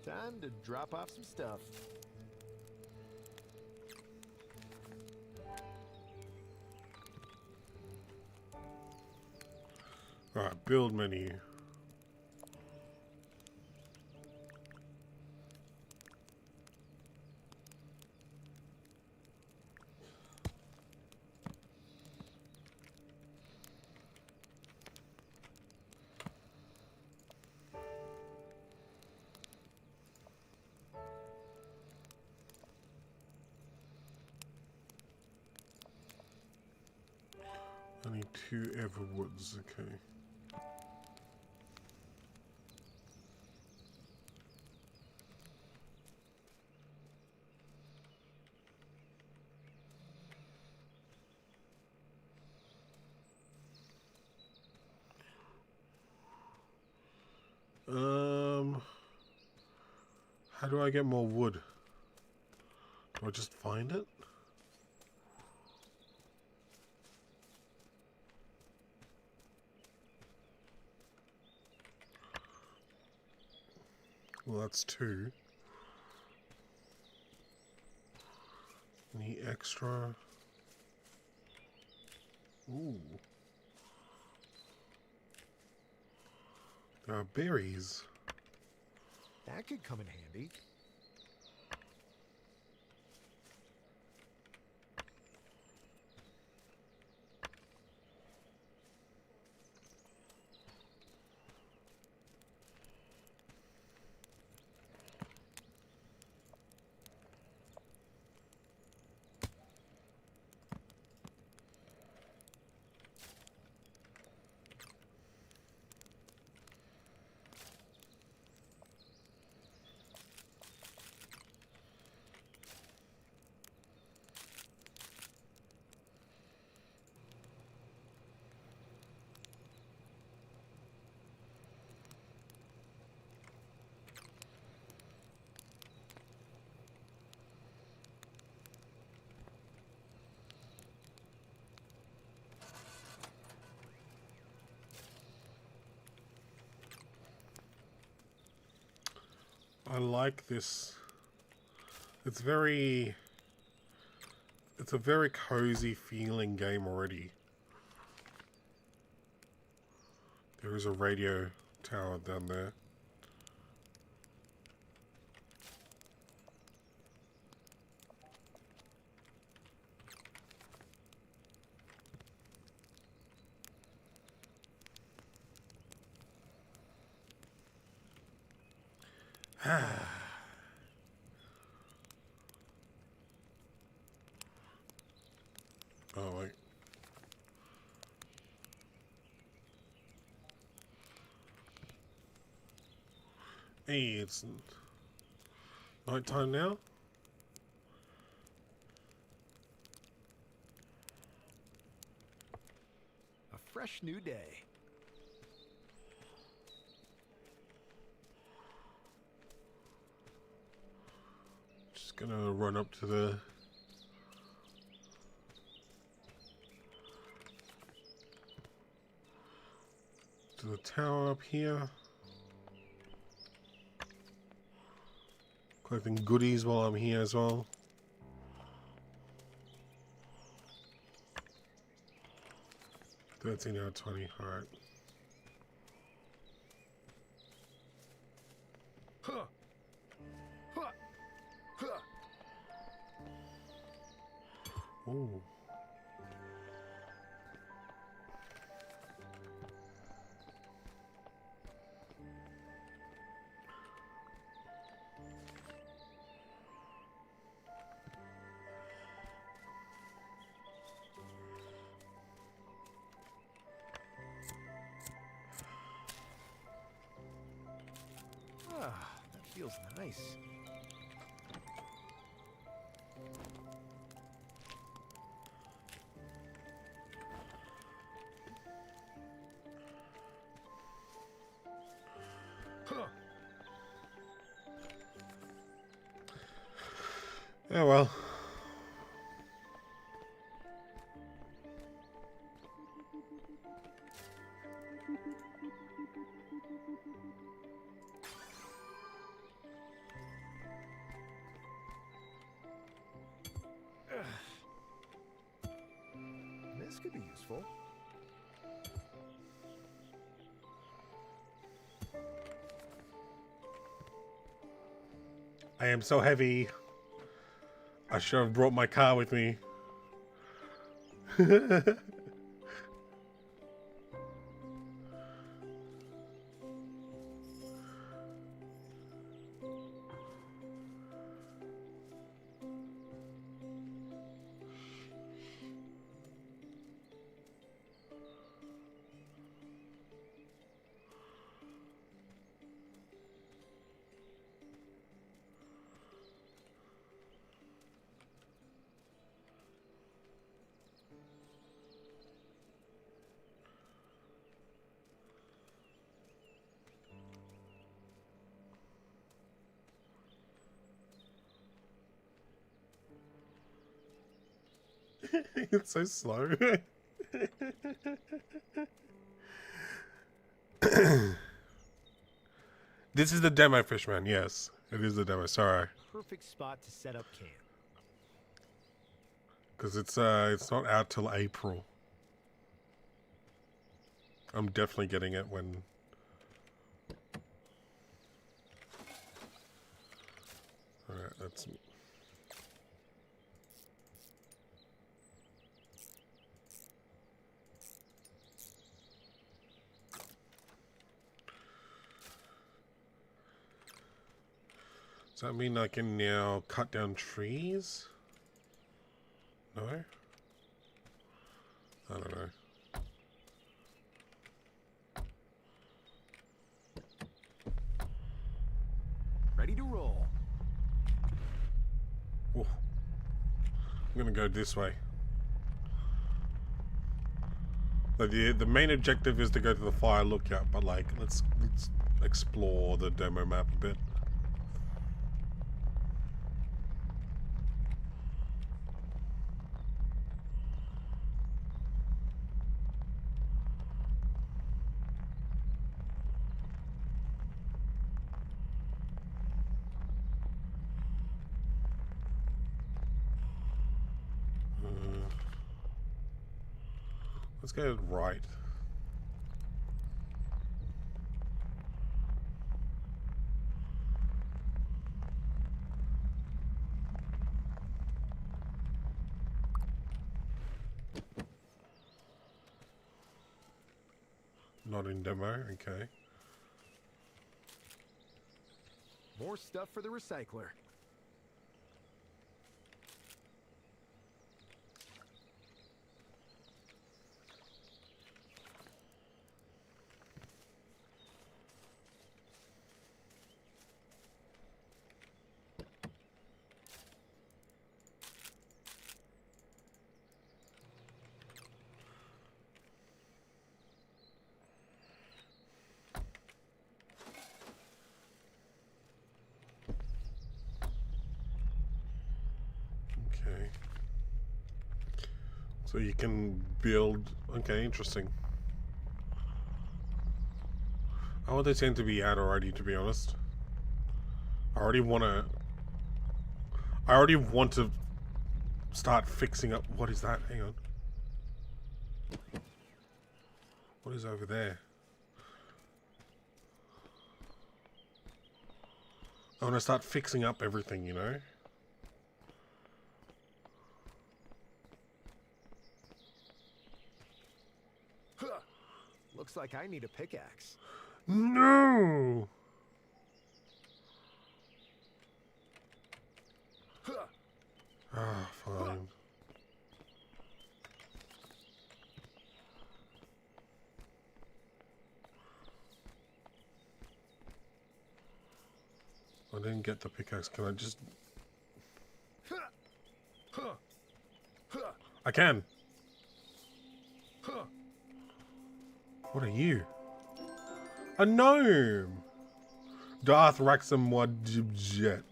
Time to drop off some stuff. Alright, build menu. I need 2 Everwoods, okay. How do I get more wood? Do I just find it? Well, that's 2. Any extra? Ooh. There are berries. That could come in handy. I like this. It's a very cozy feeling game already. There is a radio tower down there. Oh, wait. Hey, it's night time now? A fresh new day. Just gonna run up to the tower up here. Collecting goodies while I'm here as well. $13 out of 20. All right. Huh. Huh. Huh. Ooh. Ah, that feels nice. Huh. Yeah, well. This could be useful. I am so heavy. I should have brought my car with me. It's so slow. This is the demo, Fishman. Yes, it is the demo. Sorry. Perfect spot to set up camp. Because it's not out till April. I'm definitely getting it when... Alright, that's... Does that mean I can now cut down trees? No? I don't know. Ready to roll. Ooh. I'm gonna go this way. The main objective is to go to the fire lookout, but like let's explore the demo map a bit. Let's go right. Not in demo, okay. More stuff for the recycler. Okay. So you can build... Okay, interesting. Oh, they tend to be out already, to be honest. I already want to start fixing up... What is that? Hang on. What is over there? I want to start fixing up everything, you know? Huh. Looks like I need a pickaxe. No! Huh. Ah, fine. I didn't get the pickaxe. Can I just... I can! What are you? A gnome! Darth Raxum Wadjet.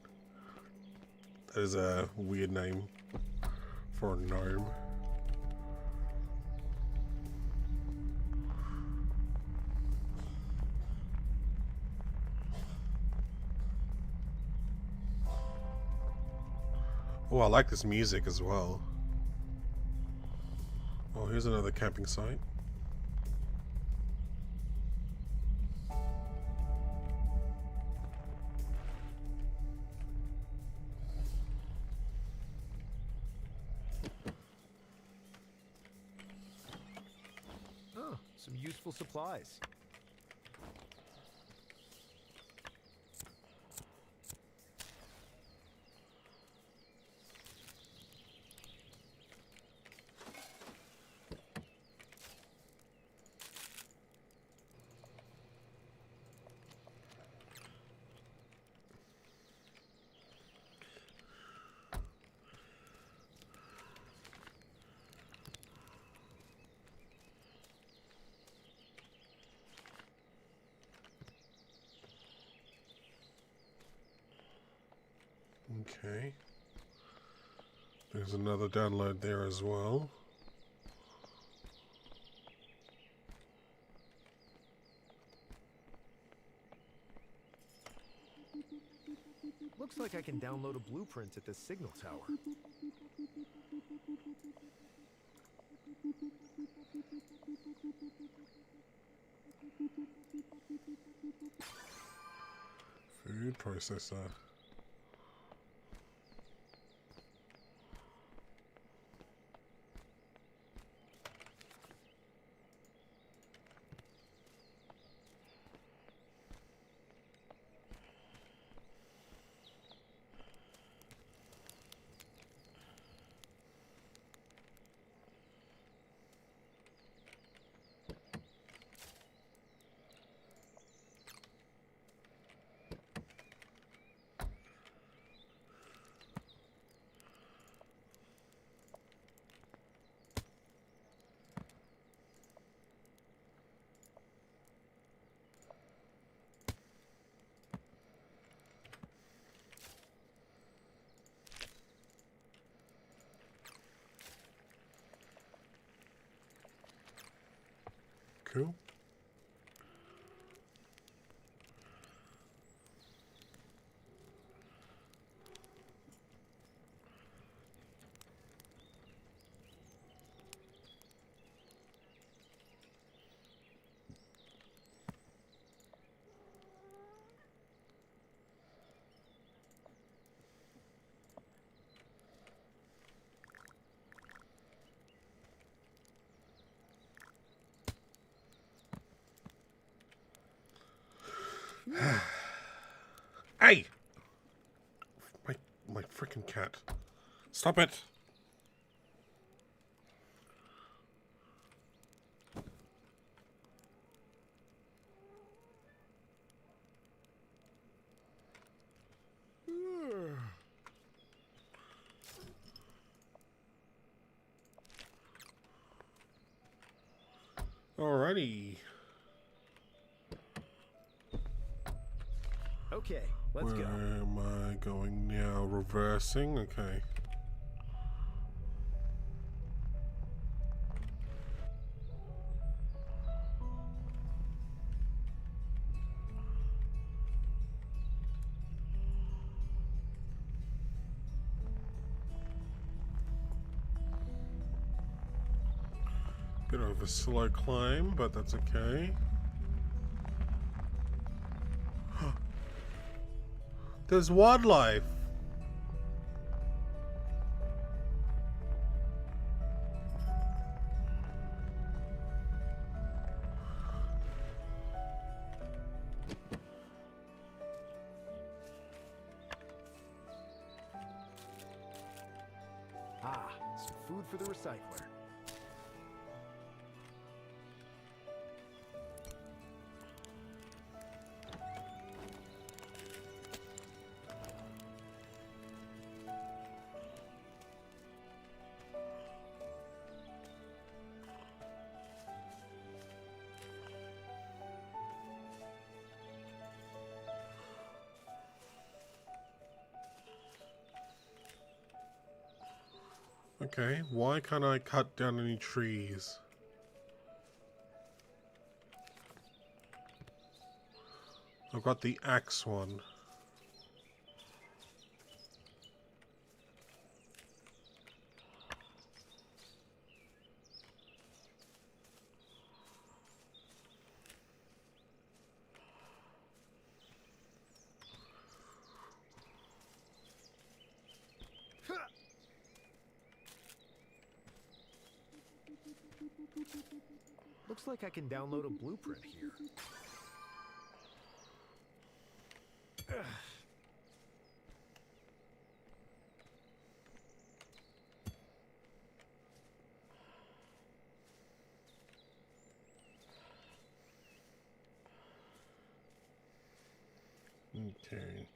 That is a weird name for a gnome. Oh, I like this music as well. Oh, here's another camping site. Oh, some useful supplies. Okay. There's another download there as well. Looks like I can download a blueprint at the signal tower. Food processor. Cool. Hey! My freaking cat. Stop it! Alrighty. Okay, let's Where go. am I going now? Reversing? Okay. Bit of a slow climb, but that's okay. There's wildlife. Ah, some food for the recycler. Okay, why can't I cut down any trees? I've got the axe one. Looks like I can download a blueprint here. Okay.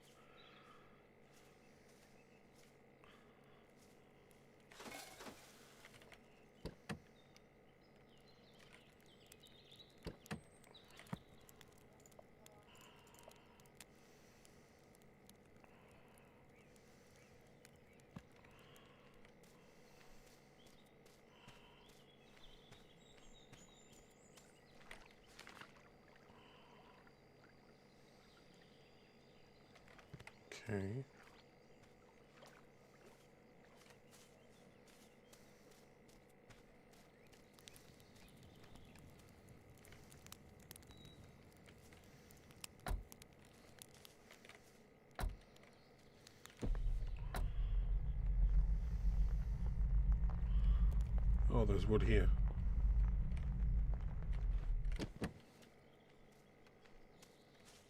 Okay. Oh, there's wood here.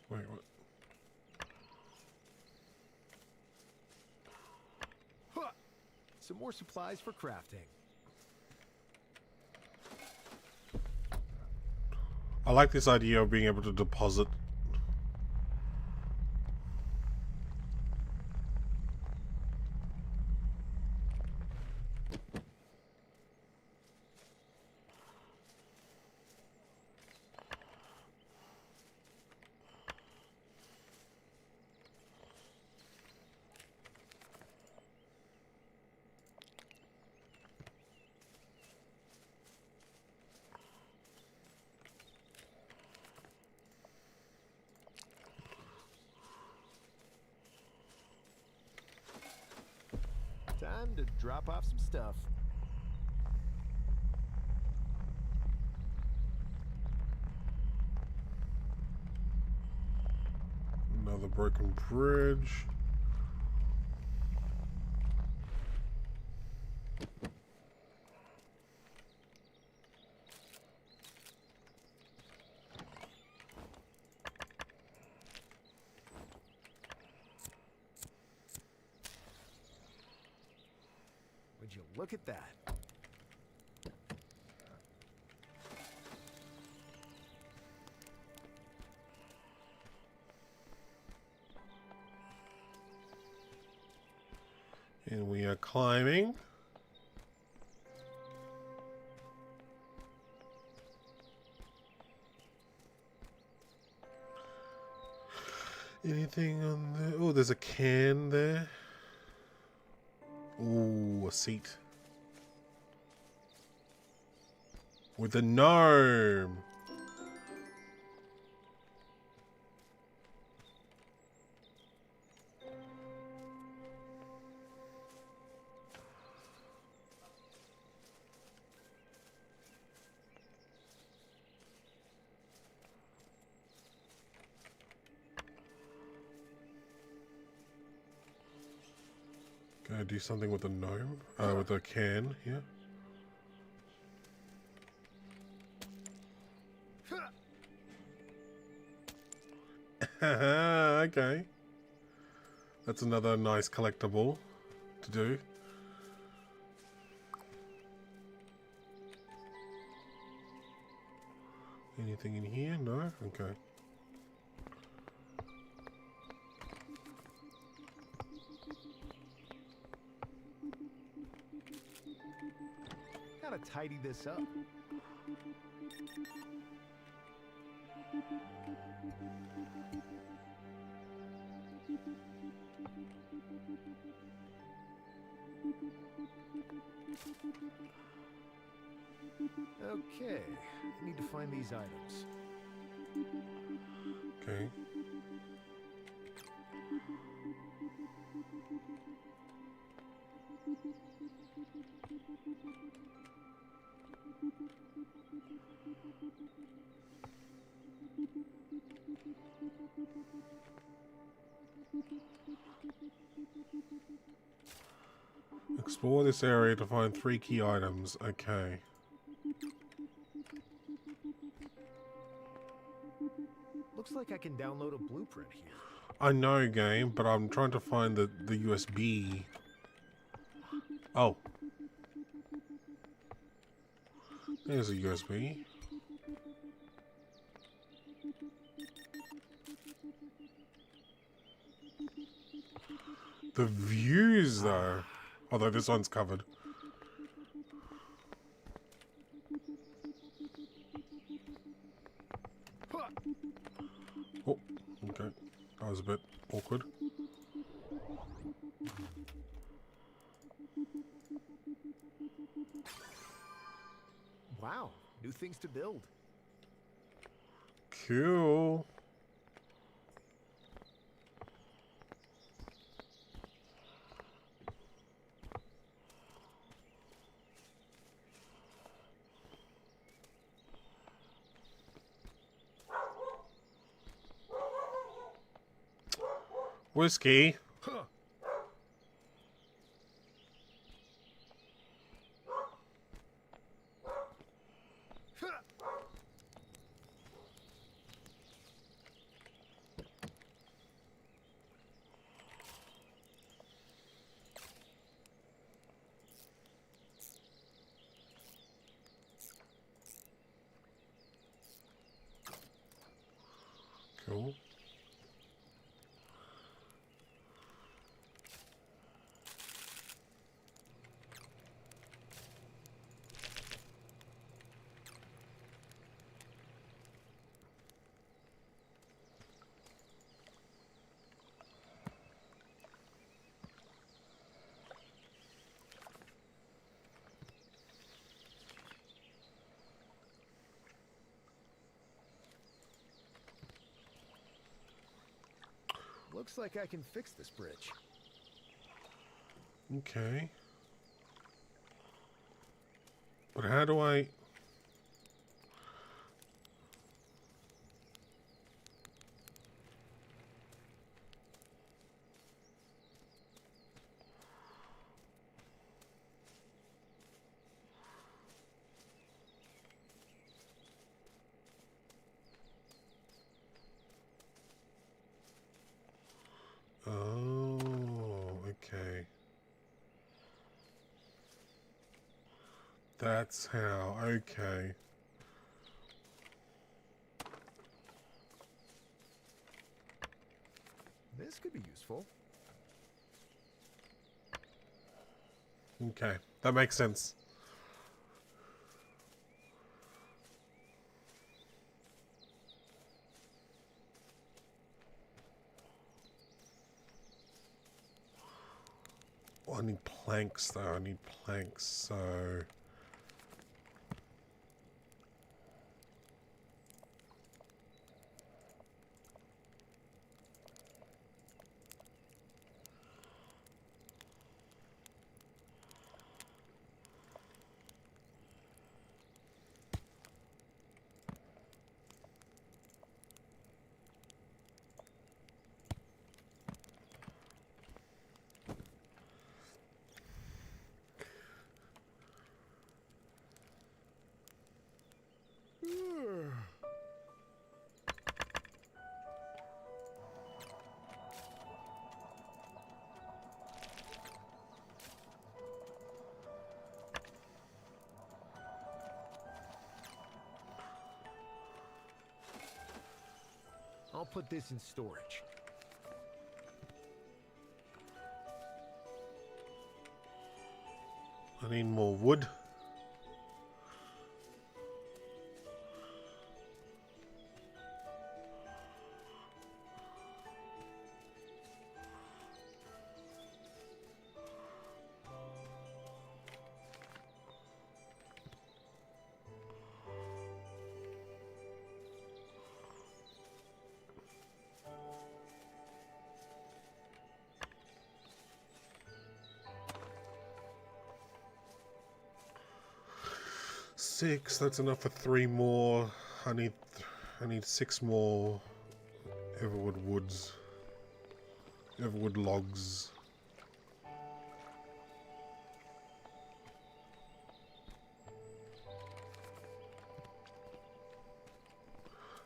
Wait, what? Huh. Some more supplies for crafting. I like this idea of being able to deposit. Time to drop off some stuff. Another broken bridge. Would you look at that? And we are climbing. Anything on there? Oh, there's a can there. Ooh, a seat. With a gnome. Can I do something with the gnome? With a can here? Okay. That's another nice collectible to do. Anything in here? No? Okay. Gotta tidy this up. Okay, need to find these items. Okay. Explore this area to find 3 key items. Okay. Looks like I can download a blueprint here. I know, game, but I'm trying to find the USB. Oh. There's a USB. The views, though. Although this one's covered. Oh, okay. That was a bit awkward. Wow, new things to build. Cool. Whiskey. Cool. Looks like I can fix this bridge. Okay. But how do I... Oh, okay. That's how, okay. This could be useful. Okay, that makes sense. Oh, I need planks though, I need planks, so... I'll put this in storage. I need more wood. Six, that's enough for 3 more. I need 6 more Everwood woods. Everwood logs.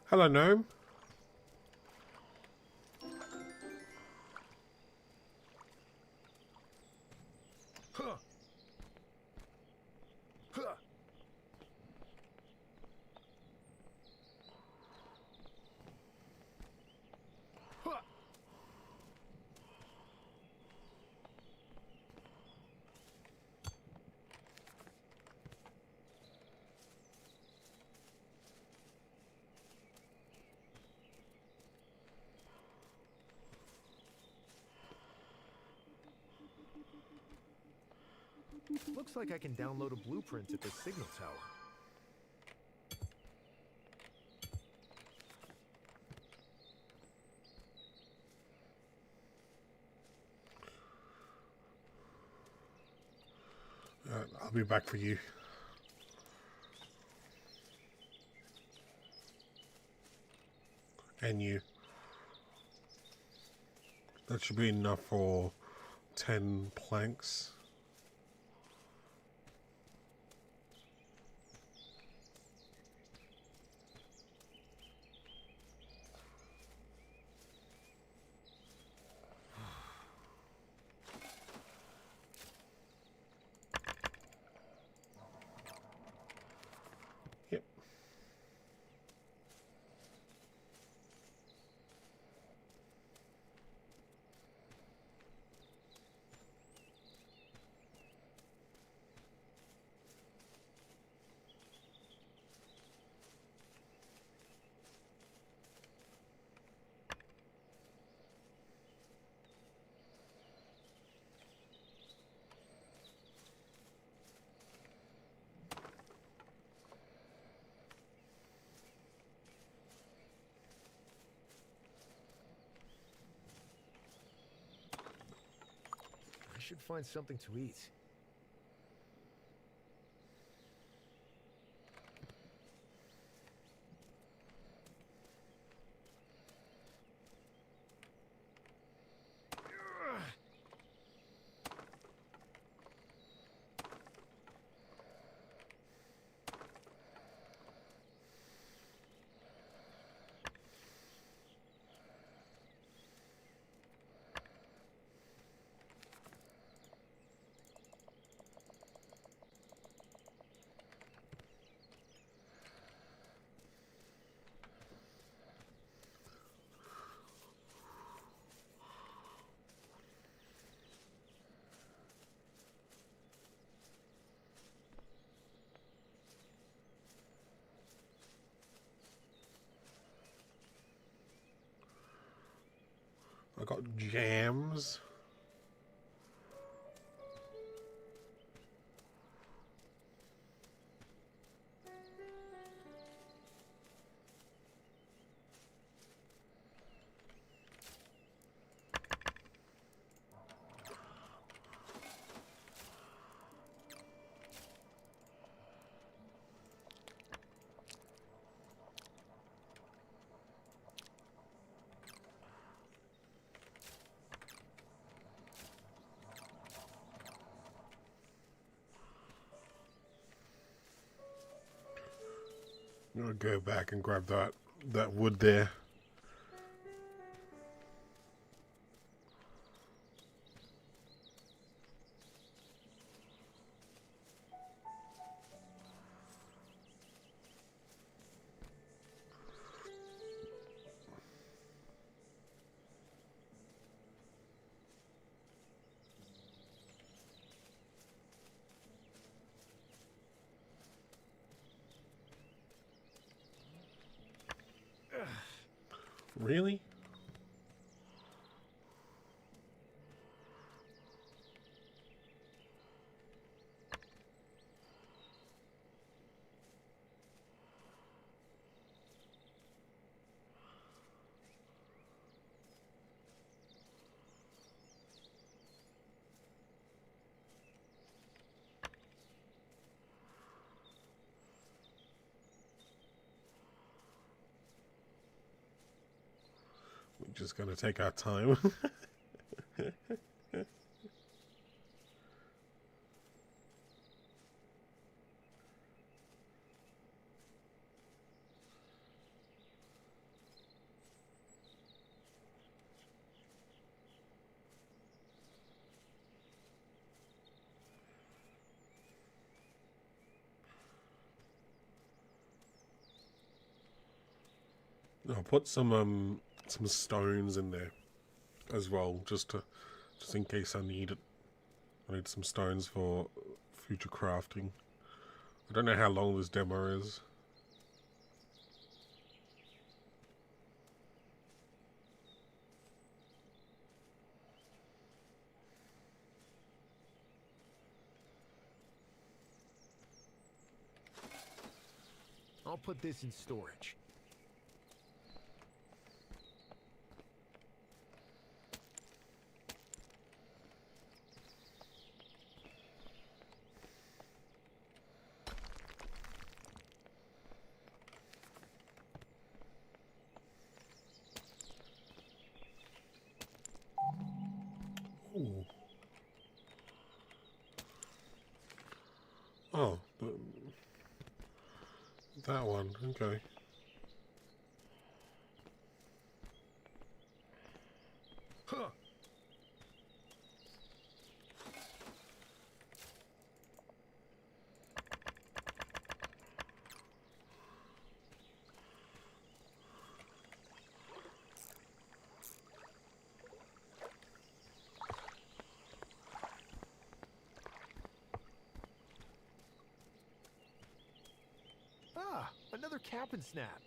Hello, gnome. Huh. Huh. Huh. Looks like I can download a blueprint at the signal tower. I'll be back for you. And you. That should be enough for 10 planks. Yep. I should find something to eat. I got jams. I'm gonna go back and grab that wood there. Really? We're just gonna take our time. I'll put some stones in there as well, just in case I need it. I need some stones for future crafting. I don't know how long this demo is. I'll put this in storage. that one. Okay. Huh. Ah, another cap and snap.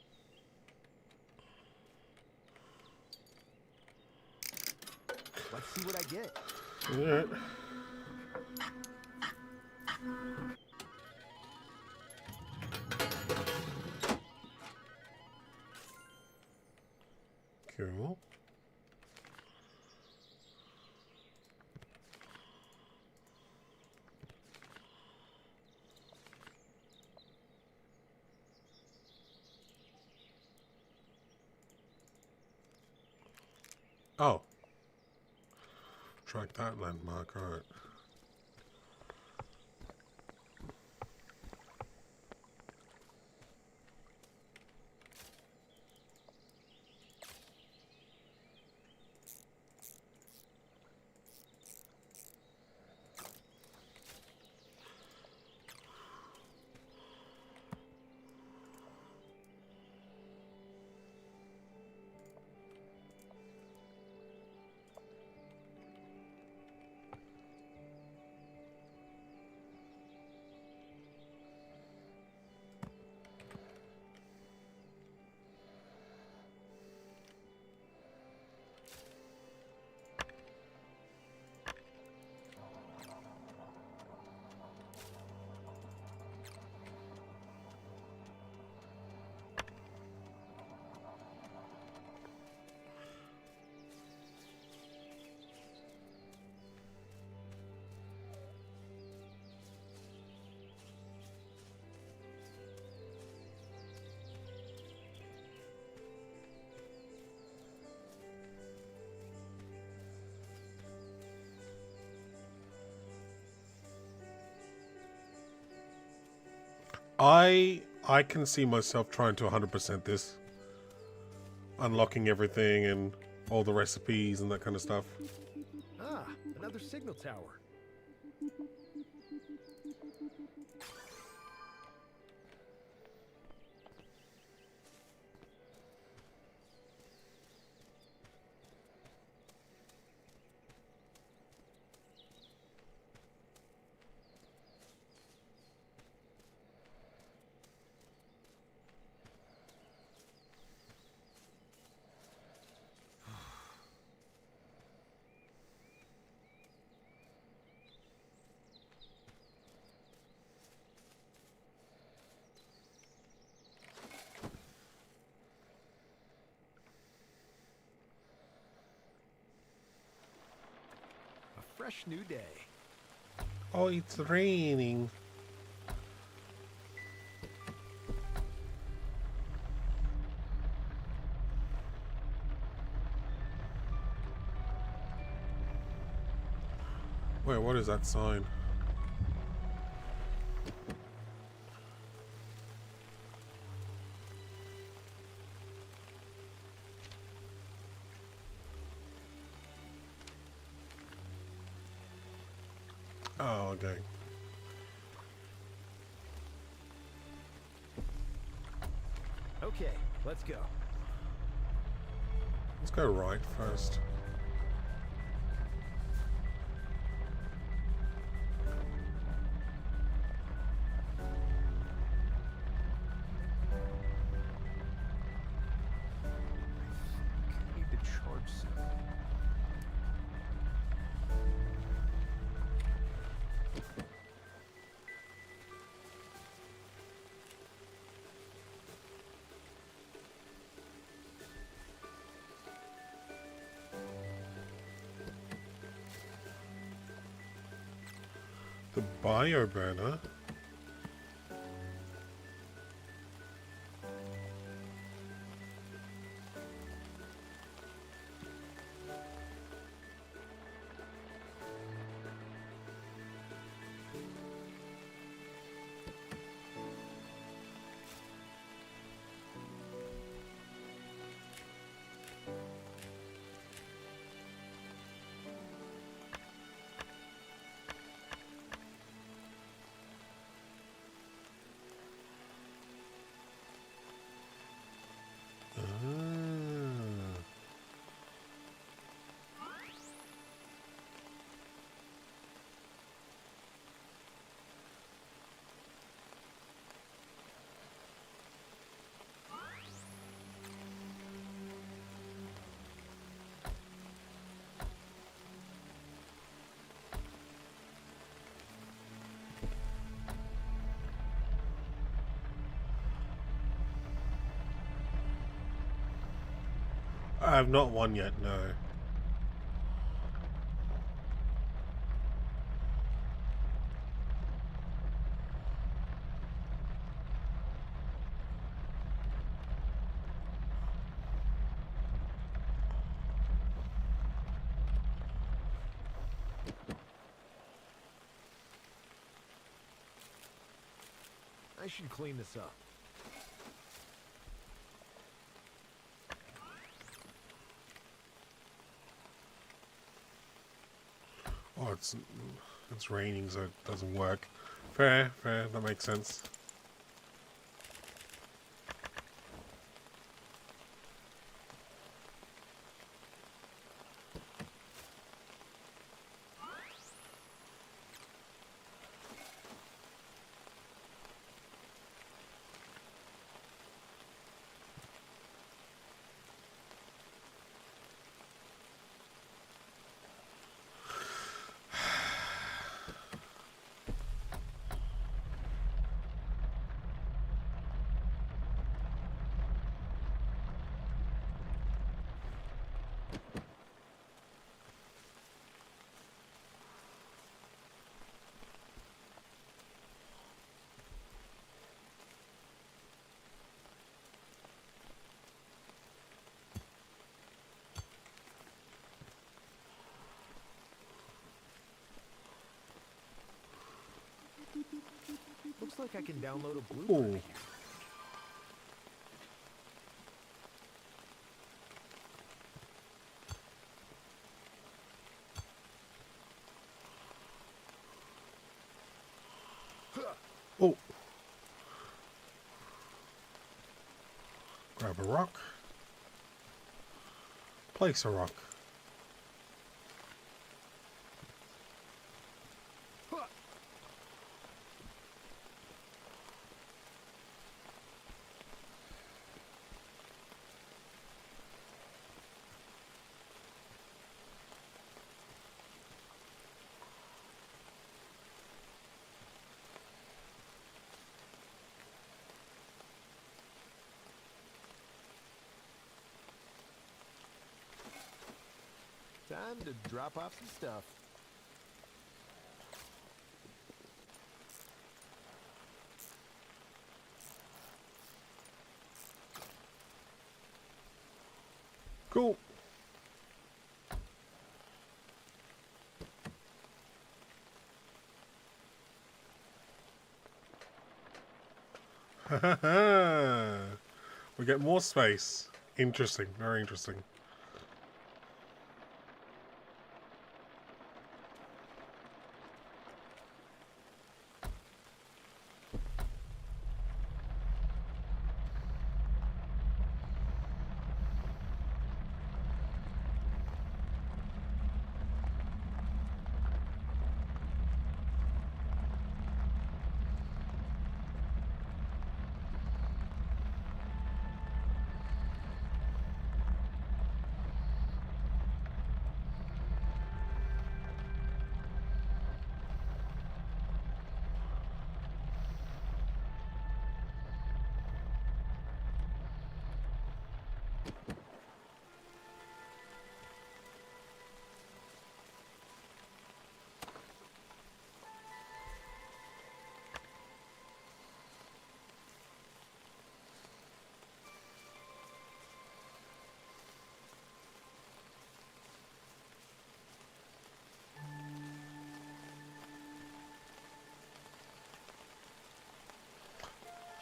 Let's see what I get. Alright. Cool. Oh. Track that landmark, alright. I can see myself trying to 100% this. Unlocking everything and all the recipes and that kind of stuff. Ah, another signal tower. A fresh new day. Oh, it's raining. Wait, what is that sign? Oh, okay. Okay, let's go. Let's go right first. I need to charge some. The bio burner. I have not won yet, no. I should clean this up. Oh, it's raining, so it doesn't work. Fair, that makes sense. Looks like I can download a blueprint. Ooh. Oh. Grab a rock. Place a rock. Time to drop off some stuff. Cool. We get more space. Interesting, very interesting.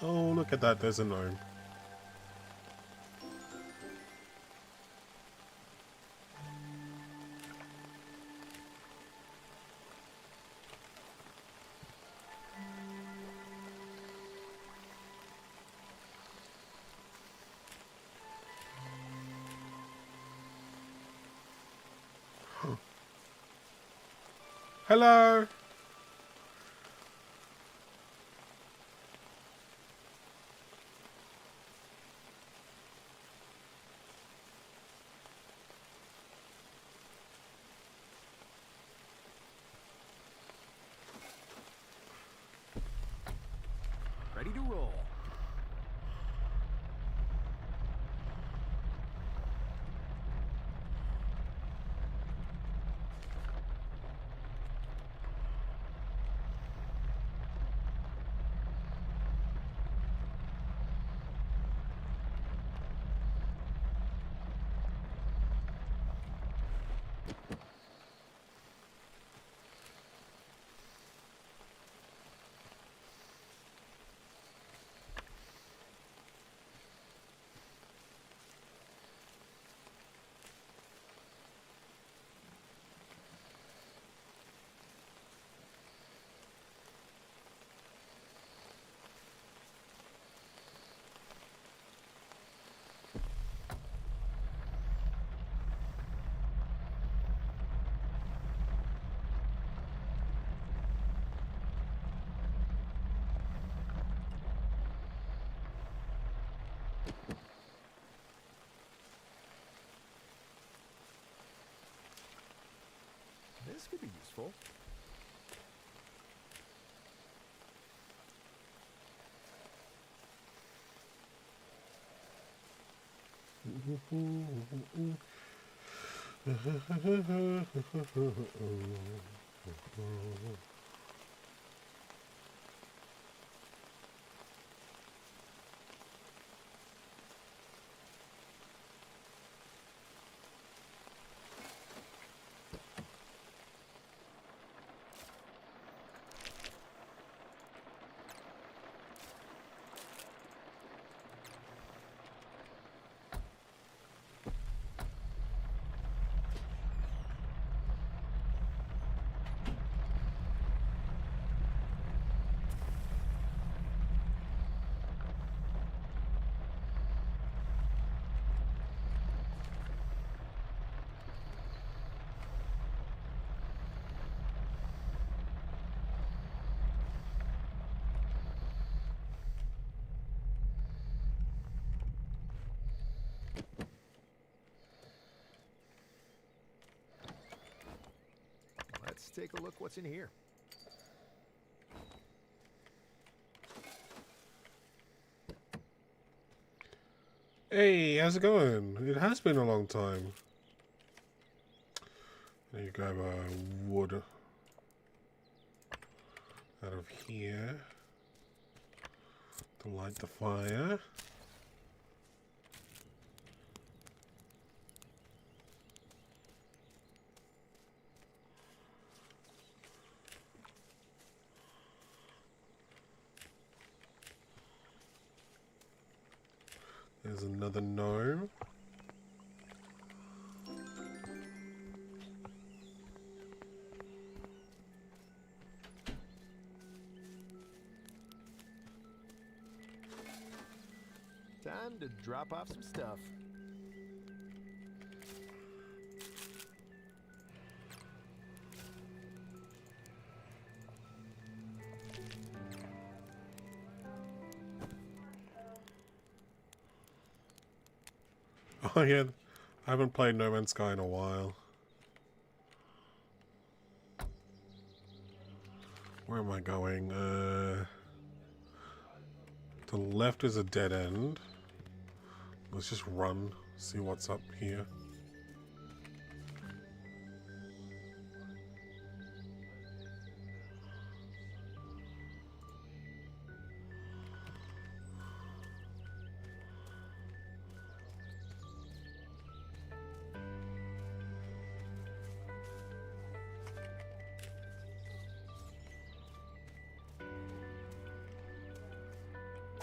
Oh, look at that, there's a gnome. Huh. Hello! Ready to roll. This could be useful. Let's take a look what's in here. Hey, how's it going? It has been a long time. There you grab wood out of here to light the fire. There's another gnome. Time to drop off some stuff. Oh yeah, I haven't played No Man's Sky in a while. Where am I going? To the left is a dead end. Let's just run, see what's up here.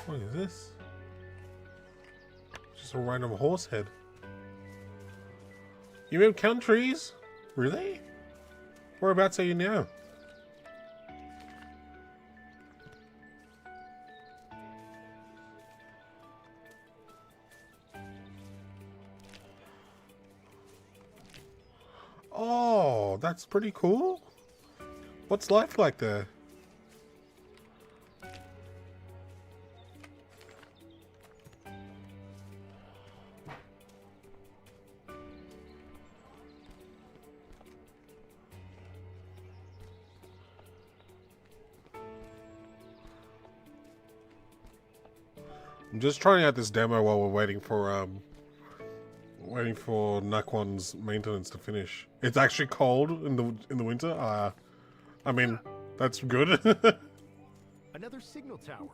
What is this? Just a random horse head. You move countries? Really? Whereabouts are you now? Oh, that's pretty cool. What's life like there? I'm just trying out this demo while we're waiting for Nakwon's maintenance to finish. It's actually cold in the winter. I mean, that's good. Another signal tower.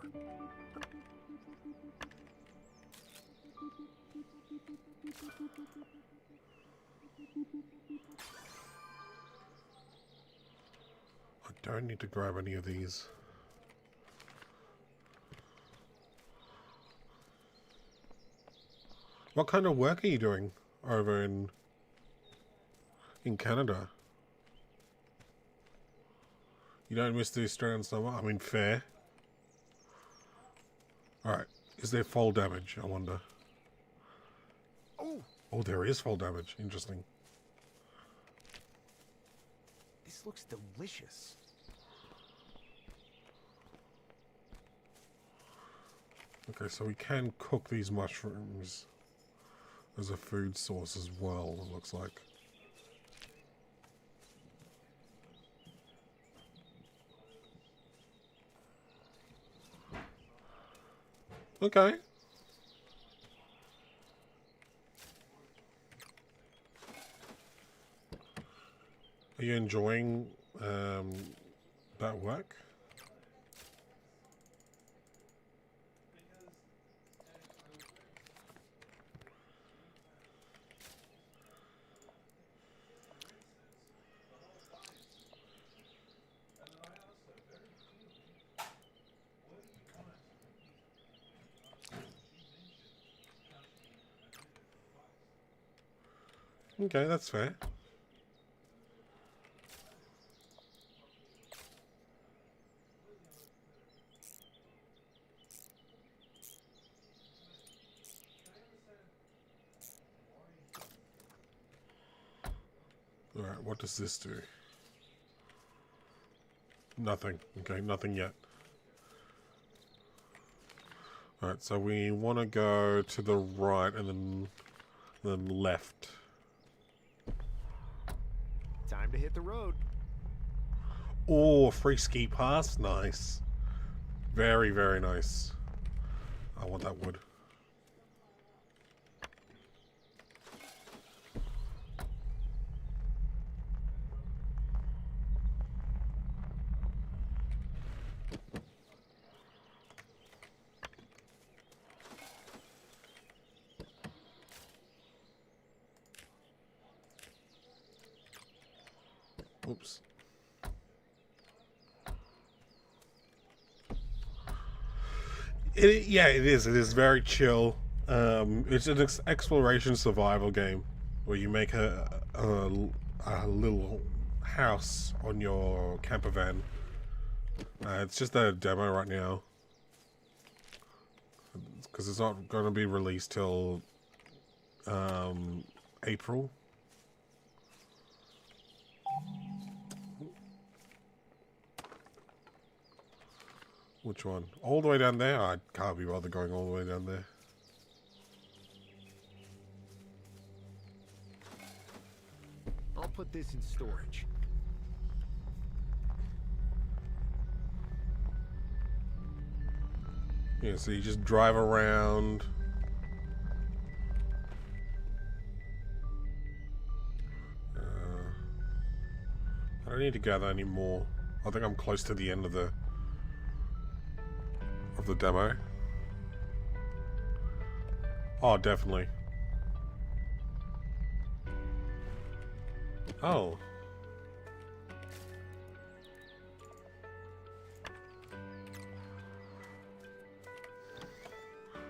I don't need to grab any of these. What kind of work are you doing over in Canada? You don't miss the Australian summer? I mean, fair. Alright. Is there fall damage, I wonder? Oh, there is fall damage. Interesting. This looks delicious. Okay, so we can cook these mushrooms as a food source as well, it looks like. Okay. Are you enjoying that work? Okay, that's fair. Alright, what does this do? Nothing. Okay, nothing yet. Alright, so we want to go to the right and then left. Time to hit the road. Oh, free ski pass. Nice. Very, very nice. I want that wood. Oops. Yeah, it is. It is very chill. It's an exploration survival game where you make a little house on your camper van. It's just a demo right now because it's not going to be released till April. Which one? All the way down there? I can't be bothered going all the way down there. I'll put this in storage. Yeah, so you just drive around. I don't need to gather any more. I think I'm close to the end of the demo. Oh, definitely. Oh.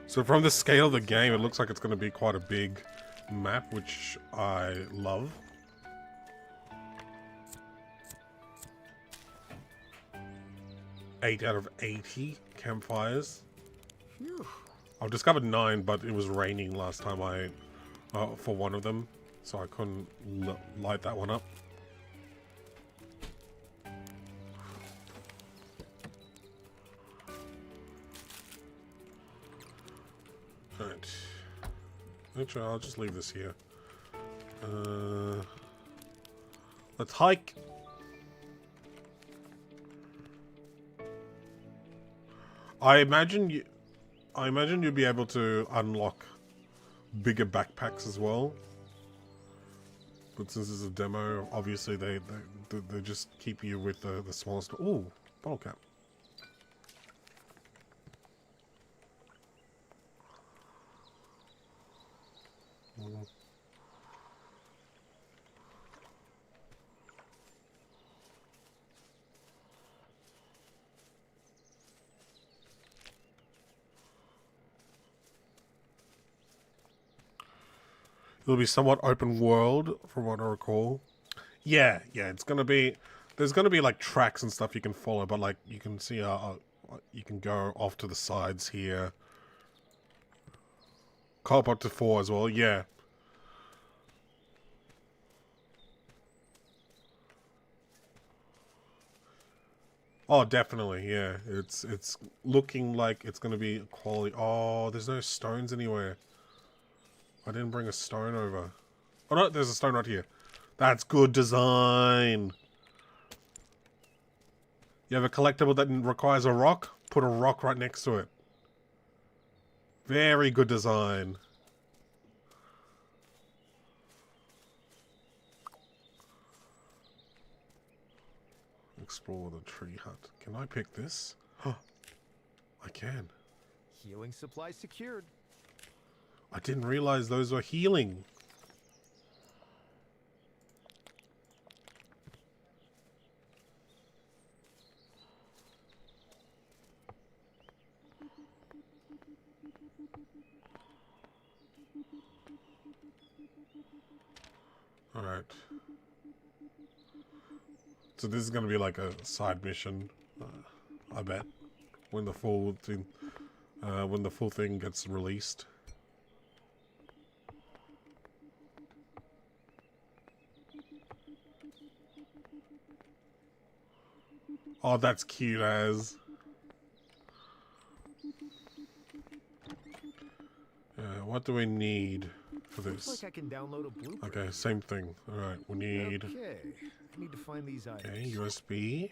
So from the scale of the game, it looks like it's going to be quite a big map, which I love. Eight out of 80 campfires. Phew. I've discovered 9, but it was raining last time for one of them, so I couldn't light that one up. Alright. Actually, I'll just leave this here. Let's hike. I imagine you'd be able to unlock bigger backpacks as well. But since it's a demo, obviously they just keep you with the smallest. Ooh, bottle cap. It'll be somewhat open world, from what I recall. Yeah, it's gonna be. There's gonna be like tracks and stuff you can follow, but like you can see, you can go off to the sides here. Co-op up to 4 as well. Yeah. Oh, definitely. Yeah, it's looking like it's gonna be quality. Oh, there's no stones anywhere. I didn't bring a stone over. Oh no, there's a stone right here. That's good design. You have a collectible that requires a rock? Put a rock right next to it. Very good design. Explore the tree hut. Can I pick this? Oh, I can. Healing supplies secured. I didn't realize those were healing. Alright. So this is going to be like a side mission, I bet, when the full thing gets released. Oh, that's cute as. What do we need for this? Looks like I can download a blueprint. Okay, same thing. Alright, we need... Okay, I need to find these items. Okay, USB.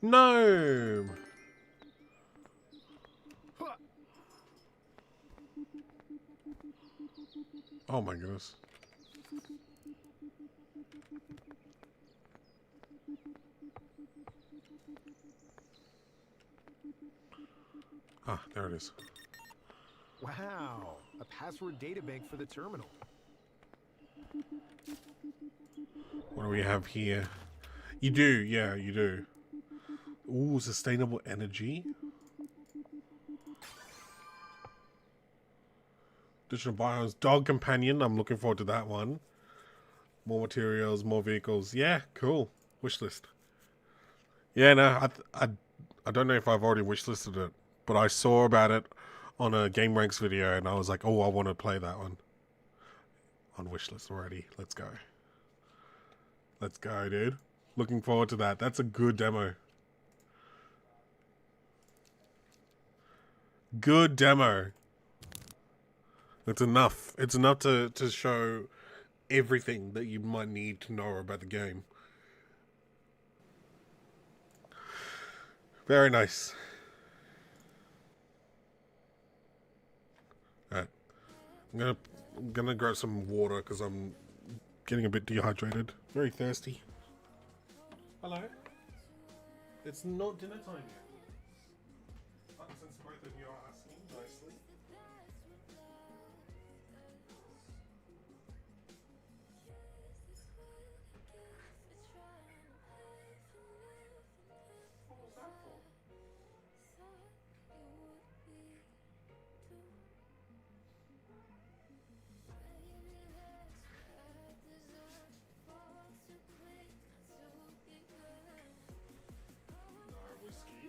No! Oh my goodness. Ah, there it is. Wow, a password databank for the terminal. What do we have here? You do, yeah, you do. Ooh, sustainable energy. Additional biomes. Dog companion. I'm looking forward to that one. More materials, more vehicles. Yeah, cool. Wishlist. Yeah, no, I don't know if I've already wishlisted it, but I saw about it on a Game Ranks video, and I was like, oh, I want to play that one. On wishlist already. Let's go. Let's go, dude. Looking forward to that. That's a good demo. Good demo. It's enough. It's enough to show everything that you might need to know about the game. Very nice. Alright. I'm gonna grab some water because I'm getting a bit dehydrated. Very thirsty. Hello? It's not dinner time yet. Since both of you are asking nicely. What was that for? No whiskey.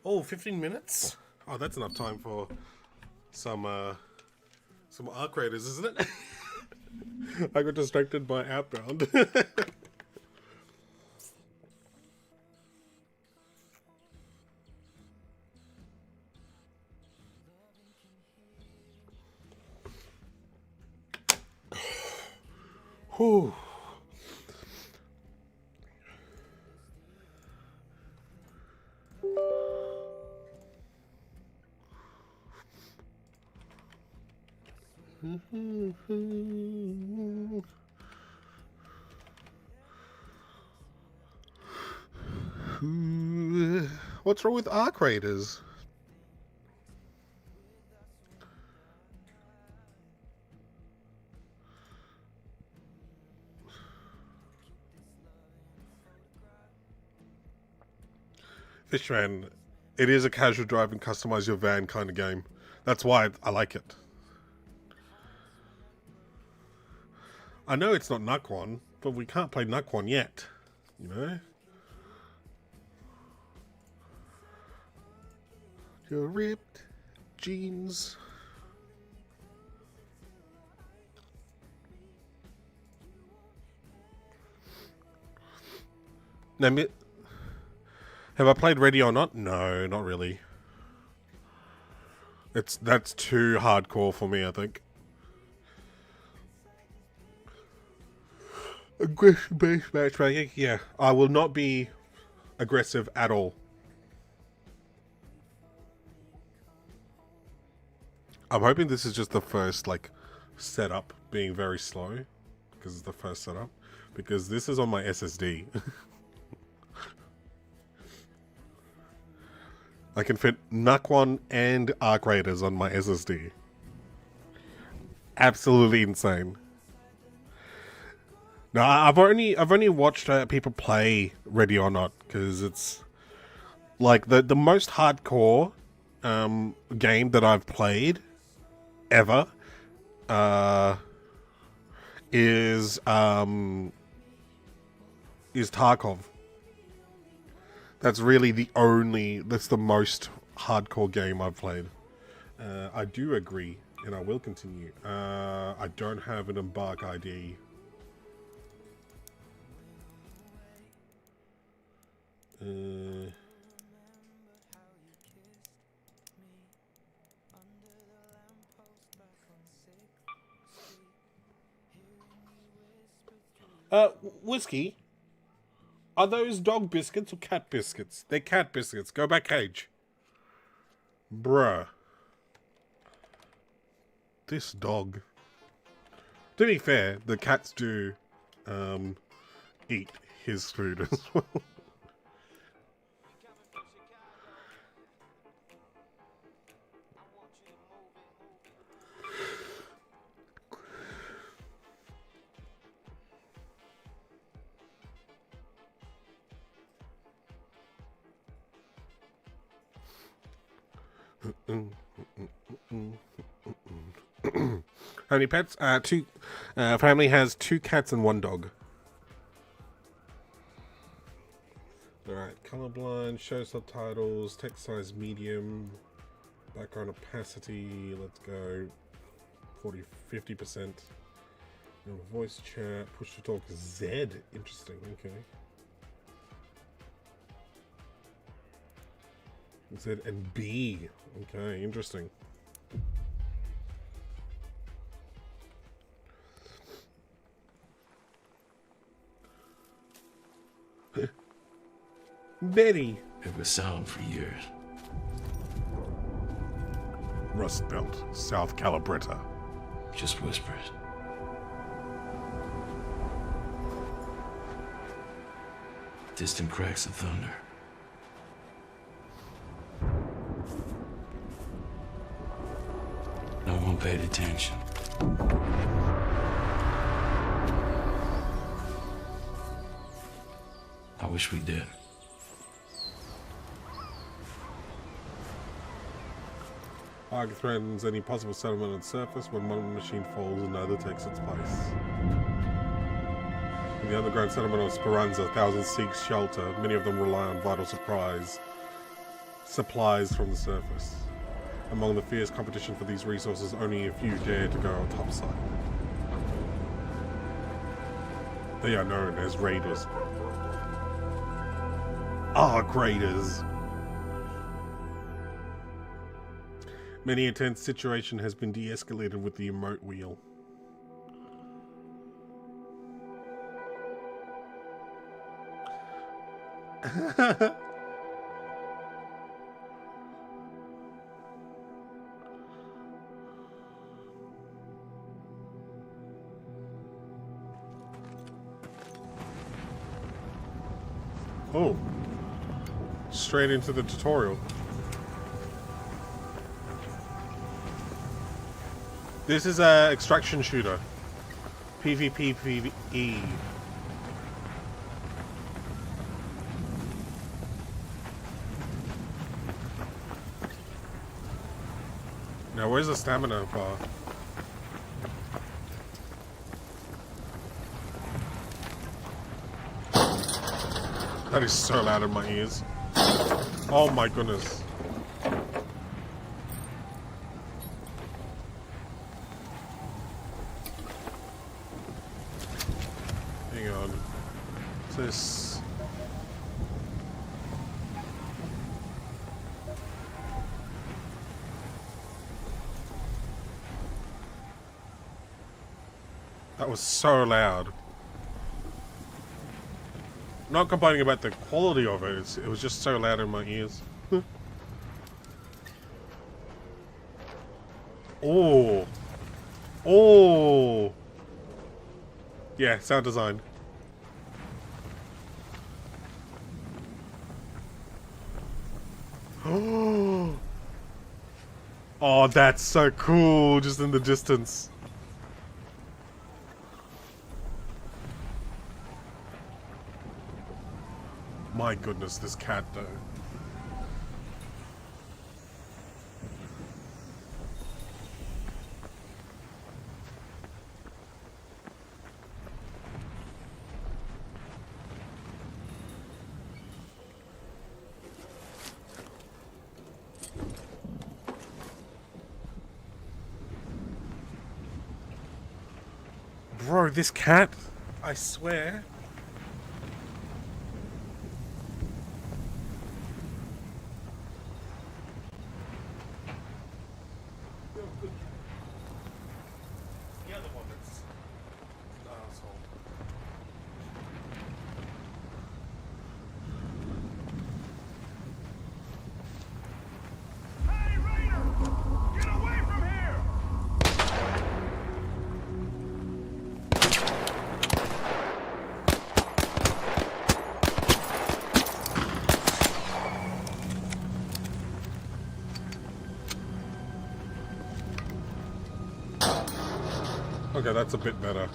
Oh, 15 minutes? Oh, that's enough time for some arc raiders, isn't it? I got distracted by Outbound. Whew. What's wrong with arc raiders? Fishman, it is a casual drive and customize your van kind of game. That's why I like it. I know it's not Nakwon, but we can't play Nakwon yet, you know? Your ripped jeans. Now, have I played Ready or Not? No, not really. That's too hardcore for me, I think. Aggression-based matchmaking? Yeah, I will not be aggressive at all. I'm hoping this is just the first, like, setup being very slow. Because it's the first setup. Because this is on my SSD. I can fit Nakwon and Arc Raiders on my SSD. Absolutely insane. Now, I've only watched people play Ready or Not because it's like the most hardcore game that I've played ever is Tarkov. That's really that's the most hardcore game I've played. I do agree, and I will continue. I don't have an Embark ID. Whiskey? Are those dog biscuits or cat biscuits? They're cat biscuits. Go back cage. Bruh. This dog. To be fair, the cats do eat his food as well. How many pets? Two. Family has 2 cats and 1 dog. Alright, colorblind, show subtitles, text size medium, background opacity, let's go 50%. Voice chat, push to talk Z, interesting, okay. Z and B, okay, interesting. Betty. It was sound for years. Rust Belt, South Calabretta. Just whispers. Distant cracks of thunder. No one paid attention. I wish we did. Arc threatens any possible settlement on surface. When one machine falls, another takes its place. In the underground settlement of Speranza, thousands seek shelter. Many of them rely on vital supplies supplies from the surface. Among the fierce competition for these resources, only a few dare to go on topside. They are known as raiders. Graders. Many a tense situation has been de-escalated with the emote wheel. Oh. Straight into the tutorial. This is a extraction shooter. PvP, PvE. Now, where's the stamina bar? That is so loud in my ears. Oh my goodness. Hang on. This. That was so loud. Not complaining about the quality of it, it was just so loud in my ears. Oh. Oh. Yeah, sound design. Oh, that's so cool, just in the distance. My goodness, this cat though. Bro, this cat, I swear. The other one that's an asshole. Hey, Raider! Get away from here! Okay, that's a bit better.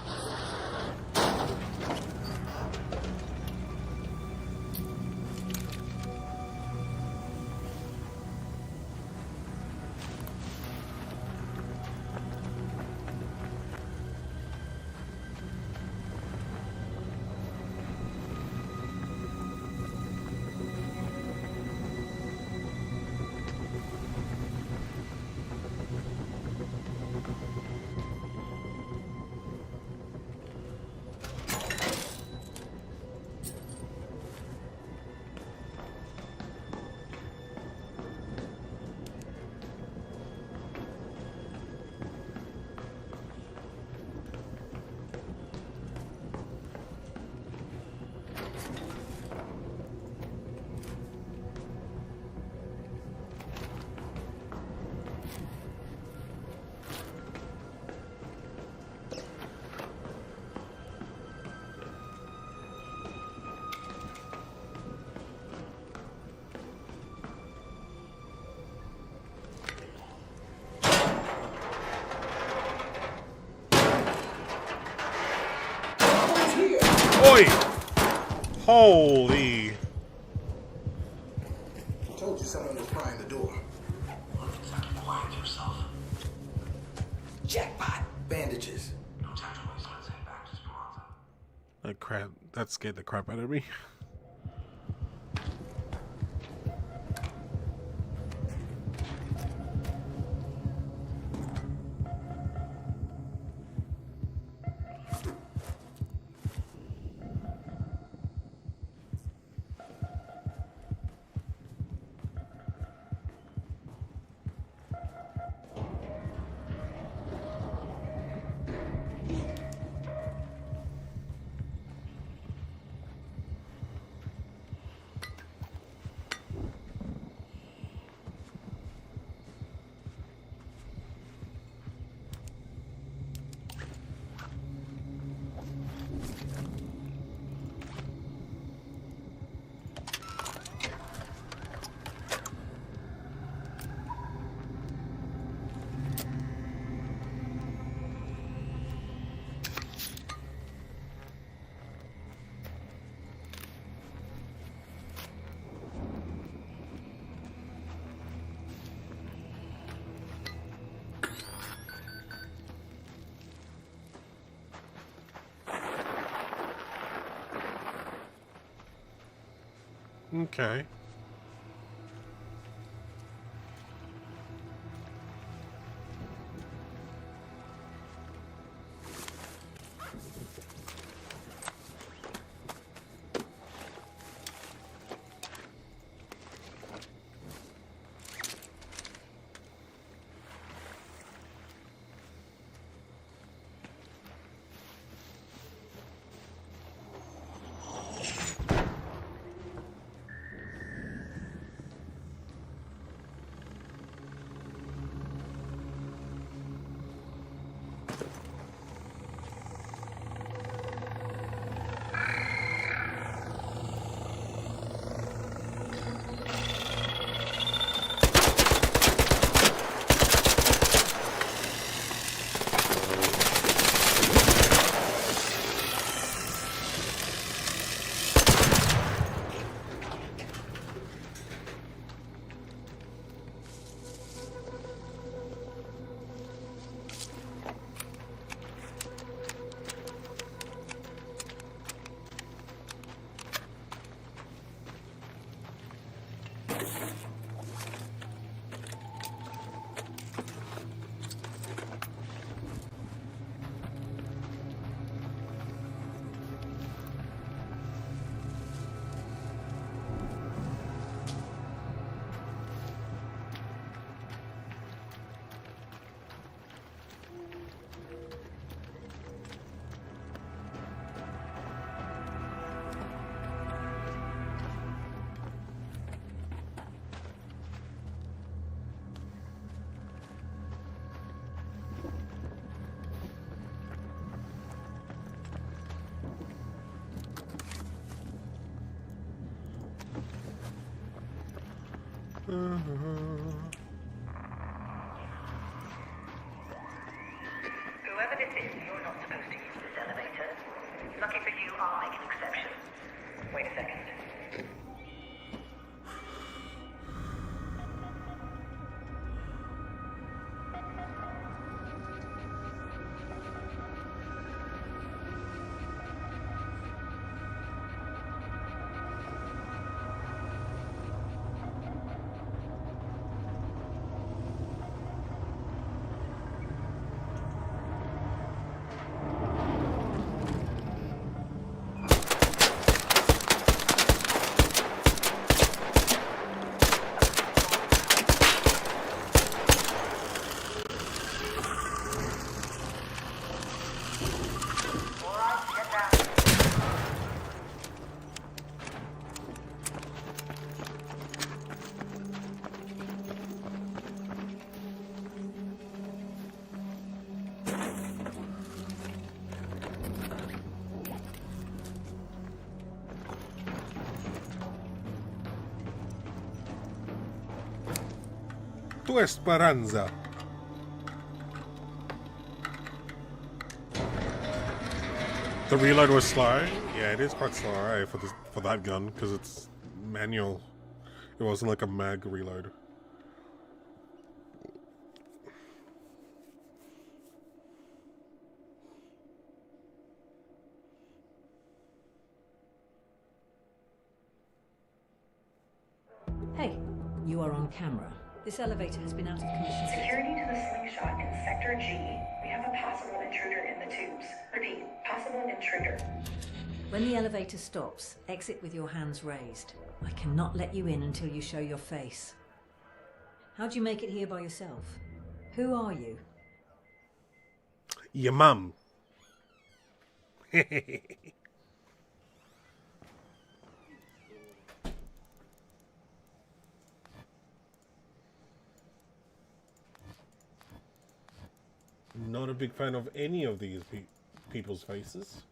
Oi! Holy! Told you someone was prying the door. Quiet yourself. Jackpot! Bandages. No time to waste. Let's head back to Speranza. That crap, that scared the crap out of me. Okay. Whoever this is, you're not supposed to use this elevator. Lucky for you, I'll make an exception. Wait a second. Tu Esperanza. The reload was slow. Yeah, it is quite slow, eh, for that gun because it's manual. It wasn't like a mag reload. Hey, you are on camera. This elevator has been out of commission. Security to the slingshot in Sector G. We have a possible intruder in the tubes. Repeat, possible intruder. When the elevator stops, exit with your hands raised. I cannot let you in until you show your face. How'd you make it here by yourself? Who are you? Your mum. Not a big fan of any of these people's faces.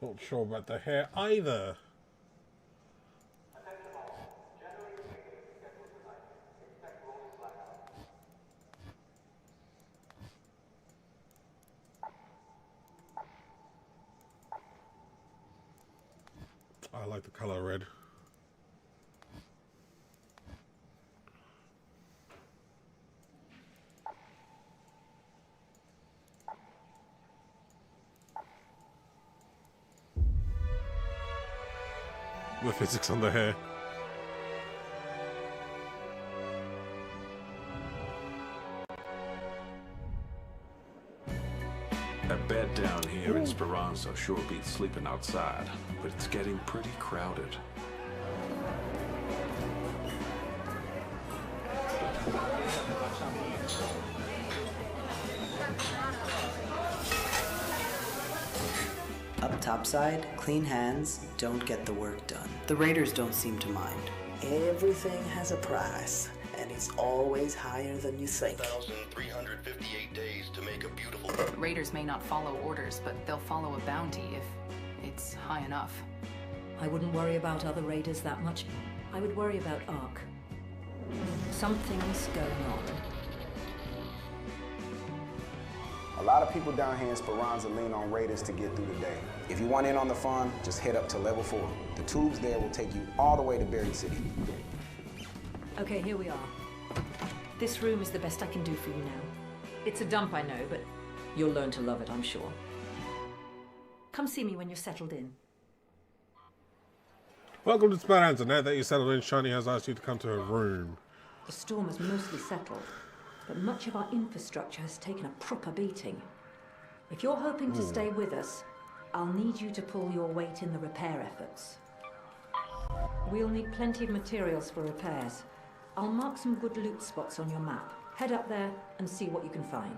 Not sure about the hair either. I like the color red. The physics on the hair. A bed down here in Speranza sure beats sleeping outside, but it's getting pretty crowded. Up topside, clean hands don't get the work done. The Raiders don't seem to mind. Everything has a price, and it's always higher than you think. 1,358 days to make a beautiful... Raiders may not follow orders, but they'll follow a bounty if it's high enough. I wouldn't worry about other raiders that much. I would worry about Ark. Something's going on. A lot of people down here in Speranza lean on raiders to get through the day. If you want in on the fun, just head up to level 4. The tubes there will take you all the way to Buried City. Okay, here we are. This room is the best I can do for you now. It's a dump, I know, but you'll learn to love it, I'm sure. Come see me when you're settled in. Welcome to Speranza. Now that you're settled in, Shani has asked you to come to her room. The storm has mostly settled, but much of our infrastructure has taken a proper beating. If you're hoping to stay with us, I'll need you to pull your weight in the repair efforts. We'll need plenty of materials for repairs. I'll mark some good loot spots on your map. Head up there and see what you can find.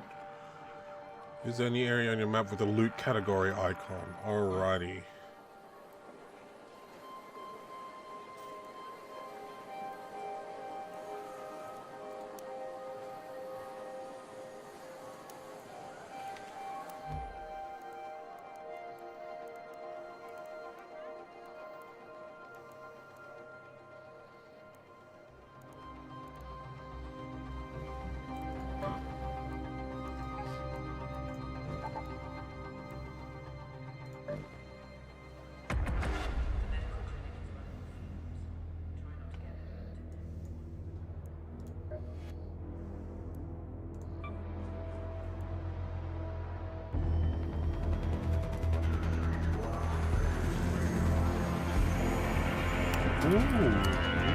Is there any area on your map with a loot category icon? Alrighty.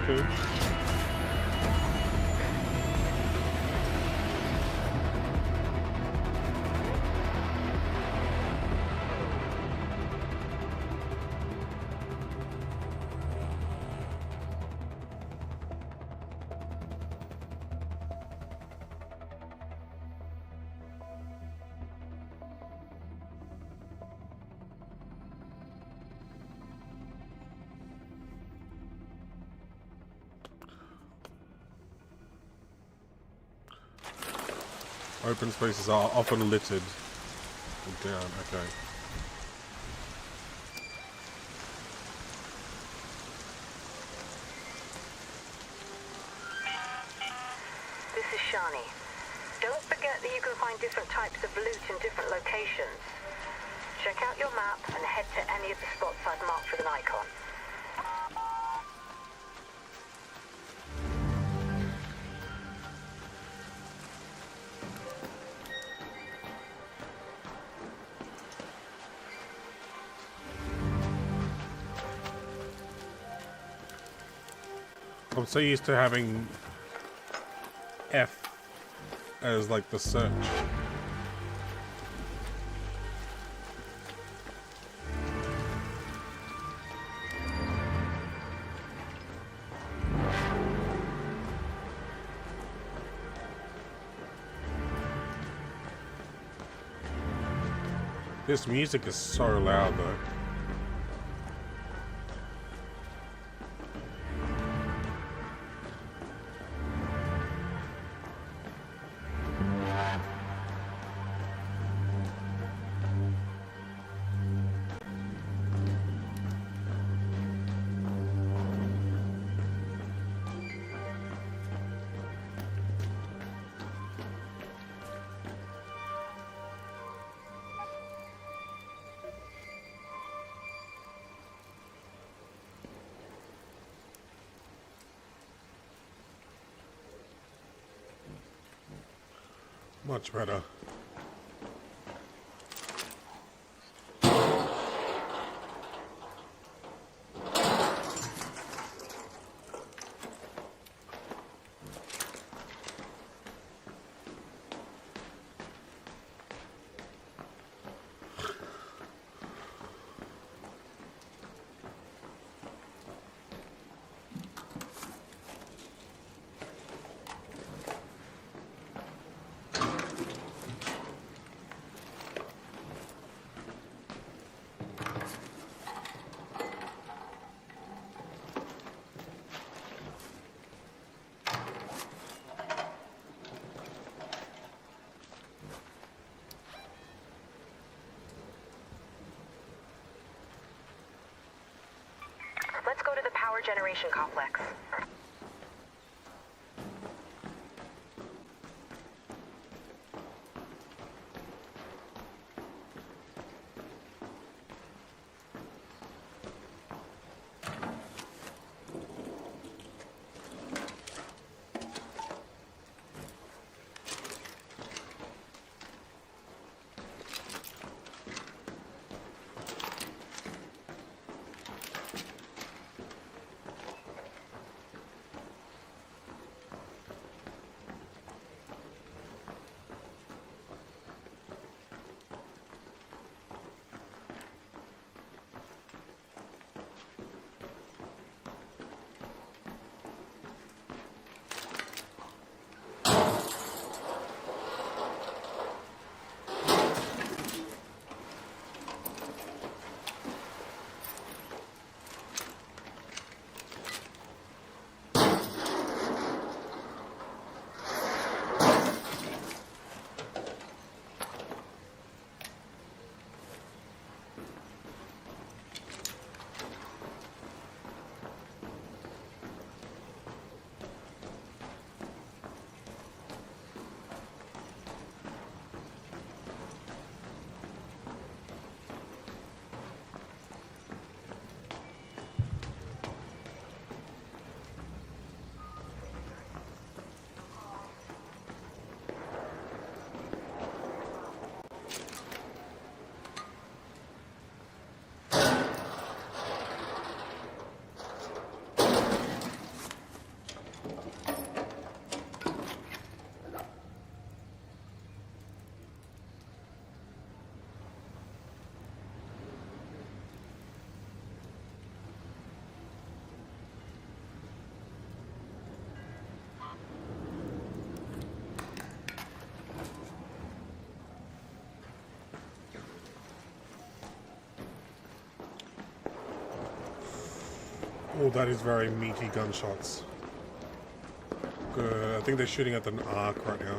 Okay. Open spaces are often littered. Down, okay. This is Shani. Don't forget that you can find different types of loot in different locations. Check out your map and head to any of the spots I've marked with an icon. I'm so used to having F as like the search. This music is so loud though. Much better. Let's go to the power generation complex. Oh, that is very meaty gunshots. Good. I think they're shooting at the Ark right now.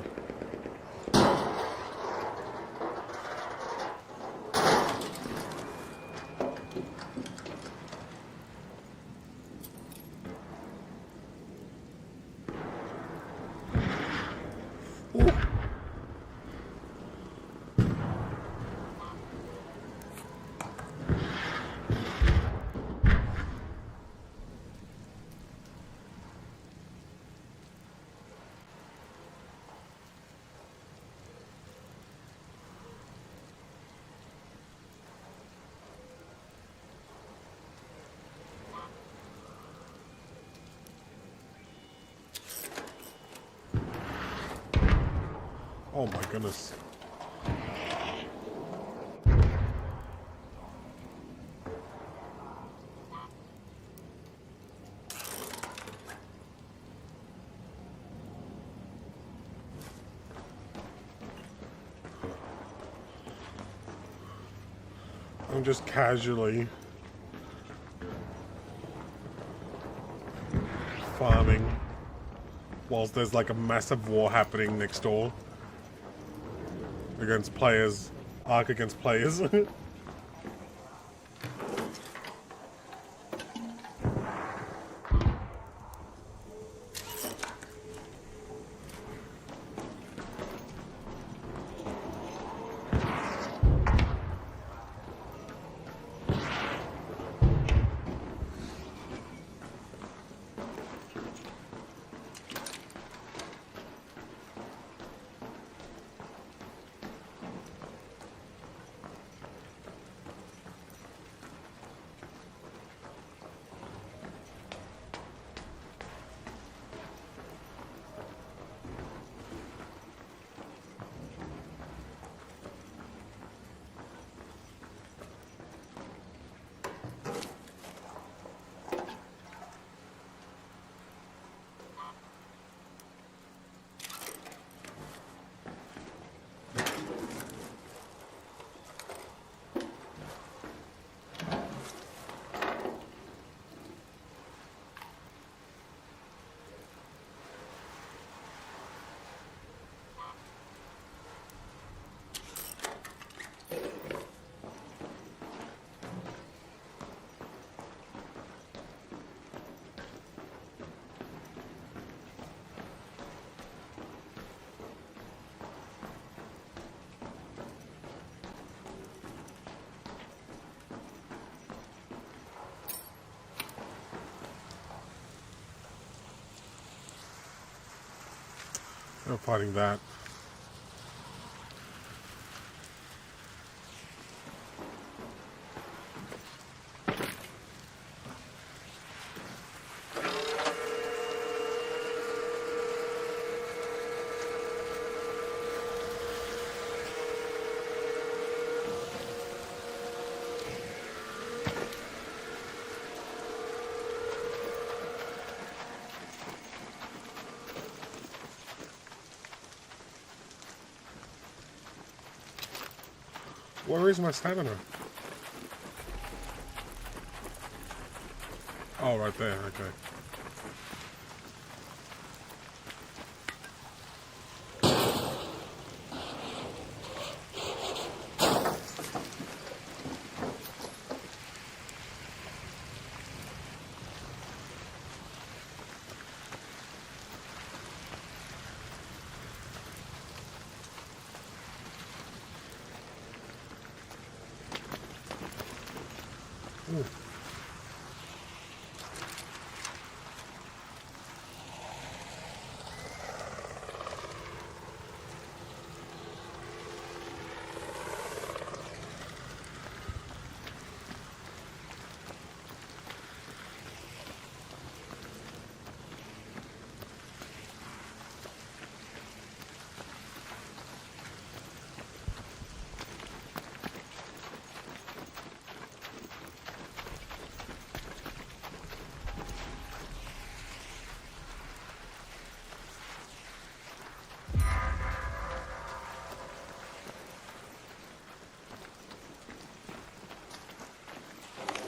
Oh my goodness. I'm just casually farming whilst there's like a massive war happening next door against players, Ark against players. Not fighting that. Where is my stamina? Oh, right there, okay. Ooh.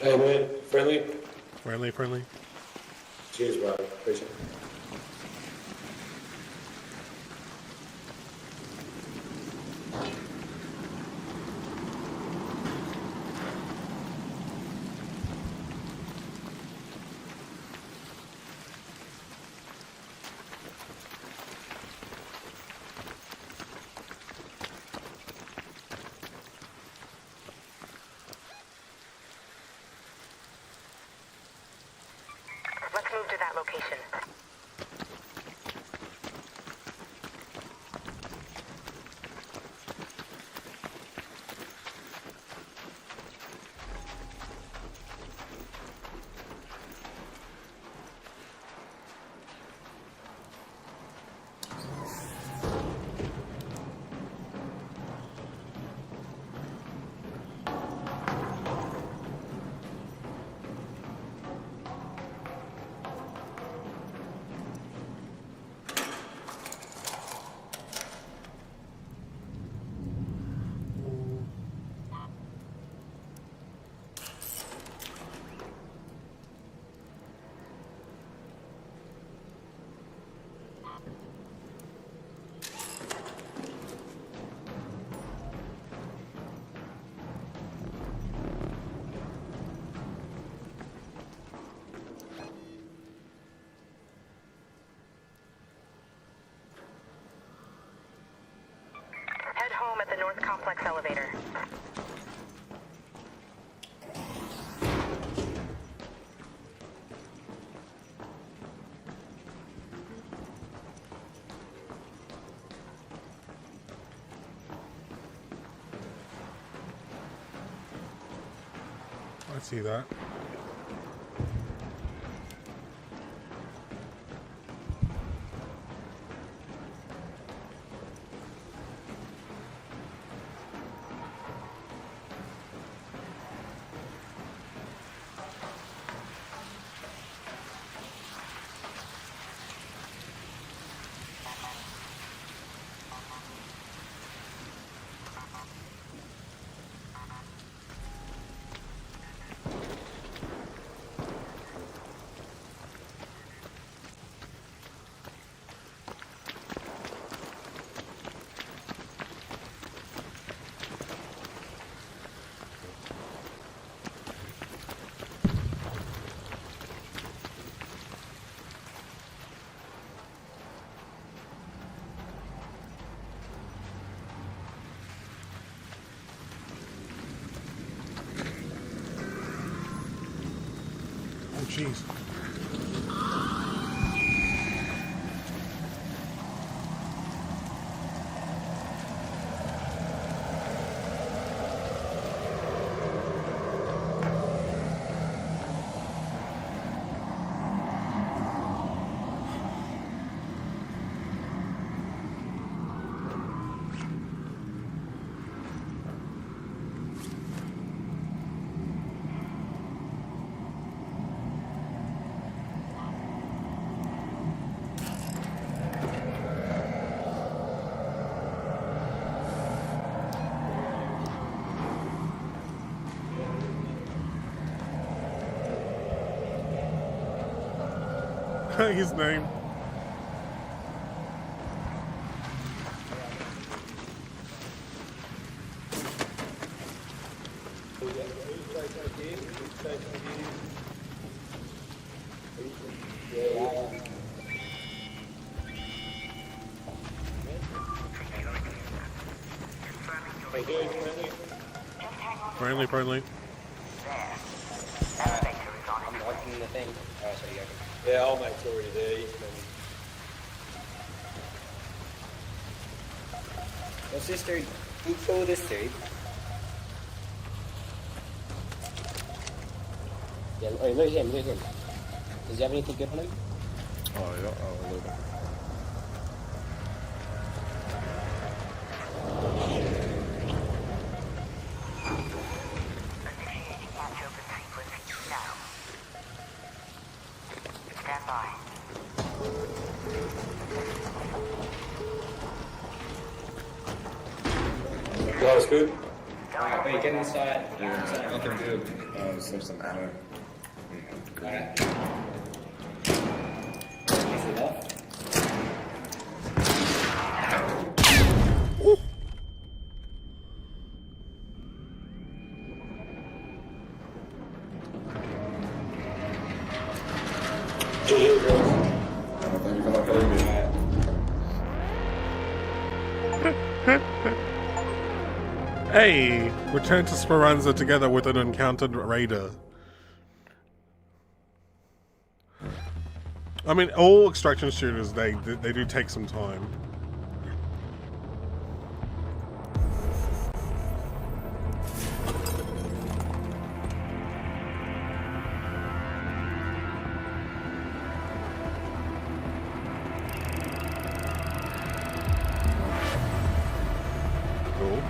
Hey man, friendly? Friendly. Cheers, bro. Appreciate it. Let's move to that location. Head home at the North Complex elevator. I see that. Oh, jeez. his name. Friendly, friendly. I'm liking the thing. Oh, sorry, go. Yeah, old mate's already there. What's this dude? You call this dude? Yeah, oh, look at him, look at him. Does he have anything good on him? Oh, yeah, a little bit. Stand by. That's good. Alright, wait, get inside. Yeah, nothing good. Just some ammo. Alright. Is it off? Hey, return to Speranza together with an encountered raider. I mean, all extraction shooters, they do take some time. Cool.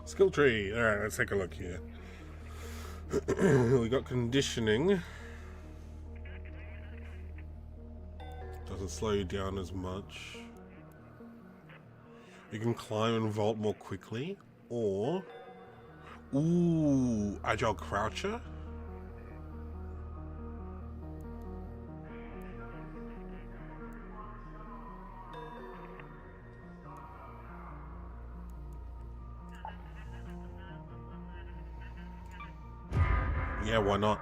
Skill tree. Alright, let's take a look here. We got conditioning. Doesn't slow you down as much. You can climb and vault more quickly. Or... Ooh, agile croucher? Yeah, why not?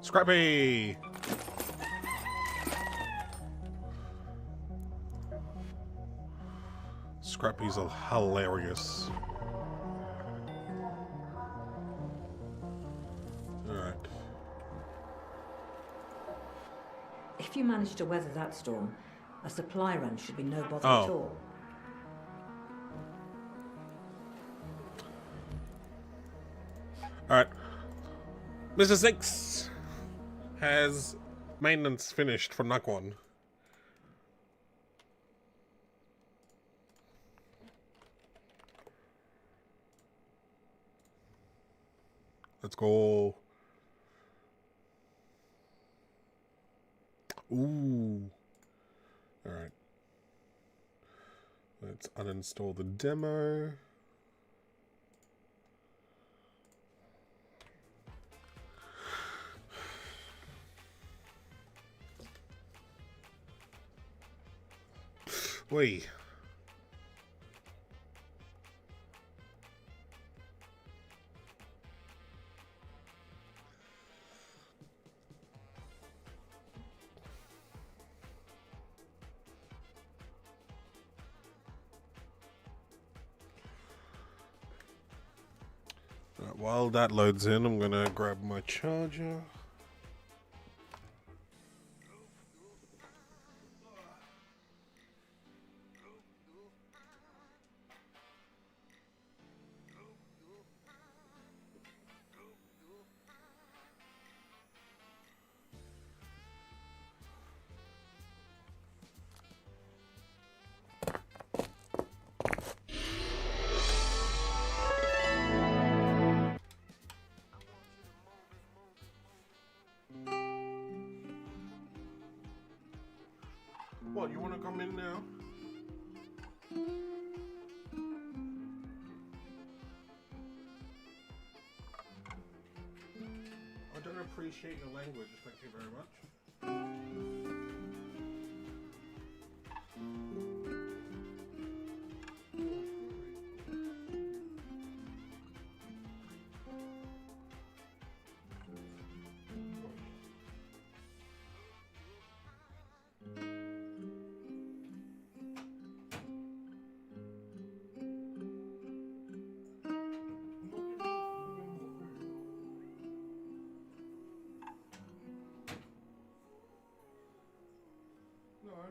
Scrappy! Scrappy's hilarious. Alright. If you manage to weather that storm, a supply run should be no bother Oh. at all. Alright. Mr. Six has maintenance finished for Nakwon. Let's go. Ooh. Alright. Let's uninstall the demo. Wait. While that loads in, I'm gonna grab my charger. What, you want to come in now? I don't appreciate your language, thank you very much.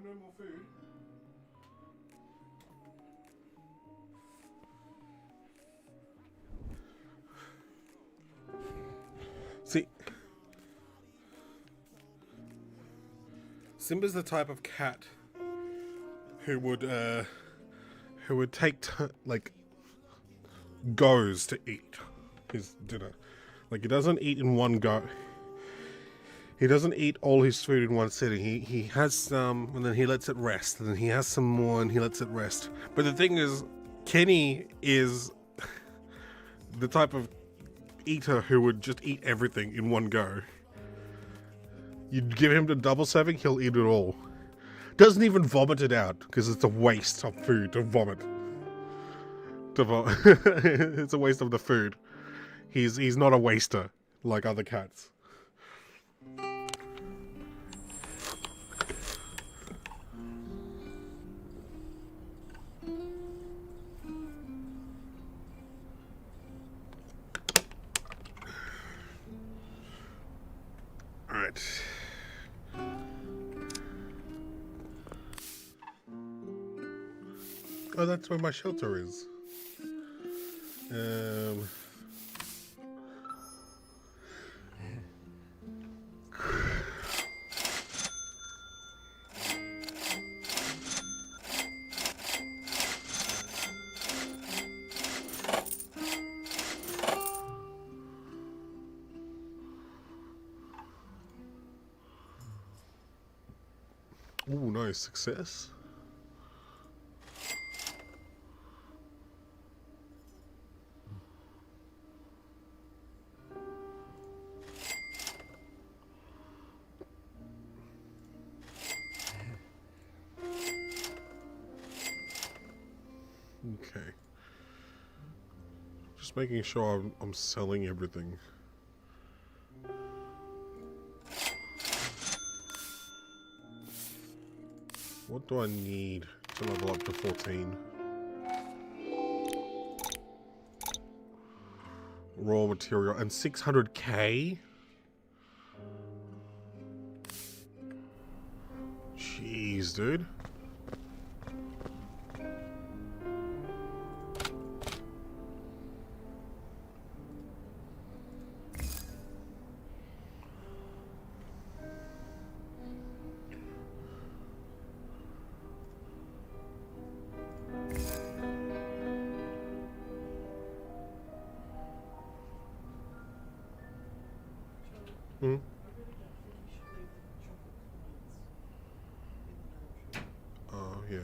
No more food. See, Simba's the type of cat who would take like goes to eat his dinner. Like he doesn't eat in one go. He doesn't eat all his food in one sitting. He has some, and then he lets it rest, and then he has some more, and he lets it rest. But the thing is, Kenny is the type of eater who would just eat everything in one go. You'd give him the double serving, he'll eat it all. Doesn't even vomit it out, because it's a waste of food to vomit. It's a waste of the food. He's not a waster like other cats. Alright. Oh, that's where my shelter is. Ooh, nice success. Okay. Just making sure I'm selling everything. What do I need to level up to 14? Raw material and 600k? Jeez, dude. Hmm? Oh, yeah.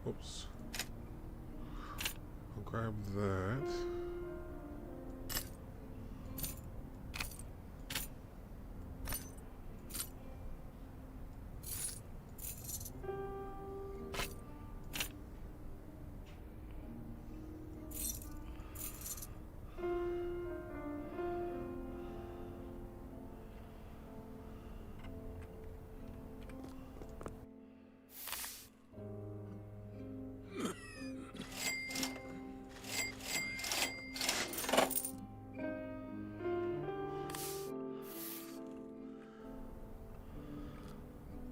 Oops. Grab that.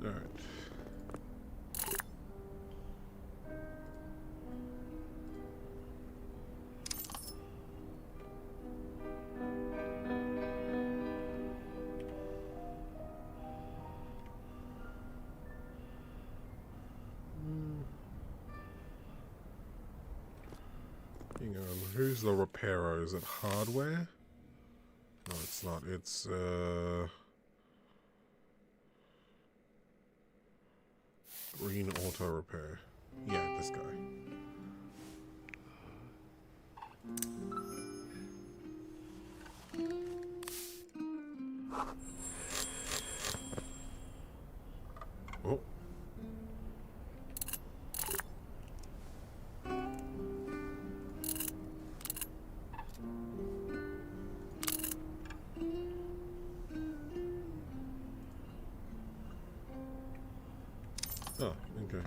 Alright. Hang on, who's the repairer? Is it hardware? No, it's not. It's, Green Auto Repair. Yeah, this guy. Oh. Oh, okay.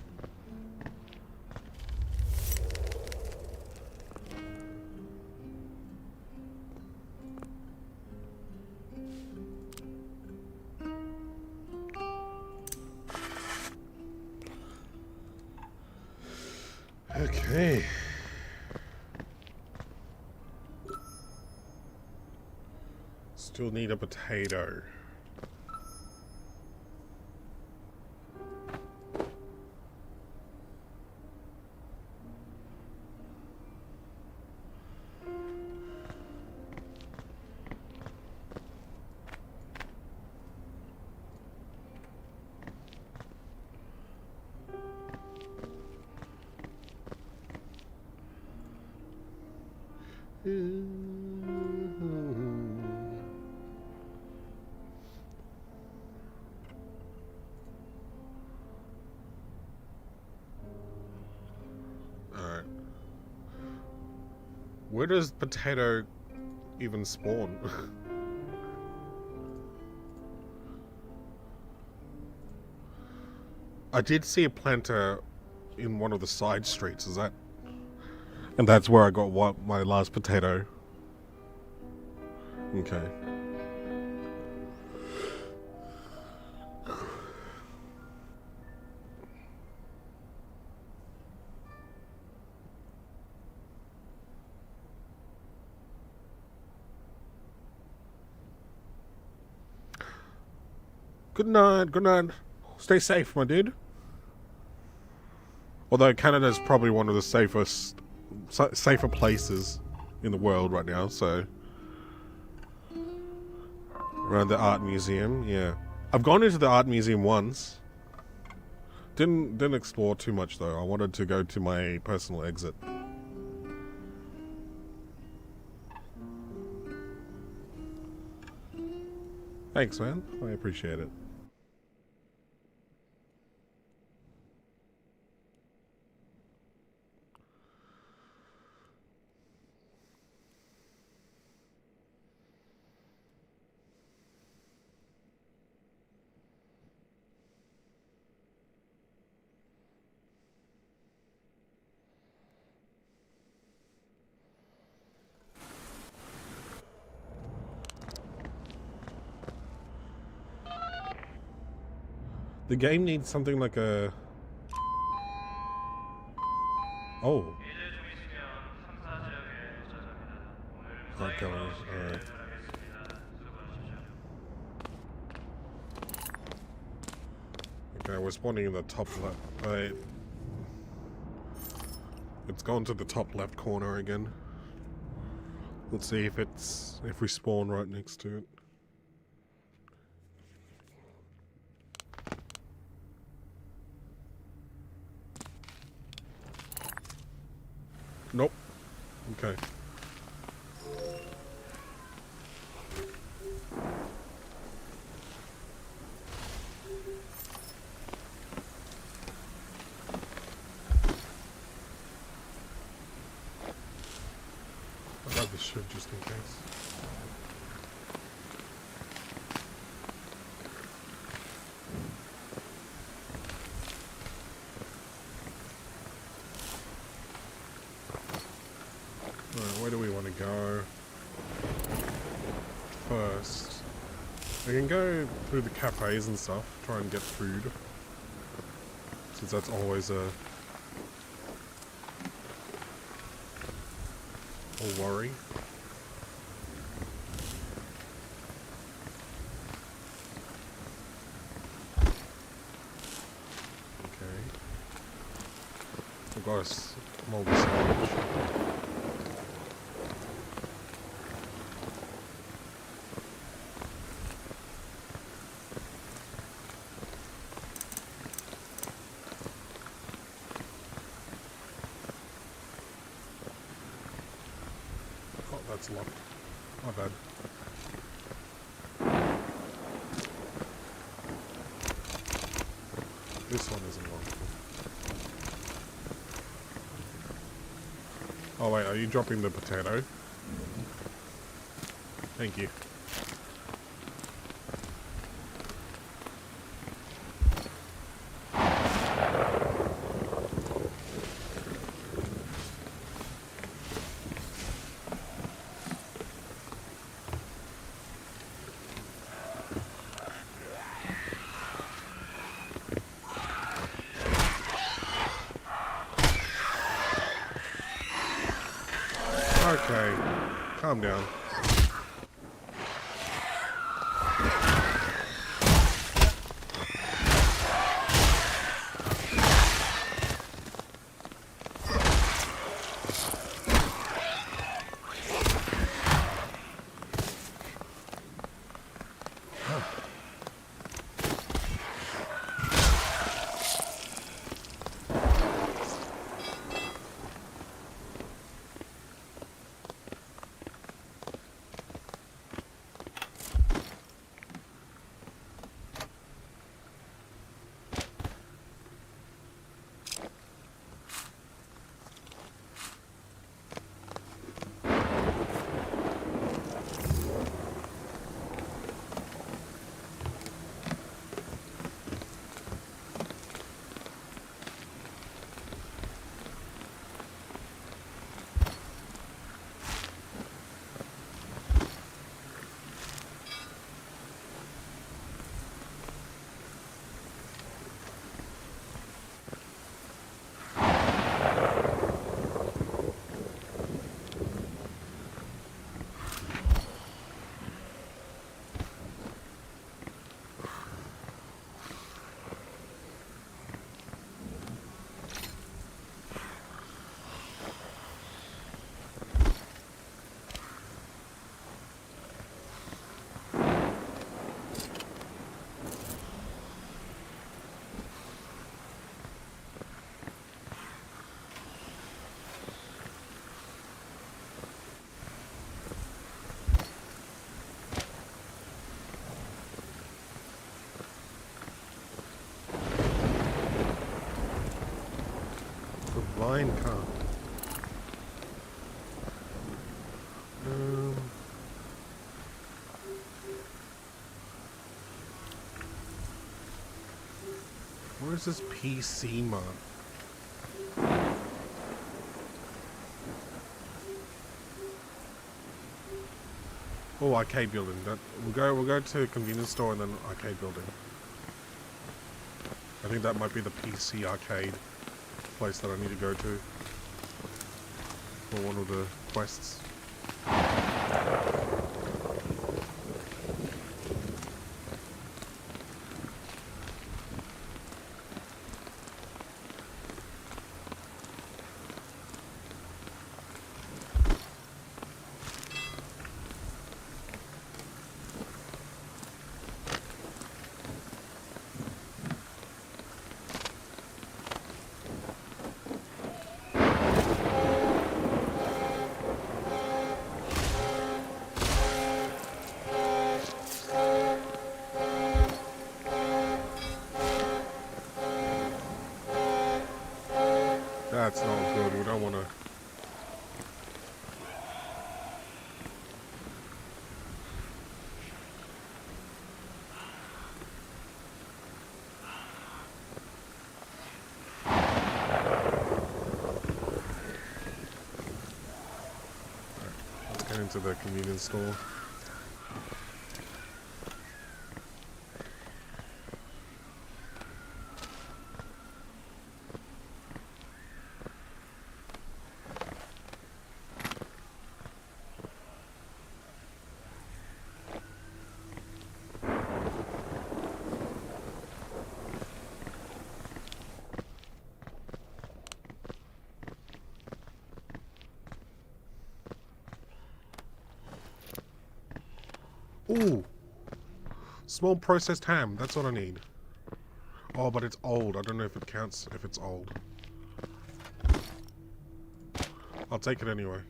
Okay. Still need a potato. Alright. Where does potato even spawn? I did see a planter in one of the side streets, is that? And that's where I got my last potato. Okay. Good night, good night. Stay safe, my dude. Although Canada's probably one of the safer places in the world right now, so... Around the art museum, yeah. I've gone into the art museum once. Didn't explore too much though. I wanted to go to my personal exit. Thanks, man. I appreciate it. The game needs something like a... Oh. Not going. Alright. Okay, we're spawning in the top left. Right. It's gone to the top left corner again. Let's see if we spawn right next to it. Nope. Okay. I love this shit just in case. Alright, where do we want to go first? We can go through the cafes and stuff, try and get food. Since that's always a worry. Okay. We've got a small sandwich. Oh, that's locked. My bad. This one isn't locked. Oh wait, are you dropping the potato? Thank you. Okay, calm down. Line car. Where's this PC mod? Oh, arcade building. That we'll go to a convenience store and then arcade building. I think that might be the PC arcade place that I need to go to for one of the quests. That smells good. We don't want to. Let's get into the convenience store. Ooh, small processed ham. That's what I need. Oh, but it's old. I don't know if it counts if it's old. I'll take it anyway.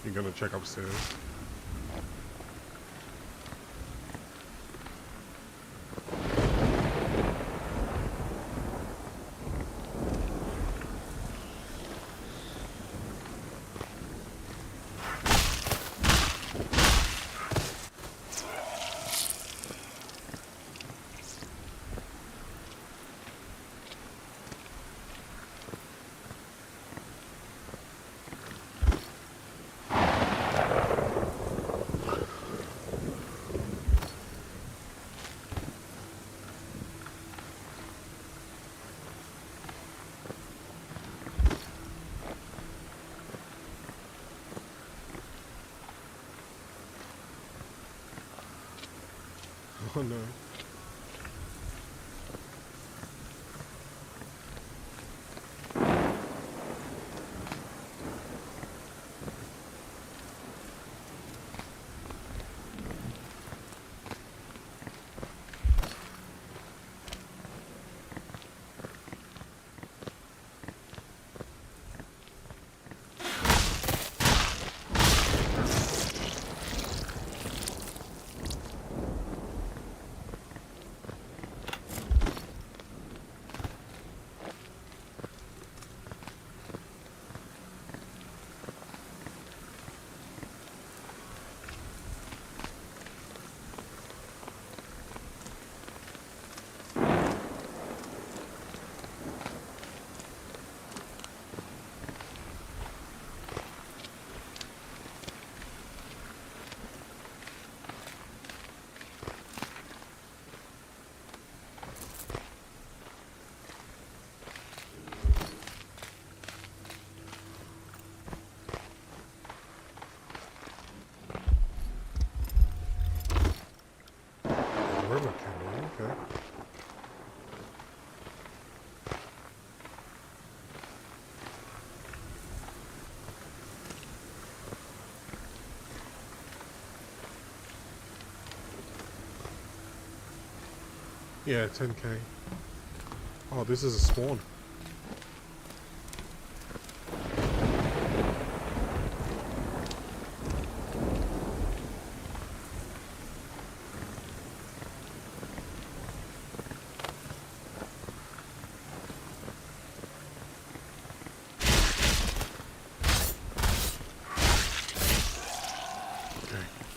You're gonna check upstairs. Oh no. Okay. Yeah, 10k. Oh, this is a spawn.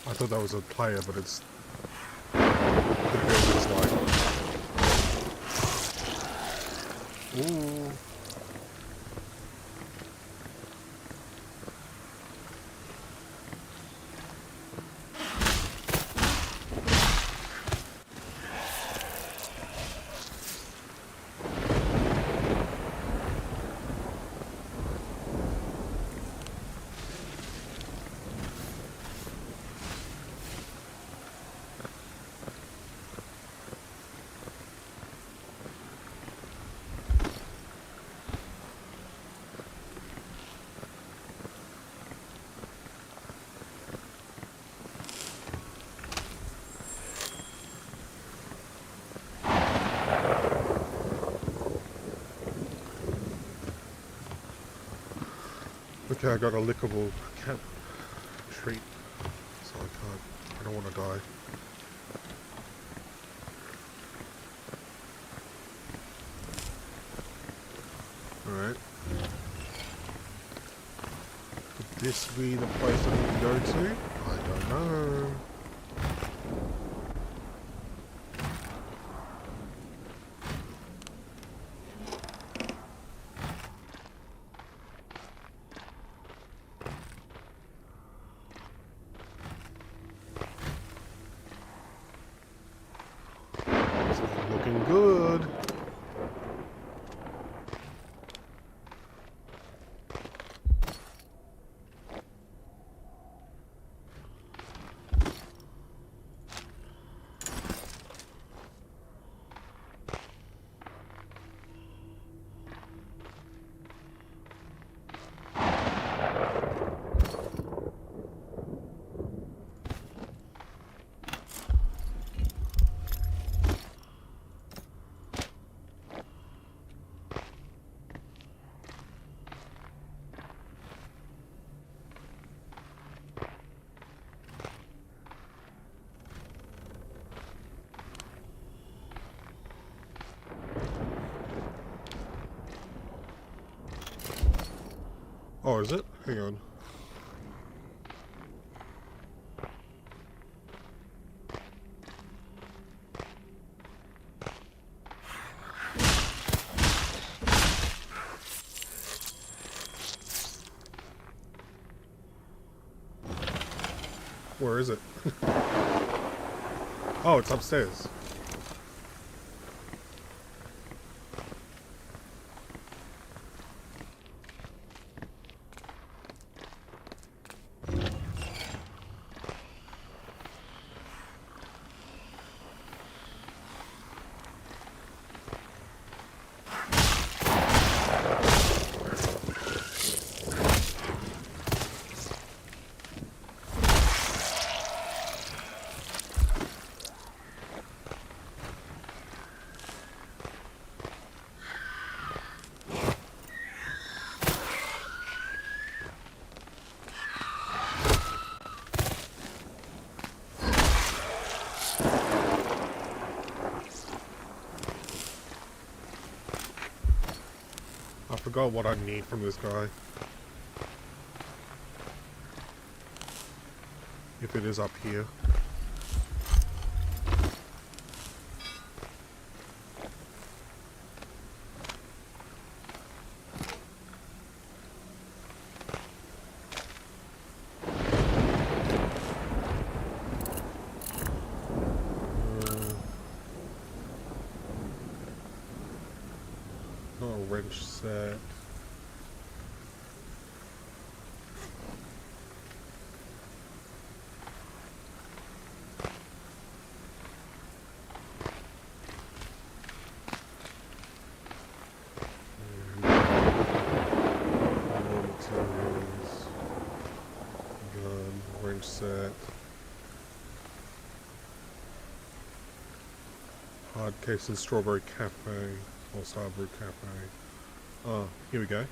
I thought that was a player, but it's the building's like Ooh. Okay, I got a lickable cat treat, so I don't want to die. Alright. Could this be the place I need to go to? I don't know. This is looking good. Oh, is it? Hang on. Where is it? Oh, it's upstairs. I forgot what I need from this guy. If it is up here. Oh, wrench set. Gun, wrench set. Hard case and strawberry cafe. Or Starbrew Cafe. Oh, here we go.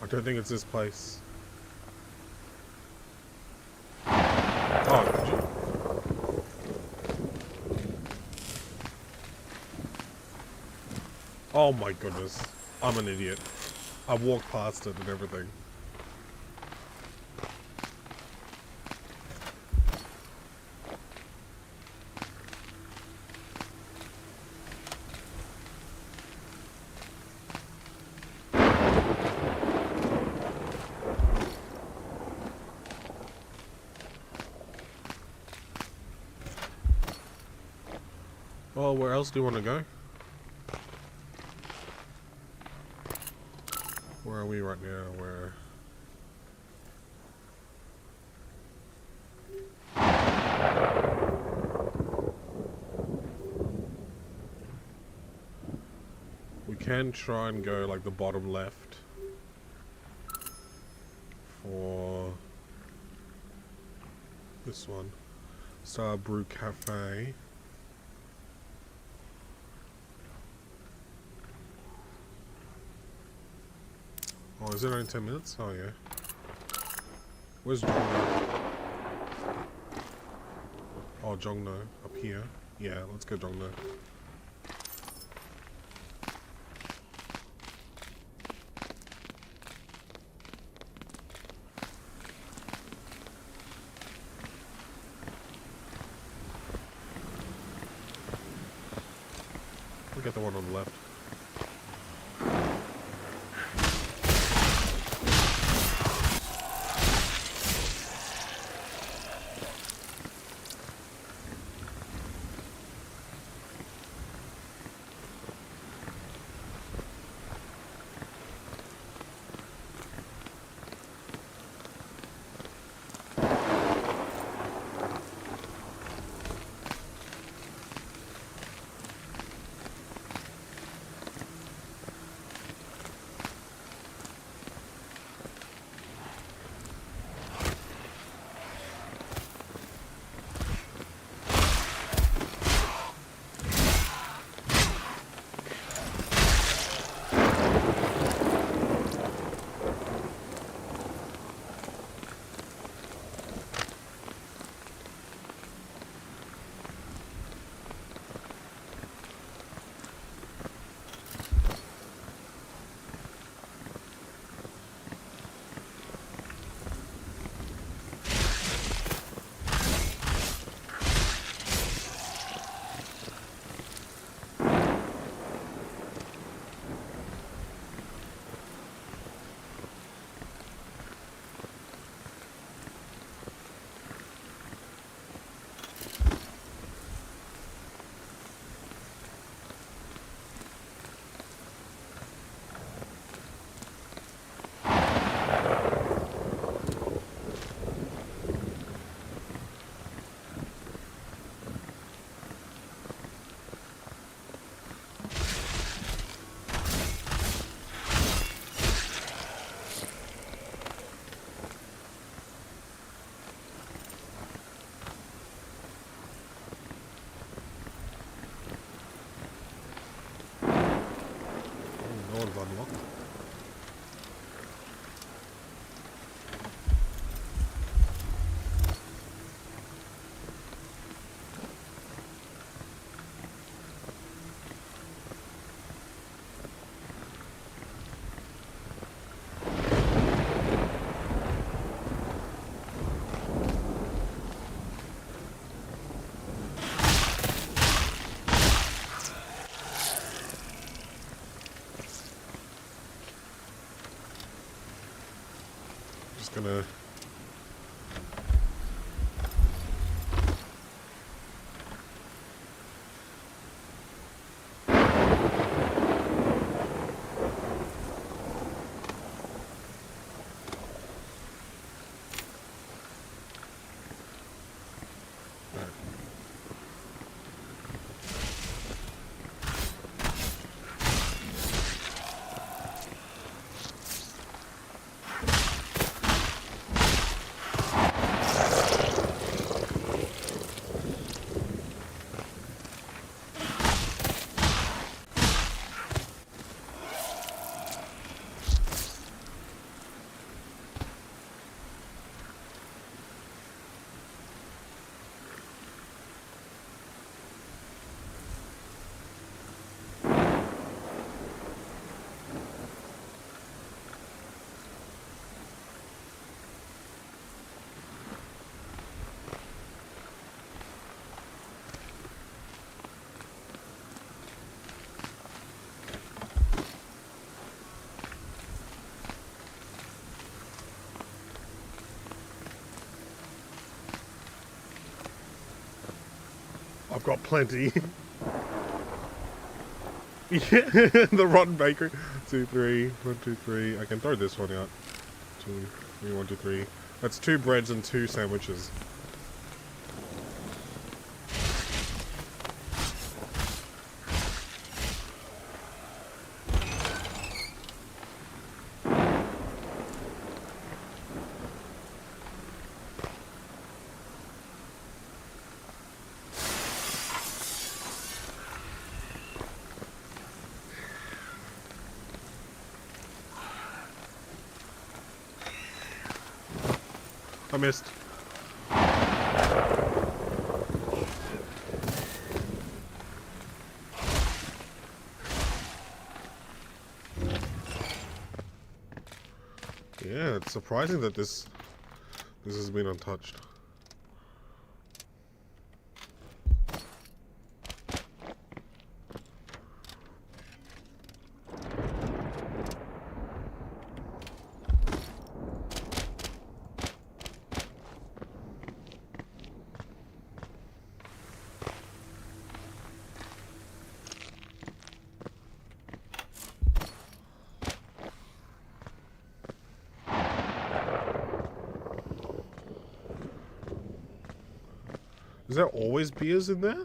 I don't think it's this place. Oh, oh my goodness. I'm an idiot. I walked past it and everything. Well, where else do you want to go? Where are we right now? Where? We can try and go like the bottom left for this one. Star Brew Cafe. Oh, is it only 10 minutes? Oh, yeah. Where's Jongno? Oh, Jongno. Up here. Yeah, let's go Jongno. Look at the one on the left. No one's unlocked. Just gonna I've got plenty. Yeah, the rotten bakery. 2, 3, 1, 2, 3. I can throw this one out. 2, 3, 1, 2, 3. That's 2 breads and 2 sandwiches. I missed. Yeah, it's surprising that this has been untouched. Is there always beers in there?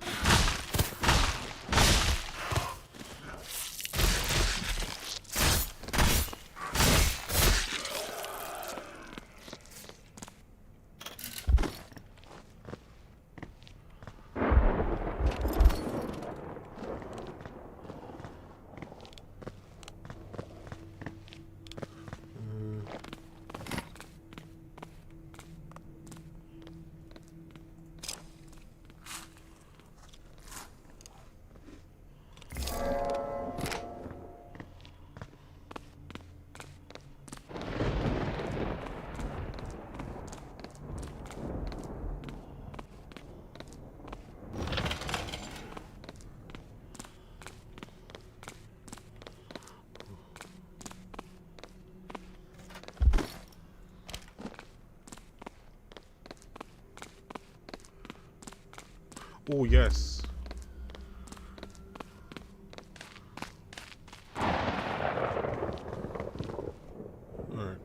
Oh, yes. Alright.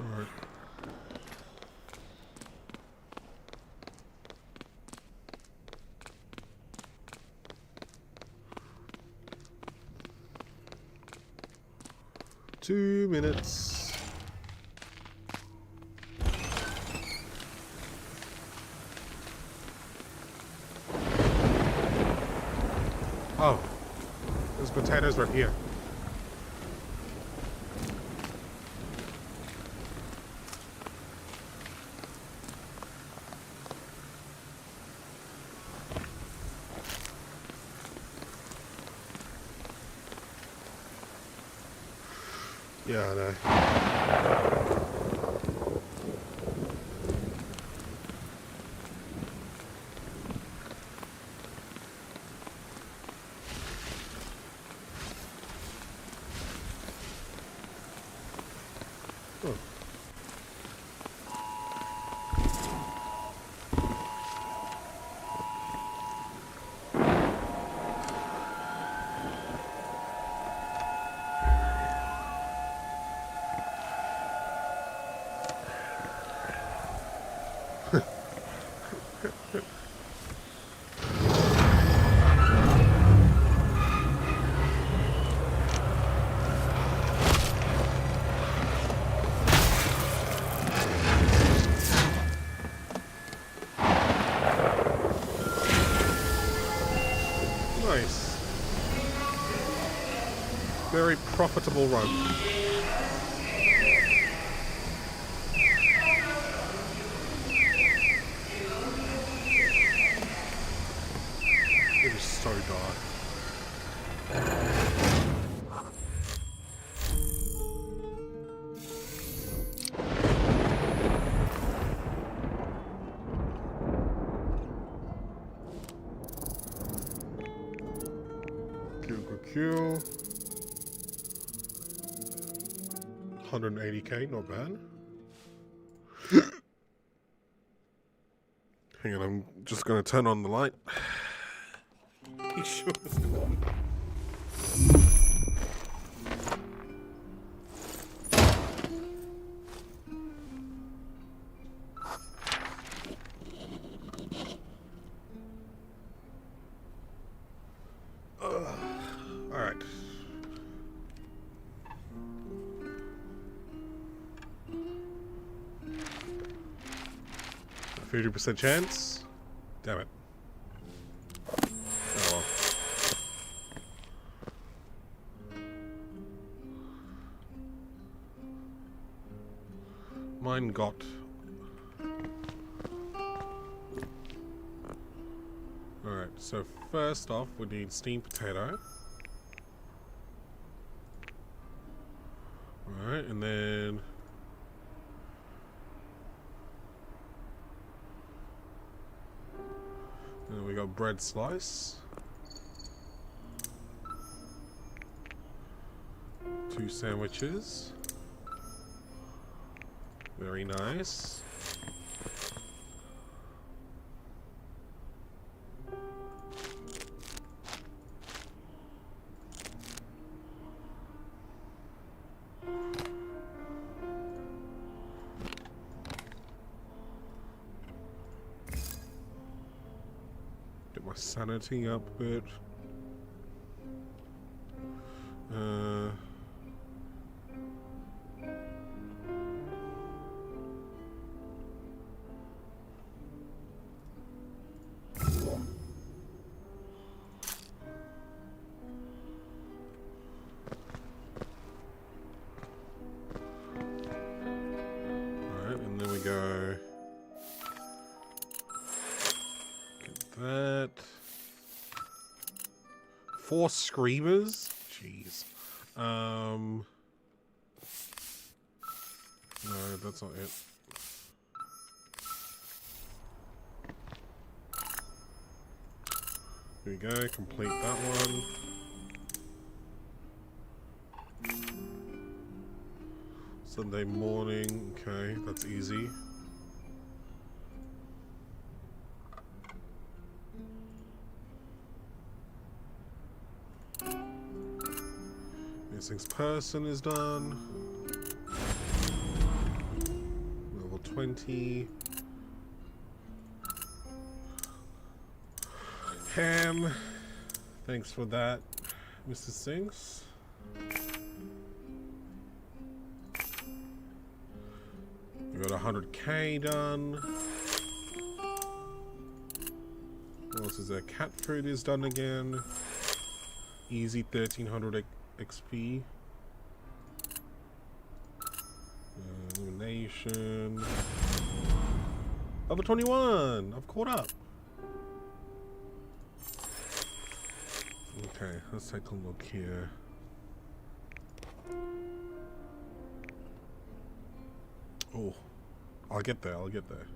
Alright. Two minutes. Oh, there's potatoes right here. Yeah, I know. Oh. Nice. Very profitable run. so dark. Kill. 180k, not bad. Hang on, I'm just gonna turn on the light. He sure is gone. Alright. 50% chance. Damn it. Oh well. Mine got... Alright, so first off we need steamed potato. Alright, and then... And we got bread slice. 2 sandwiches. Very nice. Get my sanity up a bit. Alright, and then we go... Get that. 4 screamers? Jeez. No, that's not it. Here we go, complete that one. Sunday morning, okay, that's easy. Missing person is done. Level 20. Ham. Thanks for that, Mr. Sinks. We got 100k done. What else is there? Cat food is done again. Easy 1300 XP. Elimination. Level 21! I've caught up. Okay, let's take a look here. Oh, I'll get there, I'll get there.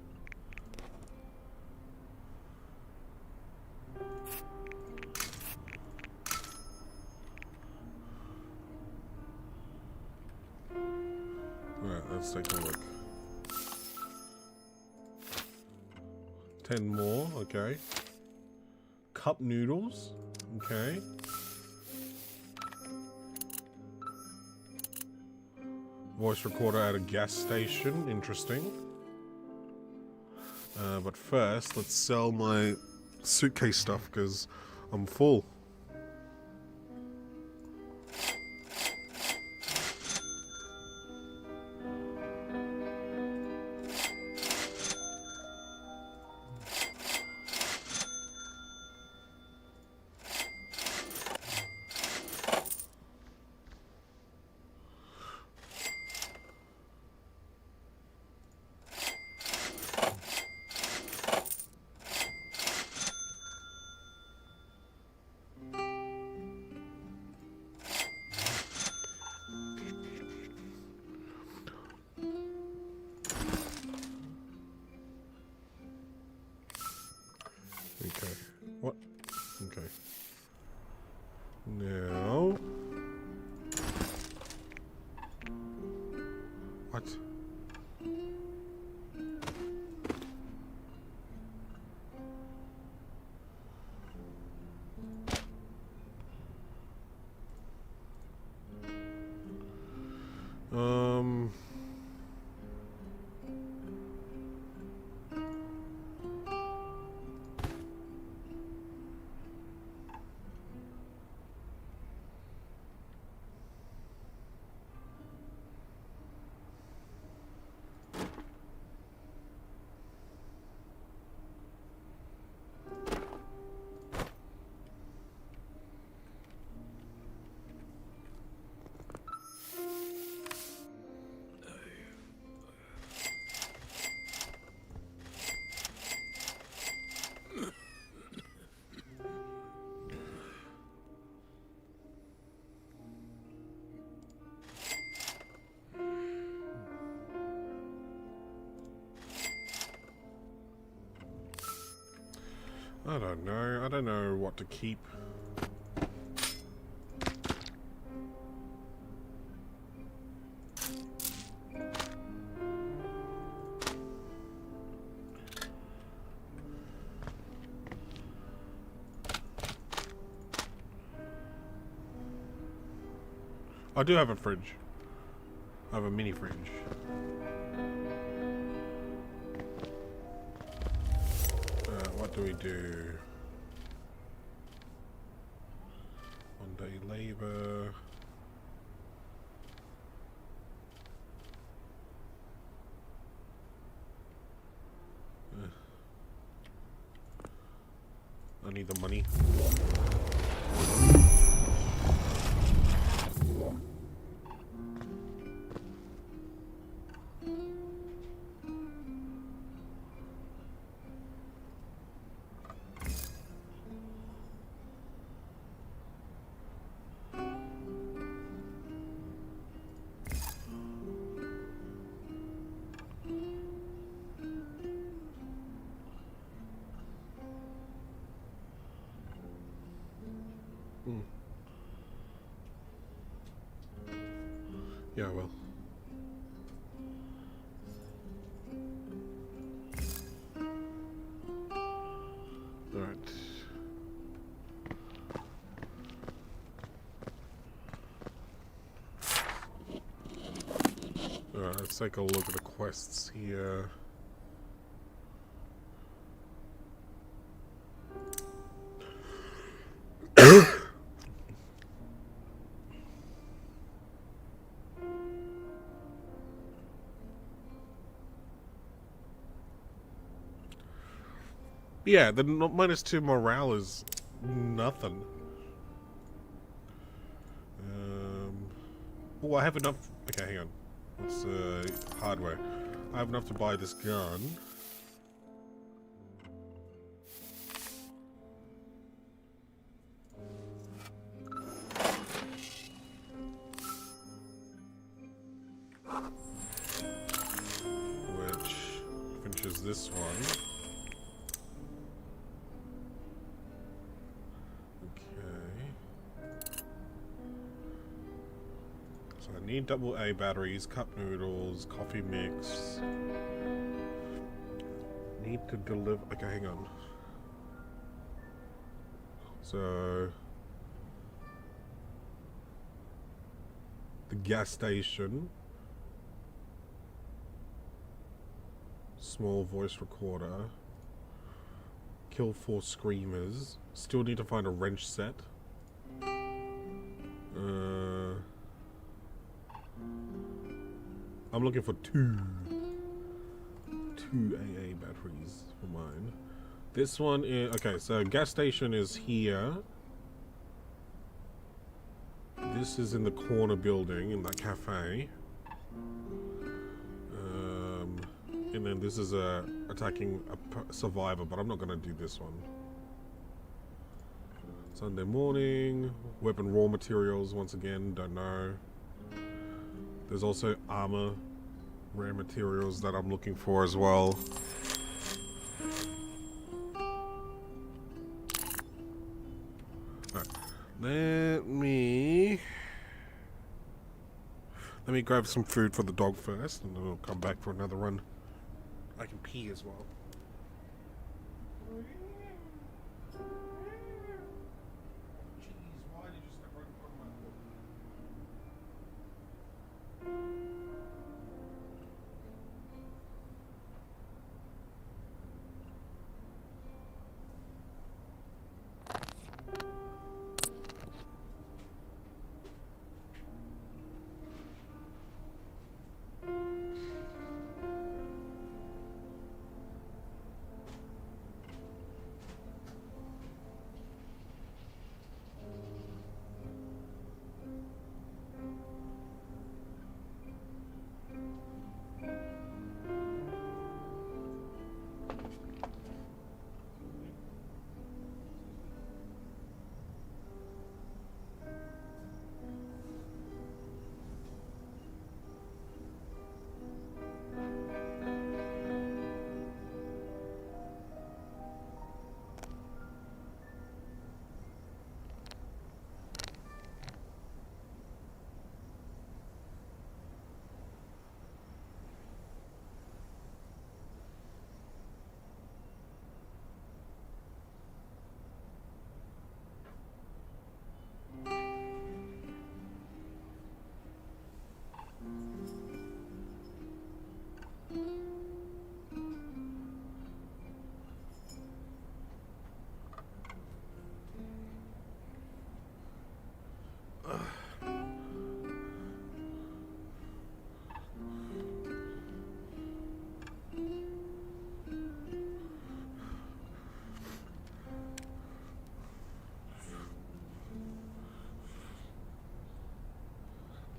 Alright, let's take a look. 10 more, okay. Cup noodles, okay. Voice recorder at a gas station, interesting. But first, let's sell my suitcase stuff because I'm full. Now. What? I don't know. I don't know what to keep. I do have a fridge. I have a mini fridge. What do we do? 1 day labor. I need the money. Yeah, well. Alright. Alright, let's take a look at the quests here. Yeah, the -2 morale is nothing. Oh, I have enough. Okay, hang on. What's hardware? I have enough to buy this gun. Which finishes this one. Need AA batteries, cup noodles, coffee mix. Need to deliver. Okay, hang on. So the gas station, small voice recorder, kill 4 screamers. Still need to find a wrench set. I'm looking for two AA batteries for mine. This one is okay. So gas station is here. This is in the corner building in that cafe. And then this is attacking a survivor, but I'm not gonna do this one. Sunday morning, weapon raw materials once again. Don't know. There's also armor, rare materials that I'm looking for as well. Right. Let me grab some food for the dog first, and then we'll come back for another run. I can pee as well.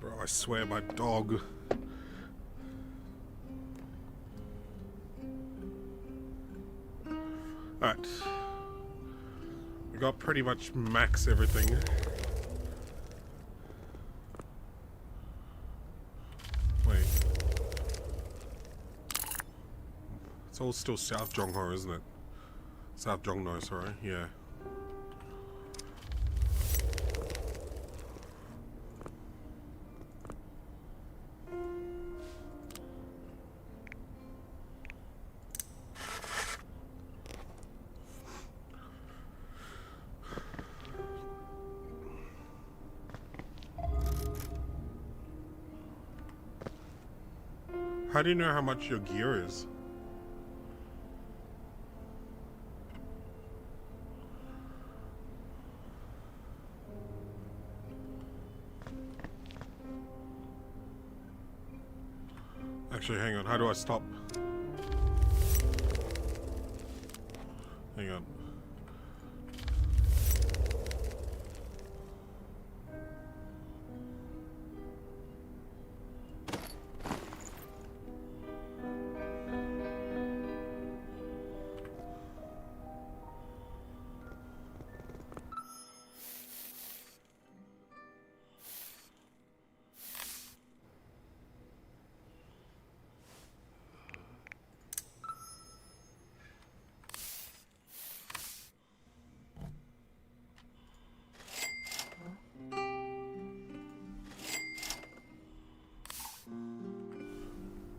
Bro, I swear my dog. Alright. We got pretty much max everything. Wait. It's all still South Jongho, isn't it? South Jongno, sorry, yeah. How do you know how much your gear is? Actually, hang on. How do I stop? Hang on.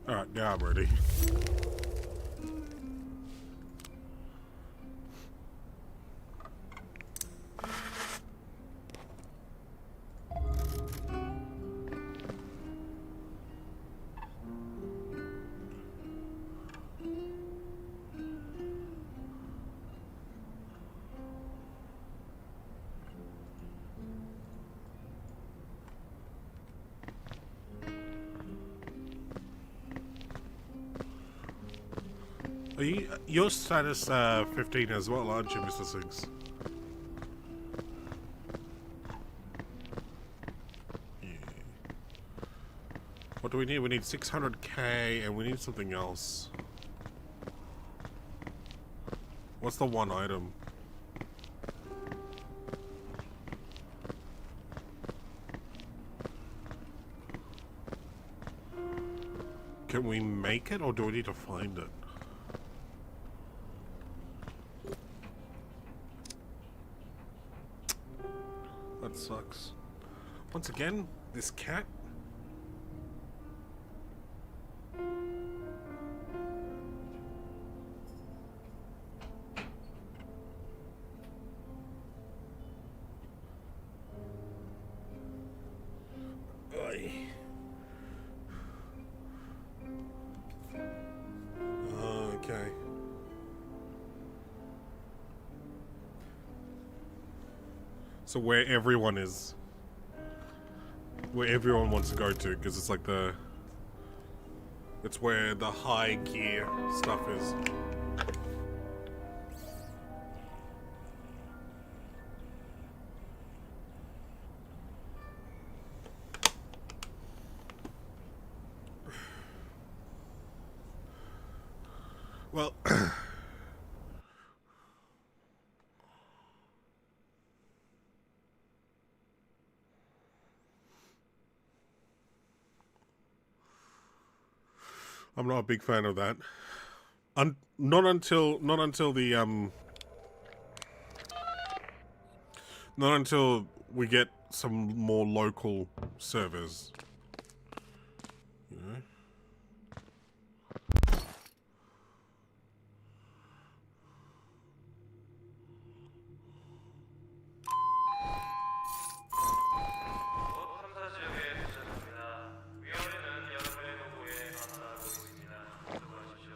Alright, now I'm ready. Are you, you're status 15 as well, aren't you, Mr. Six? Yeah. What do we need? We need 600k and we need something else. What's the one item? Can we make it or do we need to find it? Once again, this cat. Okay. So where everyone is. Where everyone wants to go to, because it's like it's where the high gear stuff is. Well, I'm not a big fan of that. Not until we get some more local servers. You know? 곧 탐사 지역에 도착합니다. 위험에는 여러분의 노고에 감사하고 있습니다. 수고하십시오.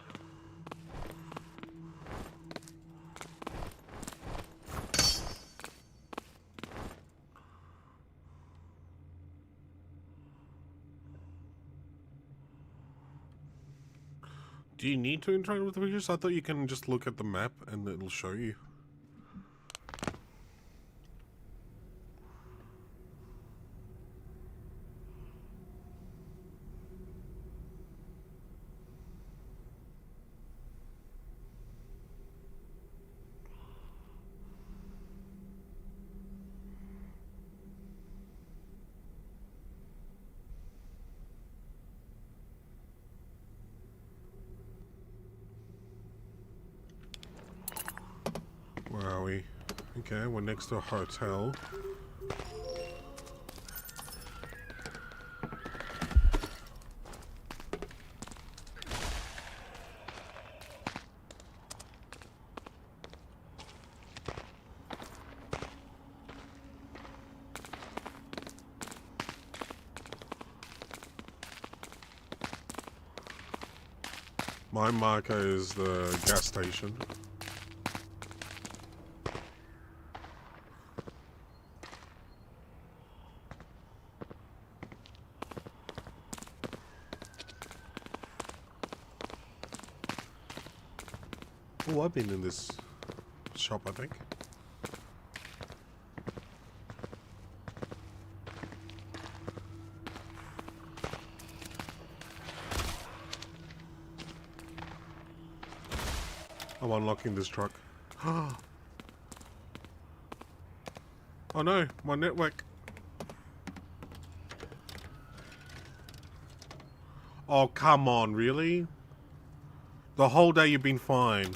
Do you need to interact with the creatures? I thought you can just look at the map and it'll show you. Where are we? Okay, we're next to a hotel. My marker is the gas station. Oh, I've been in this shop, I think. I'm unlocking this truck. Oh no, my network. Oh, come on, really? The whole day you've been fine.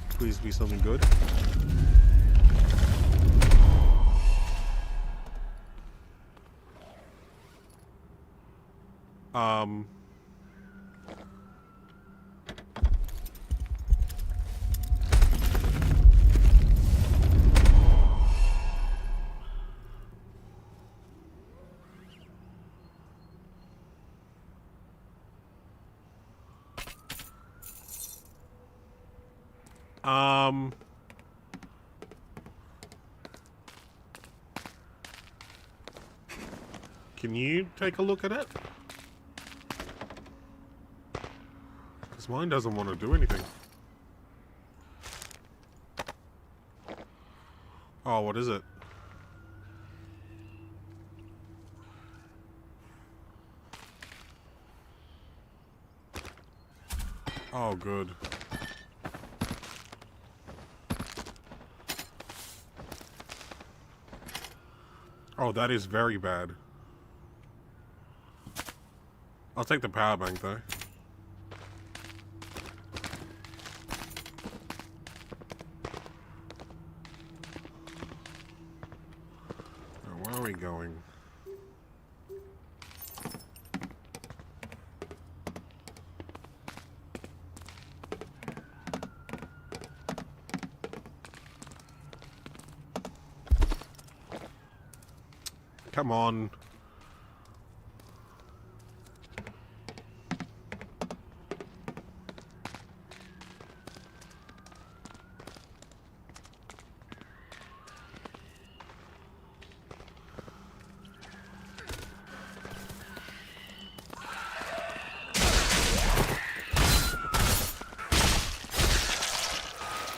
Please be something good. Can you take a look at it? Because mine doesn't want to do anything. Oh, what is it? Oh, good. Oh, that is very bad. I'll take the power bank though. going? Come on.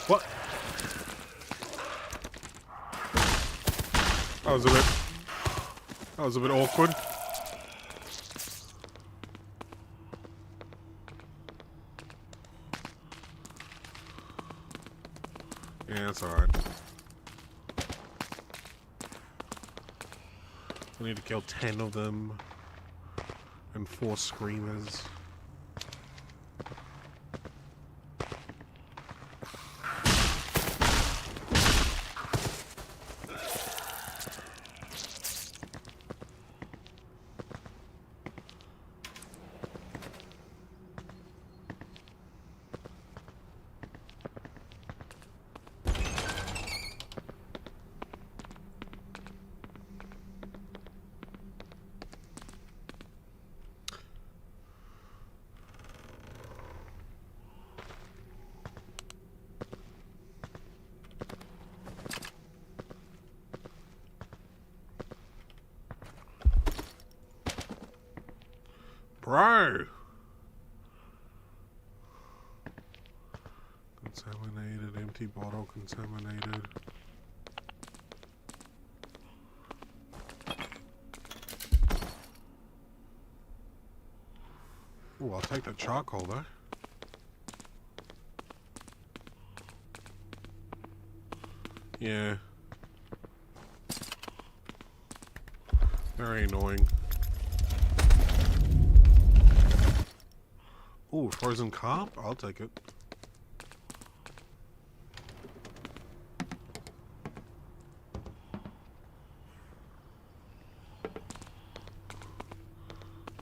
What? That was a bit awkward. Yeah, that's alright. I need to kill 10 of them and 4 screamers. Bro! Contaminated, empty bottle, contaminated. Ooh, I'll take the charcoal though. Yeah. Very annoying. Ooh, frozen carp? I'll take it.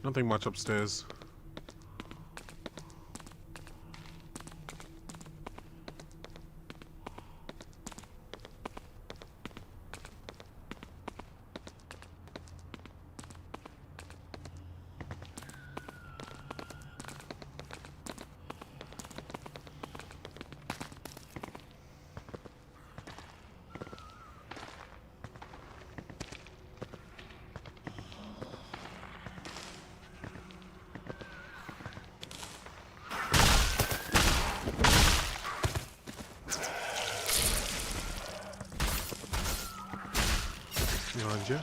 Nothing much upstairs. Behind you.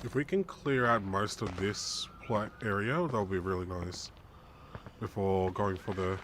If we can clear out most of this plat area, that'll be really nice. Before going for the...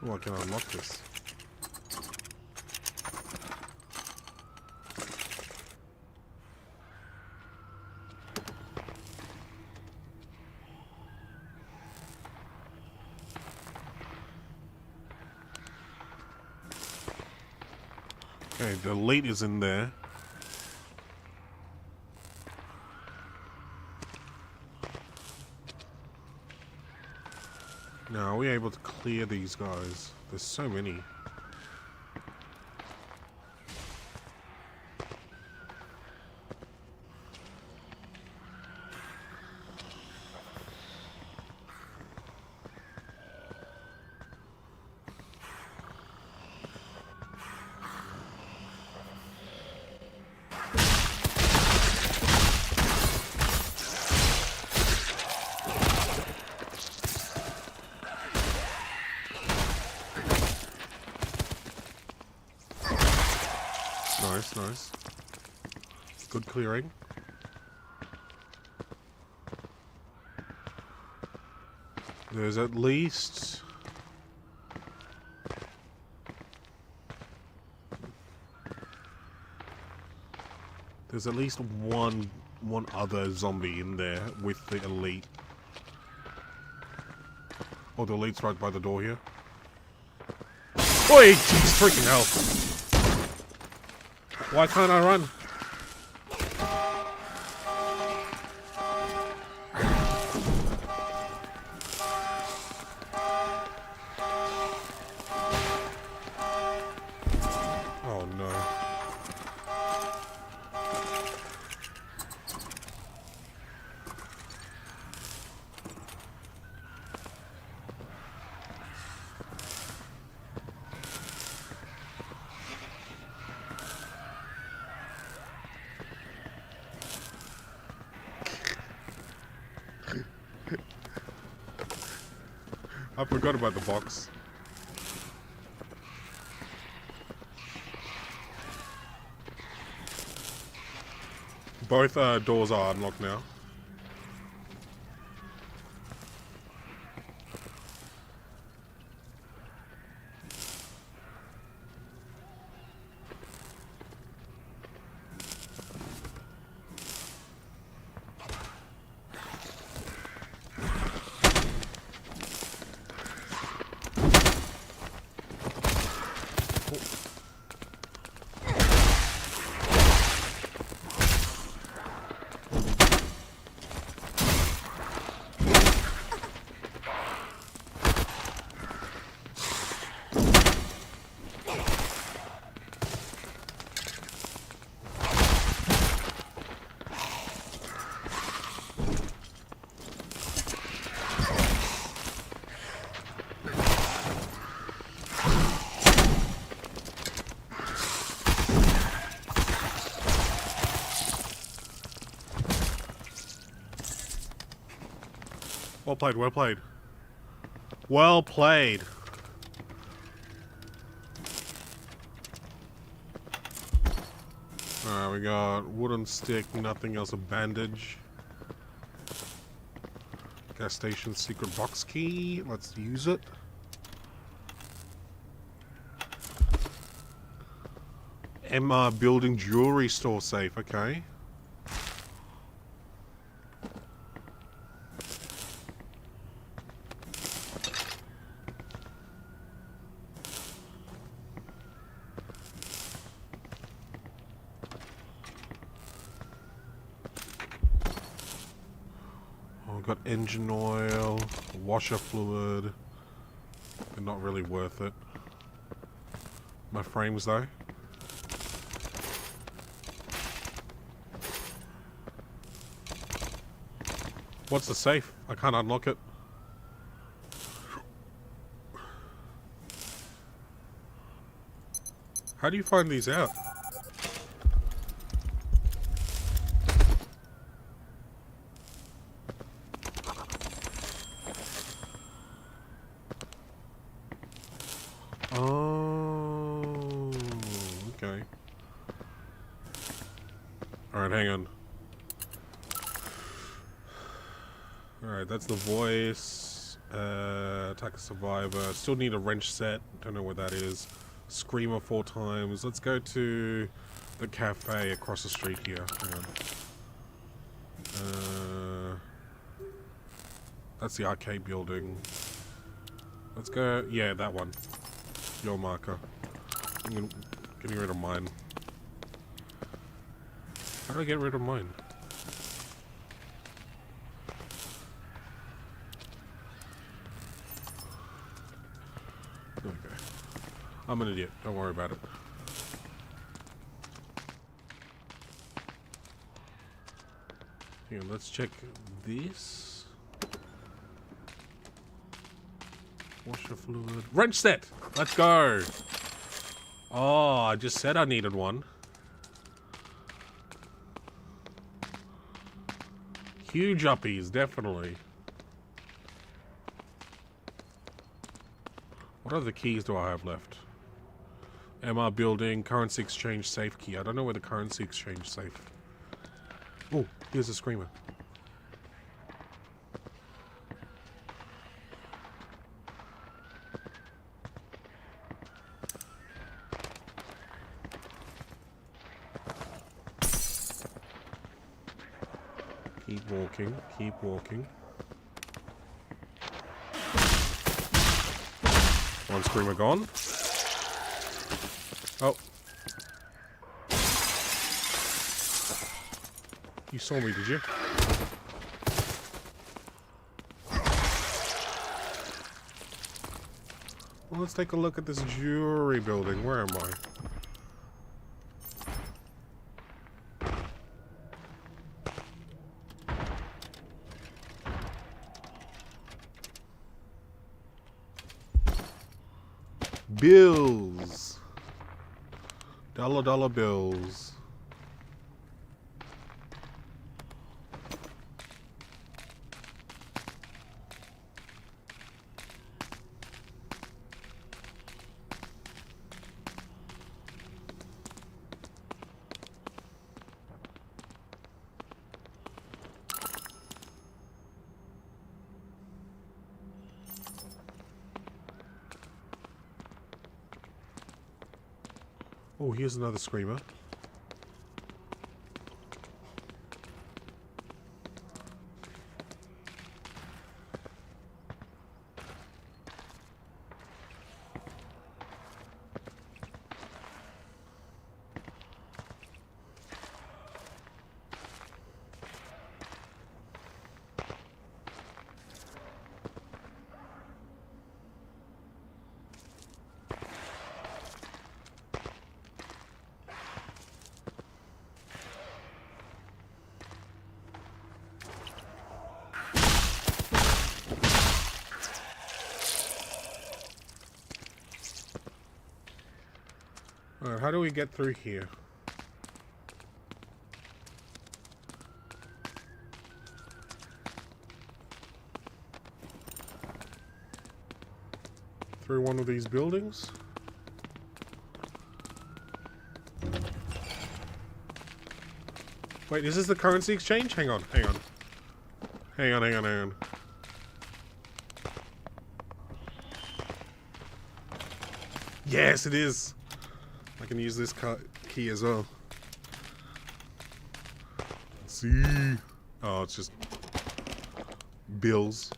Oh, I can unlock this. Okay, the elite is in there. Now, are we able to clear these guys? There's so many. Nice, nice. Good clearing. There's at least... There's at least one other zombie in there with the elite. Oh, the elite's right by the door here. Oi! Jeez, freaking hell. Why can't I run? Oh no. I forgot about the box. Both doors are unlocked now. Well played, well played. Well played. Alright, we got wooden stick, nothing else, a bandage. Gas station secret box key, let's use it. Emma building jewelry store safe, okay. Got engine oil, washer fluid. They're not really worth it. My frames though. What's the safe? I can't unlock it. How do you find these out? Oh, okay. Alright, hang on. Alright, that's the voice. Attack a survivor. Still need a wrench set. Don't know what that is. Screamer 4 times. Let's go to the cafe across the street here. Hang on. That's the arcade building. Let's go. Yeah, that one. Your marker. I'm getting rid of mine. How do I get rid of mine? Okay. I'm an idiot. Don't worry about it. Here, let's check this. Washer fluid. Wrench set! Let's go! Oh, I just said I needed one. Huge uppies, definitely. What other keys do I have left? MR building, currency exchange safe key. I don't know where the currency exchange safe. Oh, here's a screamer. Keep walking, keep walking. One screamer gone. Oh. You saw me, did you? Well, let's take a look at this jewelry building. Where am I? Bills. Dollar bills. Oh, here's another screamer. Alright, how do we get through here? Through one of these buildings? Wait, is this the currency exchange? Hang on, hang on. Hang on, hang on, hang on. Yes, it is! I can use this key as well. Let's see. Oh, it's just bills.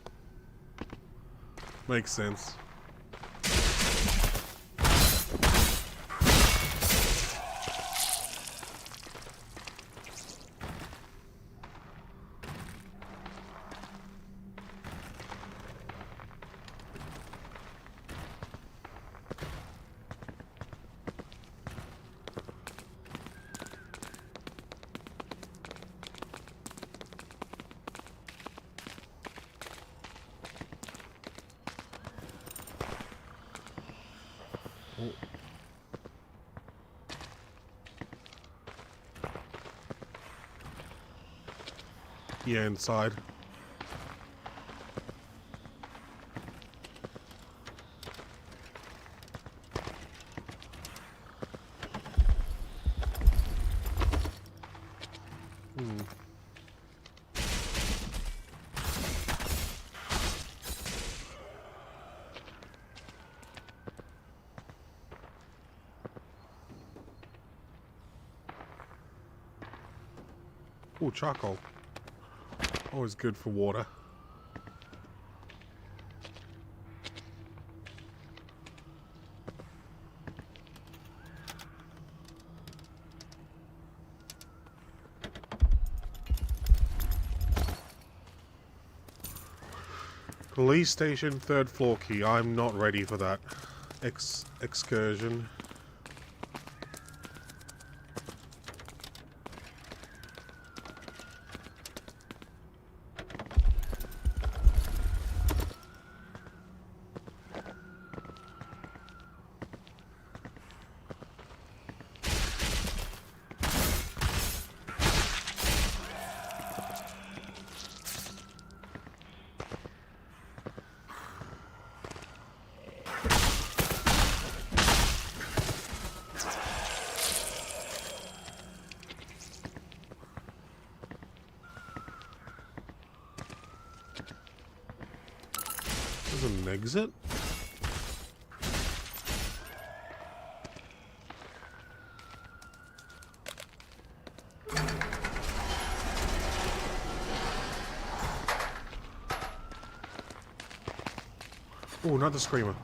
Makes sense. Yeah, inside. Oh, charcoal. Always good for water. Police station, 3rd floor key. I'm not ready for that excursion. exit? Oh, not the screamer.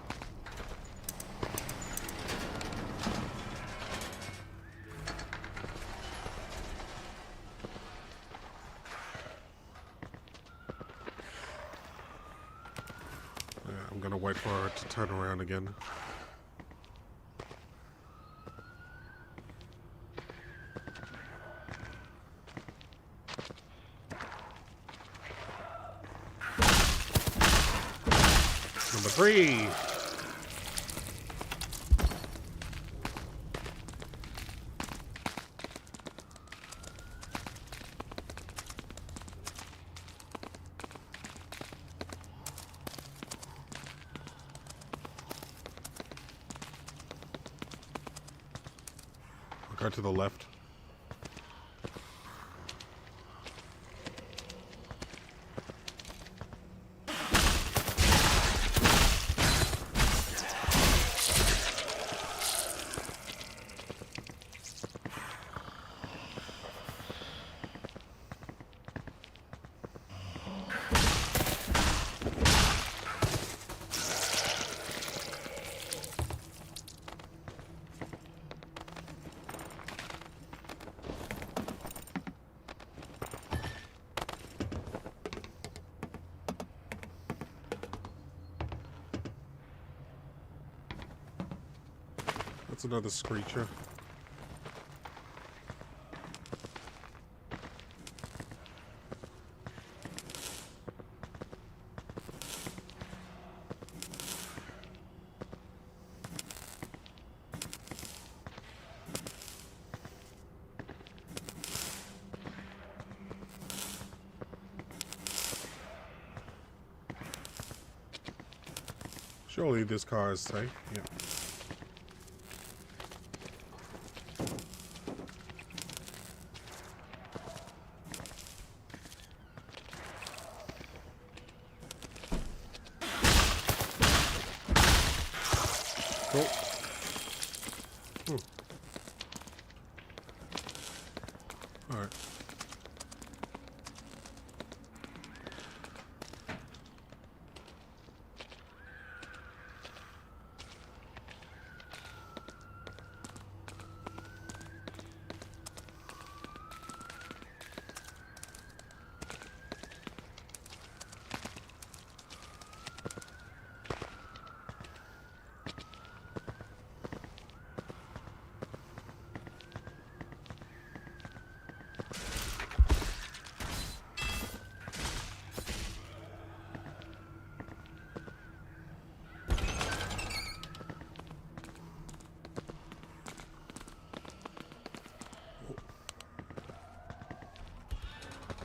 Yeah, I'm gonna wait for it to turn around again. Number 3. I'll go to the left. That's another screecher. Surely this car is safe. Yeah. Cool. All right.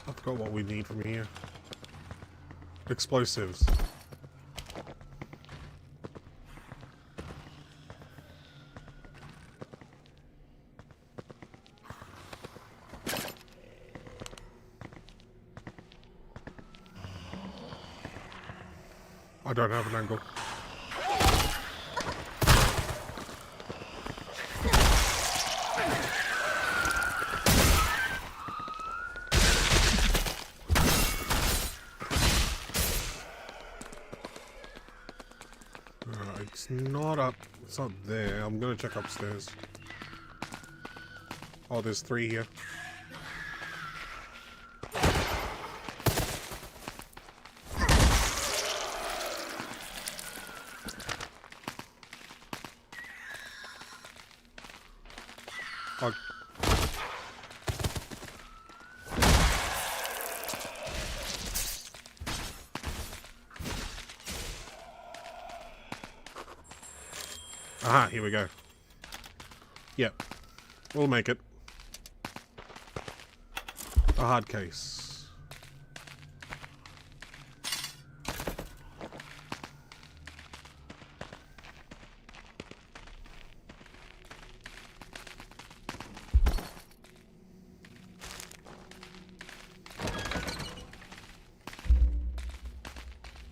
I forgot what we need from here. Explosives. I don't have an angle. It's not up. It's not there. I'm gonna check upstairs. Oh, there's 3 here. Oh. Aha, here we go. Yep. We'll make it. A hard case.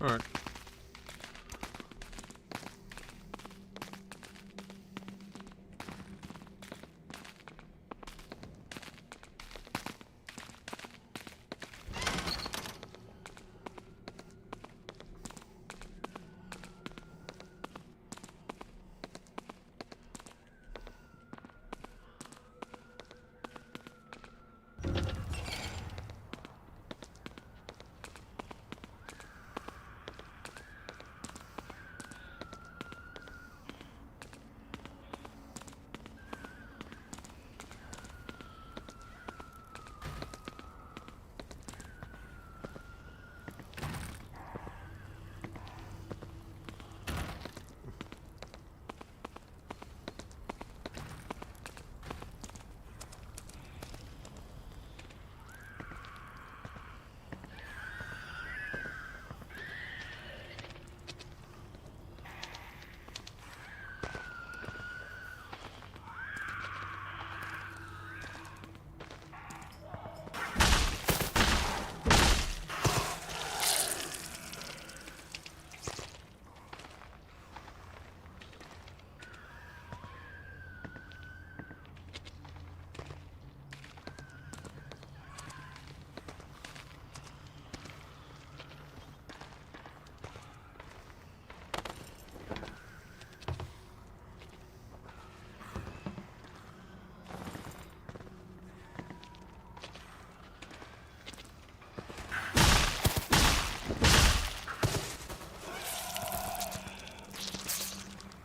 Alright.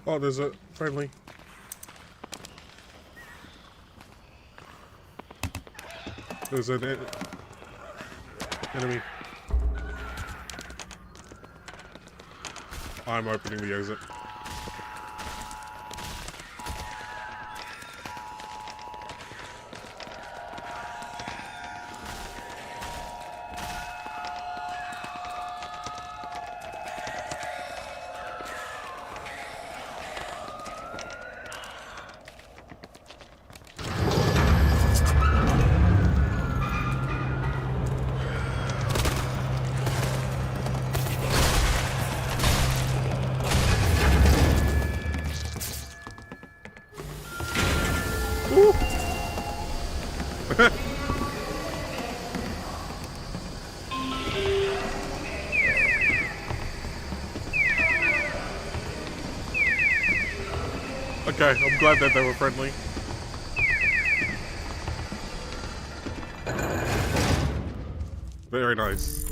Oh, there's a friendly. There's an enemy. I'm opening the exit. Okay, I'm glad that they were friendly. Very nice.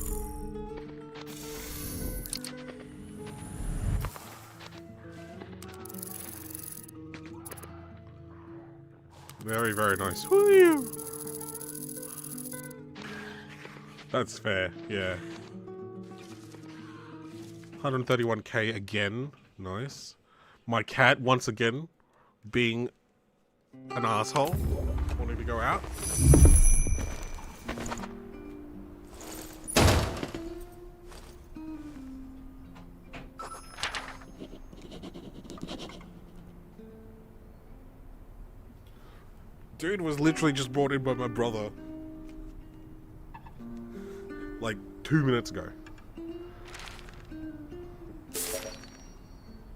Very, very nice. Woo! That's fair, yeah. 131k again. Nice. My cat, once again, being an asshole. Wanting to go out. Dude was literally just brought in by my brother. Like 2 minutes ago.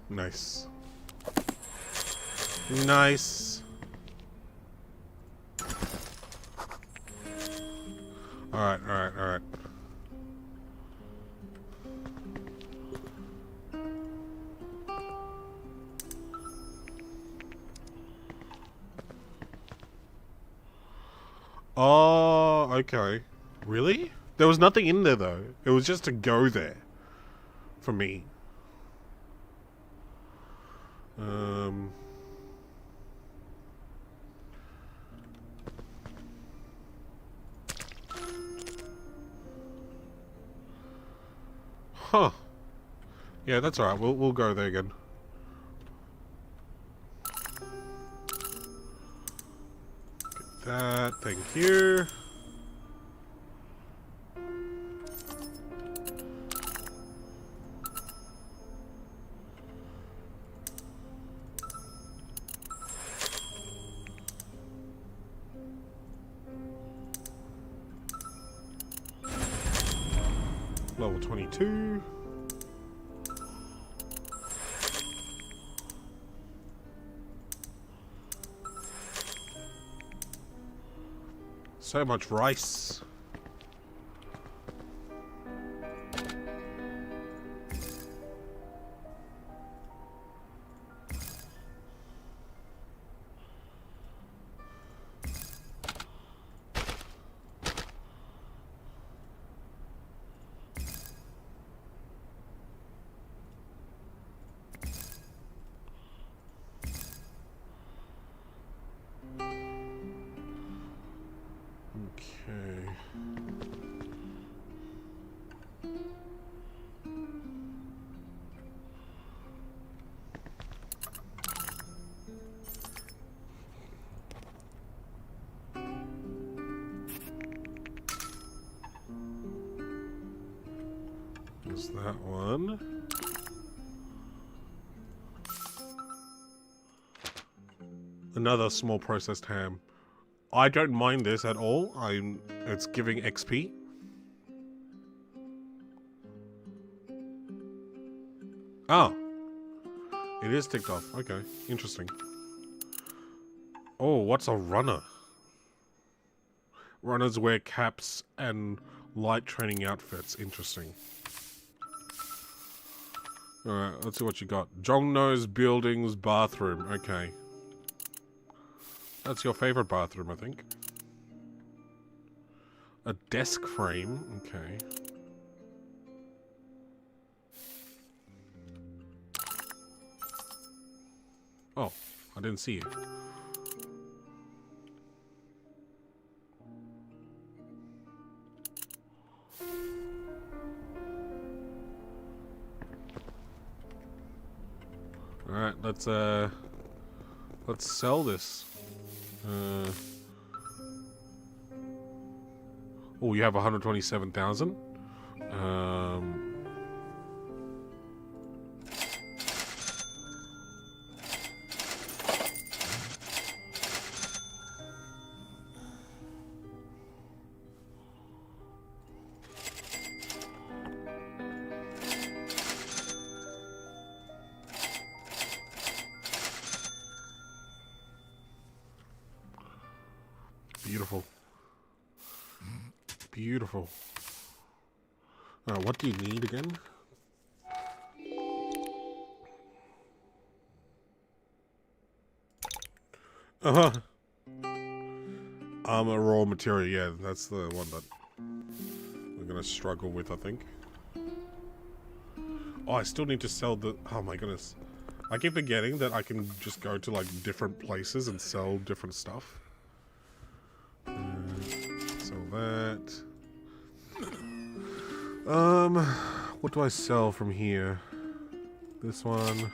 Nice. Nice. Alright, alright, alright. Oh, okay. Really? There was nothing in there though. It was just to go there. For me. Huh. Yeah, that's alright. We'll go there again. Get that. Thank you. Level 22. So much rice. Okay. There's that one. Another small processed ham. I don't mind this at all. It's giving XP. Oh. It is ticked off. Okay. Interesting. Oh, what's a runner? Runners wear caps and light training outfits. Interesting. Alright, let's see what you got. Jongno's Buildings Bathroom. Okay. That's your favorite bathroom, I think. A desk frame. Okay. Oh, I didn't see you. Alright, let's sell this. Oh, you have 127,000. Beautiful. Beautiful. What do you need again? Armor raw material, yeah, that's the one that we're gonna struggle with, I think. Oh, I still need to sell the... Oh my goodness. I keep forgetting that I can just go to, like, different places and sell different stuff. Sell that. What do I sell from here? This one.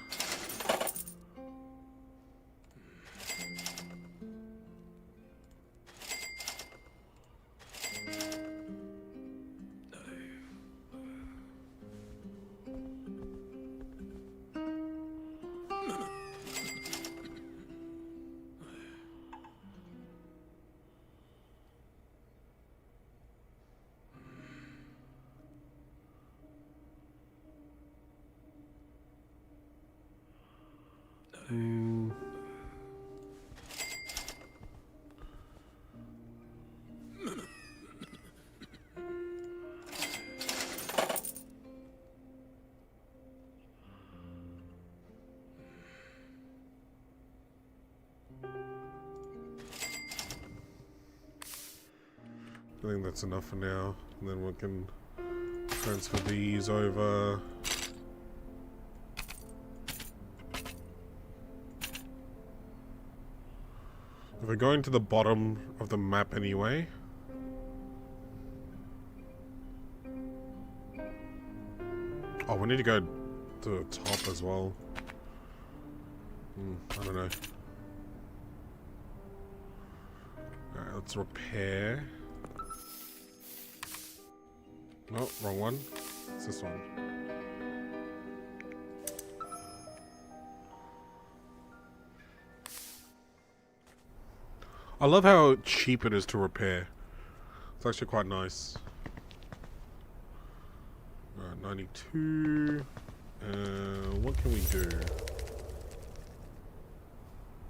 I think that's enough for now, and then we can transfer these over. If we're going to the bottom of the map anyway. Oh, we need to go to the top as well. I don't know. Alright, let's repair. No, wrong one. It's this one. I love how cheap it is to repair. It's actually quite nice. 92. What can we do?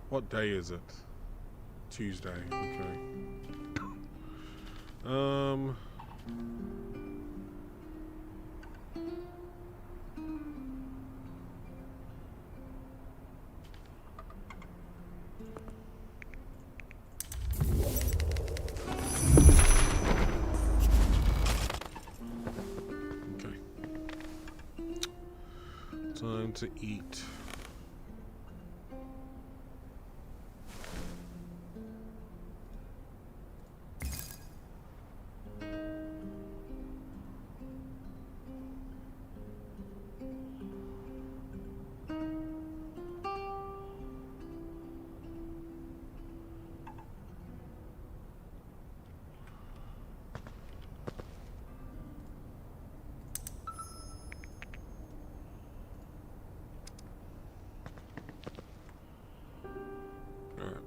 What day is it? Tuesday. Okay. Time to eat.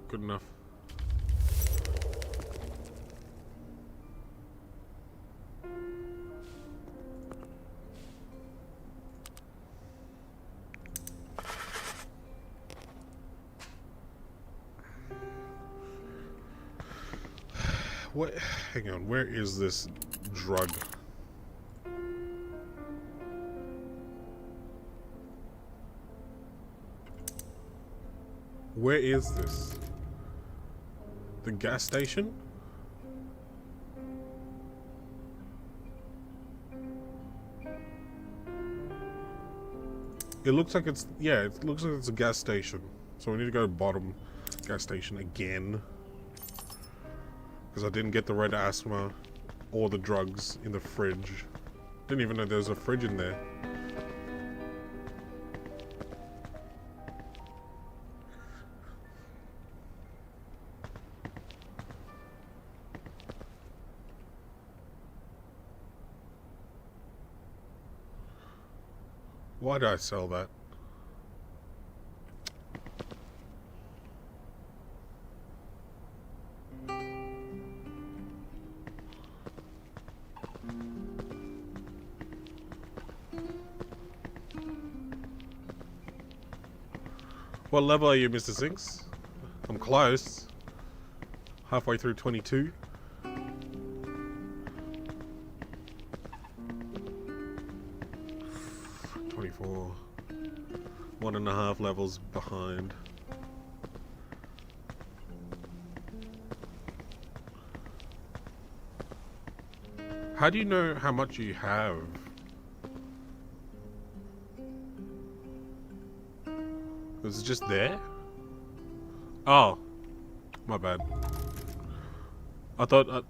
Good enough. What? Hang on. Where is this drug? Where is this? The gas station? It looks like it's... Yeah, it looks like it's a gas station. So we need to go to bottom gas station again. Because I didn't get the red asthma or the drugs in the fridge. Didn't even know there was a fridge in there. Why did I sell that? What level are you, Mr. Sinks? I'm close. Halfway through 22. .24. 1.5 levels behind. How do you know how much you have? Was it just there? Oh, my bad. I thought...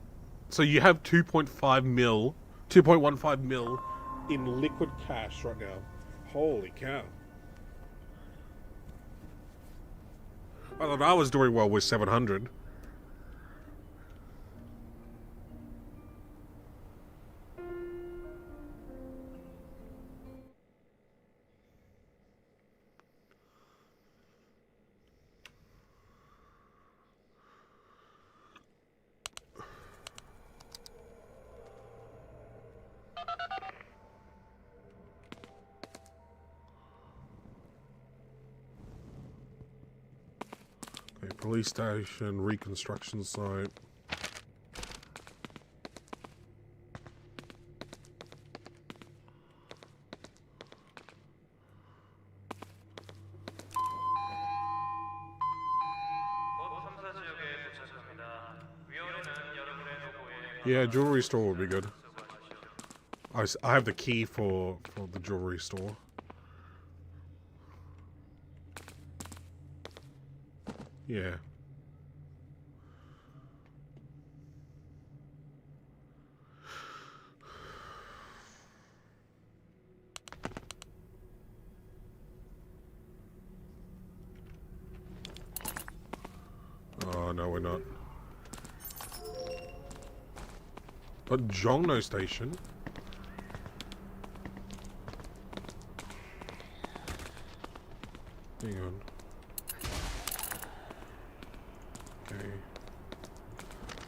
so you have 2.5 mil, 2.15 mil in liquid cash right now. Holy cow. I thought I was doing well with 700. Okay, police station, reconstruction site. Yeah, jewelry store would be good. I have the key for the jewelry store. Yeah. Oh, no, we're not. But Jongno Station? Hang on. Okay.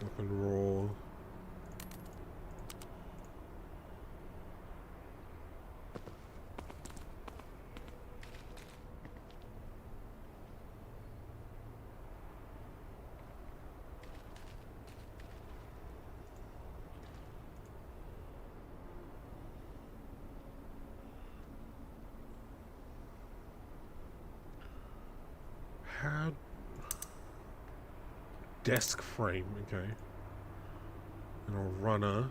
Rock and roll. How? Desk frame, okay. And a runner.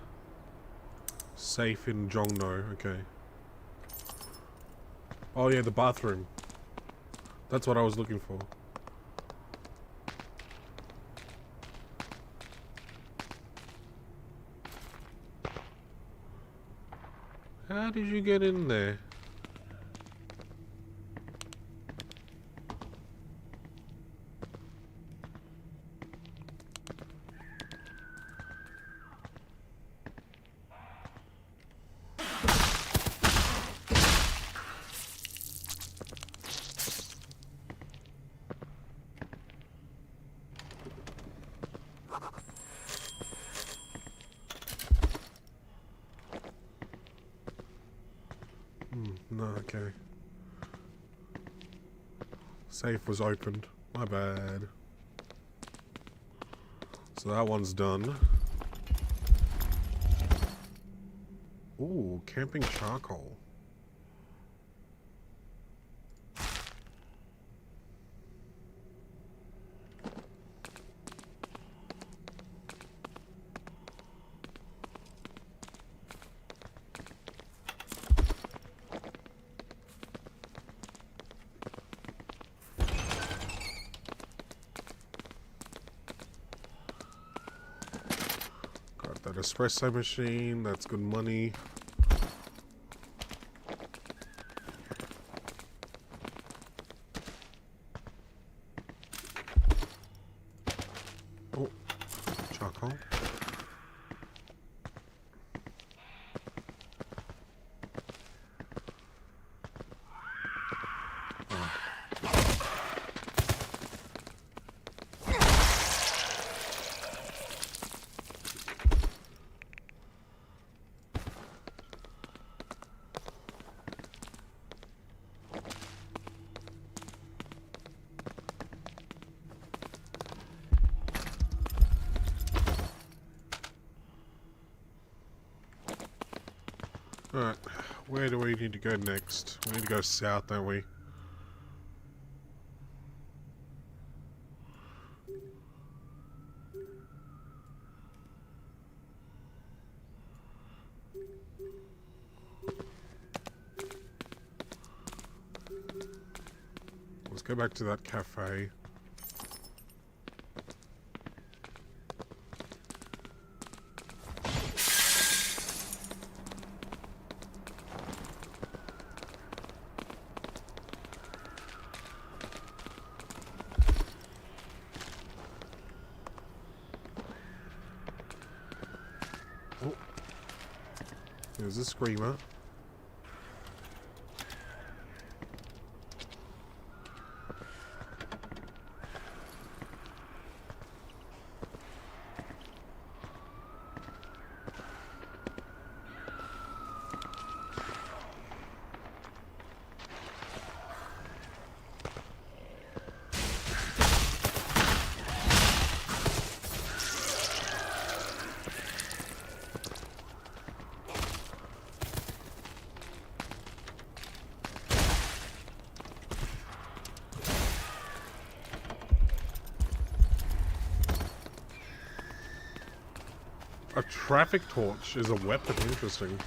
Safe in Jongno, okay. Oh yeah, the bathroom. That's what I was looking for. How did you get in there? No, okay. Safe was opened. My bad. So that one's done. Ooh, camping charcoal. espresso machine. That's good money. Oh, charcoal. Alright, where do we need to go next? We need to go south, don't we? Let's go back to that cafe. Oh, there's a screamer. A traffic torch is a weapon. Interesting.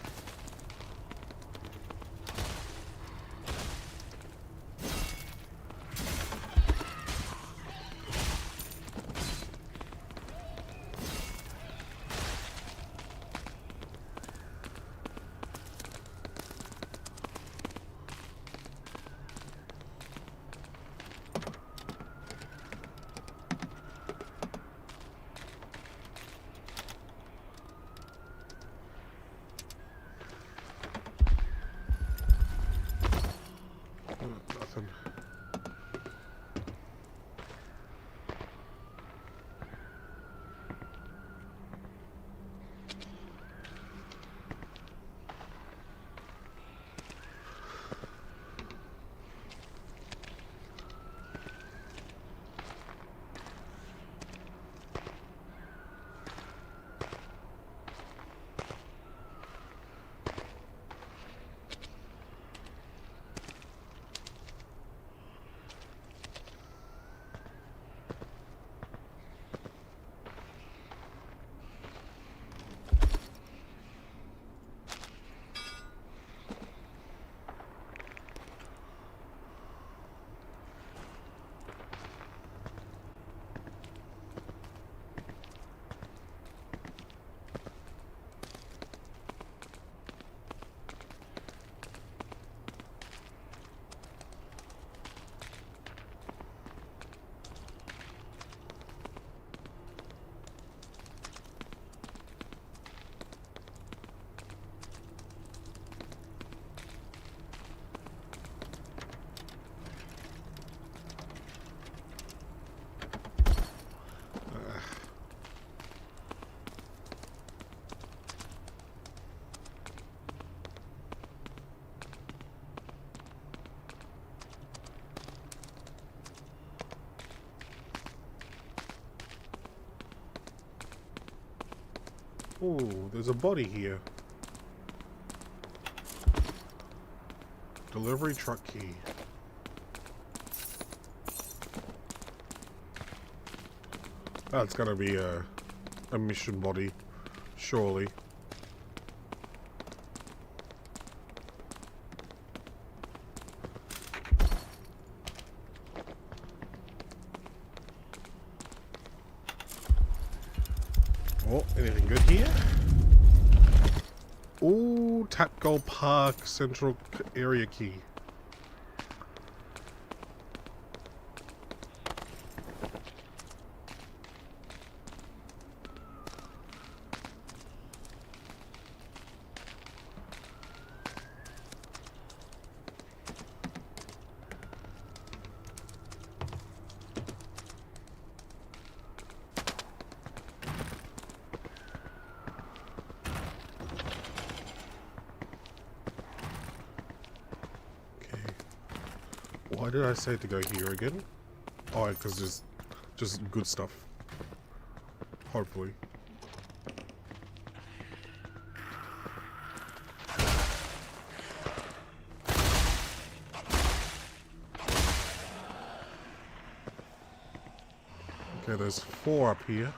Nothing. Oh, there's a body here. Delivery truck key. That's gotta be a mission body, surely. Oh, anything good here? Ooh, Tap Gold Park Central Area Key. Why did I say to go here again? Oh, because there's just good stuff. Hopefully. Okay, there's 4 up here.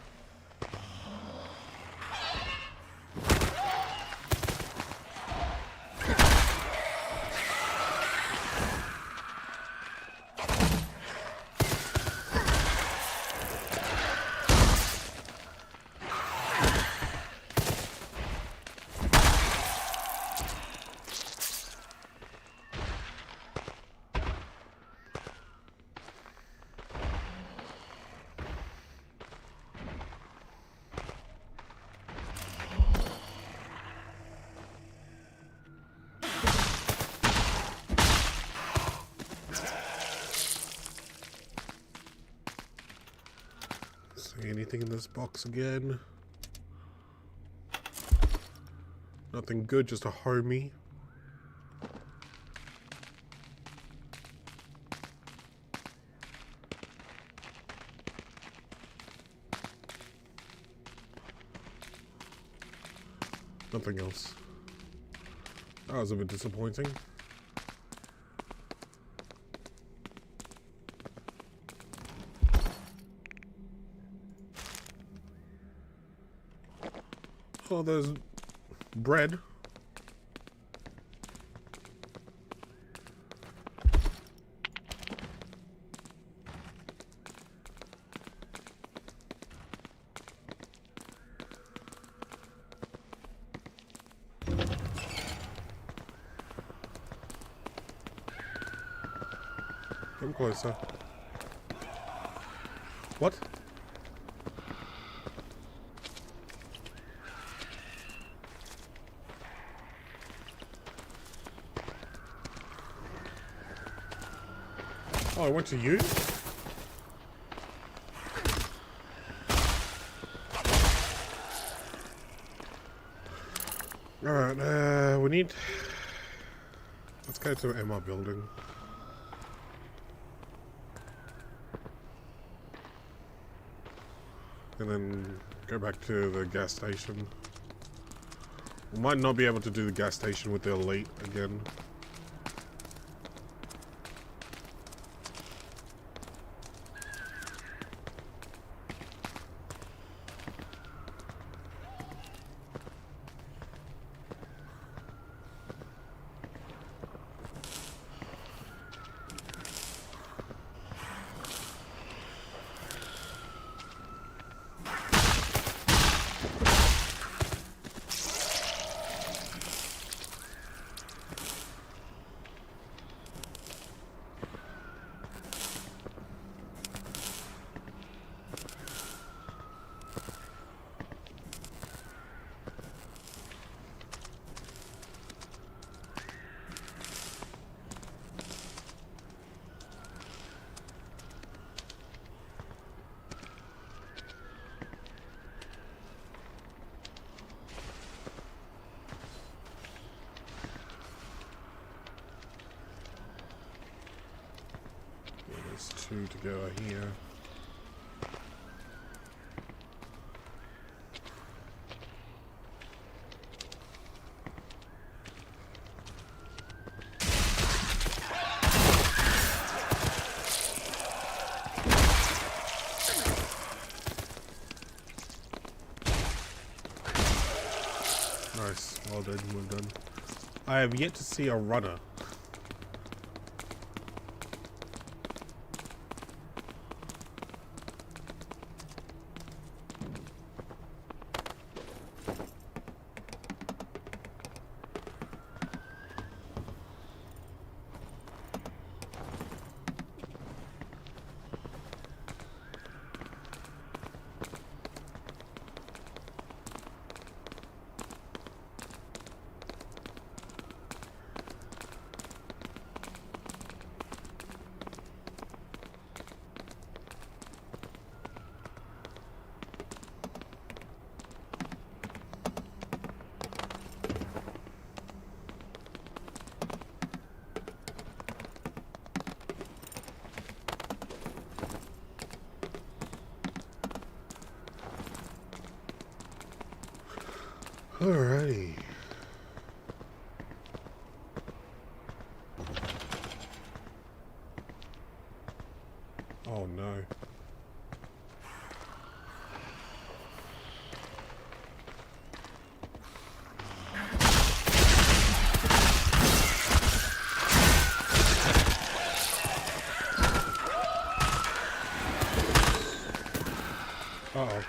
See anything in this box again? Nothing good, just a homie. Nothing else. That was a bit disappointing. Oh, there's bread. Come closer. What? Oh, I went to you? Alright, we need... Let's go to Emma building. And then go back to the gas station. We might not be able to do the gas station with the elite again. There's 2 to go here. Nice, well done, well done. I have yet to see a runner. Alrighty. Oh no. Uh-oh.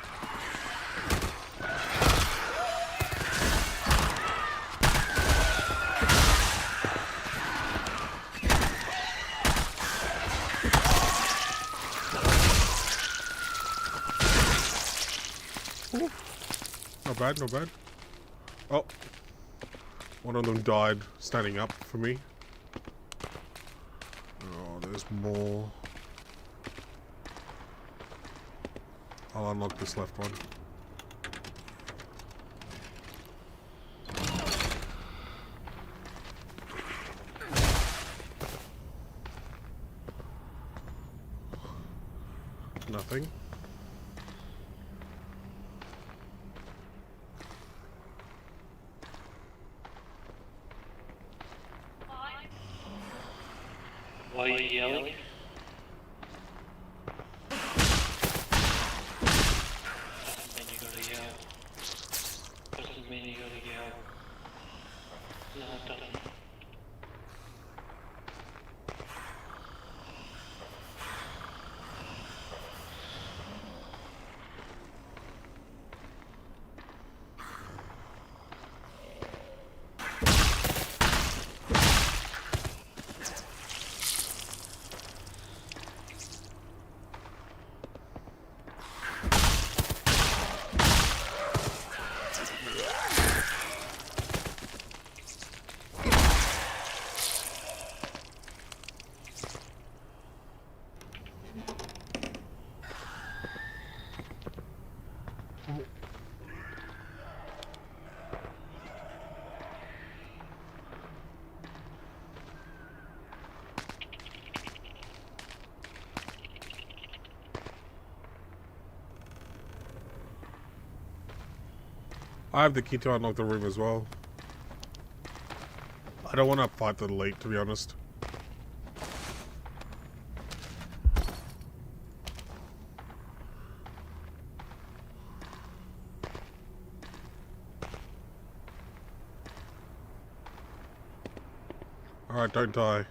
Ooh. Not bad, not bad. Oh. One of them died standing up for me. Oh, there's more. I'll unlock this left one. Nothing. Why are you yelling? Doesn't mean you gotta yell. Doesn't mean you gotta yell. No, it doesn't. I have the key to unlock the room as well. I don't want to fight the elite, to be honest. Alright, don't die.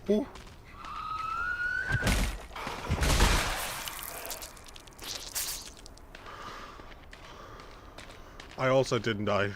Ooh. I also didn't die.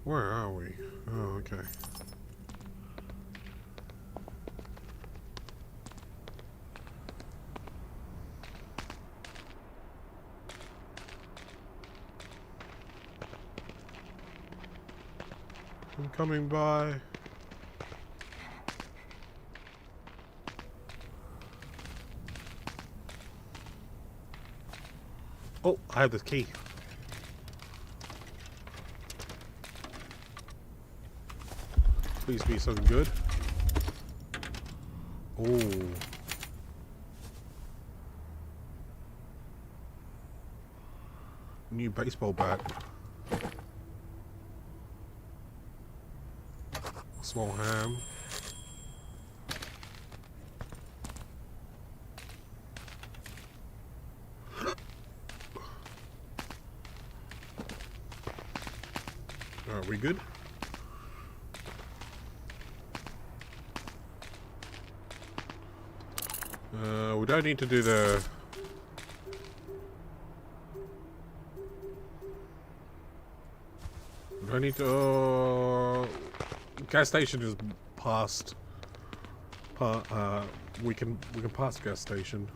Where are we? Oh, okay. I'm coming by. Oh, I have this key. Please be something good. Oh. New baseball bat. Small ham. Are we good? We don't need to do the... We don't need to... gas station is past. We can pass gas station.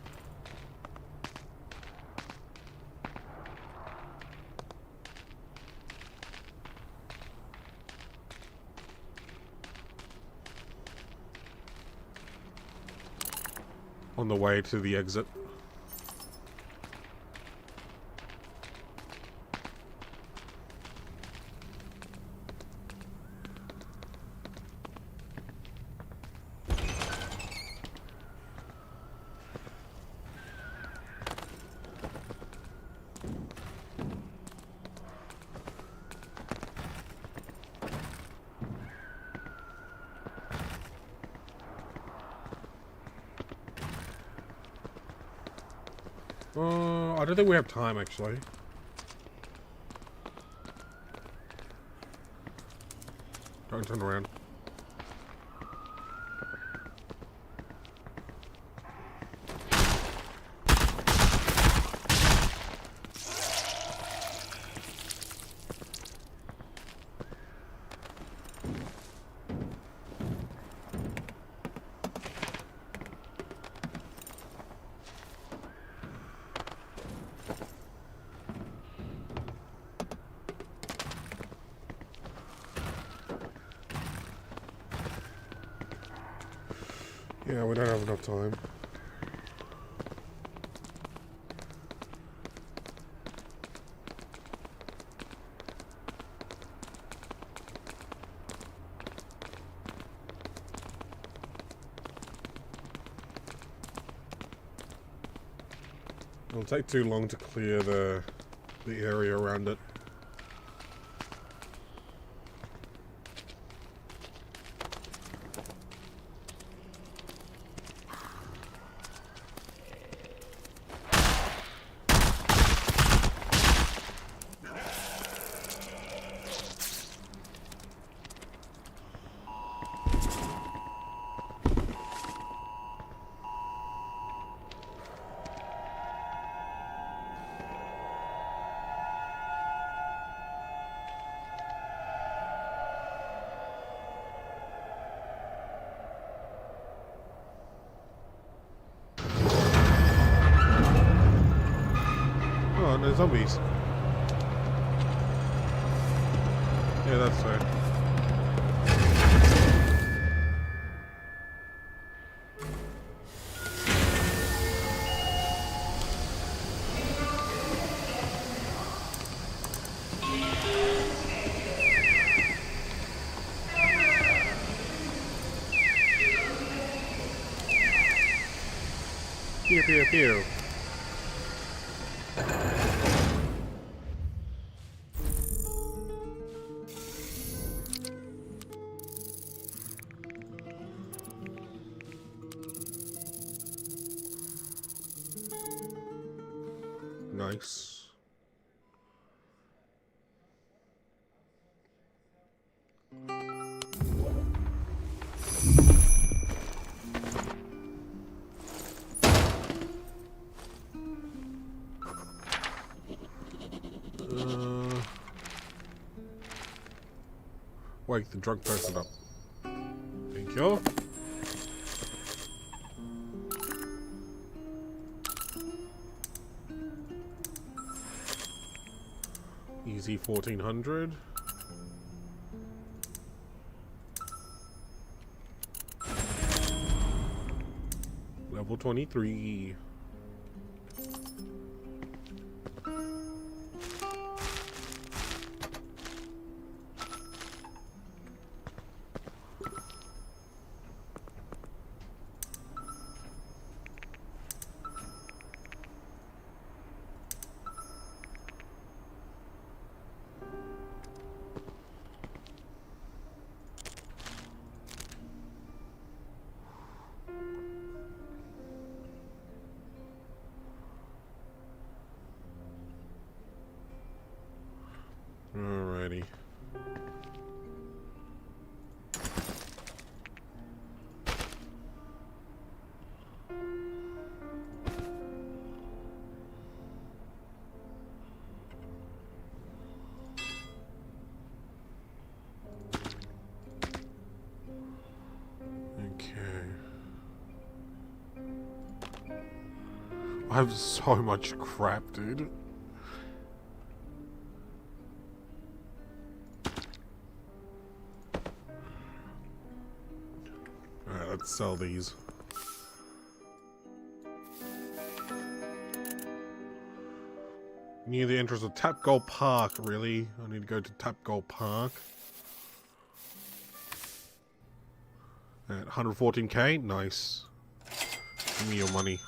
On the way to the exit. I don't think we have time, actually. Don't turn around. Yeah, we don't have enough time. It'll take too long to clear the area around it. Oh, no zombies. Yeah, that's fair. Pew, pew, pew. Nice. Wake the drunk person up. Thank you. Easy 1400. Level 23. Alrighty. Okay. I have so much crap, dude. Alright, let's sell these. Near the entrance of Tap Gold Park, really? I need to go to Tap Gold Park. At 114k, nice. Give me your money.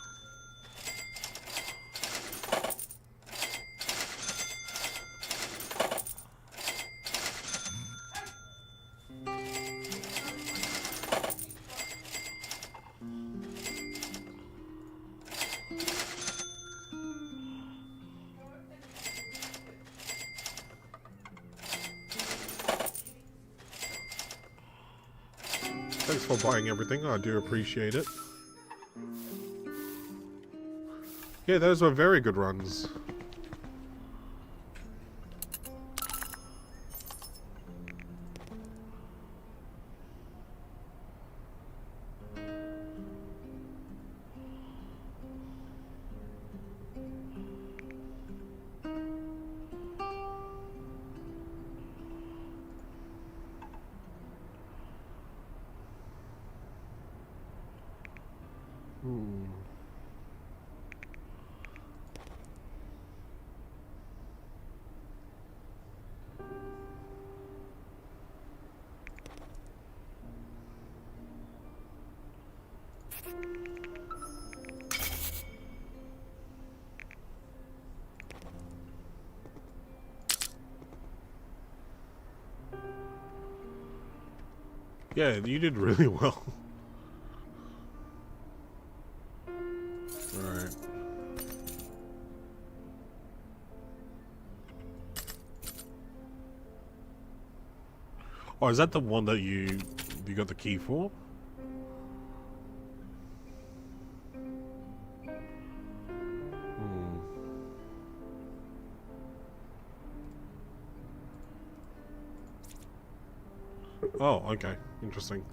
Thanks for buying everything, I do appreciate it. Yeah, those were very good runs. Yeah, you did really well. Alright. Oh, is that the one that you got the key for? Oh, okay. Interesting.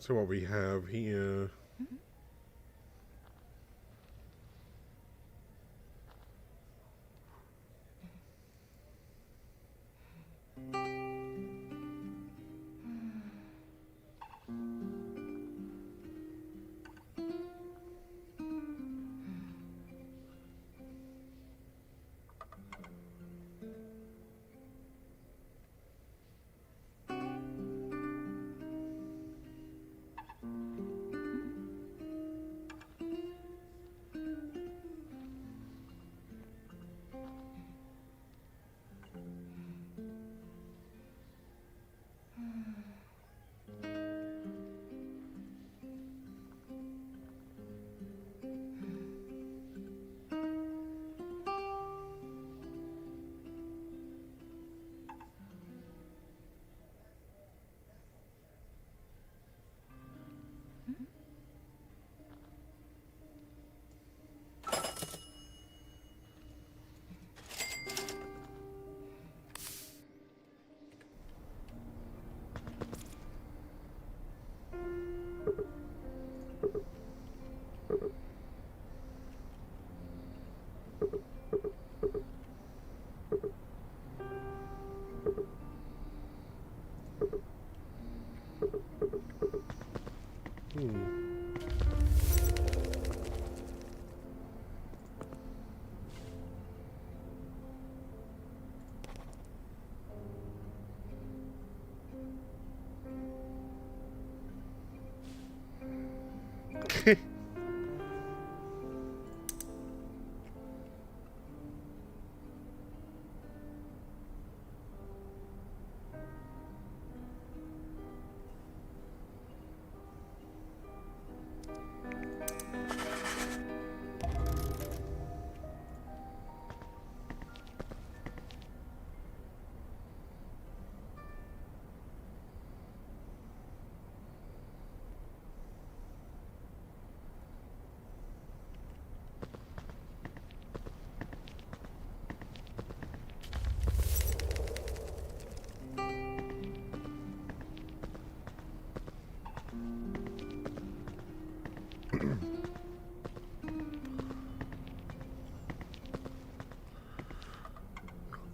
So what we have here.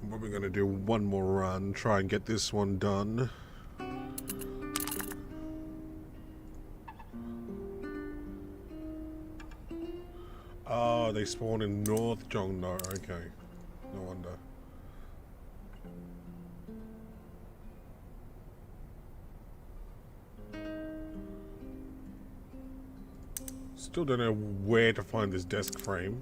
We're going to do one more run, try and get this one done. Oh, they spawn in North Jongno. Okay, no wonder. Still don't know where to find this desk frame.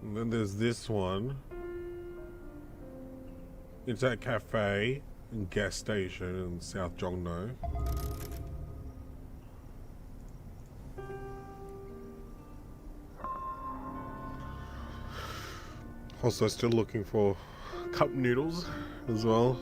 And then there's this one. Internet cafe and gas station in South Jongno. Also still looking for cup noodles as well.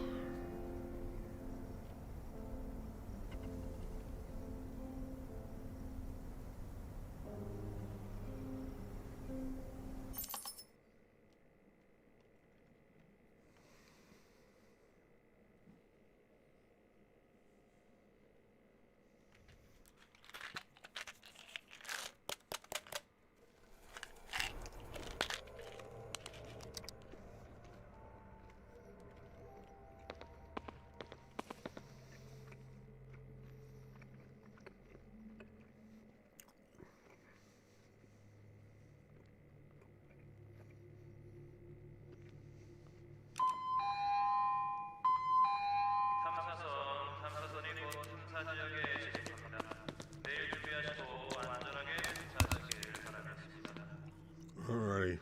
Alrighty.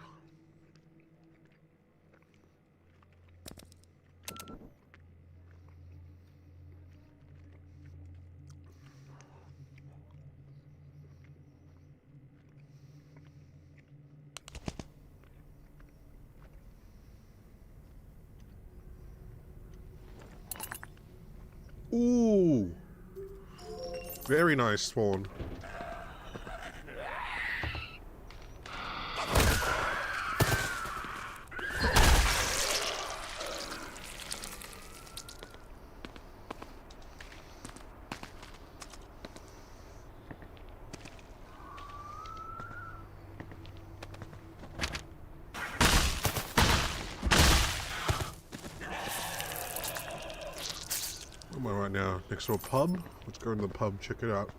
Ooh. Very nice spawn. Where am I right now? Next to a pub? Let's go to the pub, check it out.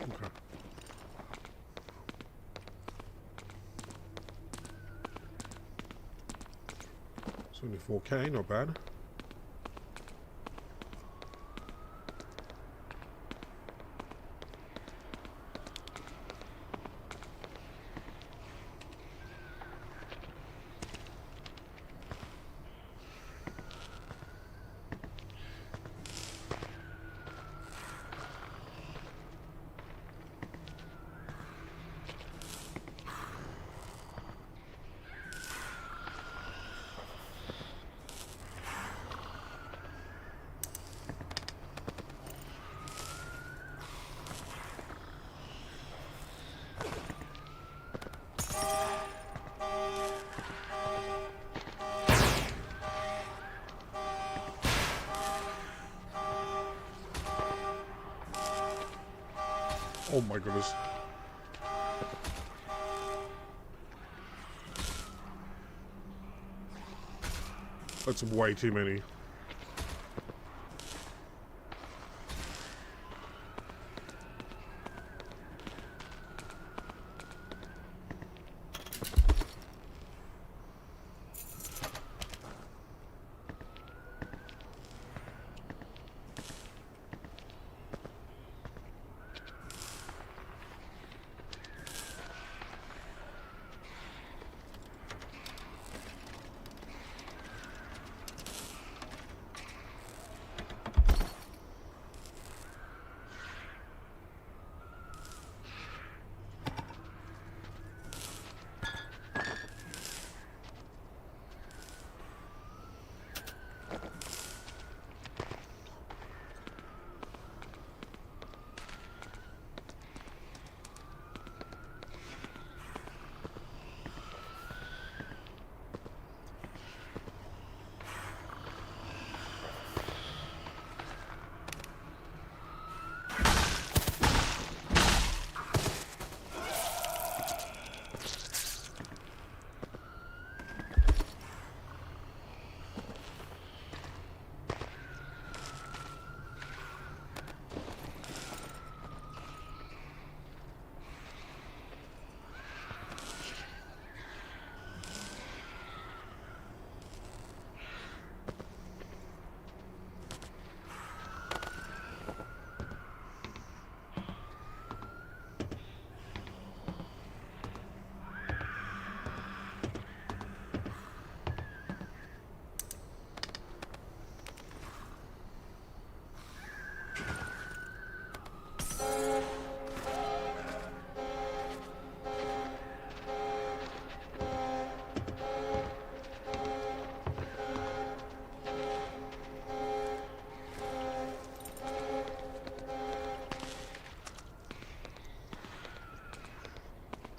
Okay. It's only 4K, not bad. Oh my goodness. That's way too many.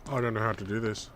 I don't know how to do this.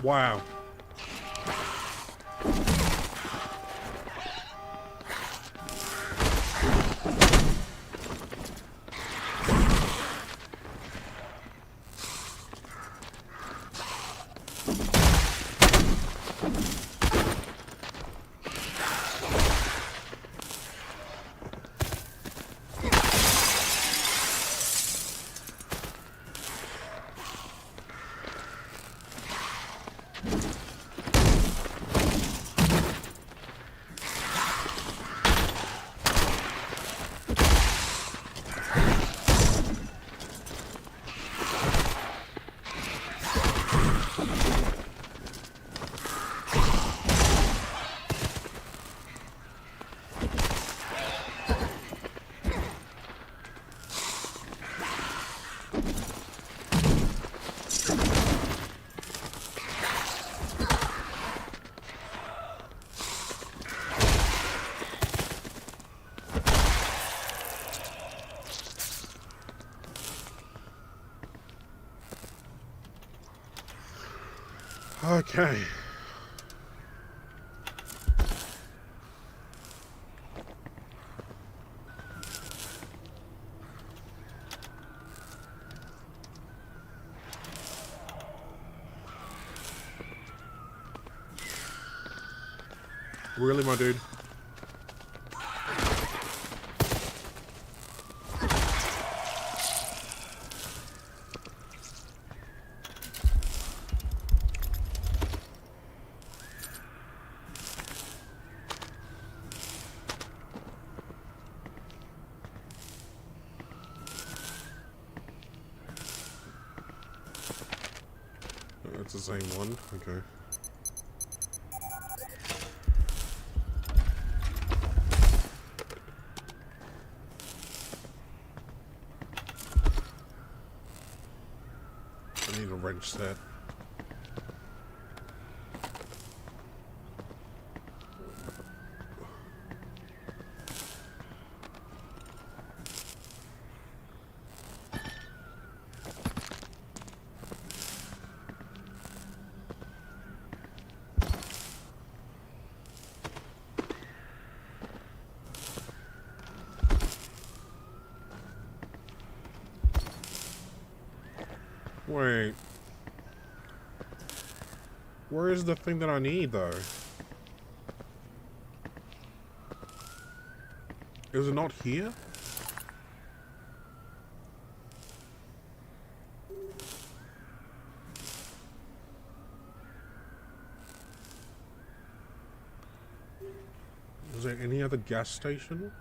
Wow. Okay. Really, my dude? It's the same one. Okay. I need a wrench set. Wait. Where is the thing that I need, though? Is it not here? Is there any other gas station?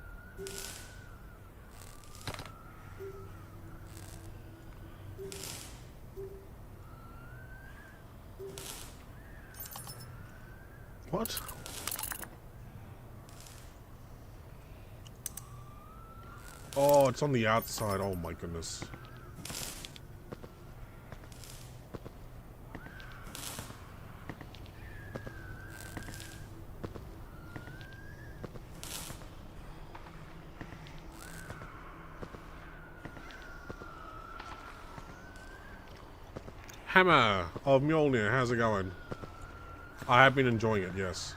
What? Oh, it's on the outside. Oh my goodness. Hammer of Mjolnir, how's it going? I have been enjoying it, yes.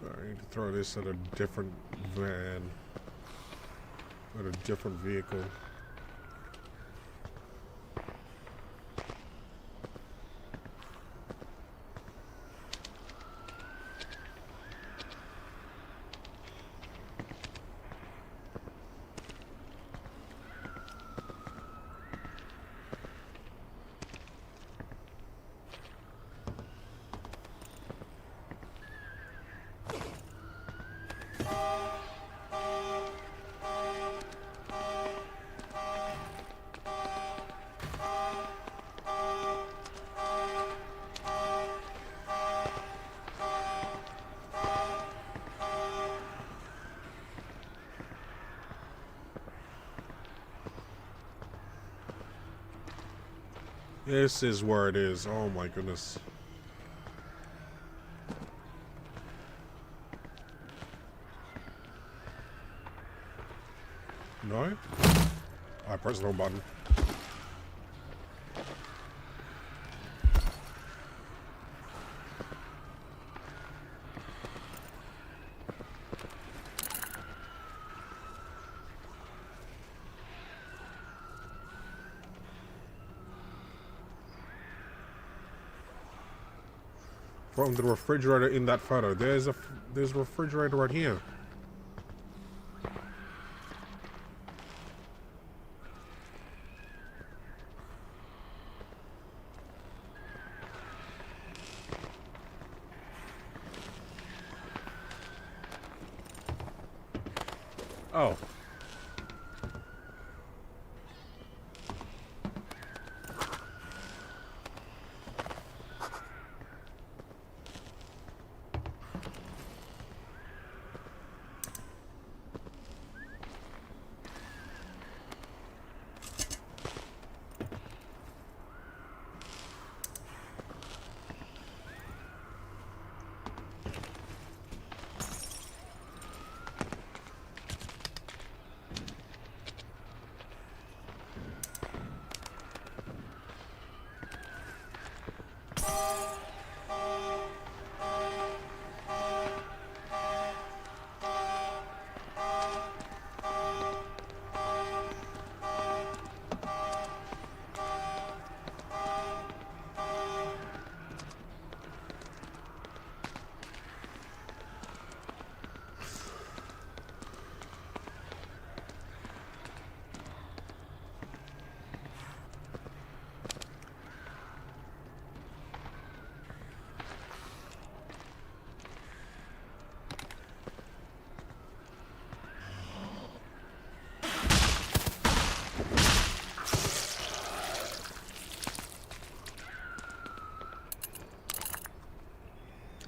I need to throw this at a different van. At a different vehicle. This is where it is. Oh my goodness. No? I pressed the wrong button. From the refrigerator in that photo. There's a refrigerator right here. Oh.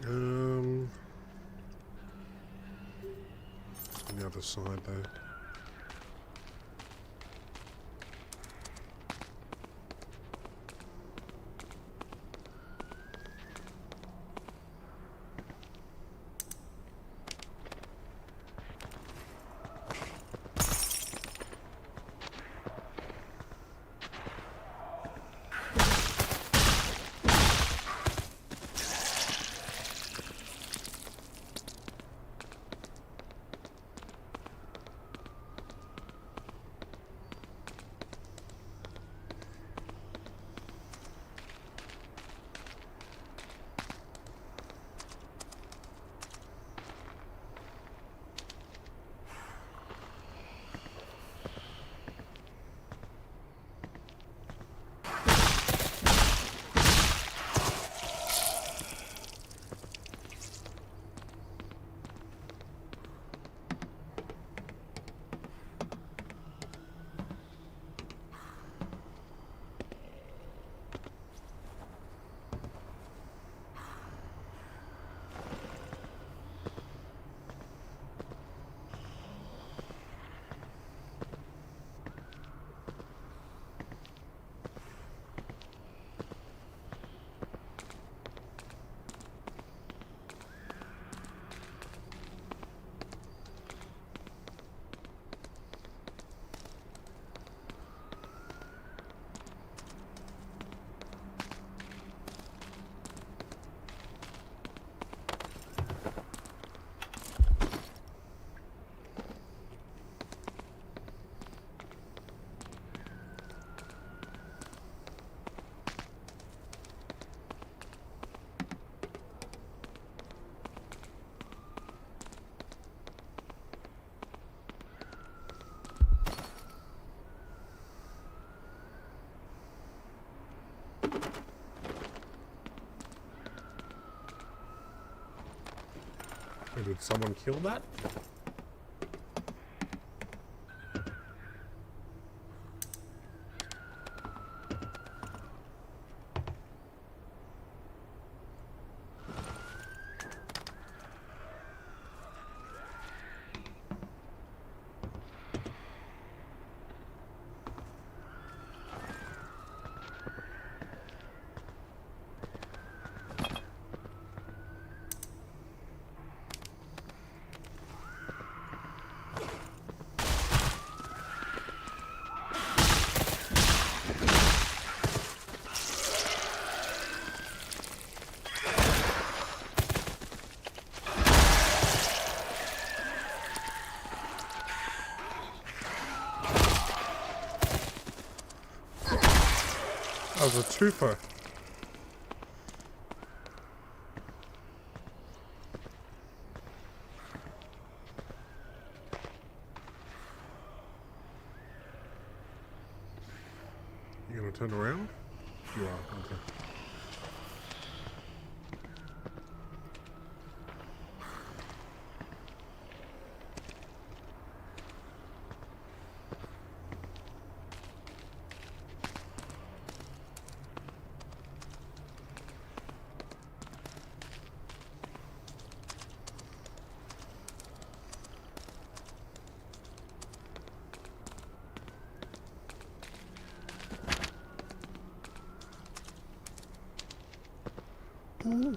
On the other side there. Did someone kill that? That was a twofer. You gonna turn around? You are, okay. Ooh.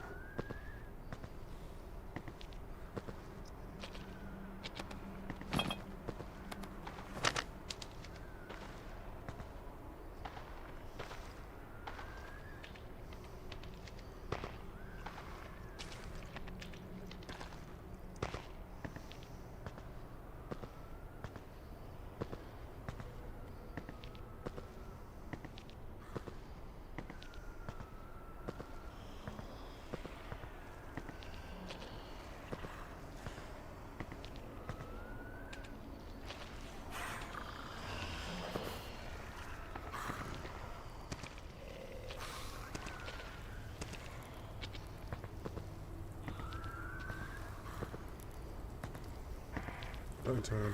Don't turn.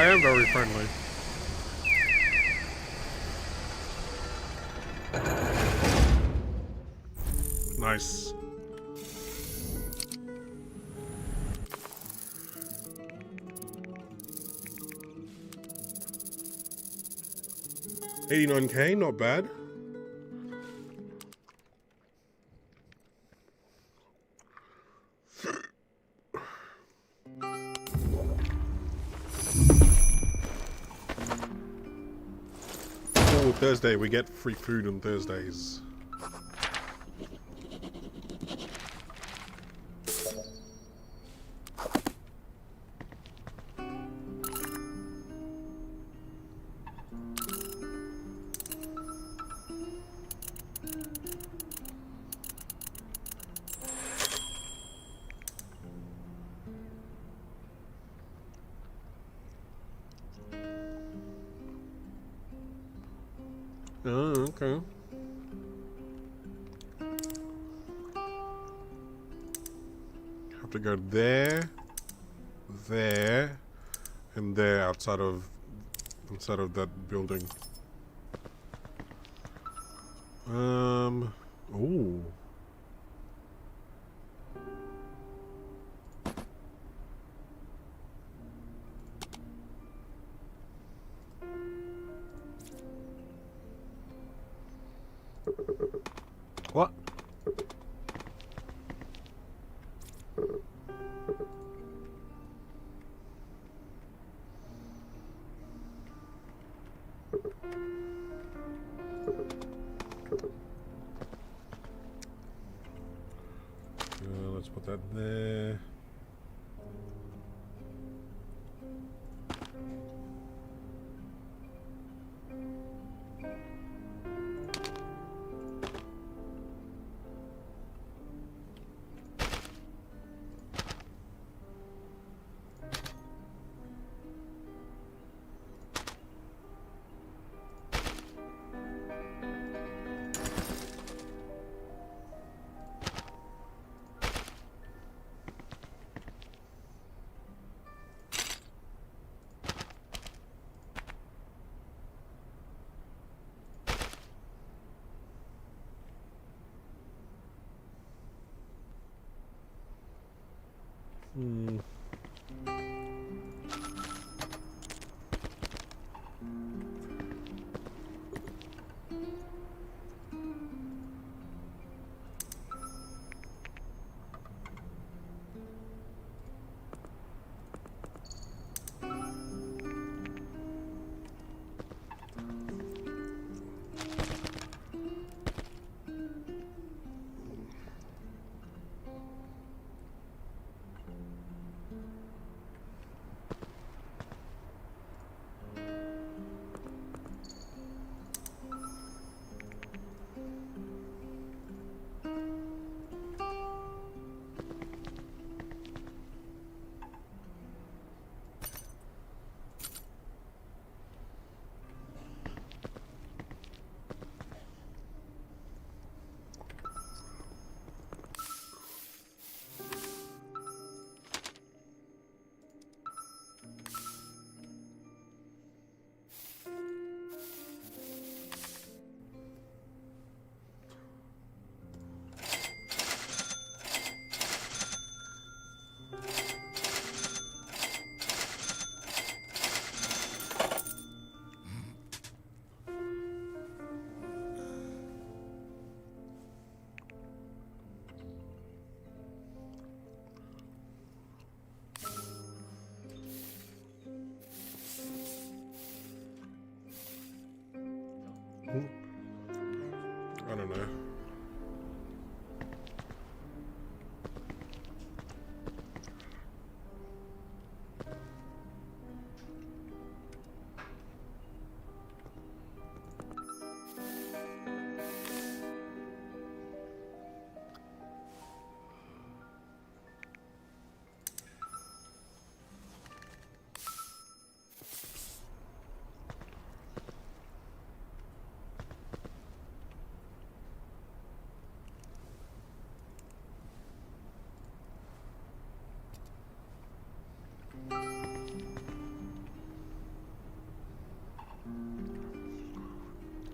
I am very friendly. Nice. $89K, not bad. Oh, Thursday, we get free food on Thursdays. Oh, okay. Have to go there, there, and there outside of that building. Ooh. What? Let's put that there. Hmm. I don't know.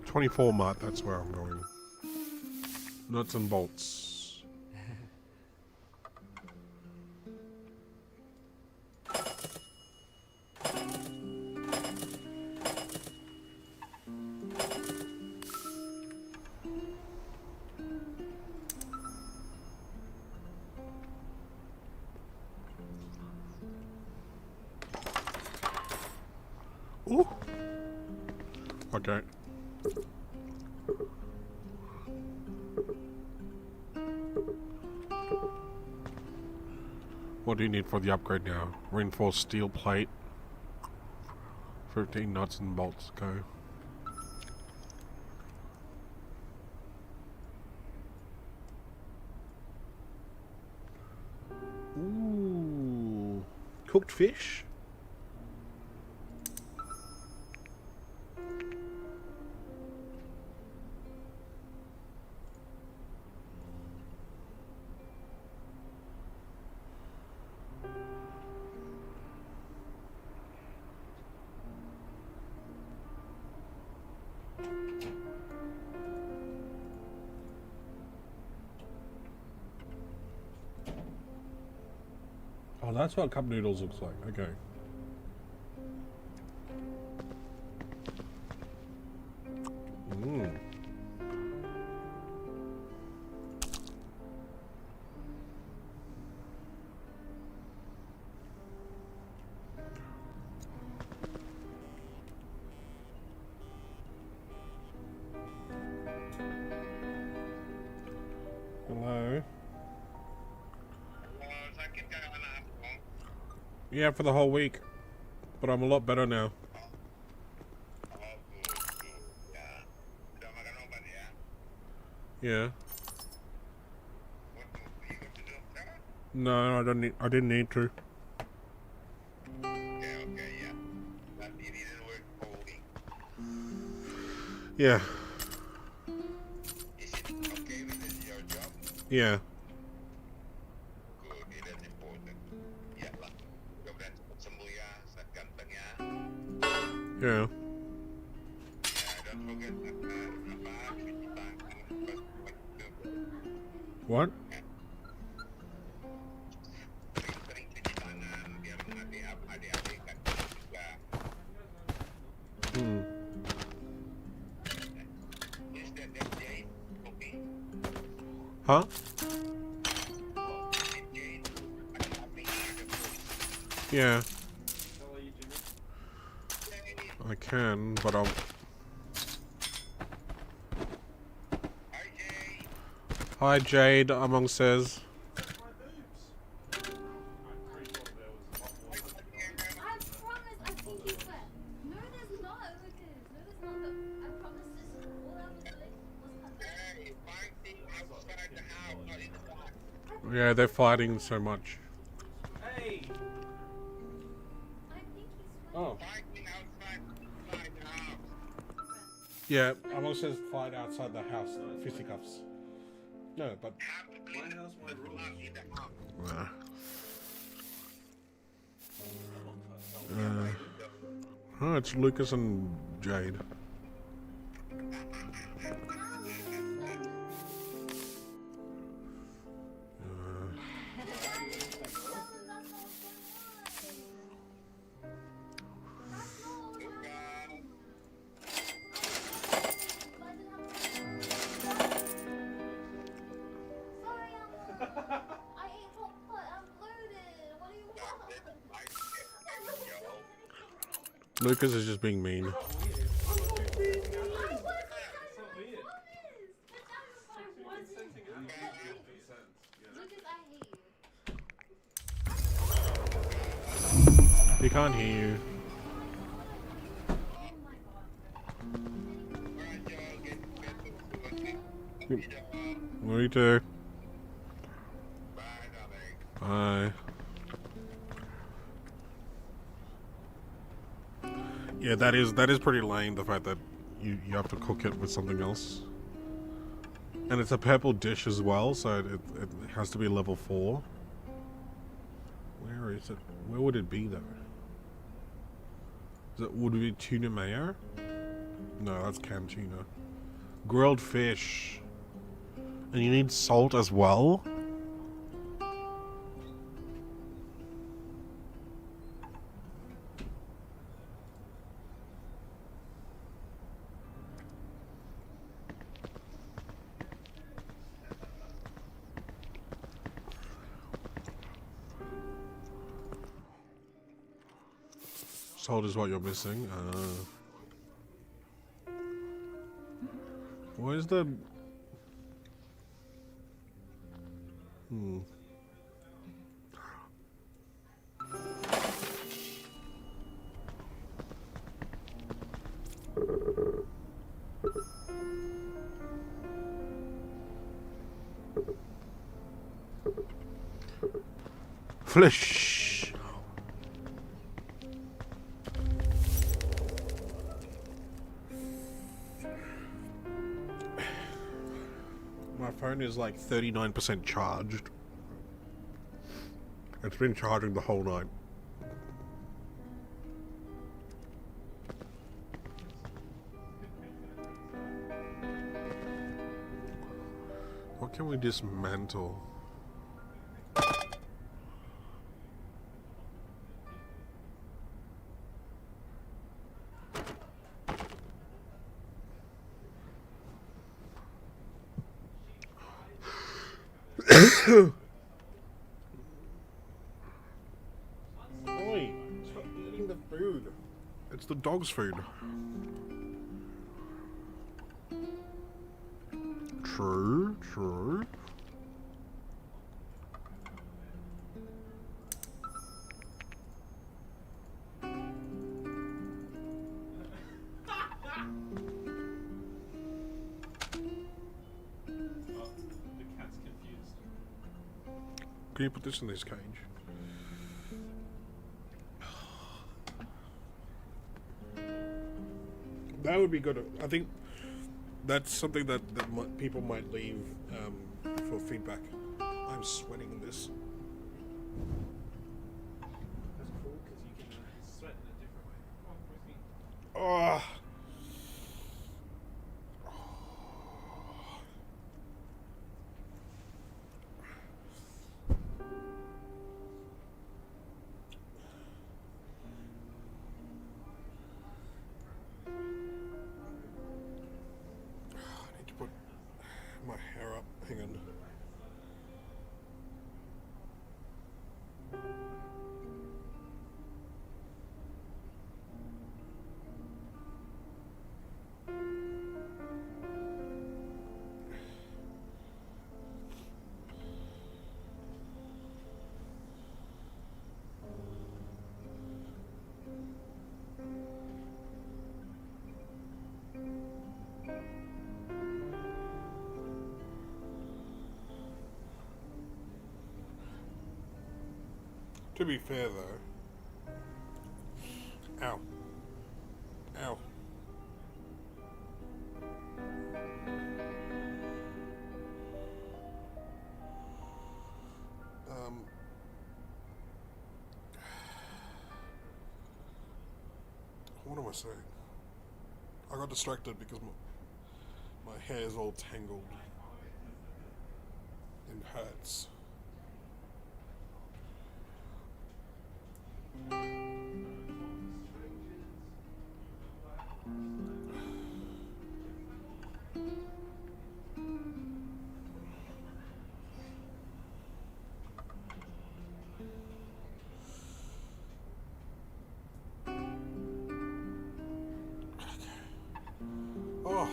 24 Mart, that's where I'm going. Nuts and bolts. Ooh. Okay. What do you need for the upgrade now? Reinforced steel plate. 15 nuts and bolts, go. Ooh. Cooked fish? Oh, that's what cup noodles looks like. Okay. Mmm. Hello. Yeah, for the whole week. But I'm a lot better now. Yeah. No, I didn't need to. Yeah. Yeah. Yeah. What? Hmm. Huh? Yeah. I can, but I'll... Hi Jade, Among says. Yeah, they're fighting so much. Hey. Oh. Yeah, Among says fight outside the house, fisticuffs. No, but... My house, my rules. Oh, it's Lucas and Jade. Lucas is just being mean. He can't hear you. Me too. Bye. Yeah, that is pretty lame, the fact that you have to cook it with something else. And it's a purple dish as well, so it has to be level 4. Where is it? Where would it be though? Would it be tuna mayo? No, that's canned tuna. Grilled fish. And you need salt as well? Salt is what you're missing. Where's the... Flesh. My phone is like 39% charged. It's been charging the whole night. What can we dismantle? Oi, stop eating the food. It's the dog's food. True, true. Can you put this in this cage? That would be good. I think that's something that people might leave for feedback. I'm sweating in this. That's cool because you can sweat in a different way. Come on, with me. Oh. I need to put my hair up. Hang on. To be fair though, ow, ow. What am I saying? I got distracted because my hair is all tangled and hurts. Oh.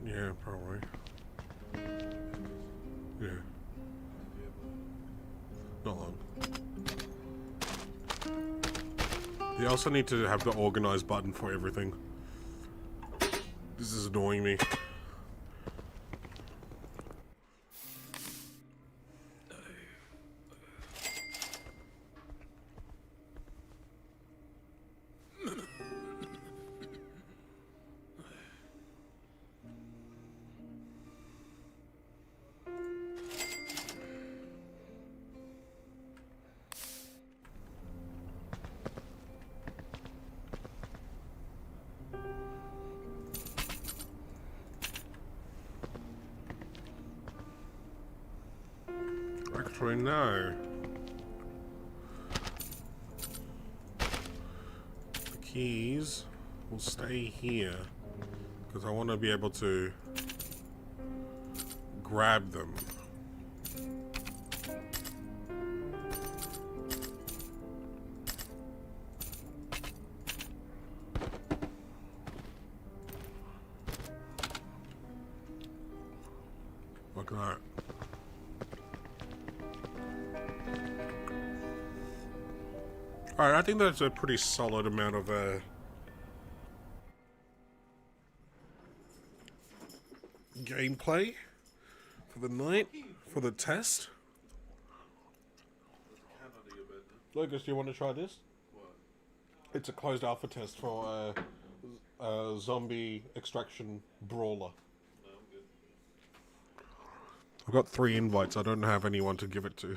Yeah, probably. Yeah. Not long. You also need to have the organize button for everything. This is annoying me. Actually, no. The keys will stay here because I want to be able to grab them. Look at that. Alright, I think that's a pretty solid amount of gameplay for the night, for the test. Lucas, do you want to try this? What? It's a closed alpha test for a zombie extraction brawler. No, I'm good. I've got 3 invites. I don't have anyone to give it to.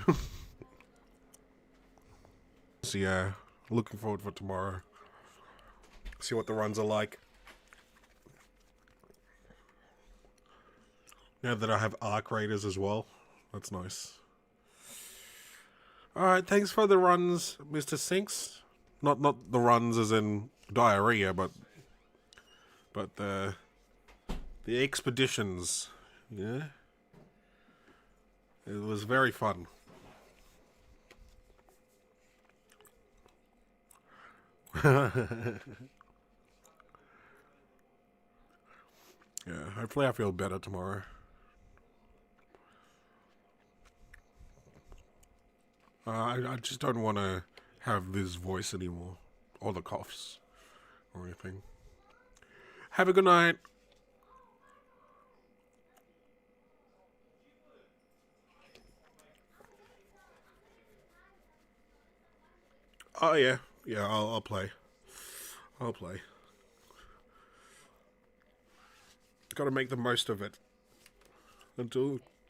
So yeah, looking forward for tomorrow. See what the runs are like. Now that I have Arc Raiders as well. That's nice. Alright, thanks for the runs, Mr. Sinks. Not the runs as in diarrhea, but the expeditions. Yeah. It was very fun. Yeah, hopefully I feel better tomorrow. I just don't want to have this voice anymore. Or the coughs. Or anything. Have a good night. Oh yeah. Yeah, I'll play. I'll play. Gotta make the most of it. Until